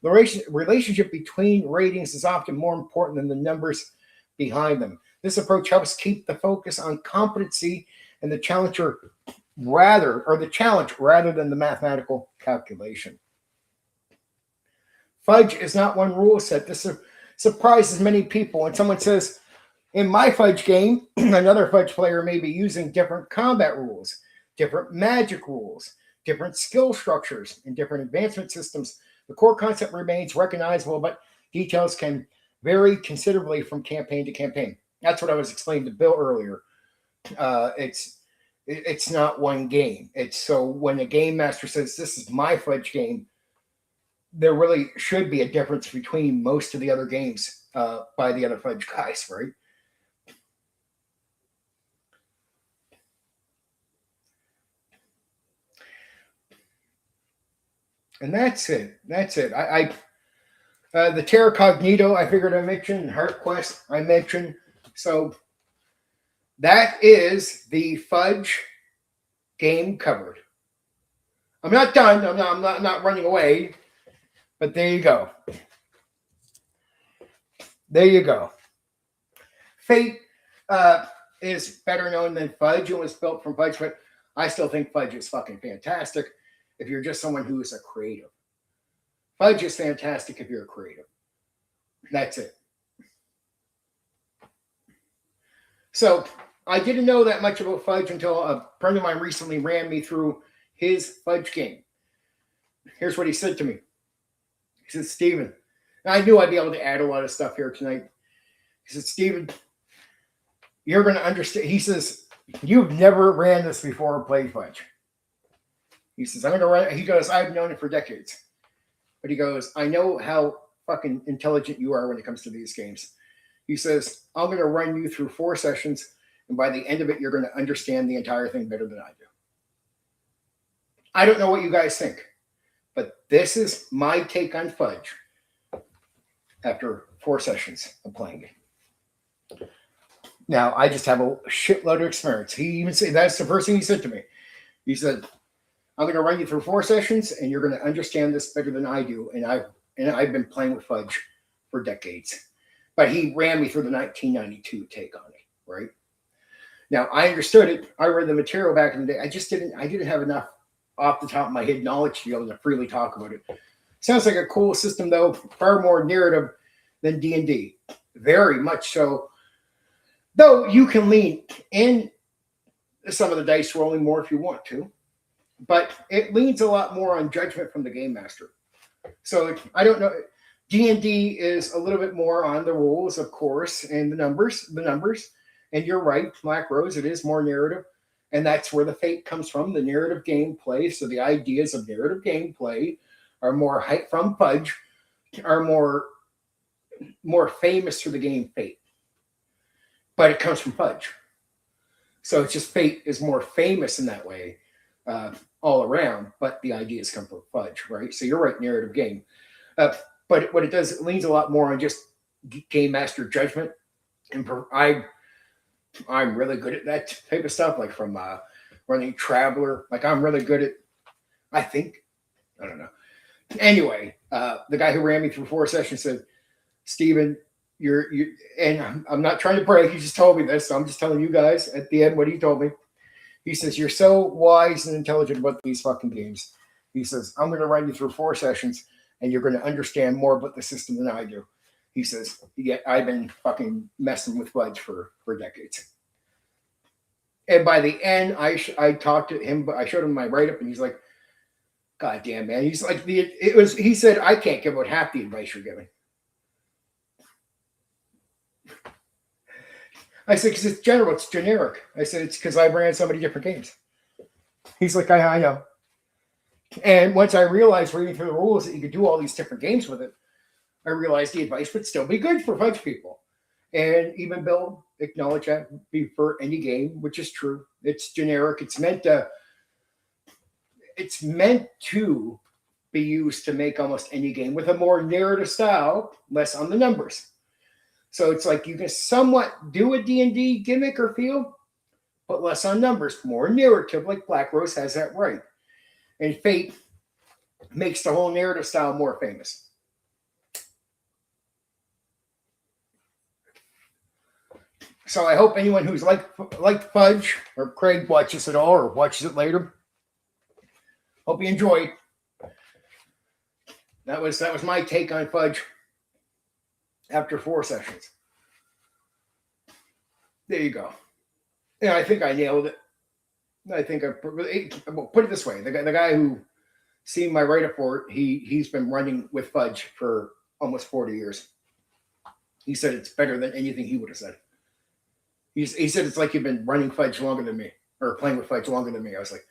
The relationship between ratings is often more important than the numbers behind them. This approach helps keep the focus on competency and the challenge rather than the mathematical calculation. Fudge is not one rule set. This surprises many people. When someone says, in my Fudge game, another Fudge player may be using different combat rules, different magic rules, different skill structures, and different advancement systems. The core concept remains recognizable, but details can vary considerably from campaign to campaign. That's what I was explaining to Bill earlier. It's not one game. It's so when a game master says, this is my Fudge game, there really should be a difference between most of the other games by the other Fudge guys, right? And that's it. The Terra Cognito, I figured I mentioned. Heart Quest, I mentioned. So that is the Fudge game covered. I'm not done. I'm not running away. But there you go. There you go. Fate is better known than Fudge. It was built from Fudge, but I still think Fudge is fucking fantastic if you're just someone who is a creative. Fudge is fantastic if you're a creative. That's it. So I didn't know that much about Fudge until a friend of mine recently ran me through his Fudge game. Here's what he said to me. He said, Steven, and I knew I'd be able to add a lot of stuff here tonight. He said, Steven, you're going to understand. He says, you've never ran this before or played Fudge. He says, I'm going to run. He goes, I've known it for decades. But he goes, I know how fucking intelligent you are when it comes to these games. He says, I'm going to run you through 4 sessions, and by the end of it, you're going to understand the entire thing better than I do. I don't know what you guys think, but this is my take on Fudge after 4 sessions of playing it. Now, I just have a shitload of experience. He even said, that's the first thing he said to me. He said, I'm going to run you through 4 sessions, and you're going to understand this better than I do. And I've been playing with Fudge for decades. But he ran me through the 1992 take on it, right? Now, I understood it. I read the material back in the day. I didn't have enough off the top of my head knowledge to be able to freely talk about it. Sounds like a cool system, though. Far more narrative than D&D. Very much so. Though you can lean in some of the dice rolling more if you want to. But it leans a lot more on judgment from the game master. So I don't know. D&D is a little bit more on the rules, of course, and the numbers. And you're right, Black Rose, it is more narrative. And that's where the fate comes from, the narrative gameplay. So the ideas of narrative gameplay are more from Fudge, are more more famous through the game Fate, but it comes from Fudge. So it's just Fate is more famous in that way all around, but the ideas come from Fudge, right? So you're right, narrative game. But what it does, it leans a lot more on just game master judgment. And I'm really good at that type of stuff, like from running Traveler. Like I'm really good at, I don't know. Anyway, the guy who ran me through 4 sessions said, Steven, you and I'm not trying to brag, he just told me this, so I'm just telling you guys at the end what he told me. He says, you're so wise and intelligent about these fucking games. He says, I'm going to run you through 4 sessions, and you're going to understand more about the system than I do. He says, yeah, I've been fucking messing with Fudge for decades. And by the end, I talked to him, but I showed him my write-up, and he's like, God damn, man. He's like, he said, I can't give out half the advice you're giving. I said, because it's general, it's generic. I said, it's because I ran so many different games. He's like, I know. And once I realized reading through the rules that you could do all these different games with it, I realized the advice would still be good for Fudge people. And even Bill acknowledged that be for any game, which is true. It's generic. It's meant to be used to make almost any game with a more narrative style, less on the numbers. So it's like you can somewhat do a D&D gimmick or feel, but less on numbers, more narrative, like Black Rose has that right. And Fate makes the whole narrative style more famous. So I hope anyone who's like Fudge or Craig watches it all or watches it later. Hope you enjoyed. That was my take on Fudge after 4 sessions. There you go. Yeah, I think I nailed it. I think put it this way: the guy who seen my write-up for it, he's been running with Fudge for almost 40 years. He said it's better than anything he would have said. He said it's like you've been running Fudge longer than me, or playing with Fudge longer than me. I was like,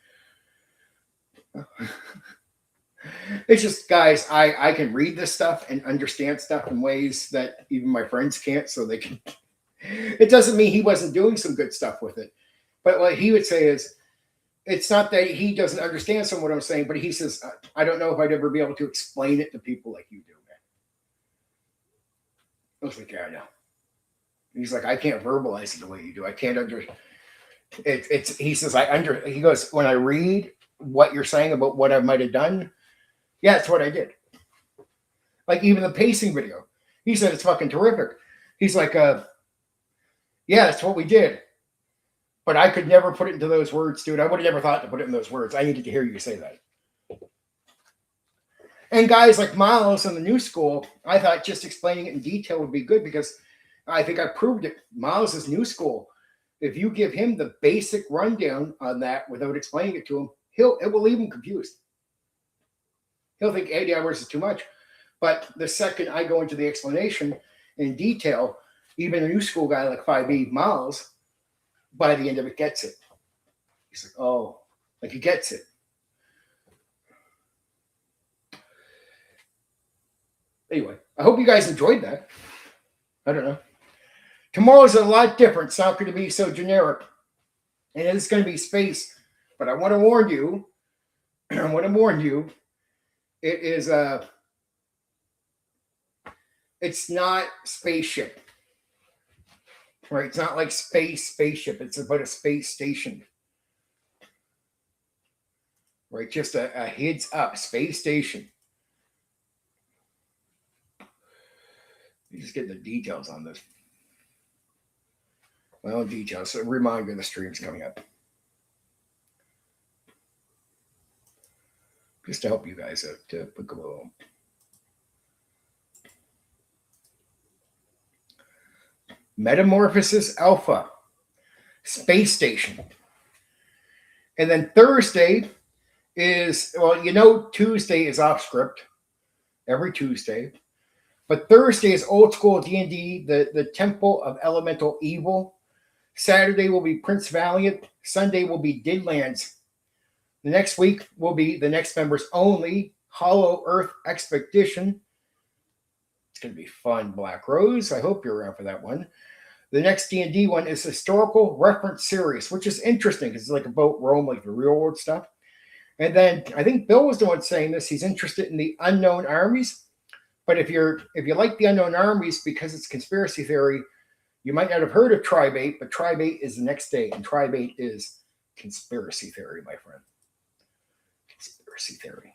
it's just, guys, I can read this stuff and understand stuff in ways that even my friends can't, so they can. It doesn't mean he wasn't doing some good stuff with it. But what he would say is, it's not that he doesn't understand some of what I'm saying, but he says, I don't know if I'd ever be able to explain it to people like you do, man. I was like, yeah, I know. He's like, I can't verbalize it the way you do. I can't understand. He says, he goes, when I read what you're saying about what I might have done, yeah, that's what I did. Like even the pacing video, he said it's fucking terrific. He's like, yeah, that's what we did. But I could never put it into those words, dude. I would have never thought to put it in those words. I needed to hear you say that. And guys like Miles in the new school, I thought just explaining it in detail would be good because I think I proved it. Miles is new school. If you give him the basic rundown on that without explaining it to him, it will leave him confused. He'll think 80 hours is too much. But the second I go into the explanation in detail, even a new school guy like 5e Miles, by the end of it, gets it. He's like, oh, like he gets it. Anyway, I hope you guys enjoyed that. I don't know. Tomorrow's a lot different. It's not going to be so generic. And it's going to be space. But I want to warn you, it is it's not spaceship. Right? It's not like spaceship. It's about a space station. Right? Just a heads up, space station. You just get the details on this. Well, details. So reminder, the stream's coming up. Just to help you guys out to book a little. Metamorphosis Alpha, Space Station. And then Thursday is, well, Tuesday is off script. Every Tuesday. But Thursday is old school D&D, the Temple of Elemental Evil. Saturday will be Prince Valiant. Sunday will be Deadlands. The next week will be the next members only Hollow Earth Expedition. It's going to be fun. Black Rose. I hope you're around for that one. The next D&D one is historical reference series, which is interesting because it's like about Rome, like the real world stuff. And then I think Bill was the one saying this. He's interested in the unknown armies. But if you like the unknown armies because it's conspiracy theory, you might not have heard of Tribe 8, but Tribe 8 is the next day, and Tribe 8 is conspiracy theory, my friend. Conspiracy theory.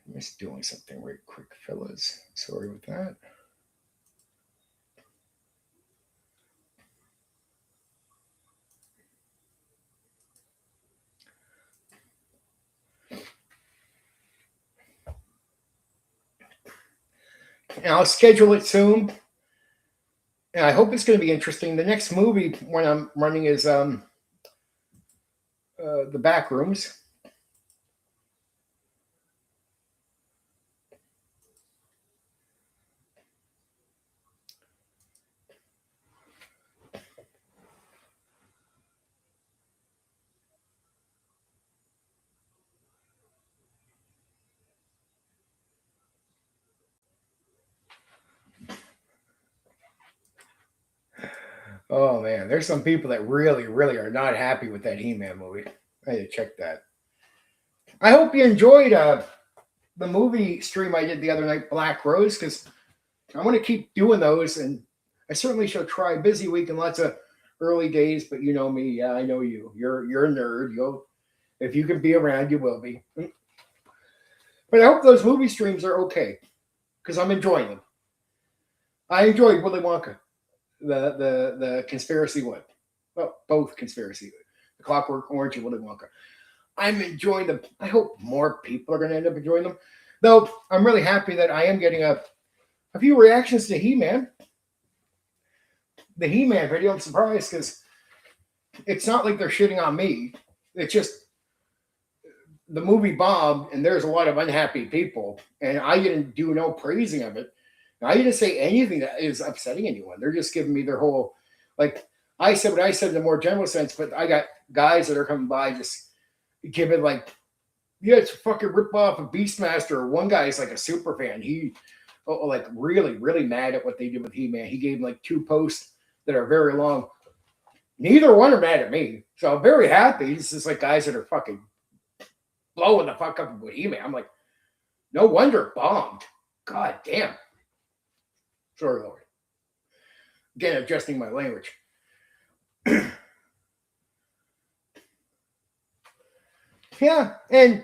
I'm just doing something right quick, fellas. Sorry with that. And I'll schedule it soon. And I hope it's going to be interesting. The next movie when I'm running is The Back Rooms. Oh man, there's some people that really, really are not happy with that He-Man movie. I had to check that. I hope you enjoyed the movie stream I did the other night, Black Rose, because I want to keep doing those, and I certainly shall try. Busy week and lots of early days, but you know me. Yeah, I know you. You're a nerd. If you can be around, you will be. But I hope those movie streams are okay, because I'm enjoying them. I enjoyed Willy Wonka, the conspiracy one. Well, both conspiracy. The Clockwork Orange and Willy Wonka. I'm enjoying them. I hope more people are going to end up enjoying them. Though I'm really happy that I am getting a few reactions to He-Man. The He-Man video, I'm surprised because it's not like they're shitting on me. It's just the movie bombed and there's a lot of unhappy people. And I didn't do no praising of it. I didn't say anything that is upsetting anyone. They're just giving me their whole, like, I said what I said in a more general sense, but I got guys that are coming by just giving like, yeah, it's a fucking ripoff of Beastmaster. Or one guy is like a super fan. He like really, really mad at what they did with He-Man. He gave him like 2 posts that are very long. Neither one are mad at me. So I'm very happy. It's just like guys that are fucking blowing the fuck up with He-Man. I'm like, no wonder it bombed. God damn. Sorry, Lord. Again, adjusting my language. Yeah, and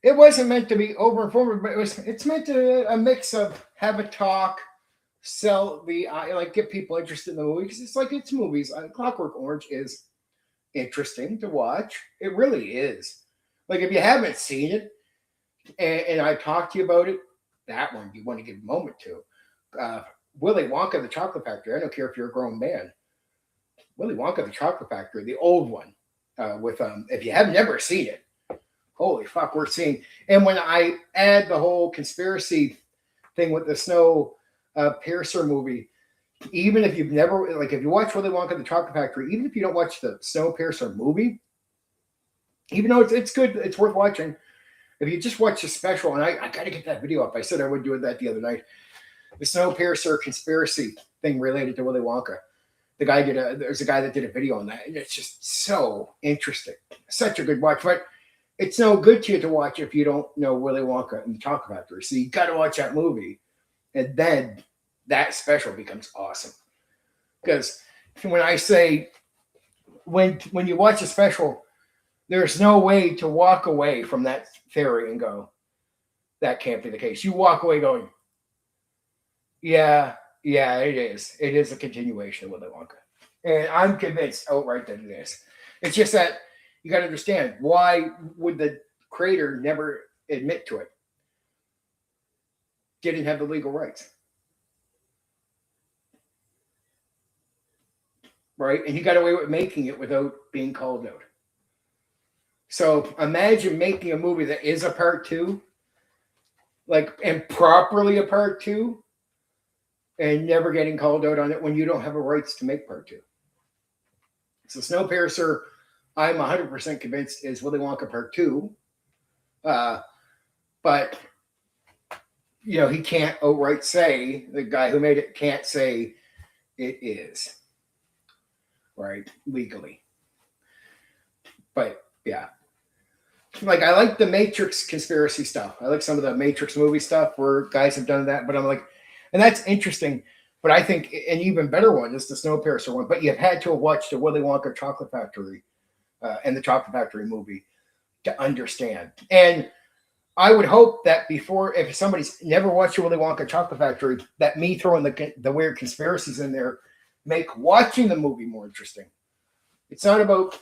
it wasn't meant to be over informative, but it's meant to a mix of have a talk, sell the like get people interested in the movie because it's like it's movies. Clockwork Orange is interesting to watch. It really is. Like if you haven't seen it, and I talked to you about it, that one you want to give a moment to. Willy Wonka the Chocolate Factory. I don't care if you're a grown man. Willy Wonka the Chocolate Factory, the old one, with if you have never seen it, holy fuck, we're seeing. And when I add the whole conspiracy thing with the Snow Piercer movie, even if you've never, like, if you watch Willy Wonka the Chocolate Factory, even if you don't watch the Snow Piercer movie, even though it's good, it's worth watching. If you just watch the special, and I got to get that video up. I said I would do that the other night. The Snow Piercer conspiracy thing related to Willy Wonka. There's a guy that did a video on that, and it's just so interesting. Such a good watch, but it's no good to you to watch if you don't know Willy Wonka and the Chocolate Factory. So you got to watch that movie, and then that special becomes awesome. Because when I say when you watch a special, there's no way to walk away from that theory and go, that can't be the case. You walk away going, yeah, it is. It is a continuation of Willy Wonka. And I'm convinced outright that it is. It's just that you got to understand, why would the creator never admit to it? Didn't have the legal rights. Right? And he got away with making it without being called out. So imagine making a movie that is a part 2, like, and properly a part 2, and never getting called out on it when you don't have the rights to make part 2. So Snowpiercer, I'm 100% convinced is Willy Wonka part 2. But he can't outright say, the guy who made it can't say it is, right, legally. But yeah, like I like the Matrix conspiracy stuff. I like some of the Matrix movie stuff where guys have done that. But I'm like, and that's interesting. But I think an even better one is the Snowpiercer one. But you've had to have watched the Willy Wonka Chocolate Factory and the Chocolate Factory movie to understand. And I would hope that before, if somebody's never watched the Willy Wonka Chocolate Factory, that me throwing the weird conspiracies in there make watching the movie more interesting. It's not about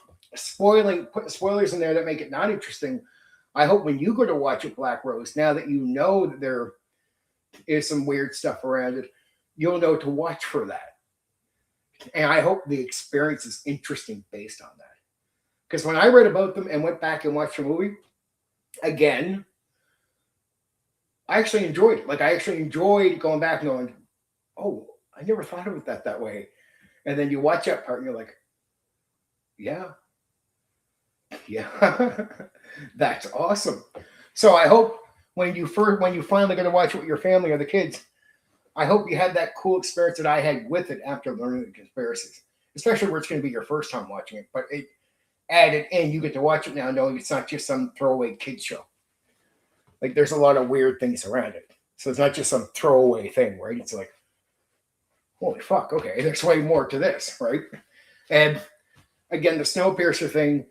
putting spoilers in there that make it not interesting. I hope when you go to watch it, Black Rose, now that you know that there is some weird stuff around it, you'll know to watch for that. And I hope the experience is interesting based on that. Because when I read about them and went back and watched the movie, again, I actually enjoyed it. Like, I actually enjoyed going back and going, oh, I never thought of it that way. And then you watch that part and you're like, yeah, that's awesome. So I hope when you finally get to watch it with your family or the kids, I hope you had that cool experience that I had with it after learning the conspiracies, especially where it's going to be your first time watching it. But it added in, you get to watch it now knowing it's not just some throwaway kids show. Like, there's a lot of weird things around it. So it's not just some throwaway thing, right? It's like, holy fuck, okay, there's way more to this, right? And again, the Snowpiercer thing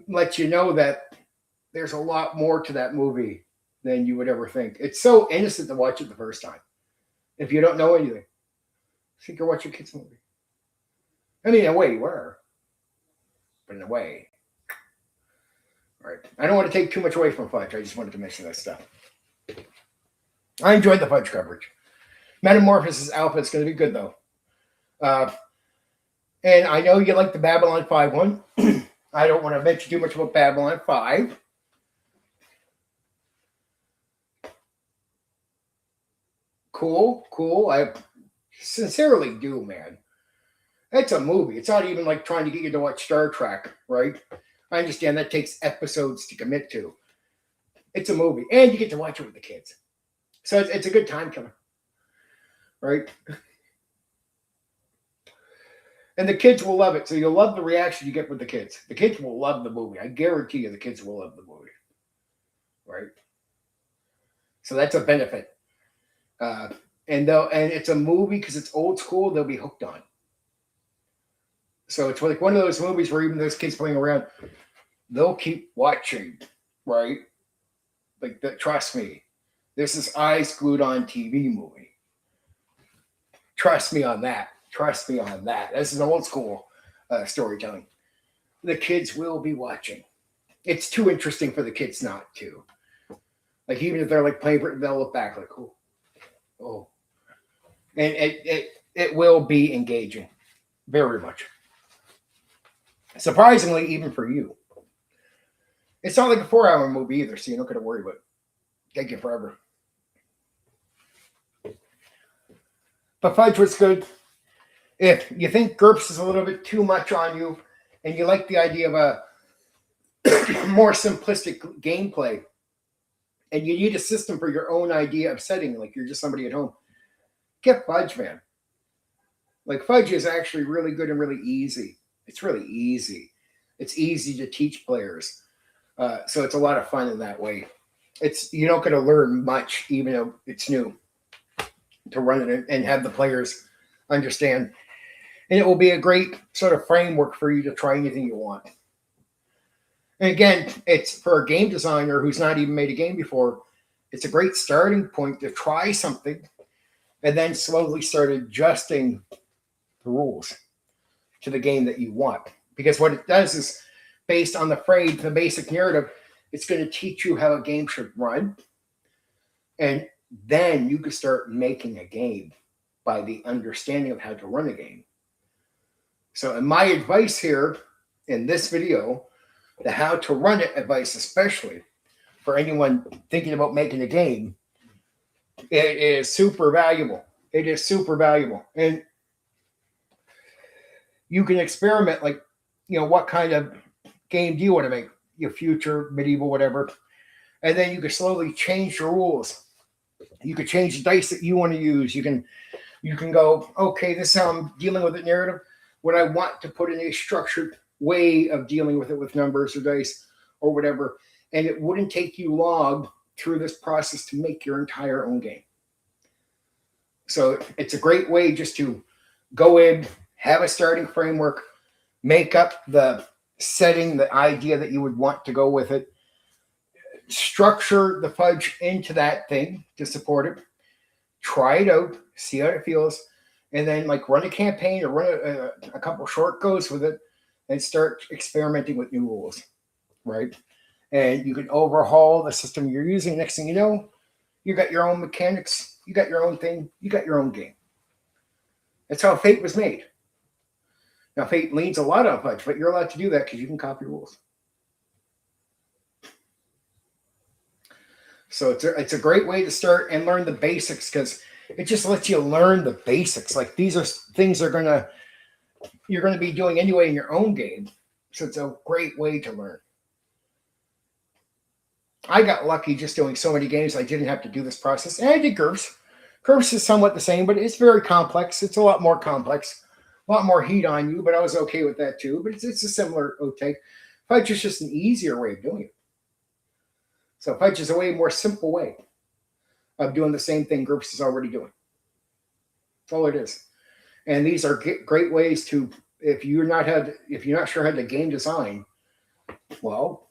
lets you know that there's a lot more to that movie than you would ever think. It's so innocent to watch it the first time. If you don't know anything, I think you're watching a kid's movie. I mean, in a way you were, but in a way. All right. I don't want to take too much away from Fudge. I just wanted to mention that stuff. I enjoyed the Fudge coverage. Metamorphosis Alpha is going to be good, though. And I know you like the Babylon 5 one. I don't want to mention too much about Babylon 5. Cool. I sincerely do, man. It's a movie. It's not even like trying to get you to watch Star Trek, right? I understand that takes episodes to commit to. It's a movie. And you get to watch it with the kids. So it's a good time killer, right? And the kids will love it. So you'll love the reaction you get with the kids. The kids will love the movie. I guarantee you the kids will love the movie, right? So that's a benefit. And it's a movie because it's old school, they'll be hooked on. So it's like one of those movies where even those kids playing around, they'll keep watching, right? Like that. Trust me, this is eyes glued on TV movie. Trust me on that. This is old school storytelling. The kids will be watching. It's too interesting for the kids not to. Like, even if they're like playing, they'll look back like, oh. And it will be engaging. Very much. Surprisingly, even for you. It's not like a 4-hour movie either, so you don't got to worry about it. Take it forever. But Fudge was good. If you think GURPS is a little bit too much on you, and you like the idea of a more simplistic gameplay, and you need a system for your own idea of setting, like you're just somebody at home, get Fudge, man. Like, Fudge is actually really good and really easy. It's really easy. It's easy to teach players. So it's a lot of fun in that way. You're not going to learn much, even though it's new, to run it and have the players understand. And it will be a great sort of framework for you to try anything you want. And again, it's for a game designer who's not even made a game before, it's a great starting point to try something and then slowly start adjusting the rules to the game that you want. Because what it does is, based on the basic narrative, it's going to teach you how a game should run. And then you can start making a game by the understanding of how to run a game. So my advice here in this video, the how to run it advice, especially for anyone thinking about making a game, it is super valuable. It is super valuable. And you can experiment, like, what kind of game do you want to make? Your future, medieval, whatever. And then you can slowly change the rules. You could change the dice that you want to use. You can go, okay, this is how I'm dealing with it narrative. What I want to put in a structured way of dealing with it with numbers or dice or whatever. And it wouldn't take you long through this process to make your entire own game. So it's a great way just to go in, have a starting framework, make up the setting, the idea that you would want to go with it, structure the fudge into that thing to support it, try it out, see how it feels, and then like run a campaign or run a couple short goes with it and start experimenting with new rules, right? And you can overhaul the system you're using. Next thing you know, you got your own mechanics, you got your own thing, you got your own game. That's how Fate was made. Now, Fate leans a lot on Fudge, but you're allowed to do that because you can copy rules. So it's a great way to start and learn the basics because it just lets you learn the basics. Like these are things you're gonna be doing anyway in your own game. So it's a great way to learn. I got lucky just doing so many games I didn't have to do this process. And I did GURPS. GURPS is somewhat the same, but it's very complex. It's a lot more complex, a lot more heat on you, but I was okay with that too. But it's a similar take. Fudge is just an easier way of doing it. So Fudge is a way more simple way of doing the same thing GURPS is already doing. That's all it is. And these are great ways to, if you're not sure how to game design, well,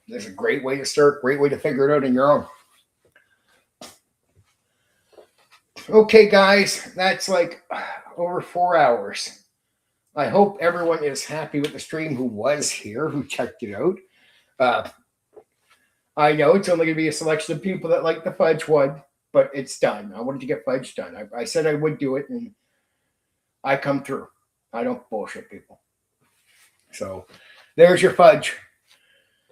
there's a great way to start, great way to figure it out on your own. Okay, guys, that's like over 4 hours. I hope everyone is happy with the stream who was here, who checked it out. I know it's only going to be a selection of people that like the Fudge one, but it's done. I wanted to get Fudge done. I said I would do it, and I come through. I don't bullshit people. So there's your Fudge.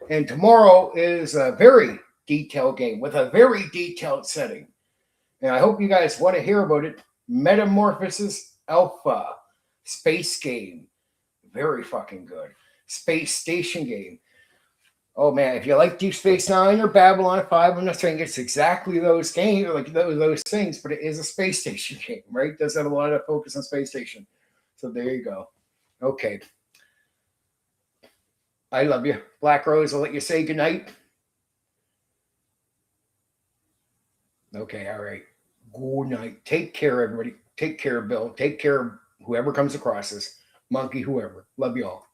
And tomorrow is a very detailed game with a very detailed setting. And I hope you guys want to hear about it. Metamorphosis Alpha. Space game. Very fucking good. Space station game. Oh man, if you like Deep Space Nine or Babylon 5, I'm not saying it's exactly those games, like those things, but it is a space station game, right? It does have a lot of focus on space station. So there you go. Okay. I love you. Black Rose, I'll let you say goodnight. Okay, all right. Good night. Take care, everybody. Take care, Bill. Take care of whoever comes across us. Monkey, whoever. Love you all.